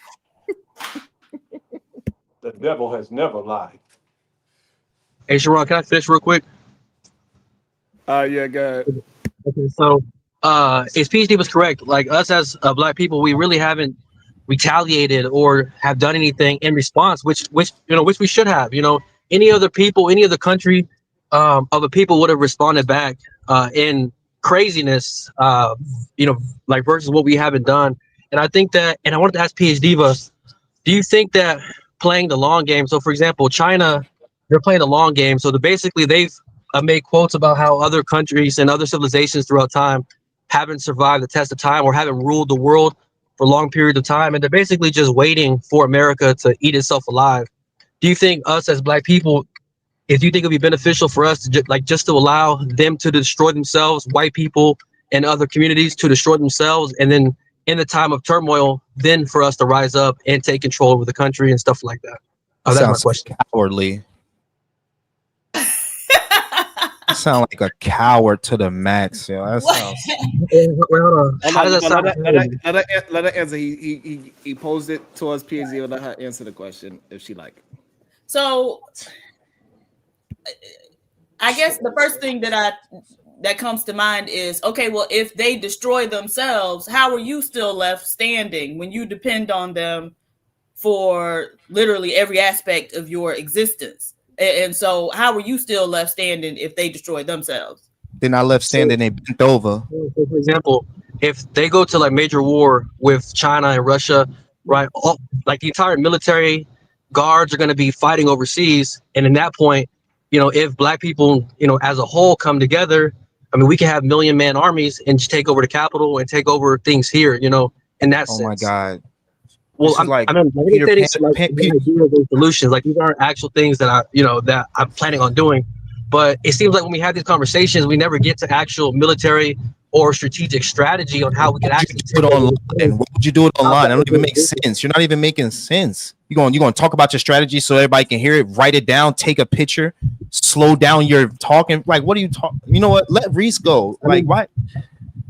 The devil has never lied. Hey, Sharon, can I finish real quick? Yeah, go ahead. Okay, so his PhD was correct. Like us as Black people, we really haven't retaliated or have done anything in response, which which we should have. Any other people, any other country of a people would have responded back in craziness. Like versus what we haven't done. And I think that, and I wanted to ask PhD, do you think that playing the long game? So, for example, China, they're playing the long game. So basically, they've made quotes about how other countries and other civilizations throughout time haven't survived the test of time or haven't ruled the world for a long period of time, and they're basically just waiting for America to eat itself alive. Do you think us as Black people, if you think it'd be beneficial for us to just to allow them to destroy themselves, white people and other communities to destroy themselves, and then in the time of turmoil, then for us to rise up and take control over the country and stuff like that? That's my question. Cowardly. You sound like a coward to the max, yo. That sounds. How does that sound? Let her answer. He posed it towards PhD. Let her answer the question if she like it. So, I guess the first thing that comes to mind is, okay, well, if they destroy themselves, how are you still left standing when you depend on them for literally every aspect of your existence? And so how are you still left standing if they destroy themselves? They're not left standing, they bent over. So for example, if they go to like major war with China and Russia, right? Like the entire military guards are going to be fighting overseas. And in that point, if Black people, as a whole come together, I mean, we can have million-man armies and just take over the capital and take over things here, in that sense. Oh my God. Well, solutions. Like these aren't actual things that that I'm planning on doing. But it seems like when we have these conversations, we never get to actual military or strategic strategy on how we can actually do it online. Why would you do it online? That don't even make sense. You're not even making sense. You're going to talk about your strategy so everybody can hear it, write it down, take a picture, slow down your talking. Like, what are you talking? You know what? Let Reese go. Like, why?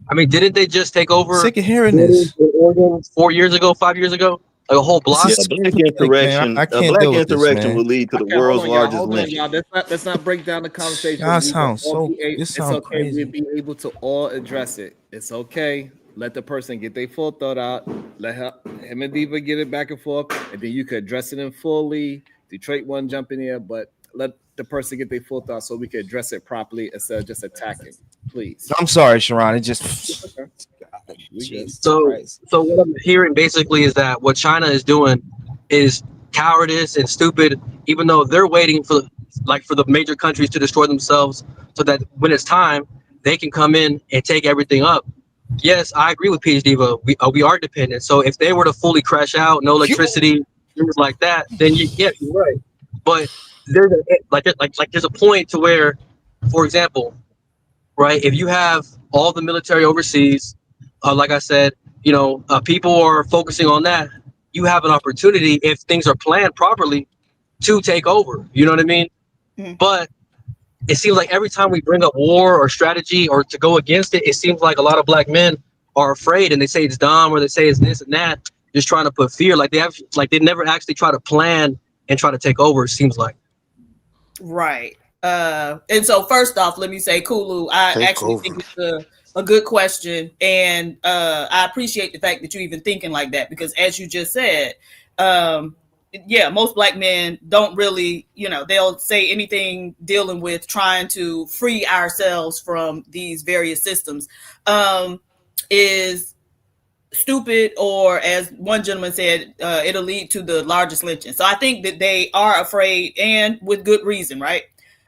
I mean, didn't they just take over? Sick of hearing this. 4 years ago, 5 years ago, like a whole block. A black insurrection will lead to the world's largest lynching. Let's not break down the conversation. This sounds okay. crazy. We'll be able to all address it. It's okay. Let the person get their full thought out. Let him and Diva get it back and forth, and then you could address it in fully. Detroit one jump in here, but let the person get their full thought so we can address it properly instead of just attacking. Please. I'm sorry, Sharon. It just. So what I'm hearing basically is that what China is doing is cowardice and stupid, even though they're waiting for the major countries to destroy themselves so that when it's time, they can come in and take everything up. Yes, I agree with PhD, but we are dependent. So if they were to fully crash out, no electricity, things like that, then you're right. But there's there's a point to where, for example, right, if you have all the military overseas, like I said, people are focusing on that. You have an opportunity, if things are planned properly, to take over. You know what I mean? Mm-hmm. But it seems like every time we bring up war or strategy or to go against it, it seems like a lot of Black men are afraid and they say it's dumb or they say it's this and that, just trying to put fear. Like they never actually try to plan and try to take over, it seems like. Right. And so first off, let me say, Kulu, I actually think it's a good question. And I appreciate the fact that you're even thinking like that, because as you just said, most Black men don't really, they'll say anything dealing with trying to free ourselves from these various systems is stupid, or as one gentleman said, it'll lead to the largest lynching. So I think that they are afraid, and with good reason, right?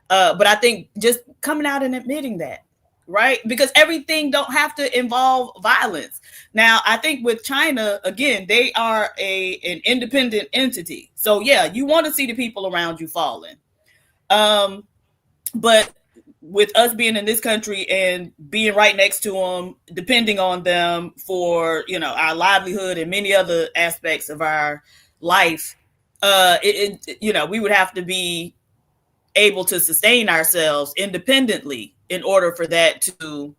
But I think just coming out and admitting that, right? Because everything don't have to involve violence. Now, I think with China, again, they are an independent entity. So yeah, you want to see the people around you falling. But with us being in this country and being right next to them, depending on them for, our livelihood and many other aspects of our life, we would have to be able to sustain ourselves independently in order for that to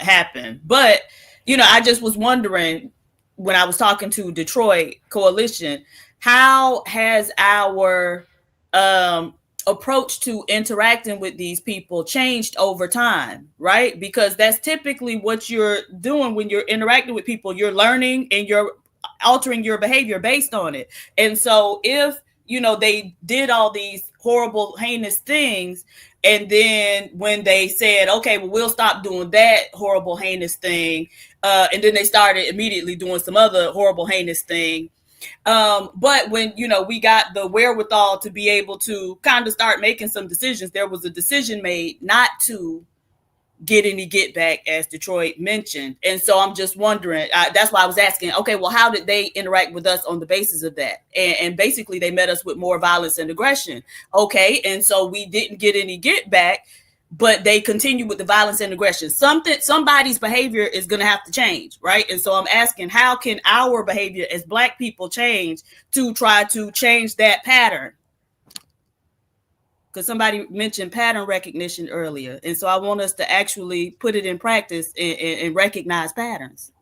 happen. But, I just was wondering when I was talking to Detroit Coalition, how has our approach to interacting with these people changed over time, right? Because that's typically what you're doing when you're interacting with people. You're learning and you're altering your behavior based on it. And so if, you know, they did all these horrible, heinous things, and then when they said, okay, well, we'll stop doing that horrible, heinous thing, and then they started immediately doing some other horrible, heinous thing. But when, you know, we got the wherewithal to be able to kind of start making some decisions, there was a decision made not to get any get back, as Detroit mentioned. And so I'm just wondering, that's why I was asking, okay, well, how did they interact with us on the basis of that? And basically they met us with more violence and aggression. Okay. And so we didn't get any get back, but they continue with the violence and aggression. Somebody's behavior is going to have to change, right? And so I'm asking, how can our behavior as Black people change to try to change that pattern? Because somebody mentioned pattern recognition earlier. And so I want us to actually put it in practice and recognize patterns.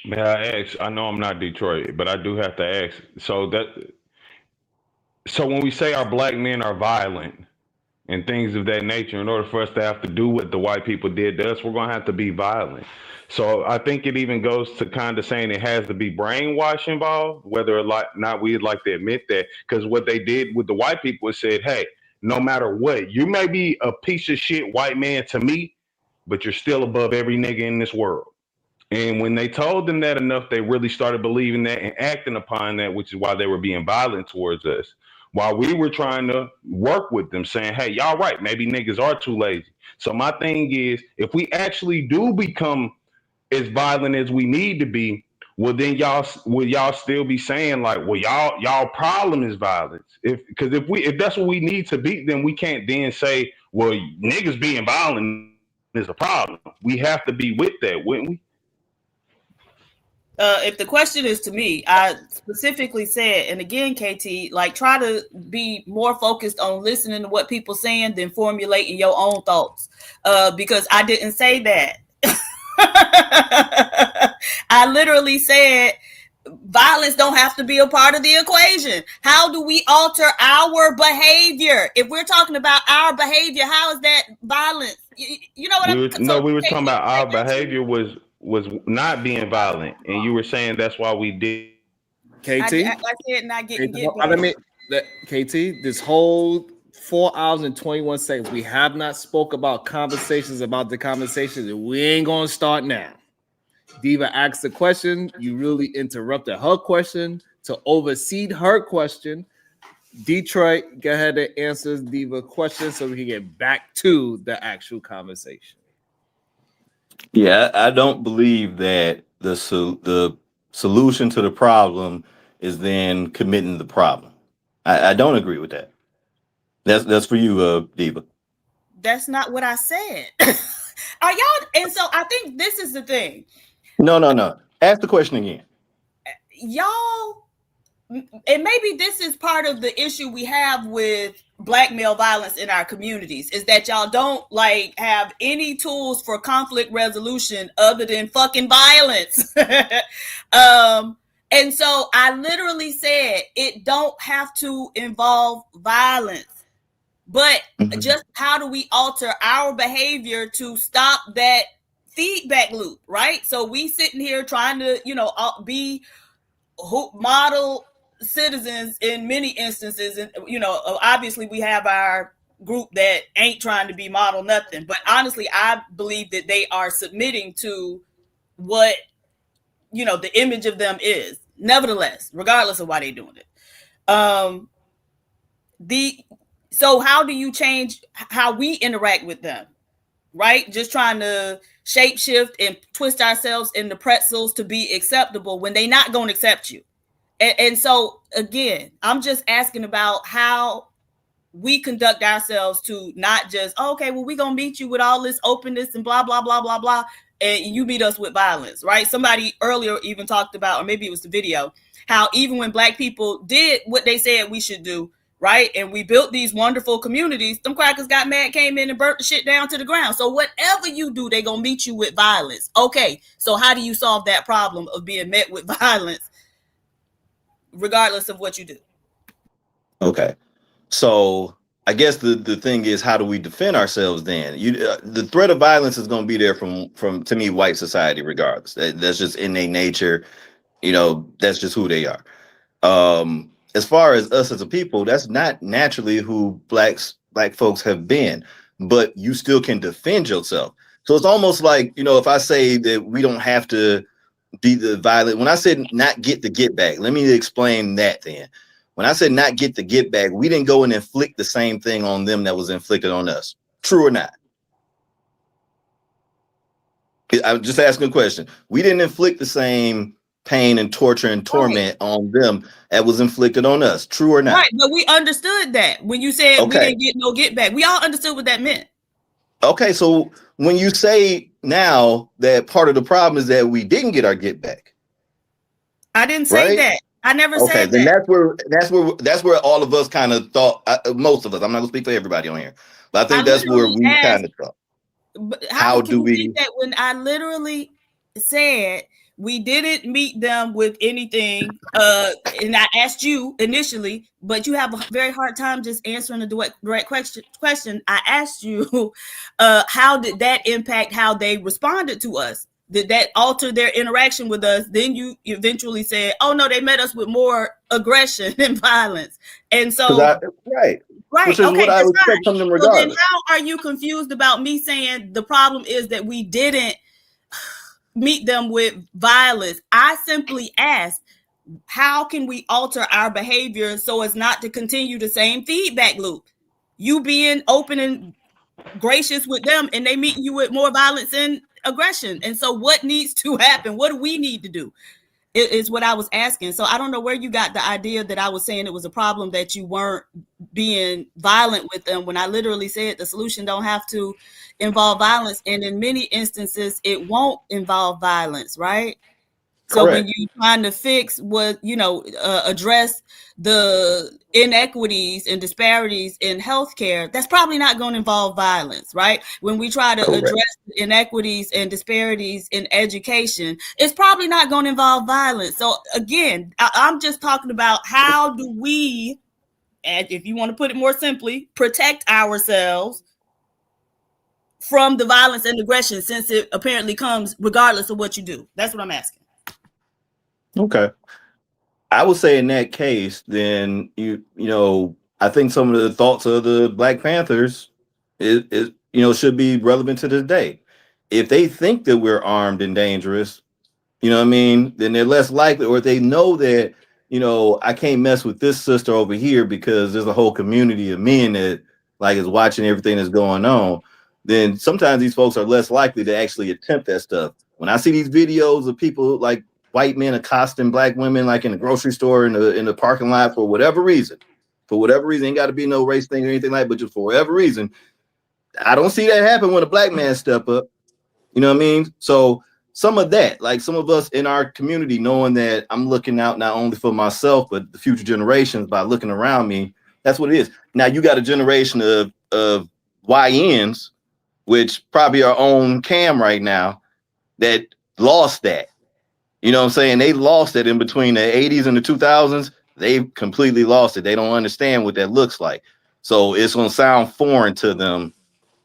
May I ask, I know I'm not Detroit, but I do have to ask. So when we say our Black men are violent and things of that nature, in order for us to have to do what the white people did to us, we're going to have to be violent. So I think it even goes to kind of saying it has to be brainwash involved, whether or not we'd like to admit that. Because what they did with the white people is said, hey, no matter what, you may be a piece of shit white man to me, but you're still above every nigga in this world. And when they told them that enough, they really started believing that and acting upon that, which is why they were being violent towards us. While we were trying to work with them, saying, hey, y'all right, maybe niggas are too lazy. So my thing is, if we actually do become as violent as we need to be, well, then y'all still be saying like, well, y'all problem is violence. If that's what we need to be, then we can't then say, well, niggas being violent is a problem. We have to be with that, wouldn't we? If the question is to me, I specifically said, and again, KT, like try to be more focused on listening to what people saying than formulating your own thoughts. Because I didn't say that. I literally said violence don't have to be a part of the equation. How do we alter our behavior? If we're talking about our behavior, how is that violence? You know what I'm saying? No, we were talking about our behavior was not being violent, and you were saying that's why we did. KT, I said not getting get back. I mean, KT, this whole 4 hours and 21 seconds, we have not spoke about conversations about the conversations, and we ain't gonna start now. Diva asked the question. You really interrupted her question to oversee her question. Detroit, go ahead and answer Diva's question so we can get back to the actual conversation. Yeah, I don't believe that the solution to the problem is then committing the problem. I don't agree with that. That's for you, Diva. That's not what I said. Are y'all? And so I think this is the thing. No. Ask the question again. Y'all, and maybe this is part of the issue we have with Black male violence in our communities, is that y'all don't like have any tools for conflict resolution other than fucking violence. And so I literally said it don't have to involve violence, but just how do we alter our behavior to stop that feedback loop, right? So we sitting here trying to, be model citizens in many instances, and obviously we have our group that ain't trying to be model nothing, but honestly I believe that they are submitting to what the image of them is, nevertheless, regardless of why they're doing it. So how do you change how we interact with them, right? Just trying to shape shift and twist ourselves into pretzels to be acceptable when they not going to accept you. And so again, I'm just asking about how we conduct ourselves to not just, okay, well, we're going to meet you with all this openness and blah, blah, blah, blah, blah. And you meet us with violence, right? Somebody earlier even talked about, or maybe it was the video, how even when Black people did what they said we should do, right? And we built these wonderful communities, them crackers got mad, came in and burnt the shit down to the ground. So whatever you do, they're going to meet you with violence. Okay, so how do you solve that problem of being met with violence regardless of what you do? Okay. So I guess the thing is, how do we defend ourselves then? The threat of violence is going to be there from to me, white society, regardless. That's just in their nature. That's just who they are. As far as us as a people, that's not naturally who black folks have been, but you still can defend yourself. So it's almost like, if I say that we don't have to be the violent, when I said not get the get back, let me explain that then. When I said not get the get back, we didn't go and inflict the same thing on them that was inflicted on us. True or not? I'm just asking a question. We didn't inflict the same pain and torture and torment on them that was inflicted on us. True or not? Right, but we understood that when you said we didn't get no get back. We all understood what that meant. Okay, so when you say now that part of the problem is that we didn't get our get back, I didn't say that. I never said then that. that's where all of us kind of thought. Most of us. I'm not gonna speak for everybody on here, but I think that's where we kind of thought. But how do we think that when I literally said we didn't meet them with anything, and I asked you initially, but you have a very hard time just answering the direct question. I asked you, how did that impact how they responded to us? Did that alter their interaction with us? Then you eventually said, oh no, they met us with more aggression and violence. And so right. Which is what I would expect from them regardless. So then how are you confused about me saying the problem is that we didn't meet them with violence? I simply asked, how can we alter our behavior so as not to continue the same feedback loop? You being open and gracious with them and they meeting you with more violence and aggression. And so what needs to happen? What do we need to do? Is what I was asking. So I don't know where you got the idea that I was saying it was a problem that you weren't being violent with them, when I literally said the solution don't have to involve violence. And in many instances, it won't involve violence, right? So when you're trying to fix what, address the inequities and disparities in healthcare, that's probably not going to involve violence, right? When we try to address inequities and disparities in education, it's probably not going to involve violence. So again, I'm just talking about how do we, and if you want to put it more simply, protect ourselves from the violence and aggression, since it apparently comes regardless of what you do. That's what I'm asking. Okay. I would say in that case, then I think some of the thoughts of the Black Panthers is should be relevant to this day. If they think that we're armed and dangerous, then they're less likely, or if they know that, I can't mess with this sister over here because there's a whole community of men that is watching everything that's going on, then sometimes these folks are less likely to actually attempt that stuff. When I see these videos of people like white men accosting black women in the grocery store, in the parking lot, for whatever reason, ain't got to be no race thing or anything like that, but just for whatever reason, I don't see that happen when a black man step up. You know what I mean? So some of that, some of us in our community, knowing that I'm looking out not only for myself, but the future generations by looking around me, that's what it is. Now you got a generation of YNs, which probably are on cam right now, that lost that. You know what I'm saying? They lost it in between the 80s and the 2000s. They completely lost it. They don't understand what that looks like. So it's going to sound foreign to them,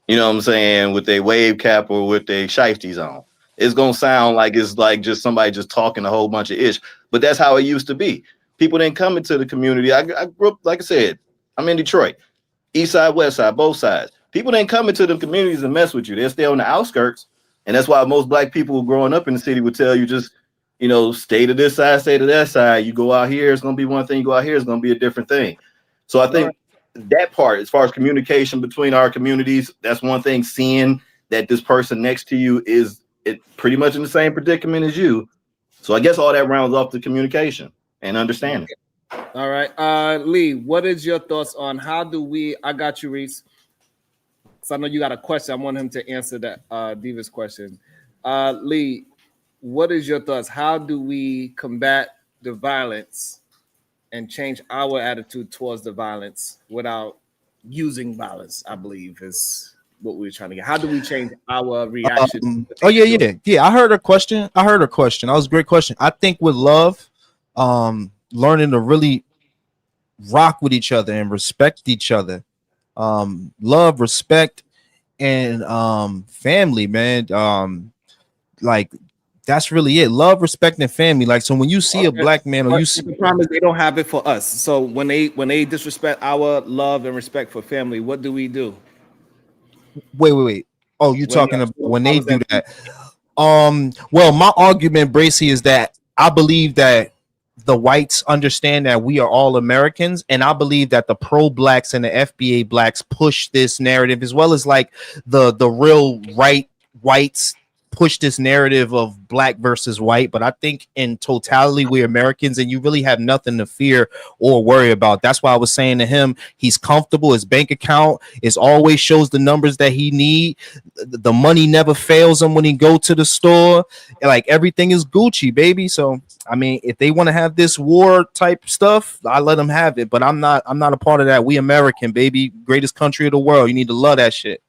you know what I'm saying, with their wave cap or with their shiesties on. It's going to sound like it's like just somebody just talking a whole bunch of ish. But that's how it used to be. People didn't come into the community. I grew up, like I said, I'm in Detroit. East side, west side, both sides. People didn't come into the communities and mess with you. They'll stay on the outskirts. And that's why most black people growing up in the city would tell you just, stay to this side, stay to that side. You go out here, it's going to be one thing. You go out here, it's going to be a different thing. So I think that part, as far as communication between our communities, that's one thing. Seeing that this person next to you is pretty much in the same predicament as you. So I guess all that rounds off the communication and understanding. All right. Lee, what is your thoughts on how do we, I got you, Reese. So I know you got a question. I want him to answer that Diva's question. Lee, what is your thoughts? How do we combat the violence and change our attitude towards the violence without using violence? I believe is what we're trying to get. How do we change our reaction? Yeah. I heard a question. That was a great question. I think with love, learning to really rock with each other and respect each other, love, respect, and family, man. Like that's really it. Love, respect, and family. Like, so when you see a black man, or you see, the problem is they don't have it for us. So when they disrespect our love and respect for family, what do we do? wait. Oh, you talking about when they do that? Well, my argument, Bracy, is that I believe that the whites understand that we are all Americans, and I believe that the pro-blacks and the FBA blacks push this narrative, as well as like the real right whites push this narrative of black versus white. But I think in totality we're Americans, and you really have nothing to fear or worry about. That's why I was saying to him, he's comfortable. His bank account is always shows the numbers that he need. The money never fails him when he go to the store. Like, everything is Gucci, baby. So I mean, if they want to have this war type stuff, I let them have it. But I'm not a part of that. We American, baby, greatest country of the world. You need to love that shit.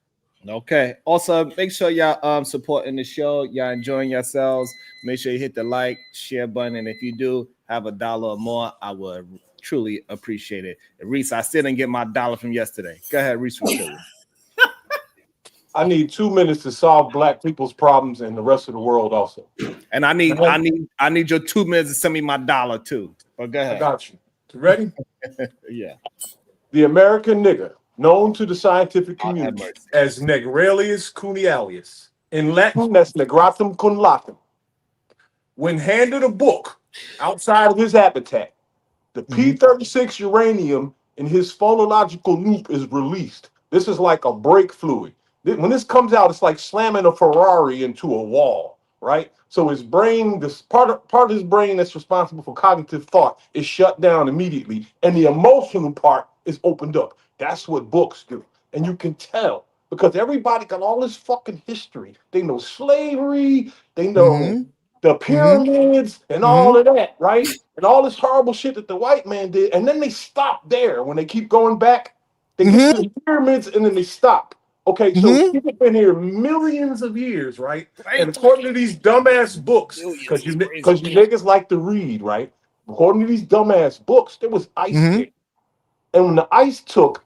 Okay. Also, make sure y'all supporting the show. Y'all enjoying yourselves. Make sure you hit the like, share button, and if you do have $1 or more, I would truly appreciate it. Reese, I still didn't get my $1 from yesterday. Go ahead, Reese. I need 2 minutes to solve black people's problems and the rest of the world also. And I need your 2 minutes to send me my $1 too. But go ahead. I got you. You ready? Yeah. The American nigger, known to the scientific community as Negralius cunealius. In Latin, that's Negratum cunlatum. When handed a book outside of his habitat, the P36 uranium in his phonological loop is released. This is like a brake fluid. When this comes out, it's like slamming a Ferrari into a wall, right? So his brain, this part of his brain that's responsible for cognitive thought is shut down immediately, and the emotional part is opened up. That's what books do. And you can tell because everybody got all this fucking history. They know slavery, they know the pyramids and all of that, right? And all this horrible shit that the white man did. And then they stop there. When they keep going back, they get to the pyramids and then they stop. Okay, so people have been here millions of years, right? And according to these dumbass books, because you niggas like to read, right? According to these dumbass books, there was ice there. And when the ice took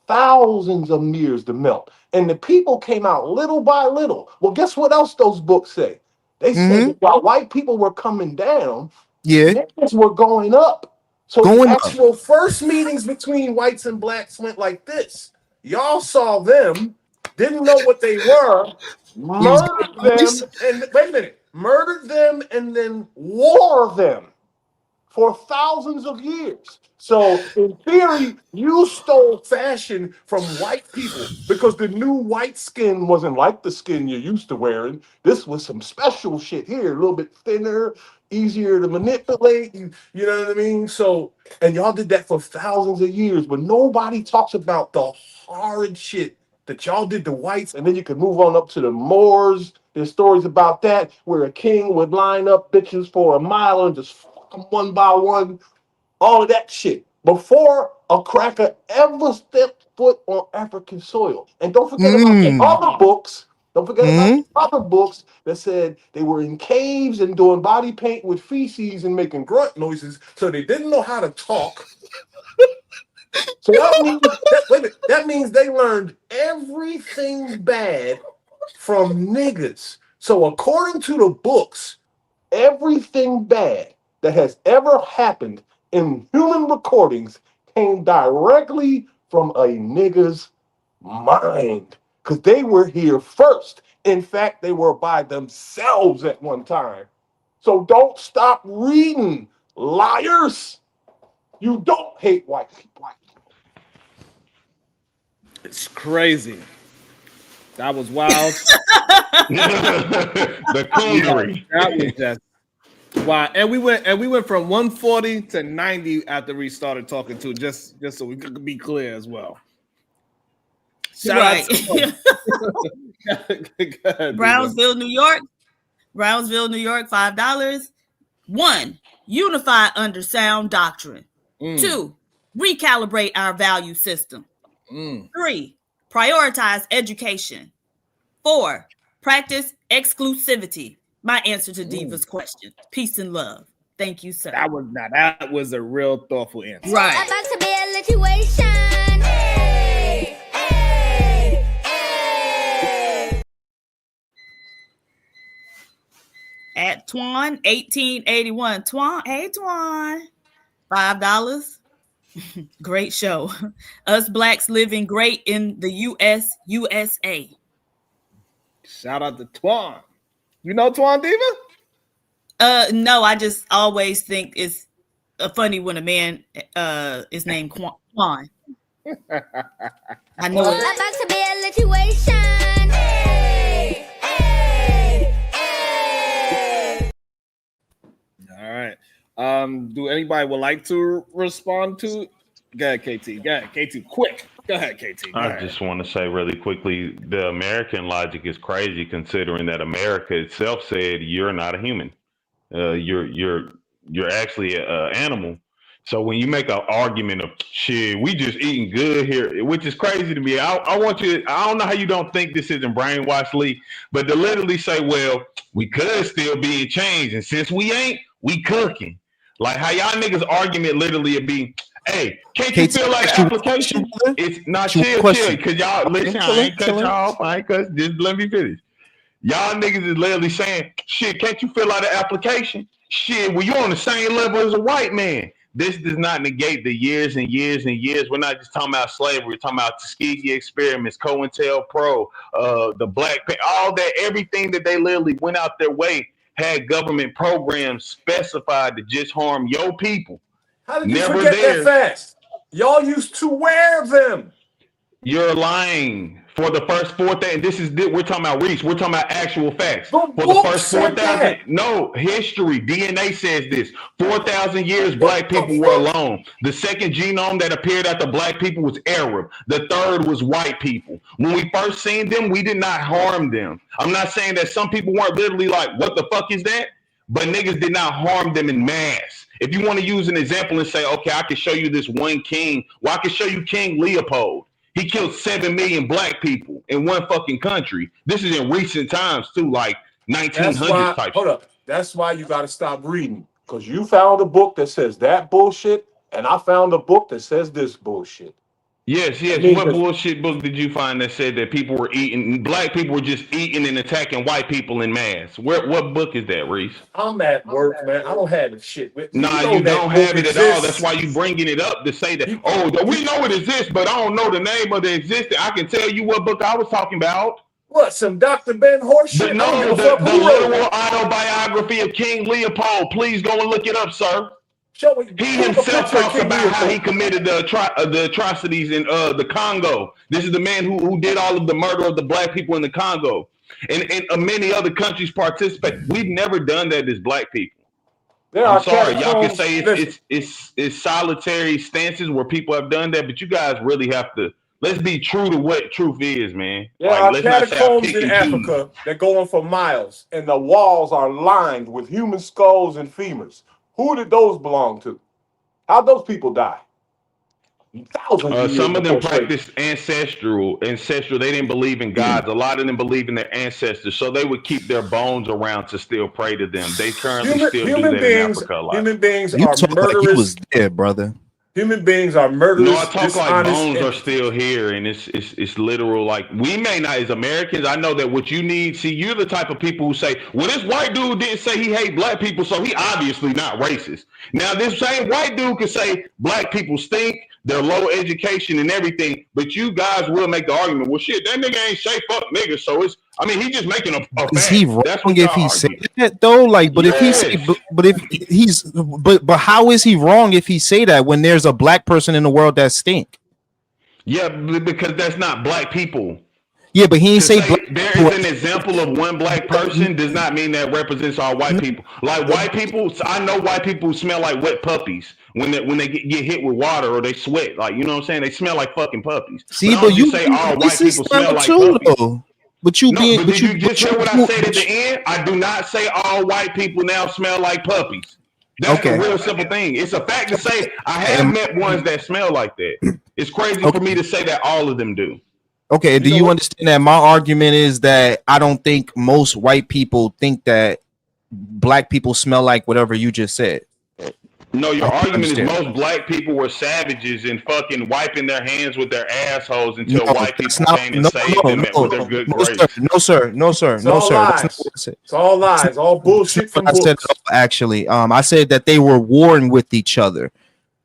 thousands of years to melt, and the people came out little by little. Well, guess what else those books say? They say that while white people were coming down, niggas were going up. So the actual first meetings between whites and blacks went like this. Y'all saw them, didn't know what they were, murdered them, and wait a minute, murdered them and then wore them for thousands of years. So in theory, you stole fashion from white people because the new white skin wasn't like the skin you're used to wearing. This was some special shit here, a little bit thinner, easier to manipulate. You know what I mean? So, and y'all did that for thousands of years, but nobody talks about the horrid shit that y'all did to whites. And then you can move on up to the Moors. There's stories about that where a king would line up bitches for a mile and just fuck them one by one. All of that shit before a cracker ever stepped foot on African soil. And don't forget about the other books. Don't forget about the other books that said they were in caves and doing body paint with feces and making grunt noises, so they didn't know how to talk. So that means they learned everything bad from niggas. So according to the books, everything bad that has ever happened in human recordings came directly from a nigga's mind because they were here first. In fact, they were by themselves at one time. So don't stop reading, liars. You don't hate white people. It's crazy. That was wild. The coonery. That was just wow. And we went from 140 to 90 after we started talking to just so we could be clear as well. Shout out to Brownsville, New York. Brownsville, New York, $5. 1, unify under sound doctrine. 2, recalibrate our value system. 3, prioritize education. 4, practice exclusivity. My answer to Diva's question. Peace and love. Thank you, sir. That was a real thoughtful answer. Right. About to be a situation. Hey, Twan 1881. Twan, hey Twan, $5. Great show. Us blacks living great in the USA. Shout out to Twan. You know Twan Diva? No, I just always think it's funny when a man is named Twan. I know it. About to be a situation. Hey, hey, hey. All right. Do anybody would like to respond to? Go ahead, KT. Go ahead, KT. Quick. Go ahead, KT. Go I ahead. just want to say really quickly, the American logic is crazy considering that America itself said you're not a human. You're actually an animal. So when you make an argument of shit, we just eating good here, which is crazy to me. I want you. I don't know how you don't think this isn't brainwashed, Lee, but to literally say, well, we could still be in change, and since we ain't, we cooking. Like how y'all niggas argument literally would be, hey, can't you feel like application? It's not chill, because y'all listen. I ain't cut y'all off. I ain't cut. Just let me finish. Y'all niggas is literally saying, shit, can't you fill out the application? Shit, well, you're on the same level as a white man. This does not negate the years and years and years. We're not just talking about slavery. We're talking about Tuskegee experiments, COINTELPRO, the Black, all that, everything that they literally went out their way, had government programs specified to just harm your people. How did you forget that fast? Y'all used to wear them. You're lying. For the first 4,000, we're talking about Reese. We're talking about actual facts. For the first 4,000, no, history, DNA says this. 4,000 years, black people were alone. The second genome that appeared after black people was Arab. The third was white people. When we first seen them, we did not harm them. I'm not saying that some people weren't literally like, what the fuck is that? But niggas did not harm them in mass. If you want to use an example and say, okay, I can show you this one king. Well, I can show you King Leopold. He killed 7 million black people in one fucking country. This is in recent times too, like 1900s type. Hold up. That's why you got to stop reading, because you found a book that says that bullshit, and I found a book that says this bullshit. Yes. What bullshit book did you find that said that people were eating, black people were just eating and attacking white people in mass? What book is that, Reese? I'm at work, man. I don't have the shit with me. Nah, you don't have it at all. That's why you bringing it up to say that, we know it exists, but I don't know the name of the existence. I can tell you what book I was talking about. What, some Dr. Ben Horse shit? But no, the literal autobiography of King Leopold. Please go and look it up, sir. He himself talks about how he committed the atrocities in the Congo. This is the man who did all of the murder of the black people in the Congo. And many other countries participate. We've never done that as black people. I'm sorry, y'all can say it's solitary stances where people have done that, but you guys really have to, let's be true to what truth is, man. There are catacombs in Africa that go on for miles, and the walls are lined with human skulls and femurs. Who did those belong to? How'd those people die? Some of them practiced ancestral. They didn't believe in gods. A lot of them believe in their ancestors, so they would keep their bones around to still pray to them. They currently still do that in Africa a lot. Human beings You are talk murderous. like you was there, brother. Human beings are murderous. No, I talk like bones are still here, and it's literal. Like, we may not, as Americans, I know that what you need. See, you're the type of people who say, well, this white dude didn't say he hate black people, so he obviously not racist. Now, this same white dude could say black people stink, they're low education and everything, but you guys will make the argument, well, shit, that nigga ain't say fuck niggas, so it's, I mean, he just making a Is fact. he wrong if he said that though? Like, but if he say, but how is he wrong if he say that when there's a black person in the world that stink? Yeah, because that's not black people. Yeah, but he ain't say black. There is an example of one black person does not mean that represents all white people. Like white people, I know white people who smell like wet puppies when they get hit with water or they sweat. Like, you know what I'm saying? They smell like fucking puppies. See, but you say all white people smell like puppies. Though. But you being, but you just hear what I said at the end? I do not say all white people now smell like puppies. That's a real simple thing. It's a fact to say I have met ones that smell like that. It's crazy for me to say that all of them do. Okay, do you understand that my argument is that I don't think most white people think that black people smell like whatever you just said? No, your I argument is understand. most black people were savages and fucking wiping their hands with their assholes until No, white that's people not. came and No, saved no, them with no, their good no, grace. sir, no, sir, no, sir, It's no, all sir. That's not lies. what I said. It's all lies. All That's bullshit not from what I said books. at all, actually. I said that they were warring with each other.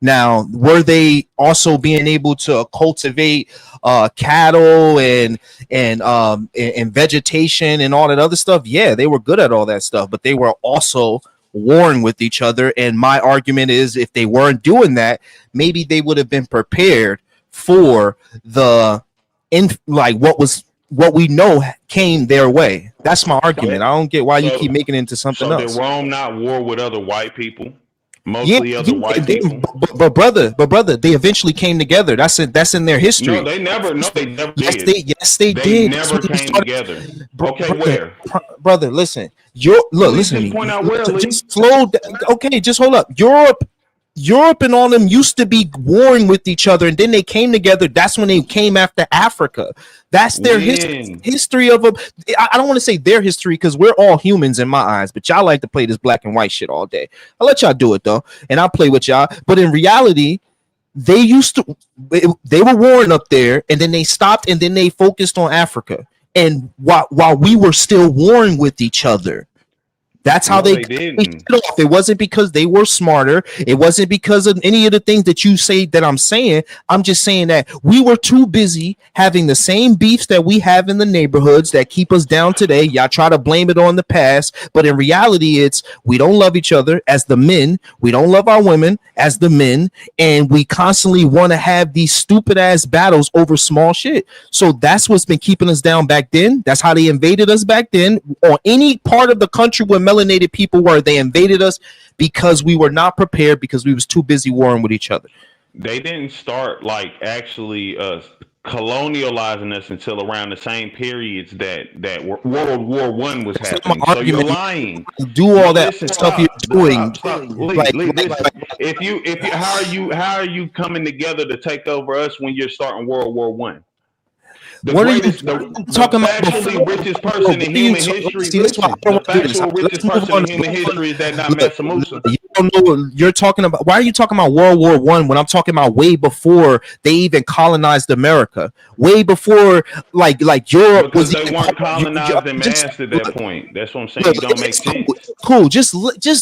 Now, were they also being able to cultivate cattle and vegetation and all that other stuff? Yeah, they were good at all that stuff, but they were also warring with each other. And my argument is, if they weren't doing that, maybe they would have been prepared for the like what we know came their way. That's my argument. I don't get why you keep making it into something So did else. Rome not war with other white people? Yeah, Mostly other white they, people. but brother, they eventually came together. That's in their history. No, they never. No, they never Yes, did. they They did. That's never when they came started. together. Okay, where? Brother, listen. Look, Please listen to just me. point out where, Lee. Just slow down. Okay, just hold up. Europe and all them used to be warring with each other, and then they came together. That's when they came after Africa. That's their history of a. I don't want to say their history because we're all humans in my eyes, but y'all like to play this black and white shit all day. I'll let y'all do it though, and I'll play with y'all. But in reality, they they were warring up there, and then they stopped, and then they focused on Africa. And while we were still warring with each other. That's how they didn't. It wasn't because they were smarter. It wasn't because of any of the things that you say that I'm saying. I'm just saying that we were too busy having the same beefs that we have in the neighborhoods that keep us down today. Y'all try to blame it on the past, but in reality, it's we don't love each other as the men. We don't love our women as the men, and we constantly want to have these stupid ass battles over small shit. So that's what's been keeping us down back then. That's how they invaded us back then. Or any part of the country where melanated people were, they invaded us because we were not prepared, because we was too busy warring with each other. They didn't start like actually colonializing us until around the same periods that World War I was happening. So you're lying. Do all that stuff you're doing. Stop. Listen. If you how are you coming together to take over us when you're starting World War I? What are you talking about? Factually richest person in human history. Listen, the factual richest person in human history is that not Mansa Musa. You don't know what you're talking about. Why are you talking about World War I when I'm talking about way before they even colonized America? Way before, like Europe because was. They weren't colonized and massed at that point. That's what I'm saying. It don't make sense. Cool. Just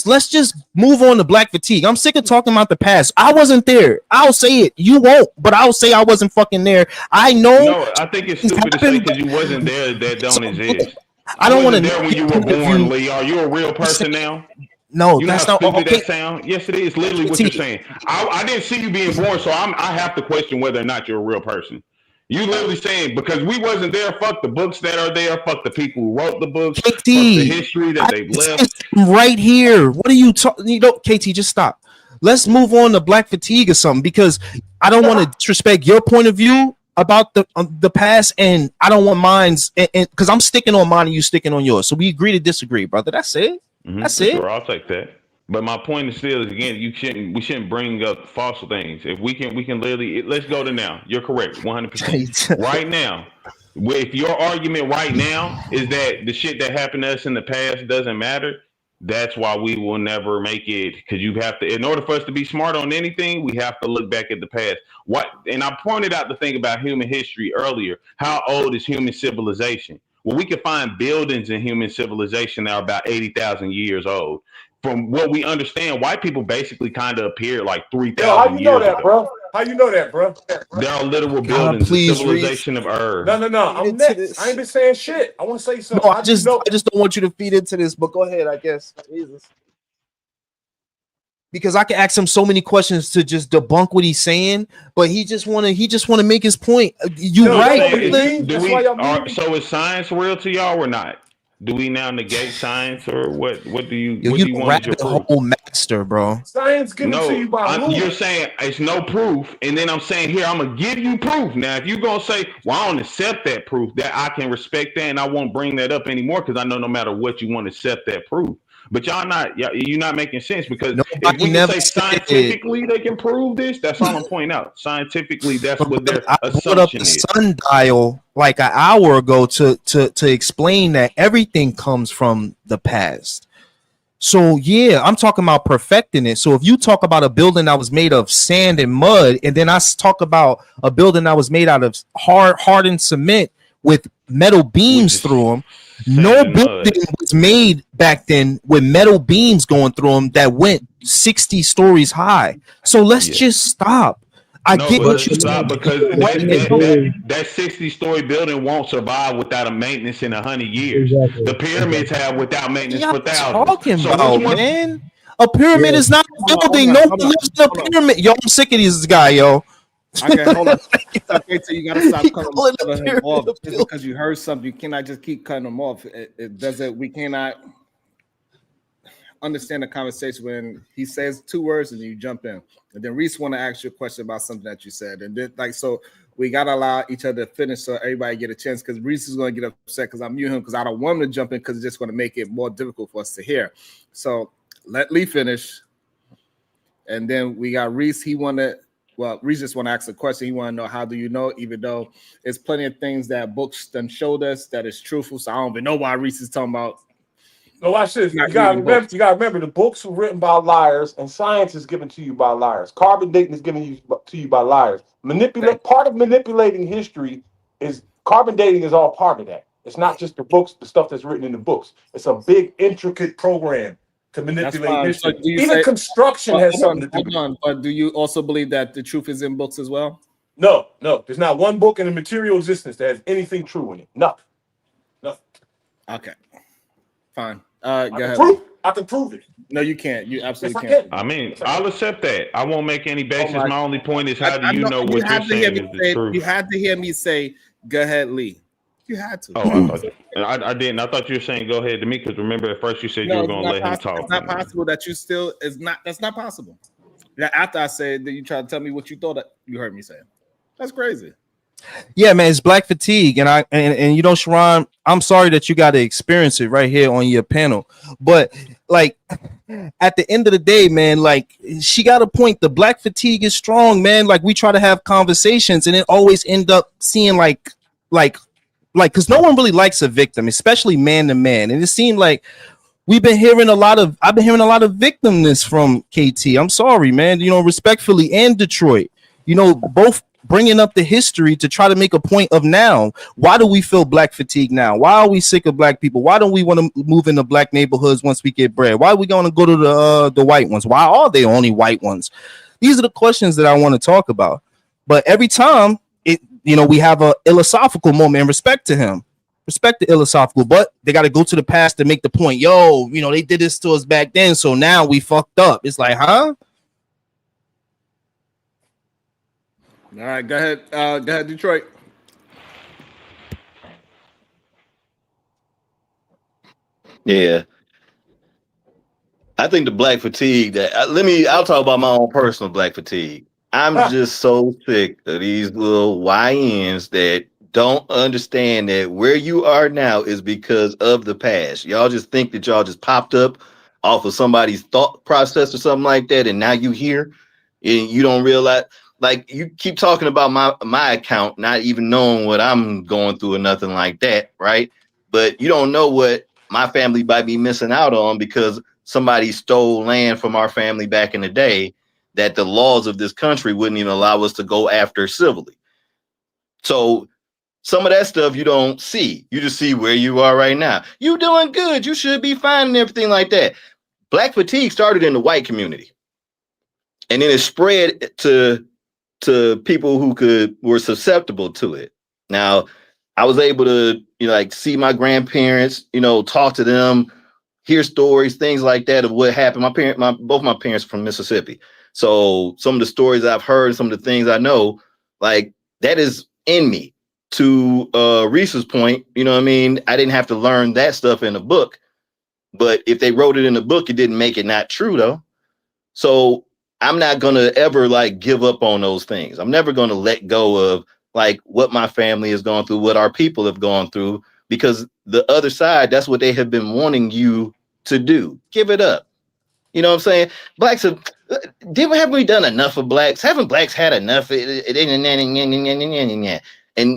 let's just move on to Black fatigue. I'm sick of talking about the past. I wasn't there. I'll say it. You won't, but I'll say I wasn't fucking there. I know. No, I think it's stupid to say because you wasn't there that don't exist. I don't want to there when you were born, Lee. Are you a real person now? No, you know that's how not stupid okay. that sound. Yes, it is. Literally what you're saying. I didn't see you being born, so I have to question whether or not you're a real person. You literally saying because we wasn't there. Fuck the books that are there. Fuck the people who wrote the books. Fuck the history that they've left. Right here. What are you talking? You know, KT, just stop. Let's move on to Black fatigue or something because I don't want to disrespect your point of view about the past, and I don't want mine's, and because I'm sticking on mine and you sticking on yours, so we agree to disagree, brother. That's it. That's it. Sure, I'll take that. But my point is still is again, we shouldn't bring up false things. If we can literally let's go to now. You're correct, 100%. Right now, if your argument right now is that the shit that happened to us in the past doesn't matter, that's why we will never make it. Because you have to, in order for us to be smart on anything, we have to look back at the past. And I pointed out the thing about human history earlier. How old is human civilization? Well, we can find buildings in human civilization that are about 80,000 years old. From what we understand, white people basically kind of appeared like 3,000 years ago. How you know that, bro? How you know that, bro? There are literal buildings. The civilization of Earth. No. I'm next. I ain't been saying shit. I want to say something. No, I just don't want you to feed into this. But go ahead, I guess. Jesus. Because I can ask him so many questions to just debunk what he's saying, but he just want to make his point. So is science real to y'all or not? Do we now negate science or what? What do you want as your proof? Master, bro. Science given to you by who? You're saying it's no proof, and then I'm saying here I'm gonna give you proof. Now, if you're gonna say, well, I don't accept that proof, that I can respect that, and I won't bring that up anymore because I know no matter what you want to accept that proof. But you're not making sense because if we can say scientifically they can prove this, that's all I'm pointing out. Scientifically, that's what their assumption is. Sundial like an hour ago to explain that everything comes from the past. So yeah, I'm talking about perfecting it. So if you talk about a building that was made of sand and mud, and then I talk about a building that was made out of hardened cement with metal beams through them, no building was made back then with metal beams going through them that went 60 stories high. So let's just stop. I get what you're saying because that 60-story building won't survive without a maintenance in 100 years. The pyramids have without maintenance for thousands. Talking So about, which one? man? A pyramid is not a building. No one lives in a pyramid. Yo, I'm sick of this guy, yo. Okay, hold on. Okay, so you gotta stop cutting him off just because you heard something. You cannot just keep cutting him off. It doesn't. We cannot understand the conversation when he says 2 words and you jump in. And then Reese want to ask you a question about something that you said, and then so we gotta allow each other to finish so everybody get a chance. Because Reese is going to get upset because I mute him because I don't want him to jump in because it's just going to make it more difficult for us to hear. So let Lee finish, and then we got Reese. Reese just want to ask a question. He want to know, how do you know? Even though there's plenty of things that books done showed us that is truthful. So I don't even know why Reese is talking about. No, watch this. You gotta remember the books were written by liars, and science is given to you by liars. Carbon dating is given to you by liars. Part of manipulating history is carbon dating is all part of that. It's not just the books, the stuff that's written in the books. It's a big, intricate program to manipulate history. So Even construction has something to do with it. But do you also believe that the truth is in books as well? No. There's not one book in the material existence that has anything true in it. Nothing. Okay. Fine. Go ahead. I can prove it. No, you can't. You absolutely Yes, can't. I mean, I'll accept that. I won't make any basis. My only point is, how do you know what you're saying is the truth? You had to hear me say, "Go ahead, Lee." You had to. Oh, I didn't. I thought you were saying, "Go ahead" to me, because remember at first you said you were going to let him talk. It's not possible that you still is not. That's not possible. Now, after I said that, you try to tell me what you thought you heard me say. That's crazy. Yeah, man, it's black fatigue, and you know, Sharon, I'm sorry that you got to experience it right here on your panel, but like at the end of the day, man, like she got a point. The black fatigue is strong, man. Like we try to have conversations, and it always end up seeing like because no one really likes a victim, especially man to man, and it seemed like I've been hearing a lot of victimness from KT. I'm sorry, man. You know, respectfully, and Detroit. You know, both bringing up the history to try to make a point of now. Why do we feel black fatigue now? Why are we sick of black people? Why don't we want to move into black neighborhoods once we get bread? Why are we going to go to the white ones? Why are they only white ones? These are the questions that I want to talk about. But every time we have a philosophical moment in respect to him. Respect the philosophical, but they got to go to the past to make the point. Yo, you know, they did this to us back then, so now we fucked up. It's like, huh? All right, go ahead, Detroit. Yeah. I think the black fatigue I'll talk about my own personal black fatigue. I'm just so sick of these little YNs that don't understand that where you are now is because of the past. Y'all just think that y'all just popped up off of somebody's thought process or something like that, and now you here and you don't realize. Like, you keep talking about my account, not even knowing what I'm going through or nothing like that, right? But you don't know what my family might be missing out on because somebody stole land from our family back in the day that the laws of this country wouldn't even allow us to go after civilly. So some of that stuff you don't see. You just see where you are right now. You doing good. You should be fine and everything like that. Black fatigue started in the white community. And then it spread to people who were susceptible to it. Now, I was able to, see my grandparents, talk to them, hear stories, things like that of what happened. Both my parents are from Mississippi. So some of the stories I've heard, some of the things I know, like that is in me. To Reese's point, you know what I mean? I didn't have to learn that stuff in a book, but if they wrote it in a book, it didn't make it not true though. So I'm not going to ever give up on those things. I'm never going to let go of what my family has gone through, what our people have gone through, because the other side, that's what they have been wanting you to do. Give it up. You know what I'm saying? Blacks haven't we done enough of blacks? Haven't blacks had enough? And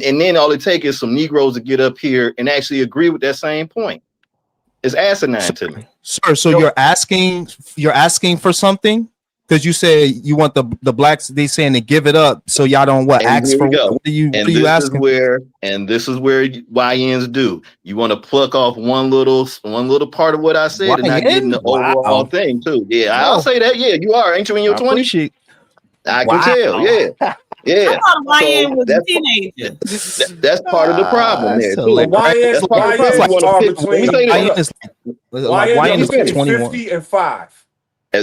then all it takes is some Negroes to get up here and actually agree with that same point. It's asinine to me. Sir, so you're asking for something? Because you say you want the blacks, they saying to give it up, so y'all don't And ask here for we go. what are you This asking? is where YNs do. You want to pluck off one little part of what I said and not getting the overall thing too. Yeah, I'll say that. Yeah, you are, ain't you, in your 20s? I can tell. Yeah. Yeah. I thought YN So was a teenager. that's part of the problem there too. But That's part of the problem. You want to pick. Let me say this. YN is between 50 and 5.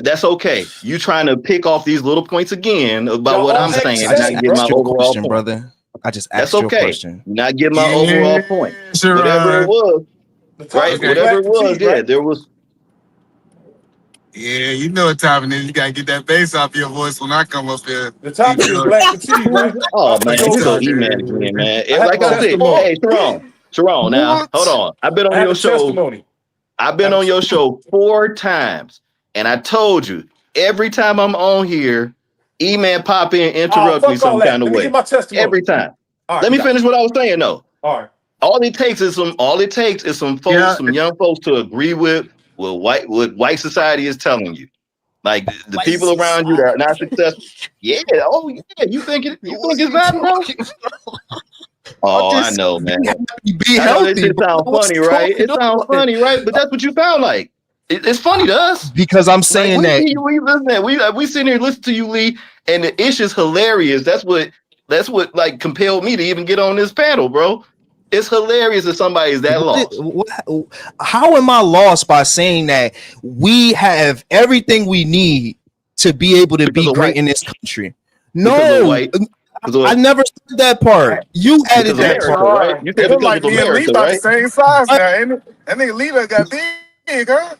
That's okay. You trying to pick off these little points again about what I'm saying and not get my your overall question, point. brother. I just asked That's your okay. question. Not get my overall point. Whatever it was, right? Whatever it was, yeah, there was. Yeah, you know what time it is. You gotta get that bass off your voice when I come up here. The topic is black fatigue, right? Oh man, here go E-Man again, man. Like I said, hey, Sharon, now hold on. I've been on your show. I've been on your show 4 times, and I told you every time I'm on here, E-Man pop in, interrupt me some kind of way. Every time. Let me finish what I was saying though. All right. All it takes is some folks, some young folks to agree with what white society is telling you. Like the people around you that are not successful. Yeah, oh yeah. You think it's that, bro? Oh, I know, man. Be I know healthy. this shit sounds funny, right? It sounds funny, right? But that's what you sound like. It's funny to us because I'm saying that we sitting here listening to you, Lee, and the ish is hilarious. That's what like compelled me to even get on this panel, bro. It's hilarious that somebody's that lost. How am I lost by saying that we have everything we need to be able to be great in this country? No, I never said that part. You added that part, right? You said because of America, right? Same size now, ain't it? That nigga Lita got big, huh?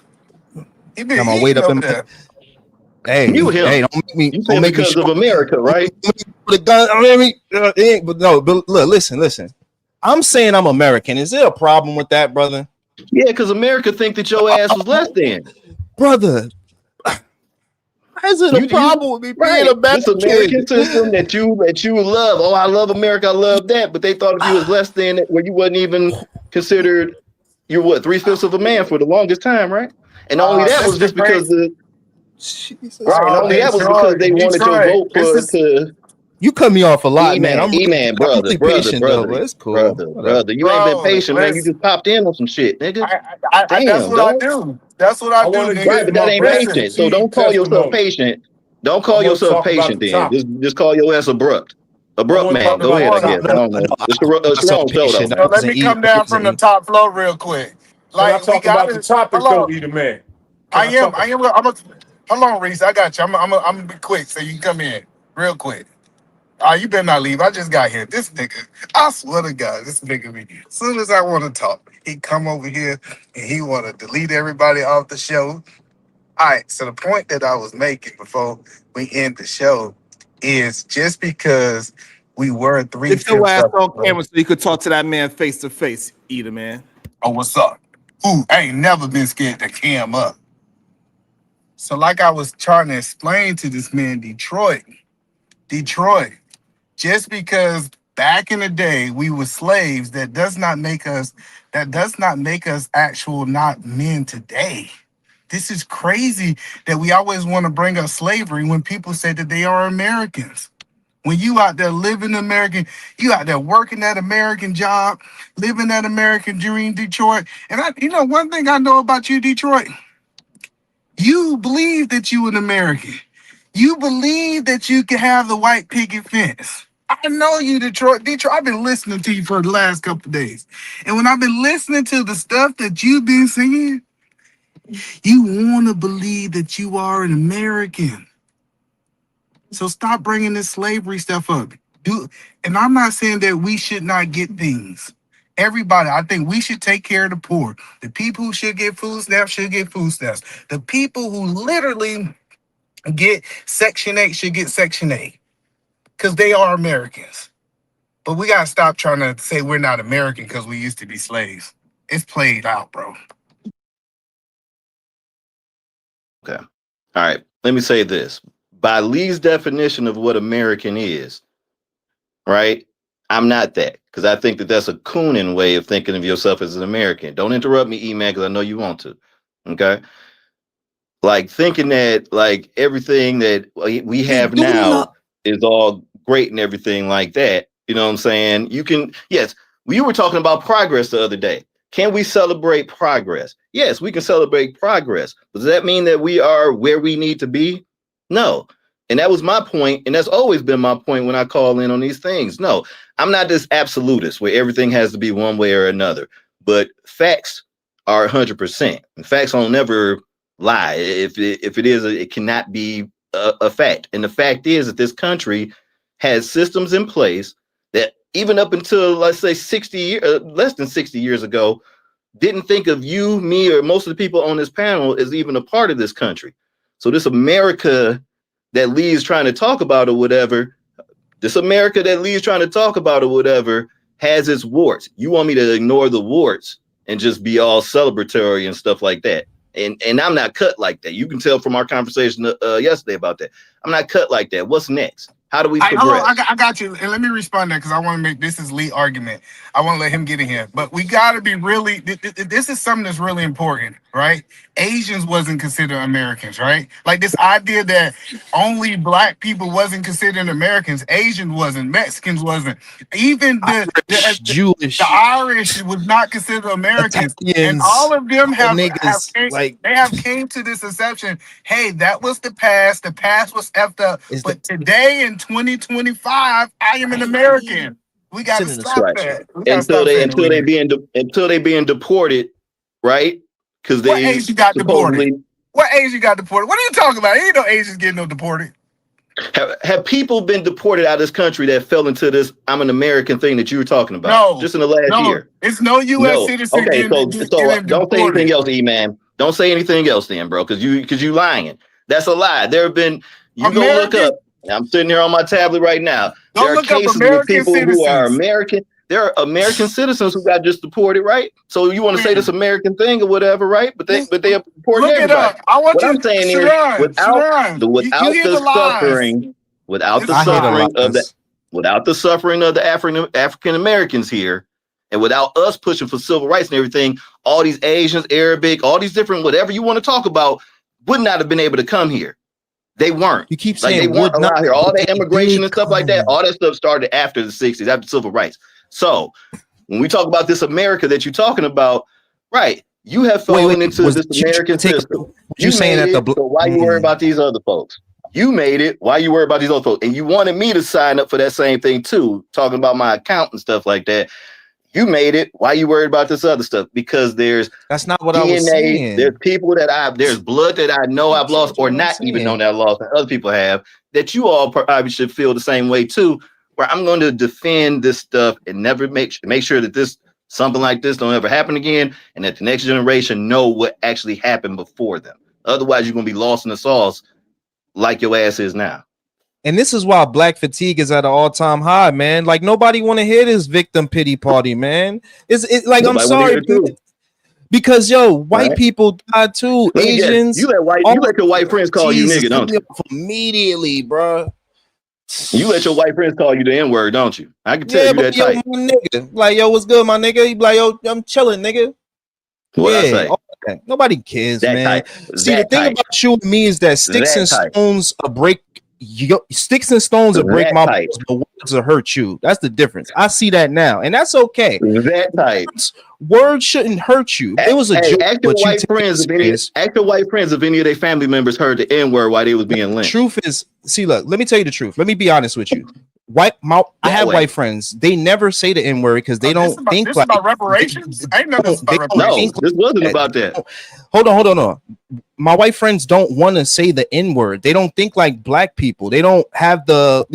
He been I'm gonna wait up in my. Hey, you him. Hey, don't make me. You said because of America, right? But no, but look, listen. I'm saying I'm American. Is there a problem with that, brother? Yeah, because America think that your ass was less than. Brother, is it a problem with me being American? This American system that you love. Oh, I love America. I love that. But they thought if you was less than it, where you wasn't even considered, you're what, 3/5 of a man for the longest time, right? And only that was just because the right. And only that was because they wanted your vote to. You cut me off a lot, man. I'm E-Man, brother. It's cool. Brother. You ain't been patient, man. You just popped in on some shit, nigga. Damn, that's what I do. That's what I do, nigga. Right, but that ain't patient. So don't call yourself patient. Don't call yourself patient then. Just call your ass abrupt. Abrupt man. Go ahead, I guess. I don't know. Let me come down from the top floor real quick. Like, talk about the topic, though, Eater Man. I am. Hold on, Reese. I got you. I'm gonna be quick so you can come in real quick. You better not leave. I just got here. This nigga, I swear to God, this nigga me. As soon as I want to talk, he come over here and he want to delete everybody off the show. All right. So the point that I was making before we end the show is just because we were 3 If your ass on camera so you could talk to that man face to face, Eater Man. Oh, what's up? Ooh, I ain't never been scared to cam up. So like I was trying to explain to this man, Detroit, just because back in the day we were slaves, that does not make us actual not men today. This is crazy that we always want to bring up slavery when people say that they are Americans. When you out there living American, you out there working that American job, living that American dream, Detroit. And one thing I know about you, Detroit, you believe that you an American. You believe that you can have the white picket fence. I know you, Detroit. I've been listening to you for the last couple of days. And when I've been listening to the stuff that you've been singing, you want to believe that you are an American. So stop bringing this slavery stuff up. And I'm not saying that we should not get things. Everybody, I think we should take care of the poor. The people who should get food stamps should get food stamps. The people who literally get Section 8 should get Section 8 because they are Americans. But we got to stop trying to say we're not American because we used to be slaves. It's played out, bro. Okay. All right. Let me say this. By Lee's definition of what American is, right? I'm not that because I think that that's a cooning way of thinking of yourself as an American. Don't interrupt me, E-Man, because I know you want to. Okay. Like thinking that like everything that we have now is all great and everything like that. You know what I'm saying? You can, yes, we were talking about progress the other day. Can we celebrate progress? Yes, we can celebrate progress. Does that mean that we are where we need to be? No. And that was my point, and that's always been my point when I call in on these things. No, I'm not this absolutist where everything has to be one way or another. But facts are 100%. And facts don't never lie. If it is, it cannot be a fact. And the fact is that this country has systems in place that even up until, let's say, less than 60 years ago, didn't think of you, me, or most of the people on this panel as even a part of this country. So this America that Lee's trying to talk about or whatever, has its warts. You want me to ignore the warts and just be all celebratory and stuff like that. And I'm not cut like that. You can tell from our conversation yesterday about that. I'm not cut like that. What's next? How do we progress? I got you. And let me respond to that because I want to make this is Lee argument. I want to let him get in here. But we got to be really, this is something that's really important, right? Asians wasn't considered Americans, right? Like this idea that only black people wasn't considered Americans. Asian wasn't. Mexicans wasn't. Even the Irish was not considered Americans. And all of them have came to this exception. Hey, that was the past. The past was effed up. But today in 2025, I am an American. We got to stop that. Until they being deported, right? Because what age you got deported? What age you got deported? What are you talking about? Ain't no Asians getting no deported. Have people been deported out of this country that fell into this "I'm an American" thing that you were talking about? No, just in the last year. It's no U.S. citizen. Okay, so don't say anything else, E-Man. Don't say anything else, then, bro, because you lying. That's a lie. There have been. You go look up. I'm sitting here on my tablet right now. There are cases with people who are American. There are American citizens who got just deported, right? So you want to say this American thing or whatever, right? But they are deporting everybody. What I'm saying is, without the suffering of the African Americans here, and without us pushing for civil rights and everything, all these Asians, Arabic, all these different whatever you want to talk about would not have been able to come here. They weren't. You keep saying they weren't allowed here. All that immigration and stuff like that, all that stuff started after the 60s, after civil rights. So when we talk about this America that you're talking about, right? You have fallen into this American system. You saying that so why you worry about these other folks? You made it. Why you worry about these other folks? And you wanted me to sign up for that same thing too, talking about my account and stuff like that. You made it. Why you worried about this other stuff? Because that's not what DNA, I was saying. There's people there's blood that I know I've lost or not even known that I lost that other people have that you all probably should feel the same way too, where I'm going to defend this stuff and never make sure that something like this don't ever happen again and that the next generation know what actually happened before them. Otherwise, you're going to be lost in the sauce like your ass is now. And this is why black fatigue is at an all-time high, man. Like nobody want to hear this victim pity party, man. It's like nobody, I'm sorry, because white people died too. Asians. You let your white friends call you nigga, don't you? Immediately, bro. You let your white friends call you the N-word, don't you? I can tell you that type. My nigga. Like, what's good, my nigga? He be like, I'm chilling, nigga. What I say? Okay. Nobody cares, that man. Type. See, the thing about you and me is that sticks and stones break. Sticks and stones will break my bones, but words will hurt you. That's the difference. I see that now, and that's okay. That type. Words shouldn't hurt you. It was a joke. Ask your white friends if any of their family members heard the N-word while they was being lynched. Truth is, see, look, let me tell you the truth. Let me be honest with you. I have white friends. They never say the N-word because they don't think like about reparations. I ain't never about No, reparations. this wasn't about that. Hold on. My white friends don't want to say the N-word. They don't think like black people. They don't have the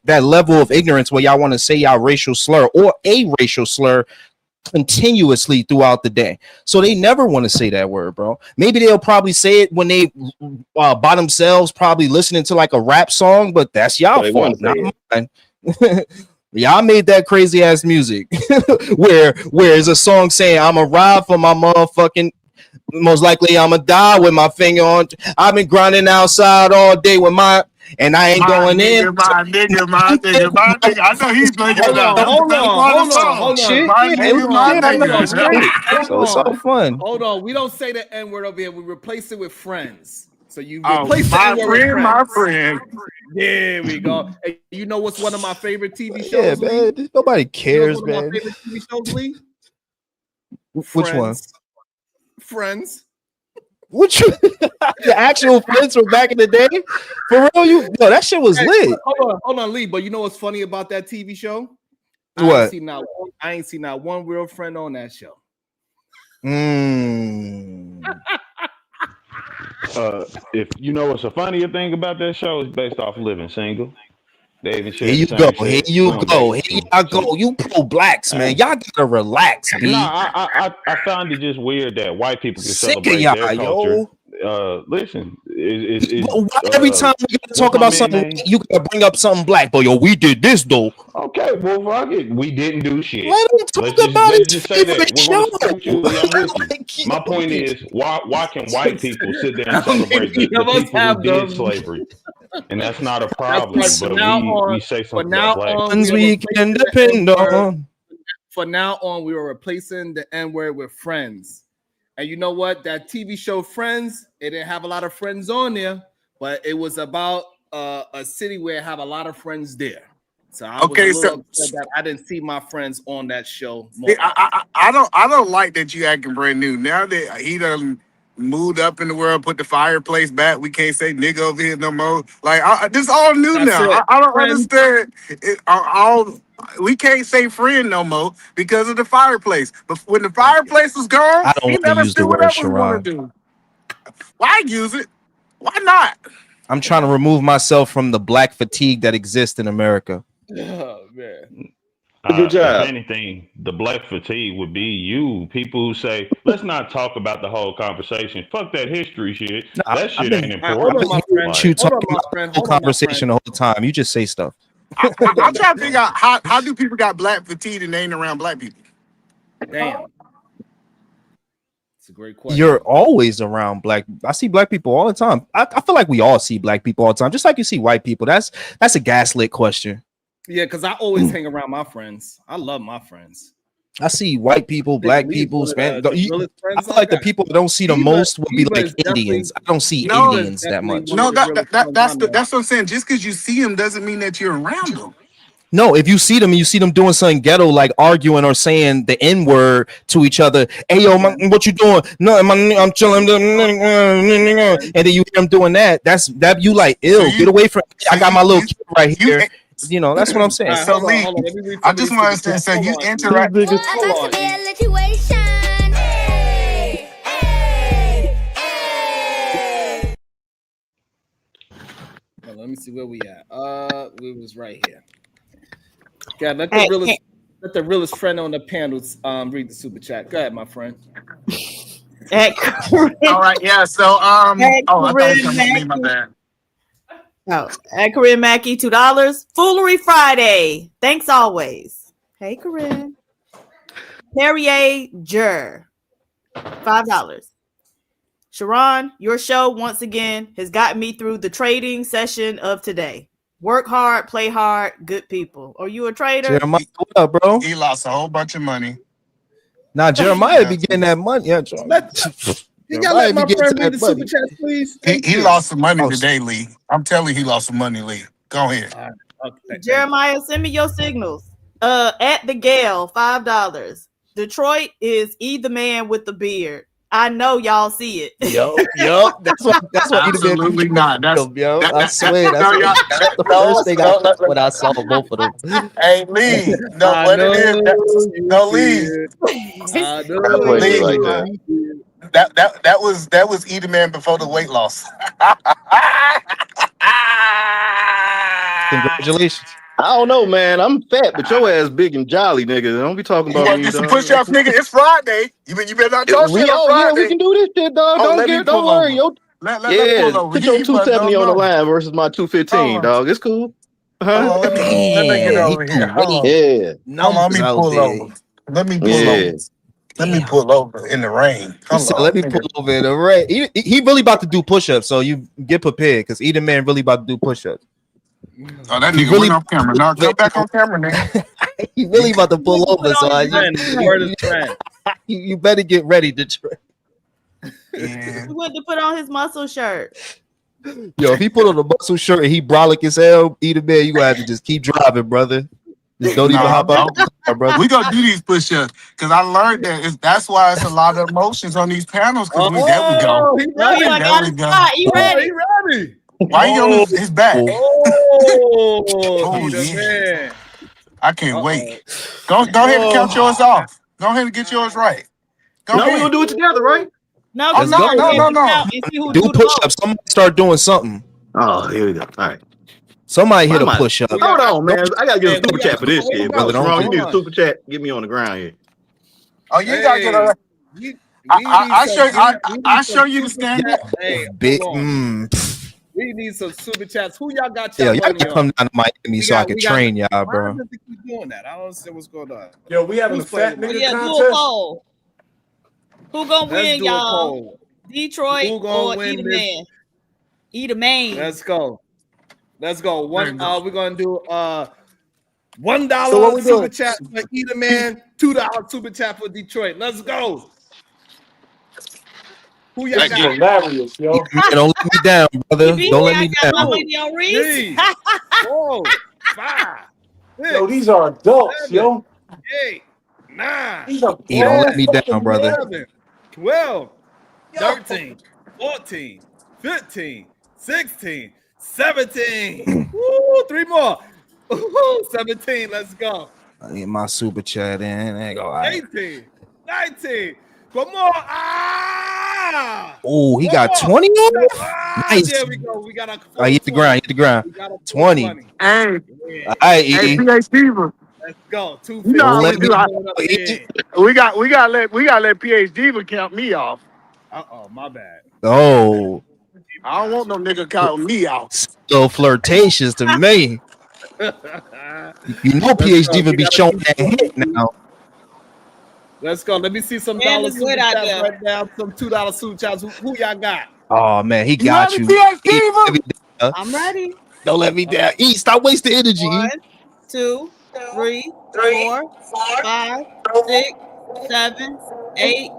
that level of ignorance where y'all want to say y'all racial slur or a racial slur continuously throughout the day. So they never want to say that word, bro. Maybe they'll probably say it when they by themselves, probably listening to like a rap song, but that's y'all fault, not mine. Y'all made that crazy ass music where is a song saying I'm a ride for my motherfucking, most likely I'm gonna die with my finger on. I've been grinding outside all day with my, and I ain't going in. My nigga. I know he's making it up. Hold on. Shit, My nigga, my nigga. So it's all fun. Hold on. We don't say the N word over here. We replace it with friends. So you Oh, replace the my N word with friend, my friend. There we go. Hey, you know what's one of my favorite TV shows? Yeah, man. Lee? Nobody cares, You know man. one of my favorite TV shows, Lee? Which one? Friends. Which the actual Friends from back in the day? For real, that shit was lit. Hold on, Lee. But you know what's funny about that TV show? What? I ain't seen not one real friend on that show. If you know what's a funnier thing about that show, is based off living single. They even Here you go. Here you go. Here y'all go. You pro blacks, man. Y'all gotta relax, B. No, I found it just weird that white people can Sick of celebrate y'all, their culture. Listen, every time we gotta talk about something, you gotta bring up something black. But yo, we did this though. Okay, well, fuck it. We didn't do shit. Let him talk about let's his just say that. favorite We're show. gonna support you. I'm with you. My point is, why can white people sit there and celebrate the people who did slavery? And that's not a problem. But we say something about black. We can depend on. For now on, we are replacing the N-word with friends. And you know what? That TV show Friends, it didn't have a lot of friends on there, but it was about a city where it have a lot of friends there. So I was a little upset that I didn't see my friends on that show more. I don't like that you acting brand new. Now that he done moved up in the world, put the fireplace back, we can't say nigga over here no more. Like this all new now. I don't understand it. We can't say friend no more because of the fireplace. But when the fireplace was gone, I don't we want to never use do the word whatever we want Sharon. to do. Why use it? Why not? I'm trying to remove myself from the black fatigue that exists in America. Oh man. Good job. If anything, the black fatigue would be you people who say, let's not talk about the whole conversation. Fuck that history shit. That shit ain't important. You talk about the whole conversation the whole time. You just say stuff. I'm trying to figure out how do people got black fatigue and they ain't around black people? Damn. It's a great question. You're always around black. I see black people all the time. I feel like we all see black people all the time, just like you see white people. That's a gaslit question. Yeah, because I always hang around my friends. I love my friends. I see white people, black people, Spanish. I feel like the people that don't see the most would be like Indians. I don't see Indians that much. No, that's what I'm saying. Just because you see them doesn't mean that you're around them. No, if you see them and you see them doing something ghetto, like arguing or saying the N-word to each other, hey yo, what you doing? No, I'm chilling. And then you hear them doing that. That you like, ill. Get away from. I got my little kid right here. You know, that's what I'm saying. So Lee, I just want to understand. So you interact. Let me see where we at. We was right here. Yeah, let the realest friend on the panel read the super chat. Go ahead, my friend. All right, yeah. So I thought it was me, my bad. Oh, at Corinne Mackey, $2. Foolery Friday. Thanks always. Hey, Corinne. Perrier Jur, $5. Sharon, your show once again has gotten me through the trading session of today. Work hard, play hard, good people. Are you a trader? Jeremiah, what up, bro? He lost a whole bunch of money. Nah, Jeremiah be getting that money. Yeah, You gotta let my friend read the super chat, please. He lost some money today, Lee. I'm telling you, he lost some money, Lee. Go ahead. Okay. Jeremiah, send me your signals. At the Gale, $5. Detroit is the man with the beard. I know y'all see it. Yup. That's what absolutely not. I swear that's the first thing when I saw both of them. Hey Lee, no, what it is? No, Lee. That was the man before the weight loss. Congratulations. I don't know, man. I'm fat, but your ass big and jolly, nigga. Don't be talking about me. You some push-ups, nigga. It's Friday. You better not talk shit on Friday. Yeah, we can do this shit, dog. Don't worry. Let pull over. Put your 270 on the line versus my 215, dog. It's cool. Let me get over here. Yeah. Let me pull over. Let me pull over. Let me pull over in the rain. He said, "Let me pull over in the rain." He really about to do push-ups, so you get prepared because Eden Man really about to do push-ups. Oh, that He nigga really went off camera. Now come back on camera, nigga. he really about to pull over, so you better get ready to try. He went to put on his muscle shirt. Yo, if he put on a muscle shirt and he brolic as hell, Eden Man, you gonna have to just keep driving, brother. Just don't even hop out the car, brother. We gonna do these push-ups because I learned that that's why it's a lot of emotions on these panels. Because there we go. He ready. There we go. He ready. He ready. Why you on his back? Oh, he the man. I can't wait. Go ahead and count yours off. Go ahead and get yours right. No, we're gonna do it together, right? No, Oh, no. Do push-ups. Somebody start doing something. Oh, here we go. All right. Somebody hit a push-up. Hold on, man. I gotta get a super chat for this shit, brother. Ron, you need a super chat. Get me on the ground here. Oh, you gotta get a. I show you the standard. Big. We need some super chats. Who y'all got? Yeah, y'all money can on? come down to Miami so I can train y'all, bro. Why does it keep doing that? I don't understand what's going on. Yo, we having a fat nigga Do a contest. poll. Who gonna Let's win, do a y'all? poll. Detroit Who gonna or win Eden this? Man? Eden Man. Let's go. Let's go. We're gonna do $1 So what we super doing? chat for Eden Man, $2 super chat for Detroit. Let's go. Who y'all That's got? hilarious, yo. Don't let me down, brother. Don't let me got my down. money on Reese. 3, 4, 5, 6, Yo, these are adults, 7, yo. 8, 9, These are He don't let me down, brother. 11, 12, 13, 14, 15, 16, 17. Woo, 3 more. Woo, 17. Let's go. I need my super chat in. There you go. All right. 18, 19. One more. Ah! Oh, he One got more. 20 on it? Ah, Nice. there we go. We got a Oh, hit the ground. Hit the ground. We got a 20. 20. Hey, All right, hey, E. PH Diva. Let's go. 250. You know how Don't we let do. me. We gotta let PH Diva count me off. My bad. Oh, I don't want no nigga counting me out. so flirtatious to me. You know, PhD would be showing that hit now. Let's go. Let me see some Man, dollars it's super good out chats there. right now. Some $2 super chats. Who y'all got? Oh man, he got you. I'm ready. Don't let me down. E, stop wasting energy. 1, 2, 3, 4, 5, 6, 7, 8,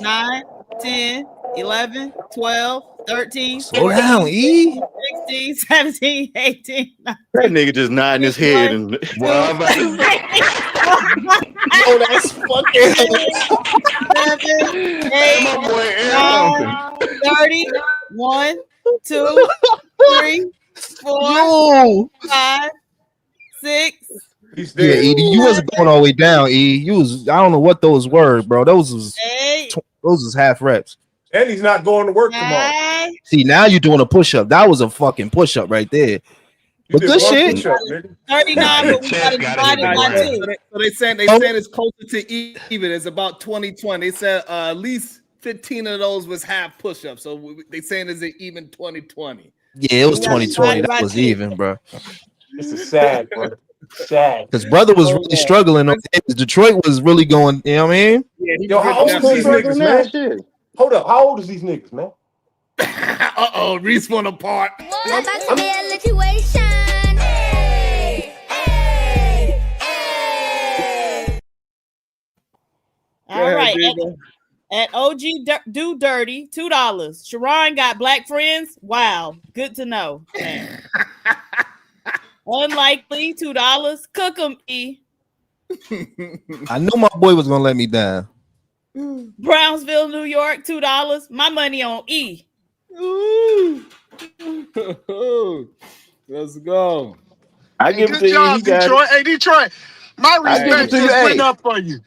9, 10, 11, 12, 13, Slow 14, down, E. 16, 17, 18, 19. That nigga just nodding his head and Oh, that's fucking 7, 8, 9, 30, 1, 2, 3, 4, Yo. 5, 6. Yeah, E, you wasn't going all the way down, E. You was, I don't know what those were, bro. Those was half reps. And he's not going to work tomorrow. See, now you're doing a push-up. That was a fucking push-up right there. But good shit. 39, but we gotta divide it by 2. So they saying it's closer to even. It's about 20-20. They said at least 15 of those was half push-ups. So they saying it's an even 20-20. Yeah, it was 2020. That was even, bro. This is sad, bro. Sad. Because brother was really struggling on his. Detroit was really going, you know what I mean? Yeah, Yo, how old is these niggas, man? Hold up. How old is these niggas, man? Reese went apart. What about to be a situation? Hey, hey, hey. All right. At OG Do Dirty, $2. Sharon got black friends. Wow. Good to know. Man. Unlikely, $2. Cook them, E. I knew my boy was gonna let me down. Brownsville, New York, $2. My money on E. Ooh. Let's go. I give it Good to you. job, He got Detroit. it. Hey, Detroit. My I give it respect to you. just went Hey. up for you.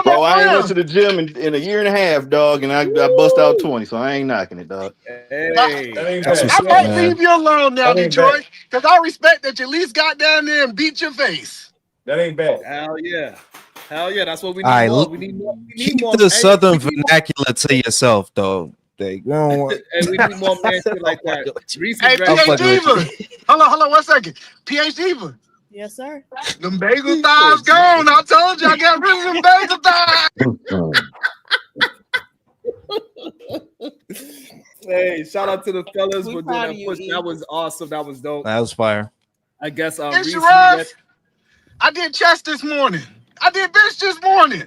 Bro, I ain't went to the gym in a year and a half, dog, and I bust out 20, so I ain't knocking it, dog. Hey, I might leave you alone now, Detroit, because I respect that you at least got down there and beat your face. That ain't bad. Hell yeah. Hell yeah. That's what we need All right, more. We need more. We need keep more. the Hey, southern we need more- vernacular to yourself, though. They don't. And we need more man shit like that. Reese Hey, is ready. PH Diva. Hold on 1 second. PH Diva. Yes, sir. Them bagel thighs gone. I told you I got rid of them bagel thighs. Hey, shout out to the fellas We for doing proud that of you, push. E. That was awesome. That was dope. That was fire. I guess Hey, Reese, Sharif, I did chest this morning. I did bench this morning.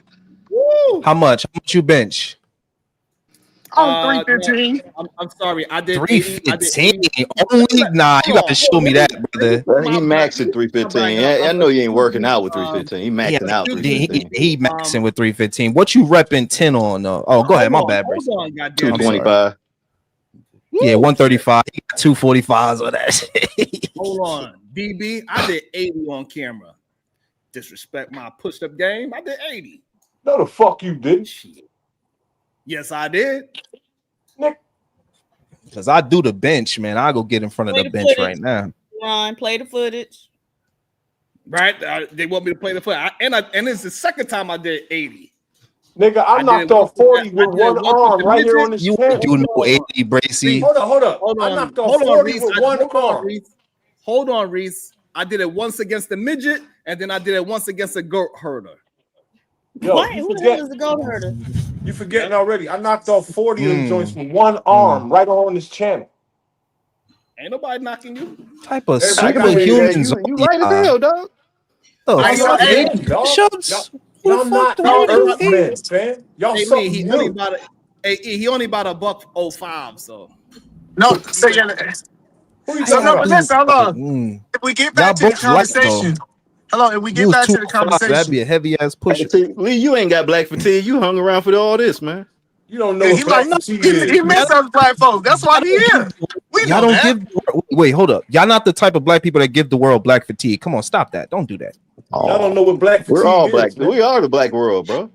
Woo! How much? How much you bench? On 315. I'm sorry. I did 315. Only nah. You got to show me that, brother. Well, he maxed at 315. I know you ain't working out with 315. He maxing out 315. He maxing with 315. What you repping 10 on though? Oh, go ahead. My bad, bro. Hold on, goddamn. 225. Yeah, 135. 245s on that shit. Hold on. DB, I did 80 on camera. Disrespect my push-up game. I did 80. No, the fuck you didn't. Yes, I did. Because I do the bench, man. I go get in front of Play the the bench footage. right now. Ron, play the footage. Right? They want me to play the foot. And it's the second time I did 80. Nigga, I knocked off 40 with one arm right here on this You channel. do no 80, Bracy. Hold up. Hold I on. knocked off Hold on, 40 Reese. with one arm. Hold on, Reese. I did it once against the midget, and then I did it once against a goat herder. Yo, What? you Who the forget- hell is the goat herder? You forgetting already. I knocked off 40 of them joints with one arm right on this channel. Ain't nobody knocking you. Type of Everybody superhumans. You right as hell, dog. Oh, Y'all fuck not it. men, dog. Push-ups. Y'all not earth men, man. Y'all Hey, something he new. only about he only about $1.05, so No, say Who you so talking no, about? but listen, hold on. If we get back Y'all to the both light, though. conversation, hello, if we You get was back to the 205, that'd conversation. be a heavy ass push. Hey, see, Lee, you ain't got black fatigue. You hung around for all this, man. You don't know Yeah, what he black like fatigue he is. missed us black folks. That's why he here. We Y'all know don't that. give. Wait, hold up. Y'all not the type of black people that give the world black fatigue. Come on, stop that. Don't do that. Y'all don't know what black We're all fatigue black. is, man. We are the black world, bro.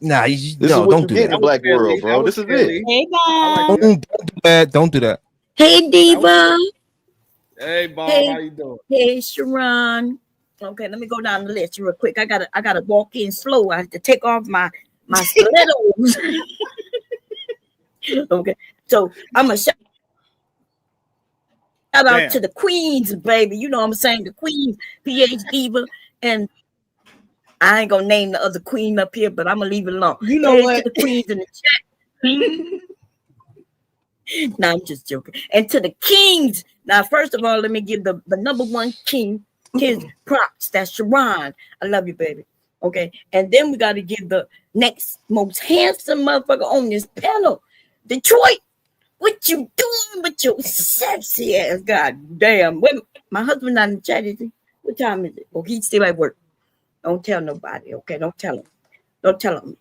Nah, This is no, what don't you do get in that. the black world, bro. This is it. Hey, Bob. Don't do that. Don't do that. Hey, Diva. Hey, Bob, Hey. how you doing? Hey, Sharon. Okay, let me go down the list real quick. I gotta walk in slow. I have to take off my stilettos. Okay, so I'm gonna shout out Damn. to the queens, baby. You know what I'm saying? The queens, PH Diva, and I ain't gonna name the other queen up here, but I'm gonna leave it alone. You know Hey, what? to the queens in the chat. No, I'm just joking. And to the kings. Now, first of all, let me give the number one king his props. That's Sharon. I love you, baby. Okay. And then we got to give the next most handsome motherfucker on this panel. Detroit, what you doing with your sexy ass? God damn. When my husband not in the chat, is he? What time is it? Oh, he's still at work. Don't tell nobody. Okay. Don't tell him. Don't tell him.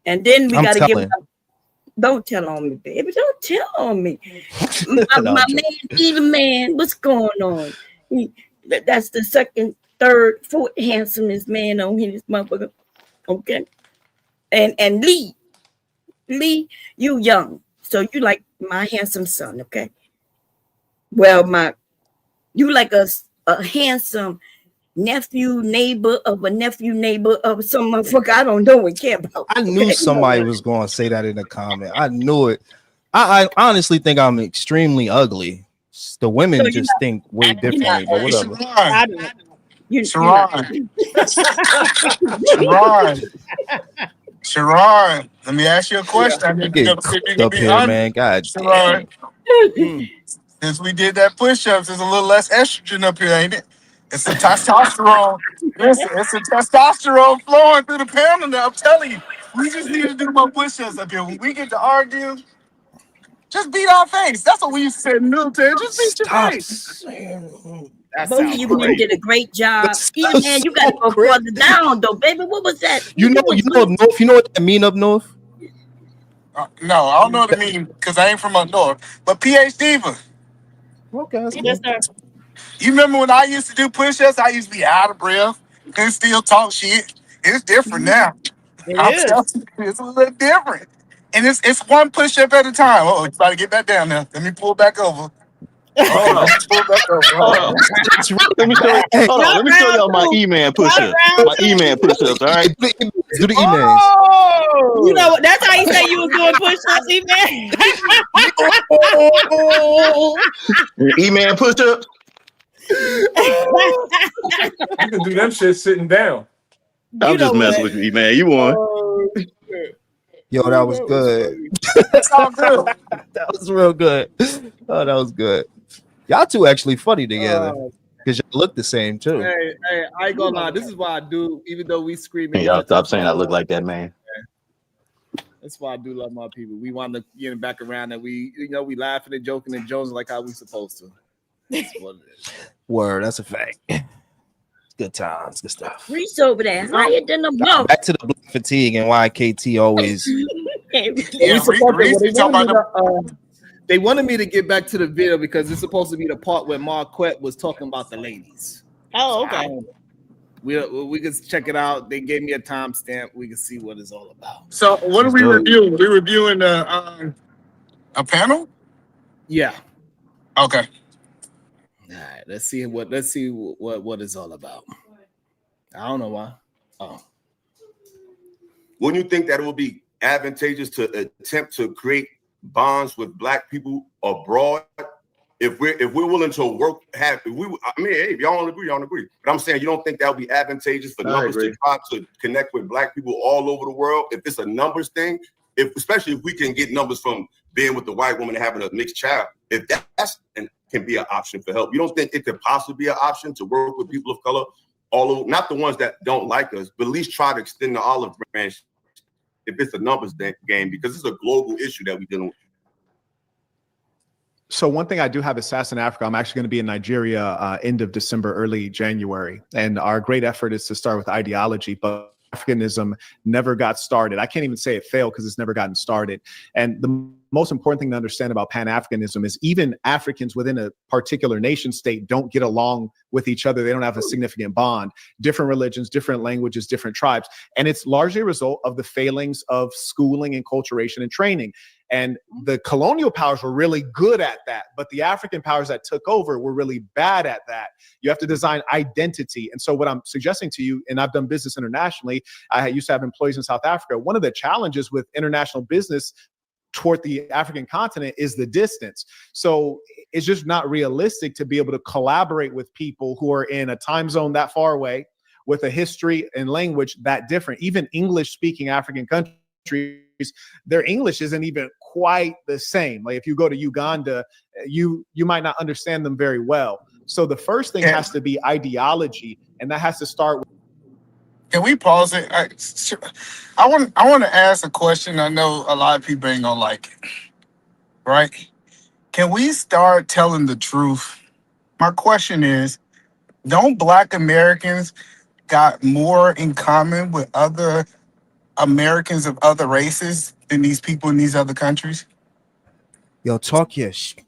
And then we I'm got to give telling. don't tell on me, baby. Don't tell on me. My No, man, I'm joking. even man, what's going on? That's the second, third, fourth handsomest man on here, this motherfucker. Okay. And Lee, you young. So you like my handsome son, okay? Well, you like a handsome nephew, neighbor of a nephew, neighbor of some motherfucker I don't know and care about. I knew somebody was going to say that in the comment. I knew it. I honestly think I'm extremely ugly. The women So just think way differently, but whatever. Sharon, let me ask you a question. I need to Get see if you cooked can up be here, honest. man. God Sharon, damn. since we did that push-ups, there's a little less estrogen up here, ain't it? It's some testosterone. Listen, it's some testosterone flowing through the panel now. I'm telling you, we just need to do more push-ups up here. When we get to argue, just beat our face. That's what we used to say in the military. Just beat your face. Both of you men did a great job. Even man, you got to go further down though, baby. What was that? You know up north. You know what that mean up north? No, I don't know what it means because I ain't from up north. But PH Diva. Okay. Yes, sir. You remember when I used to do push-ups? I used to be out of breath and still talk shit. It's different now. I'm telling you, it's a little different. And it's one push-up at a time. Oh, you about to get back down now. Let me pull back over. Okay, let me pull back over. Hold on. Let me show you. Hold on. Let me show y'all my E-man push-ups. My E-man push-ups. All right. Do the E-mans. Oh, you know what? That's how you say you was doing push-ups, man. E-man push-ups. You can do them shit sitting down. I'm just messing with you, E-man. You won. Yo, that was good. It's all good. That was real good. Oh, that was good. Y'all two actually funny together because y'all look the same too. Hey, I ain't gonna lie. This is why I do, even though we screaming. Y'all stop saying I look like that man. That's why I do love my people. We want to get back around and we laughing and joking and jonesing like how we supposed to. That's what it is. Word, that's a fact. Good times, good stuff. Reese over there, higher than the mouth. Back to the black fatigue and why KT always. They wanted me to get back to the video because it's supposed to be the part where Marquette was talking about the ladies. Oh, okay. We can check it out. They gave me a timestamp. We can see what it's all about. So what are we reviewing? We're reviewing a panel? Yeah. Okay. All right. Let's see what it's all about. I don't know why. Oh. Wouldn't you think that it would be advantageous to attempt to create bonds with Black people abroad? If we're willing to work, hey, if y'all don't agree, y'all don't agree. But I'm saying, you don't think that would be advantageous for numbers to try to connect with Black people all over the world? If it's a numbers thing, especially if we can get numbers from being with the white woman and having a mixed child, if that's can be an option for help, you don't think it could possibly be an option to work with people of color all over, not the ones that don't like us, but at least try to extend the olive branch if it's a numbers game, because it's a global issue that we're dealing with. So one thing I do have is SAS in Africa. I'm actually going to be in Nigeria end of December, early January. And our great effort is to start with ideology, but Africanism never got started. I can't even say it failed because it's never gotten started. And the most important thing to understand about Pan-Africanism is even Africans within a particular nation state don't get along with each other. They don't have a significant bond. Different religions, different languages, different tribes. And it's largely a result of the failings of schooling and culturation and training. And the colonial powers were really good at that, but the African powers that took over were really bad at that. You have to design identity. And so what I'm suggesting to you, and I've done business internationally, I used to have employees in South Africa. One of the challenges with international business toward the African continent is the distance. So it's just not realistic to be able to collaborate with people who are in a time zone that far away with a history and language that different. Even English speaking African countries, their English isn't even quite the same. Like if you go to Uganda, you might not understand them very well. So the first thing has to be ideology, and that has to start with. Can we pause it? I want to ask a question. I know a lot of people ain't gonna like it, right? Can we start telling the truth? My question is, don't Black Americans got more in common with other Americans of other races than these people in these other countries? Yo, talk your shit.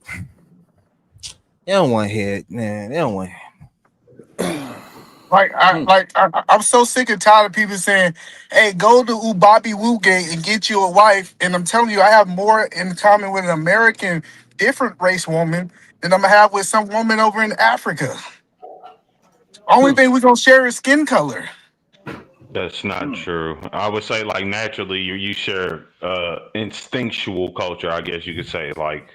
They don't want to hear it, man. They don't want to hear it. I'm so sick and tired of people saying, hey, go to Ubabi Woogate and get you a wife. And I'm telling you, I have more in common with an American different race woman than I'm gonna have with some woman over in Africa. Only thing we're gonna share is skin color. That's not true. I would say, like, naturally you share instinctual culture, I guess you could say. Like,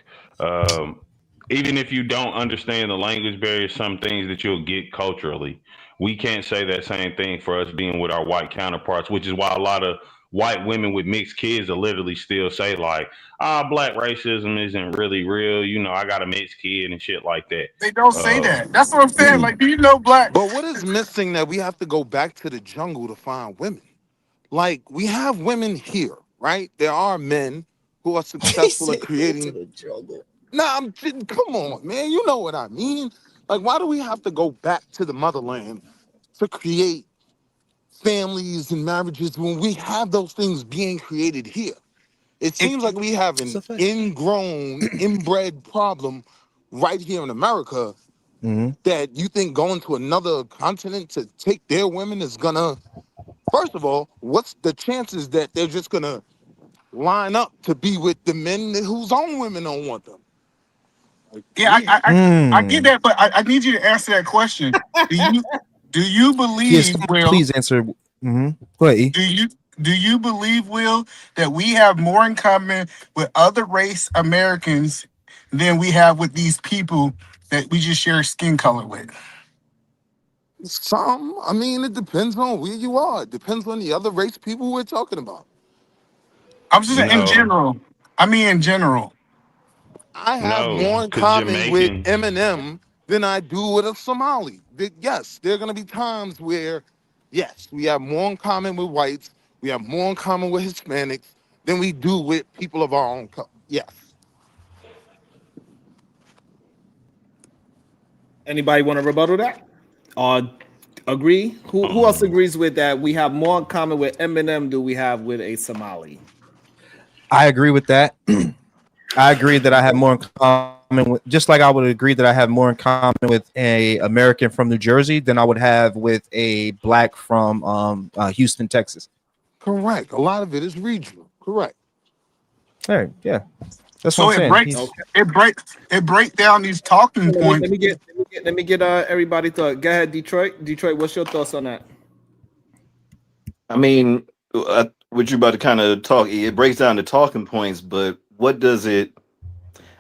even if you don't understand the language barrier, some things that you'll get culturally. We can't say that same thing for us being with our white counterparts, which is why a lot of white women with mixed kids will literally still say, like, Black racism isn't really real. You know, I got a mixed kid and shit like that. They don't say that. That's what I'm saying. Like, do you know Black? But what is missing that we have to go back to the jungle to find women? Like, we have women here, right? There are men who are successful at creating. Nah, come on, man. You know what I mean. Like, why do we have to go back to the motherland to create families and marriages when we have those things being created here? It seems like we have an inbred problem right here in America that you think going to another continent to take their women is gonna, first of all, what's the chances that they're just gonna line up to be with the men whose own women don't want them? Yeah, I get that, but I need you to answer that question. Do you believe, Yes, Will? please answer. Go ahead, E. Do you believe, Will, that we have more in common with other race Americans than we have with these people that we just share skin color with? Some. I mean, it depends on where you are. It depends on the other race people we're talking about. I'm just saying in No, general. I mean, in general. I have no, more in because common with Jamaicans. Eminem than I do with a Somali. Yes, there are going to be times where, yes, we have more in common with whites, we have more in common with Hispanics than we do with people of our own color. Yes. Anybody want to rebuttal that? Or agree? Who else agrees with that? We have more in common with Eminem than we have with a Somali. I agree with that. I agree that I have more in common with, just like I would agree that I have more in common with a American from New Jersey than I would have with a black from Houston, Texas. Correct. A lot of it is regional. Correct. Hey, yeah, that's So what I'm it saying. breaks it breaks down these talking points. Let me get everybody thought. Go ahead, Detroit. Detroit, what's your thoughts on that? I mean, what you about to kind of talk, it breaks down the talking points, but what does it?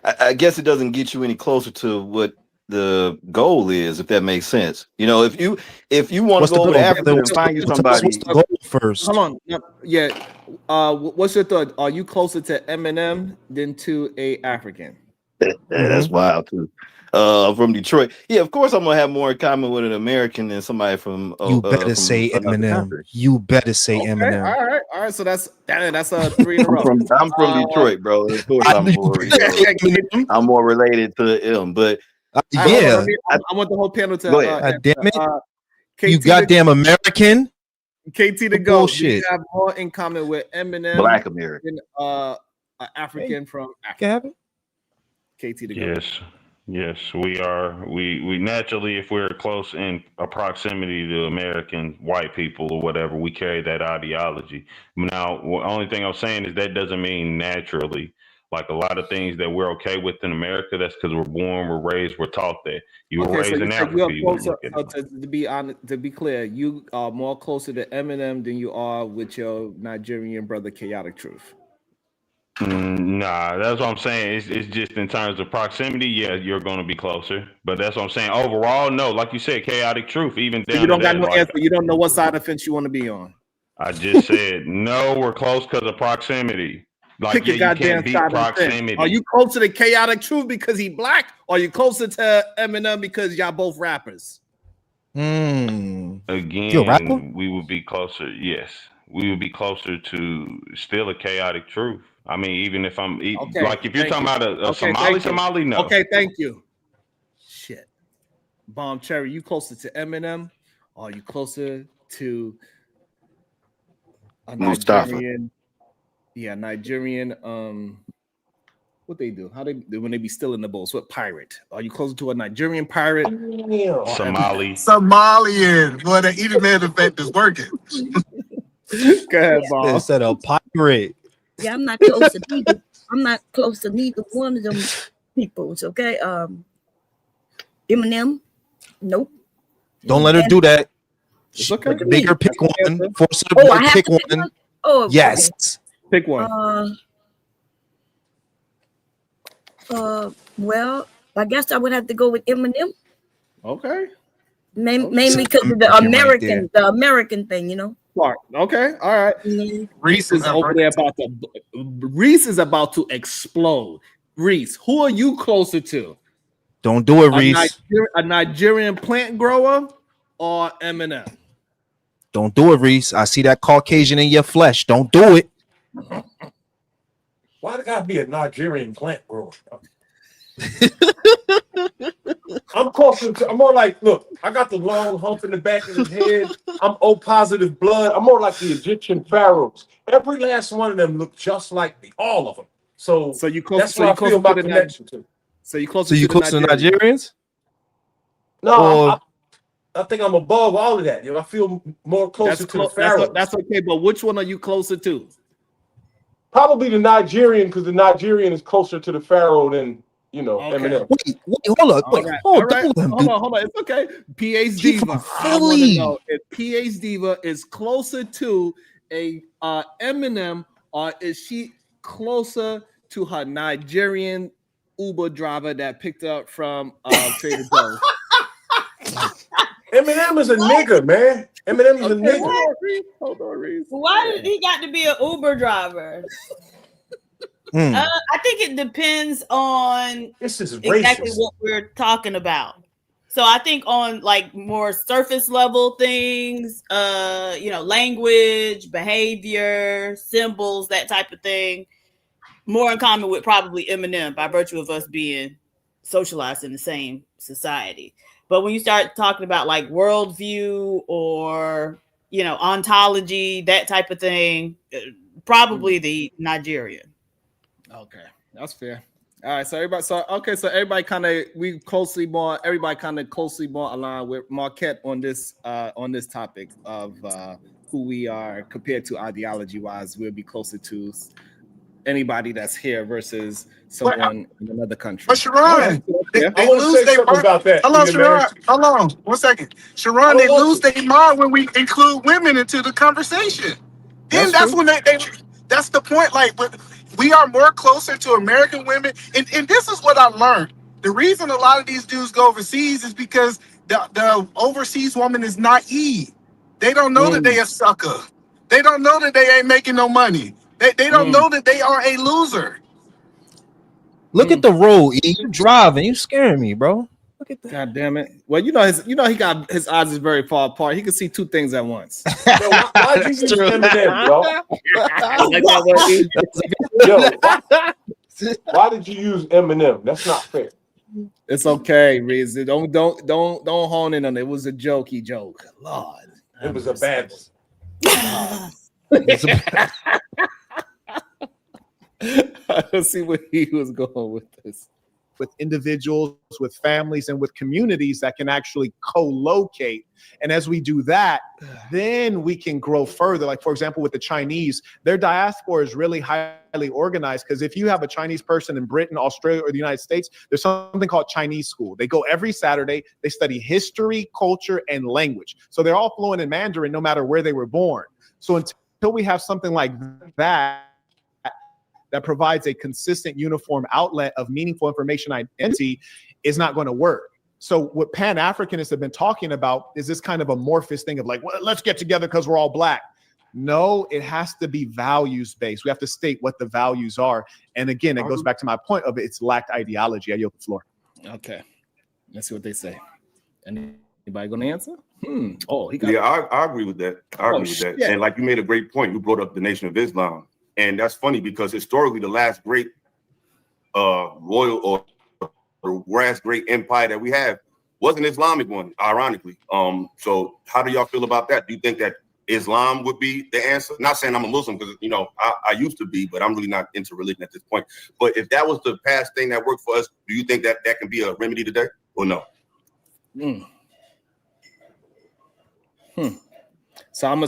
I guess it doesn't get you any closer to what the goal is, if that makes sense. You know, if you want to What's the go over goal, to Africa brother? and find you Tell us what's somebody, the goal first. Hold on. Yeah. What's your thought? Are you closer to Eminem than to a African? that's wild too. From Detroit, yeah, of course I'm gonna have more in common with an American than somebody from You better from say another Eminem. country. You better say Okay, Eminem. all right. So that's a 3 in a row. I'm from Detroit, bro. Of course, I'm more I'm more related to him. But yeah, I want the whole panel to go ahead. damn it, you KT goddamn American. KT to The go. bullshit. Do you have more in common with Eminem, Black American, than an African from Africa? KT to go. Yes, we are. We naturally, if we're close in a proximity to American white people or whatever, we carry that ideology. Now, the only thing I'm saying is that doesn't mean naturally. Like a lot of things that we're okay with in America, that's because we're born, we're raised, we're taught that. You were Okay, so raised you in said you Africa, are you wouldn't closer. look at it. To be honest, to be clear, you are more closer to Eminem than you are with your Nigerian brother, Chaotic Truth. Nah, that's what I'm saying. It's just in terms of proximity, yeah, you're going to be closer. But that's what I'm saying. Overall, no, like you said, chaotic truth, even So down you don't to got that. no Like answer. You don't know what side of the fence you want to be on. I just said, no, we're close because of proximity. Like, Pick a yeah, you goddamn can't beat side of the fence. proximity. Are you closer to Chaotic Truth because he black? Or are you closer to Eminem because y'all both rappers? You a rapper? Again, we would be closer. Yes, we would be closer to still a chaotic truth. I mean, even if I'm Okay, like, if you're thank talking you. about a Okay, Somali, thank you. no. Okay, thank you. Shit. Bomb Cherry, you closer to Eminem? Or are you closer to a Mustafa. Nigerian? Yeah, Nigerian. What they do? How they when they be stealing the bowls? What pirate? Are you closer to a Nigerian pirate? Or Somali. Somalian. Boy, the internet effect is working. Go ahead, Bob. Instead of pirate. Yeah, I'm not close to neither. I'm not close to neither one of them peoples. Okay. Eminem. Nope. Don't let her do that. It's okay. Make her pick one. Force her Oh, to I have pick to pick one. one? Oh, yes. Okay. Pick one. Well, I guess I would have to go with Eminem. Okay. Mainly because of the American thing, you know. Okay, all right. Reese is over there Reese is about to explode. Reese, who are you closer to? Don't do it, Reese. A Nigerian plant grower or Eminem? Don't do it, Reese. I see that Caucasian in your flesh. Don't do it. Why it gotta be a Nigerian plant grower? I'm closer to. I'm more like, look, I got the long hump in the back of his head. I'm O positive blood. I'm more like the Egyptian pharaohs. Every last one of them look just like me, all of them. So you close. that's where I feel my connection to. So you close. So you close to the Nigerians? No, I think I'm above all of that. You know, I feel more closer to the pharaohs. That's okay, but which one are you closer to? Probably the Nigerian, because the Nigerian is closer to the pharaoh than Eminem. Wait, hold on. Wait, hold on. It's okay. PH Diva. I want to know if PH Diva is closer to a Eminem, or is she closer to her Nigerian Uber driver that picked up from Trader Joe's? Eminem is a nigga, man. Eminem is a Okay, nigga. hold on, Reese. Why did he got to be an Uber driver? I think it depends on exactly what we're talking about. So I think on like more surface level things, language, behavior, symbols, that type of thing, more in common with probably Eminem by virtue of us being socialized in the same society. But when you start talking about like worldview or ontology, that type of thing, probably the Nigerian. Okay, that's fair. All right, so everybody kind of closely more aligned with Marquette on this topic of who we are compared to ideology wise. We'll be closer to anybody that's here versus someone in another country. But Sharon, they I want to lose say their something mind. about that. Hold on, Leah, man. Sharon. Hold on, 1 second. Sharon, they lose their mind when we include women into the conversation. Then that's when they that's the point. Like, we are more closer to American women, and this is what I learned. The reason a lot of these dudes go overseas is because the overseas woman is naive. They don't know that they a sucker. They don't know that they ain't making no money. They don't know that they are a loser. Look at the road. You driving. You scaring me, bro. Look at that. God damn it. Well, he got his eyes is very far apart. He can see two things at once. Yo, why'd you use Eminem, bro? Yo, why did you use Eminem? That's not fair. It's okay, Riz. Don't hone in on it. It was a jokey joke. Lord. It was a bad Let's see where he was going with this. With individuals, with families, and with communities that can actually co-locate. And as we do that, then we can grow further. Like, for example, with the Chinese, their diaspora is really highly organized, because if you have a Chinese person in Britain, Australia, or the United States, there's something called Chinese school. They go every Saturday. They study history, culture, and language. So they're all fluent in Mandarin no matter where they were born. So until we have something like that provides a consistent, uniform outlet of meaningful information identity, is not going to work. So what Pan-Africanists have been talking about is this kind of amorphous thing of like, well, let's get together because we're all black. No, it has to be values-based. We have to state what the values are. And again, it goes back to my point of it's lacked ideology. I yield the floor. Okay. Let's see what they say. Anybody going to answer? Oh, he got I agree with that. I agree with that. And like you made a great point. You brought up the Nation of Islam. And that's funny because historically, the last great royal or last great empire that we have was an Islamic one, ironically. So how do y'all feel about that? Do you think that Islam would be the answer? Not saying I'm a Muslim, because I used to be, but I'm really not into religion at this point. But if that was the past thing that worked for us, do you think that can be a remedy today or no? So I'm gonna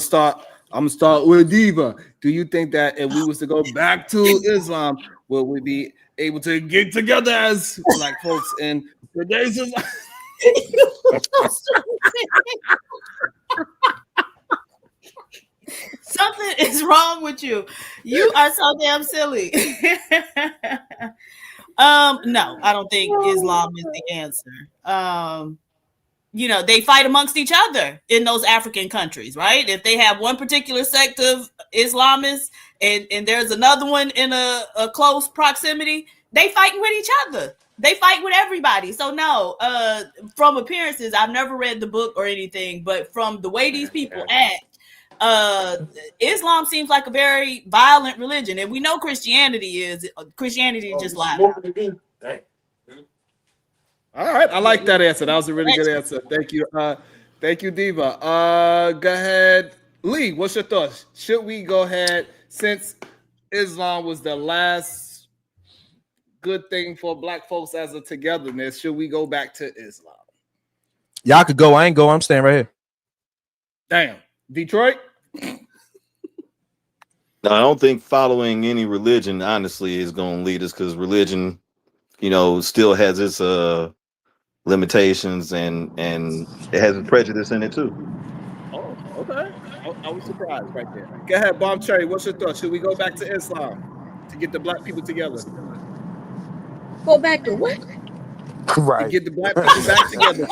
start with Diva. Do you think that if we was to go back to Islam, will we be able to get together as black folks in today's Islam? Something is wrong with you. You are so damn silly. No, I don't think Islam is the answer. They fight amongst each other in those African countries, right? If they have one particular sect of Islamists and there's another one in a close proximity, they fighting with each other. They fight with everybody. So no, from appearances, I've never read the book or anything, but from the way these people act, Islam seems like a very violent religion, and we know Christianity is just loud. All right, I like that answer. That was a really good answer. Thank you. Thank you, Diva. Go ahead. Lee, what's your thoughts? Should we go ahead, since Islam was the last good thing for black folks as a togetherness, should we go back to Islam? Y'all could go. I ain't go. I'm staying right here. Damn. Detroit? No, I don't think following any religion, honestly, is going to lead us, because religion, still has its limitations and it has a prejudice in it too. Oh, okay. I was surprised right there. Go ahead, Bomb Cherry. What's your thought? Should we go back to Islam to get the black people together? Go back to what? Right. get the black people back together.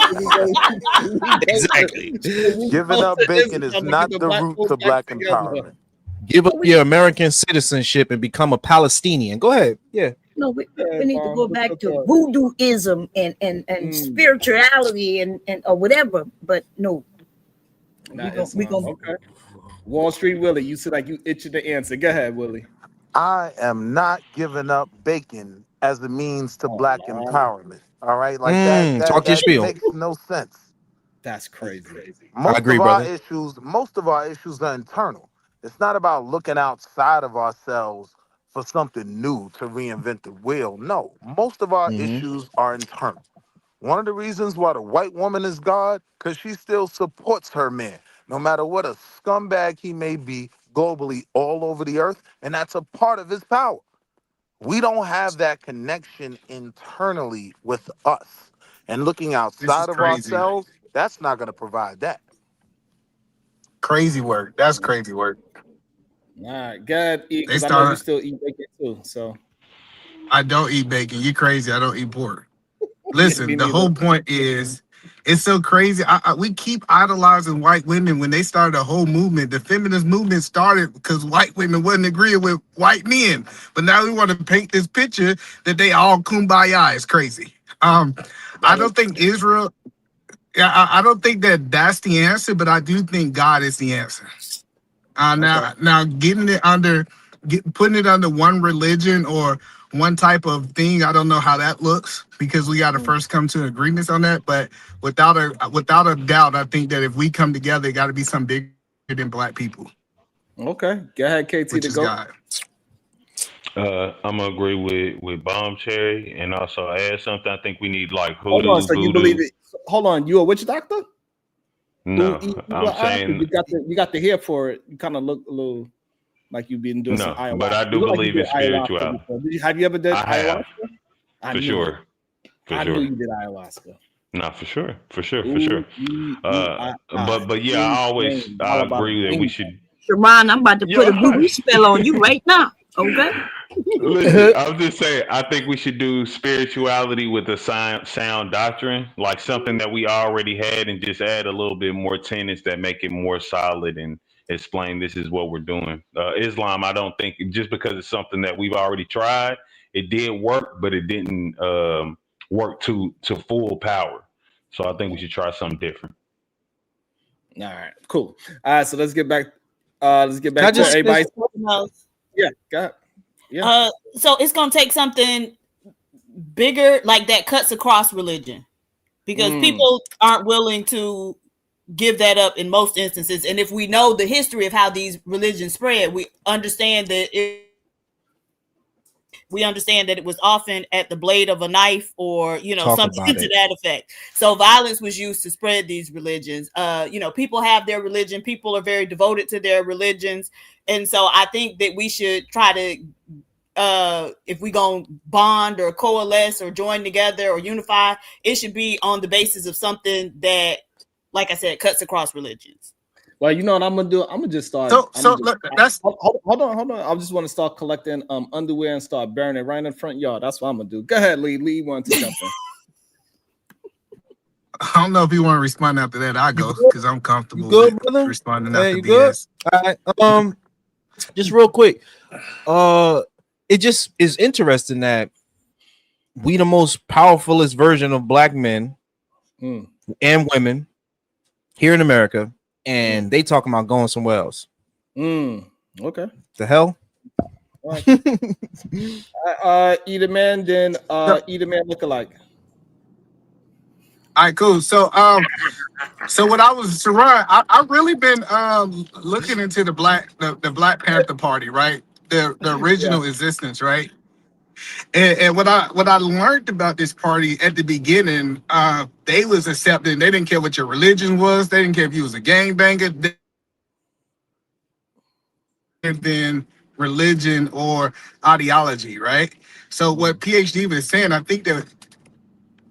Exactly. Giving up bacon is not the route to black empowerment. Give up your American citizenship and become a Palestinian. Go ahead. Yeah. No, we need to go back to voodooism and spirituality and or whatever. But no, we gonna okay. Wall Street Willie, you said like you itching to answer. Go ahead, Willie. I am not giving up bacon as a means to black empowerment. All right, like talk your that spiel. makes no sense. That's crazy. Most agree, of our brother. issues are internal. It's not about looking outside of ourselves for something new to reinvent the wheel. No, most of our issues are internal. One of the reasons why the white woman is God, because she still supports her man, no matter what a scumbag he may be globally all over the earth, and that's a part of his power. We don't have that connection internally with us. And looking outside of crazy. ourselves, that's not going to provide that. Crazy work. That's crazy work. All right, good. Because I know you still eat bacon too. So I don't eat bacon. You crazy? I don't eat pork. Listen, the whole point is, it's so crazy. We keep idolizing white women when they started a whole movement. The feminist movement started because white women wasn't agreeing with white men. But now we want to paint this picture that they all kumbaya. It's crazy. I don't think Israel. I don't think that that's the answer, but I do think God is the answer. Now getting it putting it under one religion or one type of thing, I don't know how that looks because we got to first come to agreements on that. But without a doubt, I think that if we come together, it got to be something bigger than black people. Okay, go ahead, KT. Which to is go. God. I'm gonna agree with Bomb Cherry and also add something. I think we need like Hold hoodoo. on, so you believe it? Hold on, you a witch doctor? No, I'm saying you got the hair for it. You kind of look a little like you've been doing some ayahuasca. but I do believe in spirituality. Have you ever done ayahuasca? For sure. I knew you did ayahuasca. No, for sure. But yeah, I agree that we should. Sharon, I'm about to put a voodoo spell on you right now. Okay. Listen, I'm just saying, I think we should do spirituality with a sound doctrine, like something that we already had, and just add a little bit more tenets that make it more solid and explain this is what we're doing. Islam, I don't think just because it's something that we've already tried, it did work, but it didn't work to full power. So I think we should try something different. All right, cool. All right, so let's get back. To everybody. Yeah, go ahead. Yeah. So it's gonna take something bigger, like that cuts across religion, because people aren't willing to give that up in most instances. And if we know the history of how these religions spread, we understand that it was often at the blade of a knife or something to that effect. So violence was used to spread these religions. People have their religion, people are very devoted to their religions, and so I think that we should try to if we gonna bond or coalesce or join together or unify, it should be on the basis of something that, like I said, cuts across religions. Well, you know what I'm gonna do? I'm gonna just start. Hold on. I just want to start collecting underwear and start burning it right in the front yard. That's what I'm gonna do. Go ahead, Lee. Lee wanted to jump in. I don't know if you want to respond after that. I go because I'm comfortable with responding after BS. All right. Just real quick. It just is interesting that we the most powerfulest version of black men and women here in America, and they talking about going somewhere else. Okay. The hell? Eat a man, then eat a man lookalike. All right, cool. So what I was Saran, I really been looking into the Black Panther Party, right? The original existence, right? And what I learned about this party at the beginning, they was accepting. They didn't care what your religion was. They didn't care if you was a gangbanger. Than religion or ideology, right? So what PhD was saying, I think that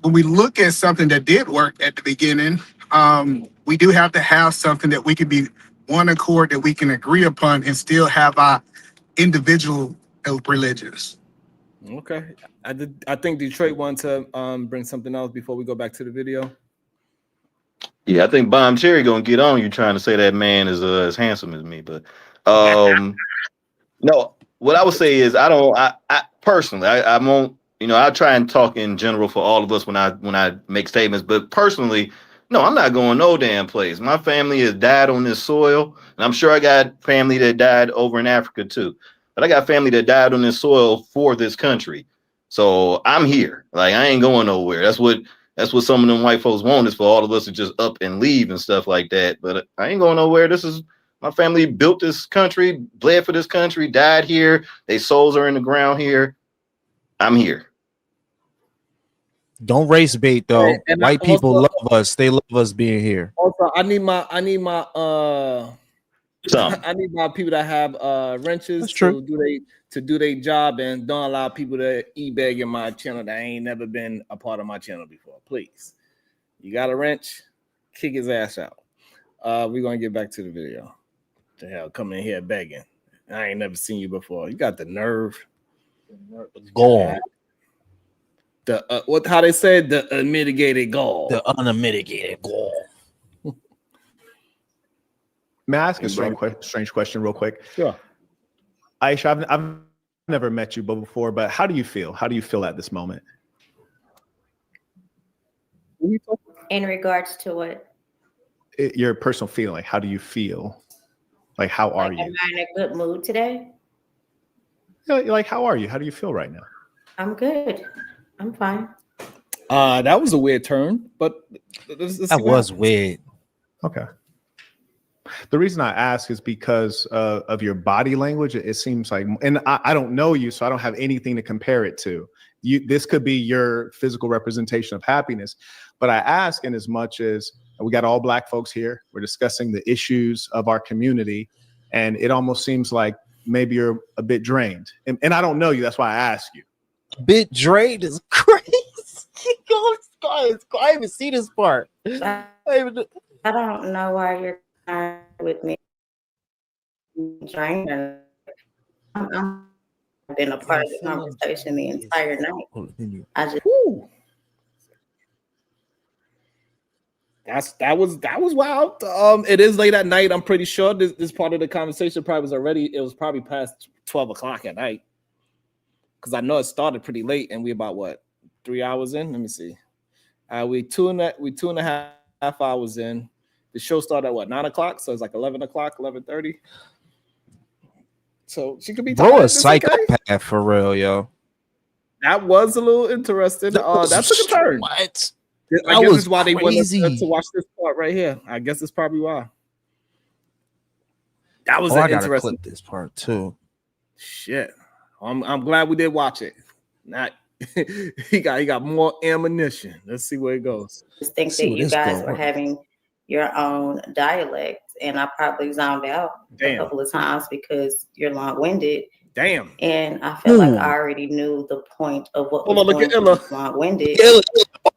when we look at something that did work at the beginning, we do have to have something that we can be one accord, that we can agree upon and still have our individual religions. Okay. I think Detroit wanted to bring something else before we go back to the video. Yeah, I think Bomb Cherry gonna get on you trying to say that man is as handsome as me, but no. What I would say is I personally I won't, you know, I try and talk in general for all of us when I make statements, but personally, no, I'm not going no damn place. My family has died on this soil, and I'm sure I got family that died over in Africa too. But I got family that died on this soil for this country. So I'm here. Like I ain't going nowhere. That's what some of them white folks want, is for all of us to just up and leave and stuff like that. But I ain't going nowhere. This is my family built this country, bled for this country, died here. Their souls are in the ground here. I'm here. Don't race bait though. And White people love us. They love us being here. Also, I need my I need my people that have wrenches to do their job and don't allow people to e-bag in my channel that ain't never been a part of my channel before. Please. You got a wrench, kick his ass out. We're gonna get back to the video. The hell, coming in here begging. I ain't never seen you before. You got the nerve. Go on. How they said, the unmitigated gall. The unmitigated gall. May I ask a strange question real quick? Sure. Aisha, I've never met you before, but how do you feel? How do you feel at this moment? In regards to what? Your personal feeling. How do you feel? Like, how are you? Am I in a good mood today? Like, how are you? How do you feel right now? I'm good. I'm fine. That was a weird turn, but that was weird. Okay. The reason I ask is because of your body language. It seems like, and I don't know you, so I don't have anything to compare it to. This could be your physical representation of happiness, but I ask in as much as we got all Black folks here. We're discussing the issues of our community, and it almost seems like maybe you're a bit drained. And I don't know you. That's why I ask you. Bit drained is crazy. I even see this part. I don't know why you're with me. Drained. I've been a part of the conversation the entire night. I just. That was wild. It is late at night. I'm pretty sure this part of the conversation was probably past 12 o'clock at night. Because I know it started pretty late and we about what, 3 hours in? Let me see. We two and a half hours in. The show started at what, 9 o'clock? So it's like 11 o'clock, 11:30. So she could be bro, a psychopath for real, yo. That was a little interesting. That took a turn. What? I guess that's why they wanted us to watch this part right here. I guess that's probably why. That was I gotta interesting. clip this part too. Shit, I'm glad we did watch it. Not he got more ammunition. Let's see where it goes. Just think that you guys were having your own dialect, and I probably zoned out a couple of times because you're long-winded. Damn. And I felt like I already knew the point of what was going to be long-winded.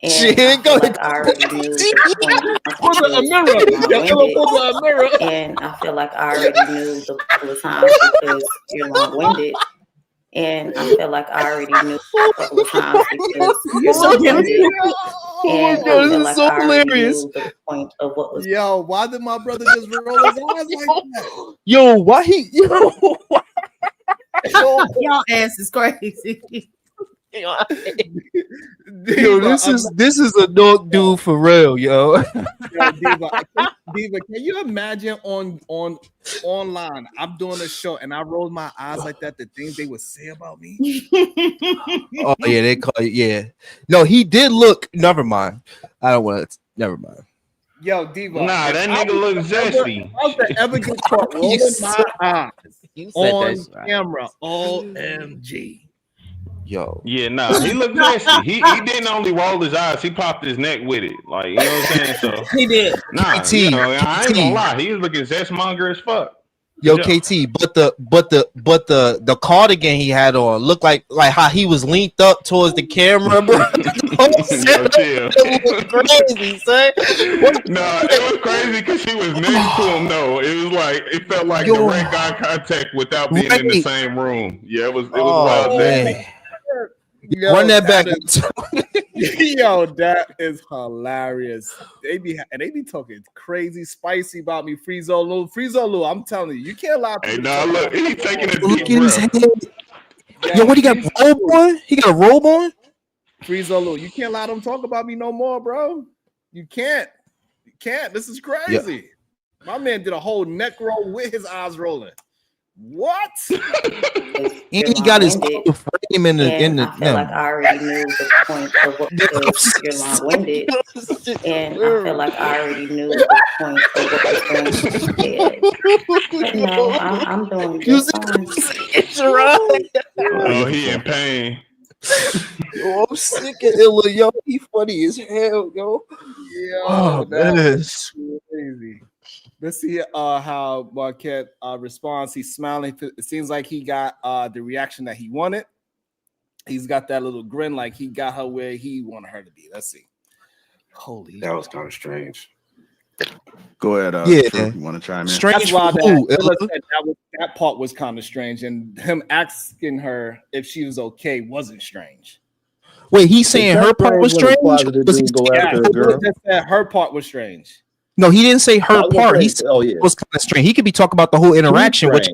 And I feel like I already knew the point of what was long-winded. And I feel like I already knew the couple of times because you're long-winded. And I feel like I already knew a couple of times because you're long-winded. And I feel like I already knew the point of what was. Yo, why did my brother just roll his eyes like that? Yo, why he? Y'all ass is crazy. Yo, this is a dog dude for real, yo. Diva, can you imagine online? I'm doing a show and I roll my eyes like that. The things they would say about me. Oh yeah, they call it. Yeah, no, he did look. Never mind. I don't want to. Never mind. Yo, Diva. Nah, that nigga look zesty. How to ever get caught rolling my eyes on camera? OMG. Yo. Yeah, nah, he looked nasty. He didn't only roll his eyes, he popped his neck with it. Like, you know what I'm saying? So he did. Nah, KT, you know, I ain't gonna lie, he was looking zestmonger as fuck. Yo, KT, but the cardigan he had on looked like how he was leaned up towards the camera, bro. It was crazy, son. No, it was crazy because she was next to him. No, it was like it felt like direct eye contact without being in the same room. Yeah, it was wild. Run that back. Yo, that is hilarious. They be talking crazy, spicy about me. Friezo Lou, I'm telling you, you can't lie. Hey, no, look, he's taking a Look deep at his head. breath. Yo, what he got a robe on? He got a robe on? Friezo Lou, you can't let them talk about me no more, bro. You can't. You can't. This is crazy. My man did a whole neck roll with his eyes rolling. What? And he got his frame in the. I feel like I already knew the point of what was you're long-winded, and I feel like I already knew the point of what was going to be said. But no, I'm doing just fine. It's right. Oh, he in pain. Yo, I'm sick of Illa. Yo, he funny as hell, yo. Yo, that's crazy. Let's see how Marquette responds. He's smiling. It seems like he got the reaction that he wanted. He's got that little grin, like he got her where he wanted her to be. Let's see. Holy, that was kind of strange. Go ahead. Yeah, you want to chime in? That's why that part was kind of strange, and him asking her if she was okay wasn't strange. Wait, he's saying her part was strange? Her part was strange. No, he didn't say her part. He said it was kind of strange. He could be talking about the whole interaction, which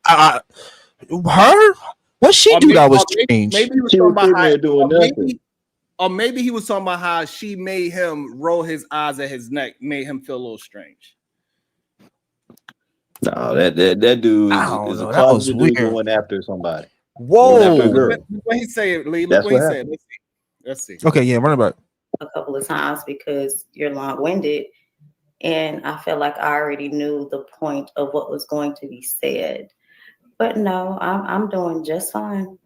her? What she do that was strange? Maybe he was talking about how, maybe he was talking about how she made him roll his eyes at his neck, made him feel a little strange. No, that dude is a positive dude going after somebody. Whoa! What he said, Lee? Look what he said. Let's see. Okay, yeah, run about a couple of times because you're long-winded, and I feel like I already knew the point of what was going to be said. But no, I'm doing just fine.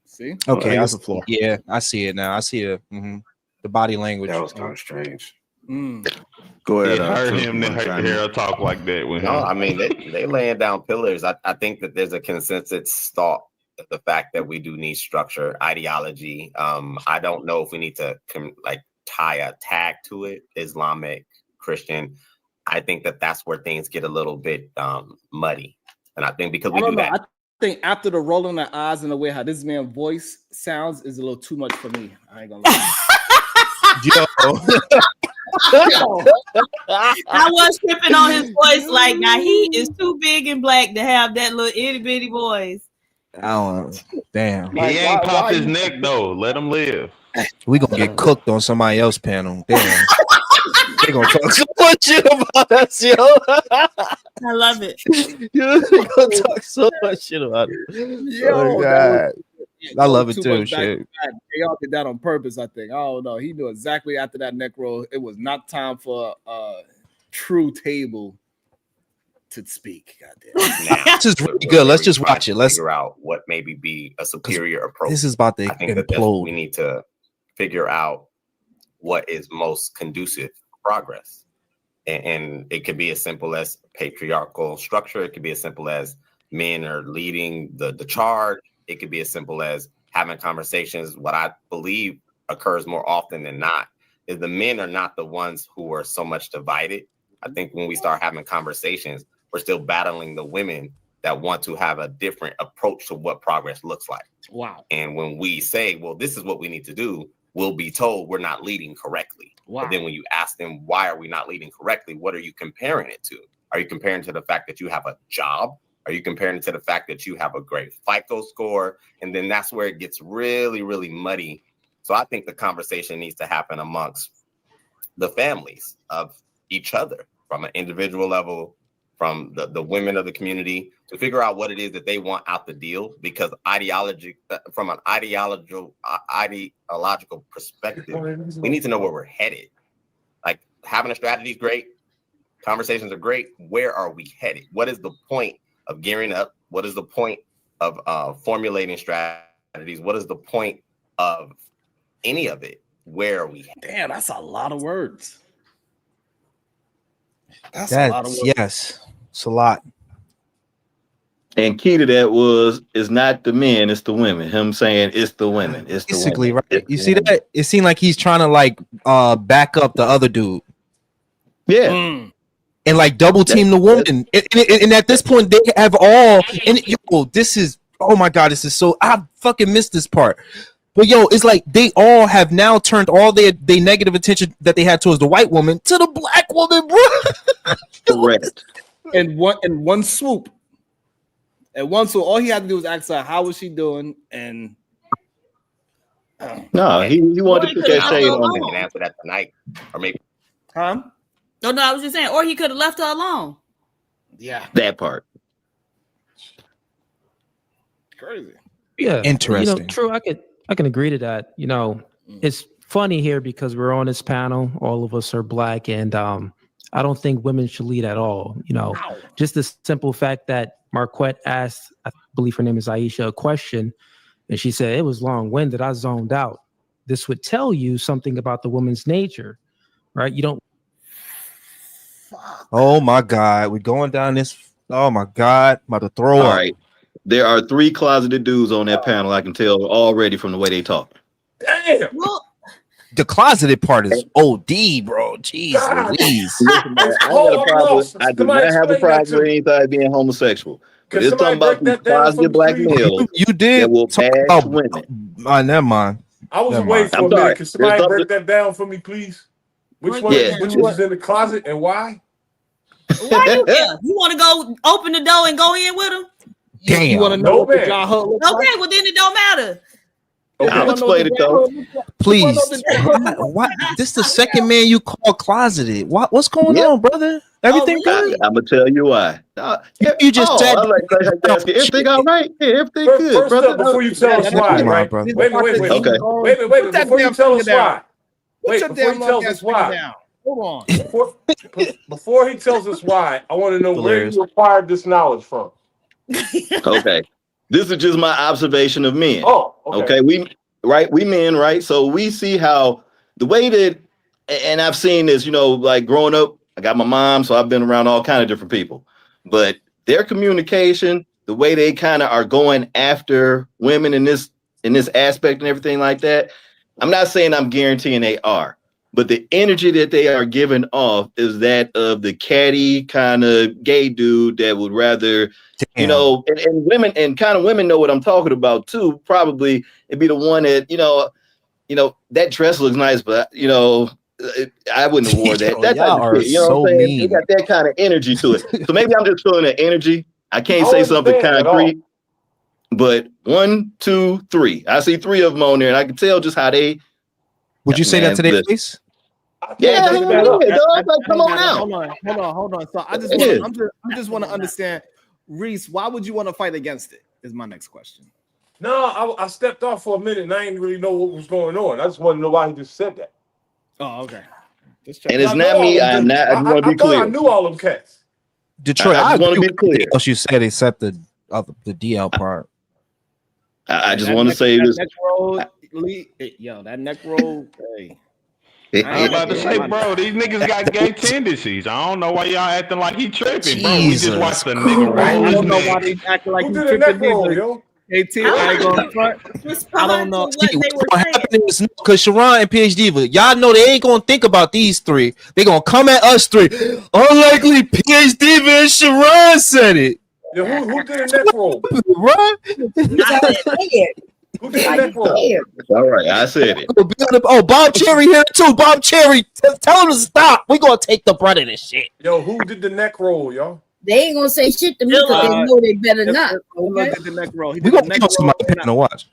See? Okay, that's the floor. Yeah, I see it now. I see the body language. That was kind of strange. Go ahead. It hurt him to hear her talk like that with him. No, I mean they laying down pillars. I think that there's a consensus thought that the fact that we do need structure, ideology. I don't know if we need to tie a tag to it, Islamic, Christian. I think that that's where things get a little bit muddy, and I think because we do that. I think after the rolling the eyes and the way how this man's voice sounds is a little too much for me. I ain't gonna lie. I was tripping on his voice. Like, now he is too big and black to have that little itty bitty voice. I don't know. Damn. He ain't pop his neck though. Let him live. We gonna get cooked on somebody else's panel. Damn. They gonna talk so much shit about us, yo. I love it. They gonna talk so much shit about it. Yo, oh God. I love it too. Shit. They all did that on purpose, I think. I don't know. He knew exactly after that neck roll, it was not time for a true table to speak. Goddamn. This is really good. Let's just watch it. Let's figure out what maybe be a superior approach. This is about to I think implode. We need to figure out what is most conducive for progress. And it could be as simple as patriarchal structure. It could be as simple as men are leading the charge. It could be as simple as having conversations. What I believe occurs more often than not is the men are not the ones who are so much divided. I think when we start having conversations, we're still battling the women that want to have a different approach to what progress looks like. Wow. And when we say, well, this is what we need to do, we'll be told we're not leading correctly. Wow. But then when you ask them, why are we not leading correctly? What are you comparing it to? Are you comparing to the fact that you have a job? Are you comparing it to the fact that you have a great FICO score? And then that's where it gets really, really muddy. So I think the conversation needs to happen amongst the families of each other, from an individual level, from the women of the community, to figure out what it is that they want out the deal. Because from an ideological perspective, we need to know where we're headed. Like, having a strategy is great. Conversations are great. Where are we headed? What is the point of gearing up? What is the point of formulating strategies? What is the point of any of it? Where are we headed? Damn, that's a lot of words. That's a lot of words. Yes, it's a lot. And key to that is not the men, it's the women. Him saying it's the women. It's the basically women. Right. You see that? It seemed like he's trying to back up the other dude. Yeah. And double team the woman. And at this point, they have all. And this is oh my God, this is so, I fucking missed this part. But yo, it's like they all have now turned all their negative attention that they had towards the white woman to the black woman, bro. Correct. In one swoop. At one swoop, all he had to do was ask her, how was she doing? And no, he wanted to put that shade on him. him. And answer that tonight, or maybe. Huh? No, I was just saying, or he could have left her alone. Yeah, that part. Crazy. Yeah, interesting. You know, true. I can agree to that. You know, it's funny here because we're on this panel. All of us are black, and I don't think women should lead at all. You know, just the simple fact that Marquette asked, I believe her name is Aisha, a question, and she said it was long-winded. I zoned out. This would tell you something about the woman's nature, right? You don't. Oh my God, we're going down this. Oh my God, I'm about to throw up. All right. There are 3 closeted dudes on that panel. I can tell already from the way they talk. Damn. Well, the closeted part is OD, bro. Jeez Louise. Listen, man, I do not have a problem with anybody being homosexual. But it's talking about these closeted black males. You did that will talk bash about women. Never mind. I was Never away mind. for a minute. Can somebody break that down for me, please? Which one? Yeah. Which one's in the closet and why? Why you here? You want to go open the door and go in with him? Damn. You want to know what the jaw hut looks Okay, like? well then it don't matter. I'll explain it though. Please. Why? This the second man you call closeted. What's going on, brother? Everything good? I'm gonna tell you why. You just said everything all right. Yeah, everything good, First brother. up, before you tell us why, right? Wait. Okay. Wait. Before you tell us why. Wait, before he tells us why. Hold on. Before he tells us why, I want to know where you acquired this knowledge from. Okay. This is just my observation of men. Oh, okay. We men, right? So we see how the way that, and I've seen this, you know, like growing up, I got my mom, so I've been around all kind of different people. But their communication, the way they kind of are going after women in this aspect and everything like that, I'm not saying I'm guaranteeing they are, but the energy that they are giving off is that of the catty kind of gay dude that would rather, you know, and women and kind of women know what I'm talking about too. Probably it'd be the one that, you know, that dress looks nice, but you know, I wouldn't have worn that. That type of shit, you know what I'm saying? They got that kind of energy to it. So maybe I'm just feeling that energy. I can't say something concrete, but 1, 2, 3. I see 3 of them on there, and I can tell just how they. Would you say that to their face? Yeah, dog. Like, come on out. Hold on. So I just want to understand, Reese, why would you want to fight against it? Is my next question. No, I stepped off for a minute and I didn't really know what was going on. I just want to know why he just said that. Oh, okay. And it's not me. I just want to be clear. I knew all them cats. Detroit, I just want to be clear. Else you said except the DL part. I just want to say this. That neck roll. Hey. I was about to say, bro, these niggas got gay tendencies. I don't know why y'all acting like he tripping, bro. We just watched the nigga roll I his don't know neck. why they acting like Who he did a neck tripping roll, either. yo? AT, I ain't going front. I don't know. What happened is because Sharon and PhD, y'all know they ain't gonna think about these 3. They gonna come at us 3. Unlikely PhD and Sharon said it. Yo, who did a neck roll? Right? Who did a neck roll? All right, I said it. Oh, Bob Cherry here too. Bob Cherry, tell him to stop. We gonna take the brunt of this shit. Yo, who did the neck roll, y'all? They ain't gonna say shit to me because they know they better not. Okay? Did the neck roll. He We did gonna the neck give somebody roll. to watch.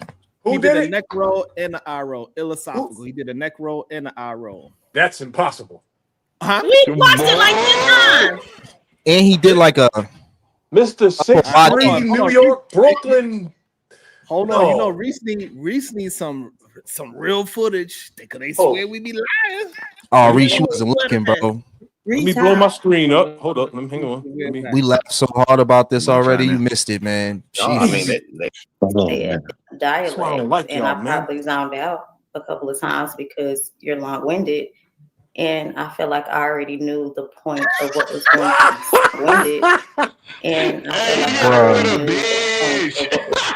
Who He did did a it? neck roll and an eye roll. Philosophical. He did a neck roll and an eye roll. That's impossible. Huh? We watched it like 10 times. And he did like a Mr. 6'3", Hold on. New York, Brooklyn. Hold on. You know, Reese needs some real footage. They swear we be lying. oh, Reese, she wasn't looking, bro. Let me blow my screen up. Hold up. Hang on. We laughed so hard about this already. You missed it, man. No, I mean, Oh, they man. dialect, why I don't like and y'all, I man. probably zoned out a couple of times because you're long-winded, and I feel like I already knew the point of what was going to be winded, and I feel like I already knew the point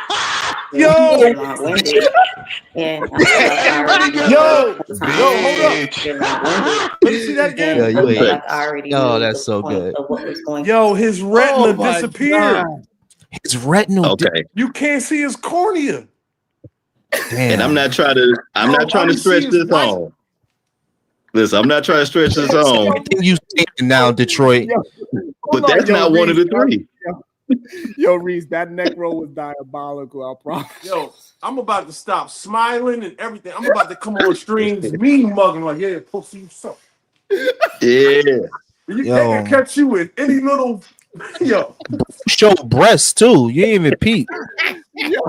of what was long-winded, and I feel like I already knew hold up. Let me see that again. Yeah, you ain't. like I already knew That's the so point good. of what was going Yo, his retina my disappeared. God. His retinal. Okay. You can't see his cornea. Damn. And I'm not trying to stretch this on. Listen, I'm not trying to stretch this on. Everything you saying now, Detroit. But that's not one of the three. Yo, Reese, that neck roll was diabolical. I promise. Yo, I'm about to stop smiling and everything. I'm about to come on streams, mean mugging like, yeah, pussy, you suck. Yeah. They can catch you with any little, yo. Show breasts too. You ain't even peep. Yo,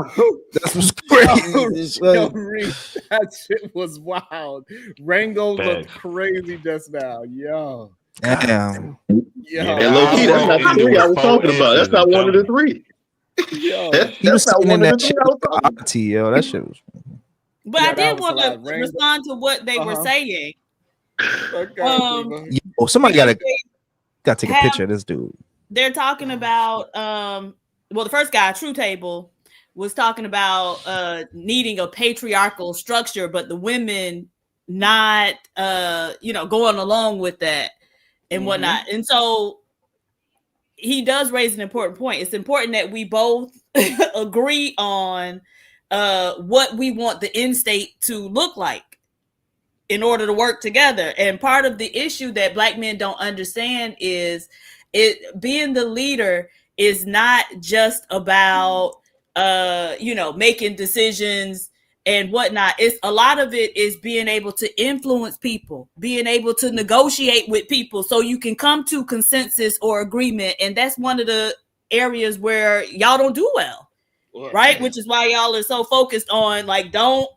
that's what's crazy. Yo, Reese, that shit was wild. Rango looked crazy just now. Yo. Damn. Yo. And low key, that's not the three I was talking about. That's not one of the three. Yo. He was That's not saying one of that the shit three I was talking about. with the yo. That shit was. But Yeah, I that did was want a lot. to respond to what they were saying. Yo, somebody gotta take a picture of this dude. They're talking about well, the first guy, True Table, was talking about needing a patriarchal structure, but the women not going along with that and whatnot. And so he does raise an important point. It's important that we both agree on what we want the end state to look like in order to work together. And part of the issue that Black men don't understand is it being the leader is not just about making decisions and whatnot. It's a lot of it is being able to influence people, being able to negotiate with people so you can come to consensus or agreement. And that's one of the areas where y'all don't do well, right? Which is why y'all are so focused on like, don't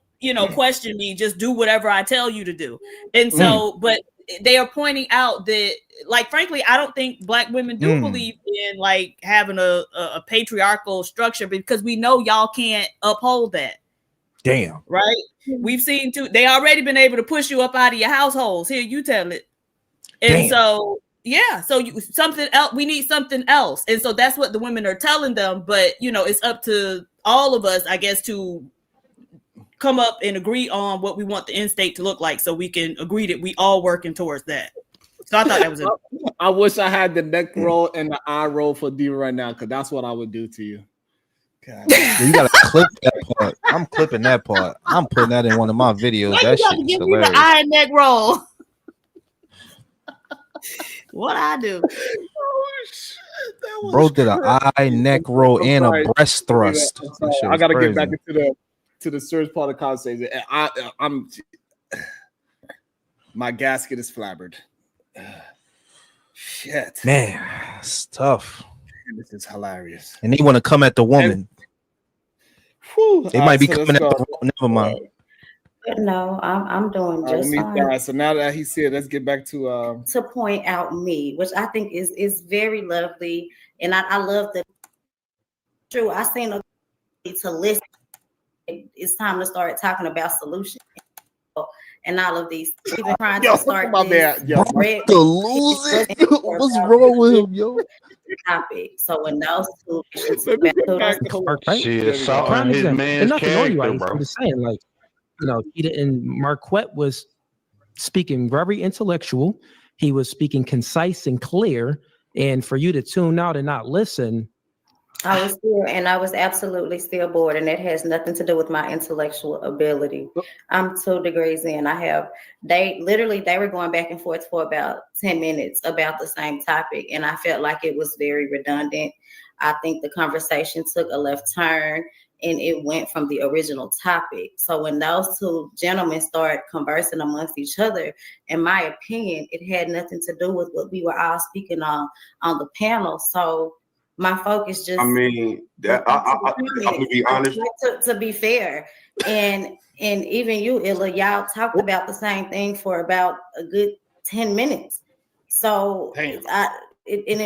question me, just do whatever I tell you to do. And so, but they are pointing out that, like, frankly, I don't think Black women do believe in like having a patriarchal structure, because we know y'all can't uphold that. Damn. Right? We've seen they already been able to push you up out of your households. Here, you tell it. And so, yeah, so something else, we need something else. And so that's what the women are telling them. But, it's up to all of us, I guess, to come up and agree on what we want the end state to look like so we can agree that we all working towards that. So I thought that was I wish I had the neck roll and the eye roll for Diva right now, because that's what I would do to you. You gotta clip that part. I'm clipping that part. I'm putting that in one of my videos. Why That you got shit to is give me the hilarious. eye and neck roll? What I do? Bro did an eye, neck roll, and a breast thrust. That shit I was gotta crazy. get back to the serious part of the conversation. I'm my gasket is flabbered. Shit, Man, it's tough. this is hilarious. And they want to come at the woman. They might be so coming at let's the. Never mind. No, I'm doing just fine. So now that he said, let's get back to point out me, which I think is very lovely, and I love the true. I seen a to listen. It's time to start talking about solutions and all of these. Even trying to start this. What's wrong with him, yo? Topic. So when those two Shit, assaulting his man's and nothing on you, character, bro. I'm just saying, like, he didn't. Marquette was speaking very intellectual. He was speaking concise and clear. And for you to tune out and not listen, I was absolutely still bored, and it has nothing to do with my intellectual ability. I'm 2 degrees in. They were going back and forth for about 10 minutes about the same topic, and I felt like it was very redundant. I think the conversation took a left turn, and it went from the original topic. So when those two gentlemen started conversing amongst each other, in my opinion, it had nothing to do with what we were all speaking on the panel. So my focus just. I mean, I'm gonna be honest. To be fair, and even you, Illa, y'all talked about the same thing for about a good 10 minutes. So it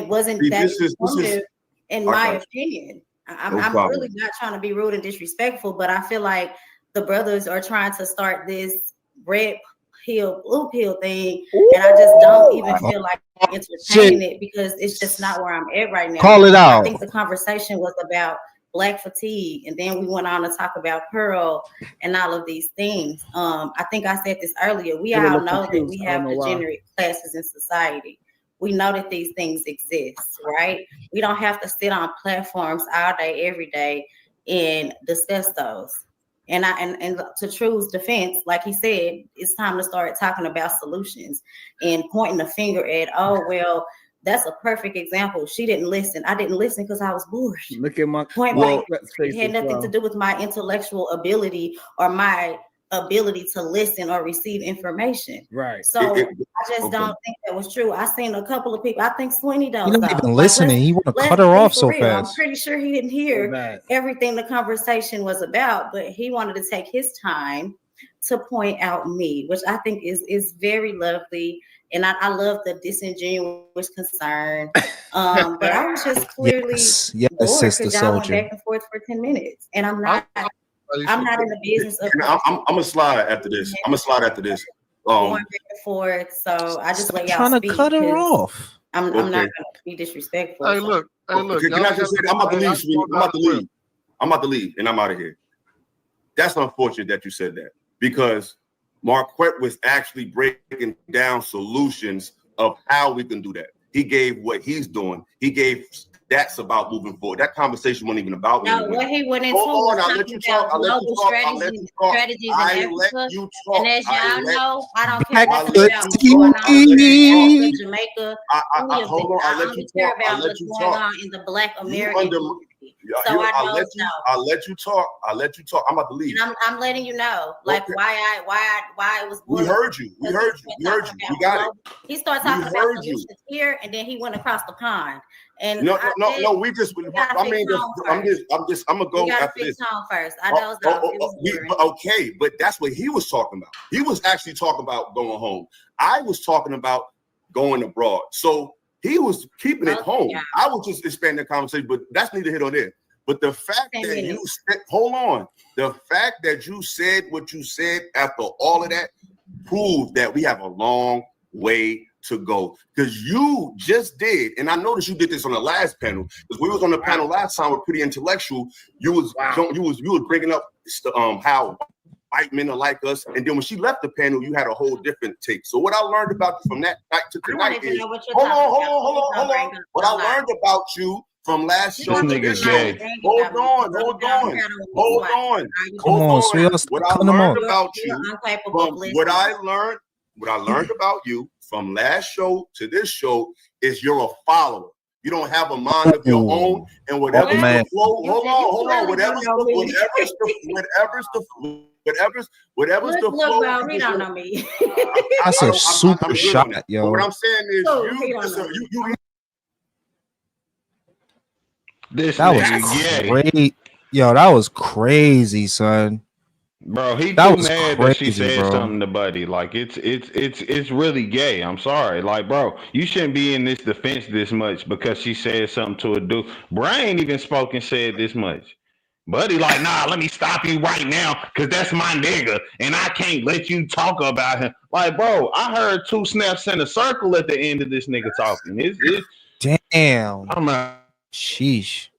wasn't that informative, in my opinion. I'm really not trying to be rude and disrespectful, but I feel like the brothers are trying to start this red pill, blue pill thing, and I just don't even feel like entertaining it, because it's just not where I'm at right now. Call it out. I think the conversation was about Black fatigue, and then we went on to talk about Pearl and all of these things. I think I said this earlier. We all know that we have degenerate classes in society. We know that these things exist, right? We don't have to sit on platforms all day, every day, and discuss those. And to True's defense, like he said, it's time to start talking about solutions and pointing the finger at, oh, well, that's a perfect example. She didn't listen. I didn't listen because I was bored. Look at my point blank. It had nothing to do with my intellectual ability or my ability to listen or receive information. Right. So I just don't think that was true. I seen a couple of people. I think Sweeney does. He not even listening. He want to cut her off so fast. I'm pretty sure he didn't hear everything the conversation was about, but he wanted to take his time to point out me, which I think is very lovely. And I love the disingenuous concern. But I was just clearly bored Sister because y'all went Soldier. back and forth for 10 minutes. And I'm not in the business of I'm gonna slide after this. going back and forth. So I just let y'all trying to speak cut her because off. I'm not gonna be disrespectful. Hey, look. Can I just say, I'm about to leave, Sweetie. I'm about to leave, and I'm out of here. That's unfortunate that you said that, because Marquette was actually breaking down solutions of how we can do that. He gave what he's doing. He gave stats about moving forward. That conversation wasn't even about No, what he went into Hold on, was I'll let you talk. I'll let you talk. I'll let you talk. strategies in I Africa. let you talk. And as y'all know, I don't care I'll about let what's you going talk. on in Jamaica. Hold on, I'll let you care talk. about I'll let what's you going talk. on in the Black American community. So I'll let you talk. I'm about to leave. And I'm letting you know, like why it was. We heard you. We got it. He started talking about solutions here, and then he went across the pond. And no. We just. I mean, I'm gonna go after this. First, I know. Okay, but that's what he was talking about. He was actually talking about going home. I was talking about going abroad. So he was keeping it home. I was just expanding the conversation, but that's neither here nor there. But the fact that you said, the fact that you said what you said after all of that proves that we have a long way to go. Because you just did, and I noticed you did this on the last panel. Because we was on the panel last time with Pretty Intellectual. You was bringing up how white men are like us, and then when she left the panel, you had a whole different take. So what I learned about you from that back to tonight is hold on. What I learned about you from last show to this show. Hold on. Come on, sweetheart. What I learned about you from what I learned about you from last show to this show is you're a follower. You don't have a mind of your own, and whatever's the flow. Hold on. Whatever's the flow. He don't know me. That's a super shot, yo. But what I'm saying is, you. That was great. Yo, that was crazy, son. Bro, he that too was mad crazy, that she said bro. something to Buddy. Like it's really gay. I'm sorry. Like, bro, you shouldn't be in this defense this much because she said something to a dude. Bro, I ain't even spoken said this much. Buddy, like, nah, let me stop you right now because that's my nigga and I can't let you talk about him. Like, bro, I heard 2 snaps in a circle at the end of this nigga talking. It's damn. I'm not. Sheesh.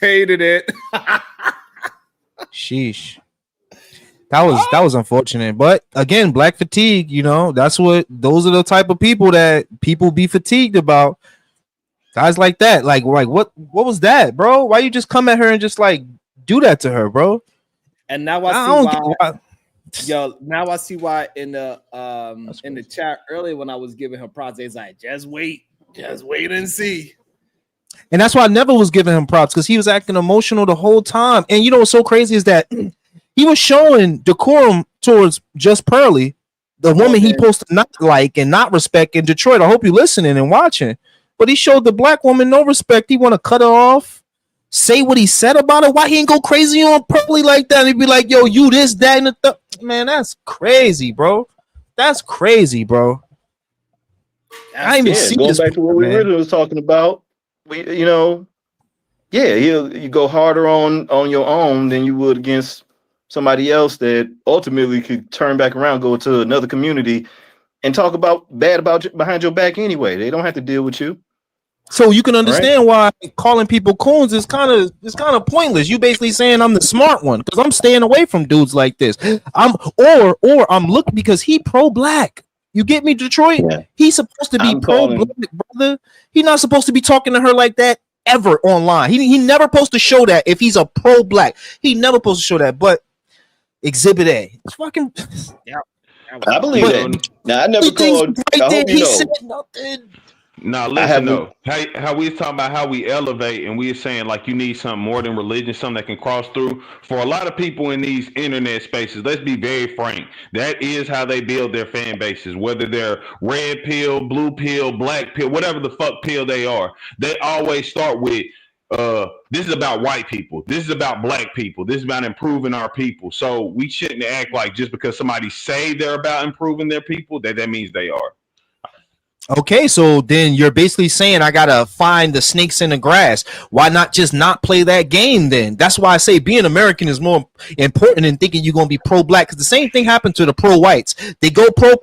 Hated it. Sheesh. That was unfortunate. But again, black fatigue, you know, those are the type of people that people be fatigued about. Guys like that. Like what was that, bro? Why you just come at her and just like do that to her, bro? And now I see why in the chat earlier when I was giving her props, it's like just wait and see. And that's why I never was giving him props, because he was acting emotional the whole time. And you know what's so crazy is that he was showing decorum towards Just Pearly, the woman he supposed to not like and not respect in Detroit. I hope you're listening and watching. But he showed the black woman no respect. He want to cut her off, say what he said about her. Why he ain't go crazy on Pearly like that? And he'd be like, yo, you this, that, and the man, that's crazy, bro. That's crazy, bro. I ain't even see going this back to what we originally was talking about. You go harder on your own than you would against somebody else that ultimately could turn back around, go to another community and talk bad about you behind your back anyway. They don't have to deal with you. So you can understand why calling people coons is kind of pointless. You basically saying I'm the smart one because I'm staying away from dudes like this. I'm looking because he pro-black. You get me, Detroit? Yeah. He's supposed to be I'm pro-black, calling- brother. He's not supposed to be talking to her like that ever online. He never supposed to show that if he's a pro-black. He never supposed to show that. But Exhibit A, it's fucking. Yeah, I believe that. Now I never called. I hope you know. Said nothing. Now listen though, how we was talking about how we elevate, and we were saying like you need something more than religion, something that can cross through. For a lot of people in these internet spaces, let's be very frank, that is how they build their fan bases. Whether they're red pill, blue pill, black pill, whatever the fuck pill they are, they always start with this is about white people, this is about black people, this is about improving our people. So we shouldn't act like just because somebody say they're about improving their people that means they are. Okay, so then you're basically saying I gotta find the snakes in the grass. Why not just not play that game then? That's why I say being American is more important than thinking you're gonna be pro-black. Because the same thing happened to the pro-whites. They go pro,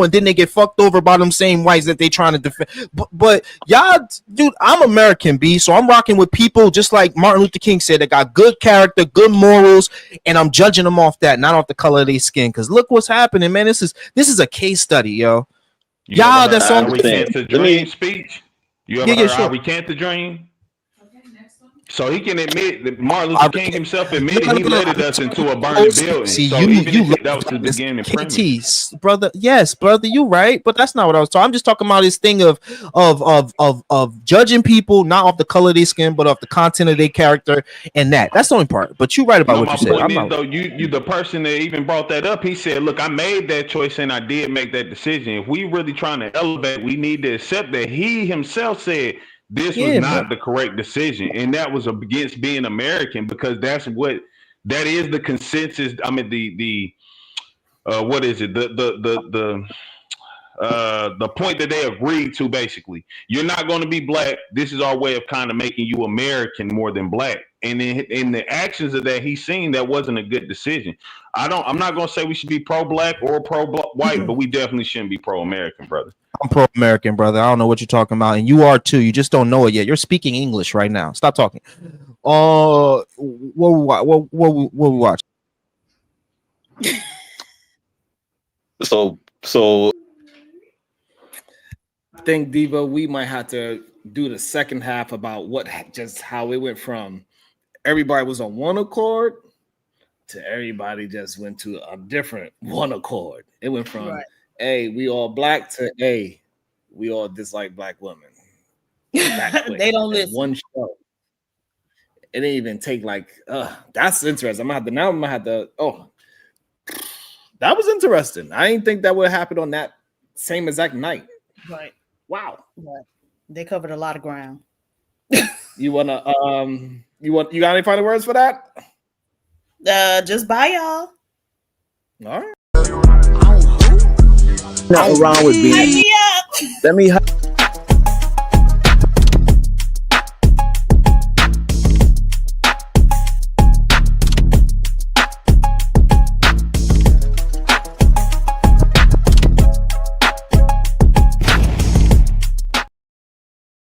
and then they get fucked over by them same whites that they trying to defend. But y'all, dude, I'm American, B, so I'm rocking with people just like Martin Luther King said that got good character, good morals, and I'm judging them off that, not off the color of their skin. Because look what's happening, man. This is a case study, yo. Y'all, that's on the recant the dream speech. You ever heard I recant the dream? So he can admit that Martin Luther King himself admitted he led us into a burning building. See, so that was the beginning premise. Brother. Yes, brother, you right, but that's not what I was talking. I'm just talking about this thing of judging people not off the color of their skin, but off the content of their character, and that's the only part. But you're right about what you said. My point is, though, you the person that even brought that up, he said, "Look, I made that choice and I did make that decision. If we really trying to elevate, we need to accept that he himself said." This was not the correct decision, and that was against being American because that is the consensus. I mean, the what is it? The point that they agreed to. Basically, you're not going to be black. This is our way of kind of making you American more than black. And in the actions of that, he's seen that wasn't a good decision. I'm not going to say we should be pro-black or pro-white, but we definitely shouldn't be pro-American, brother. I'm pro-American, brother. I don't know what you're talking about, and you are too. You just don't know it yet. You're speaking English right now. Stop talking. What we watch? So I think, Diva, we might have to do the second half about how it went from everybody was on one accord to everybody just went to a different one accord. It went from hey, we all black to hey, we all dislike black women. They don't listen. One show. It didn't even take that's interesting. I'm gonna have to that was interesting. I didn't think that would happen on that same exact night. Right. Wow. Right. They covered a lot of ground. You wanna you got any final words for that? Just bye, y'all. All right. Nothing wrong with being. Let me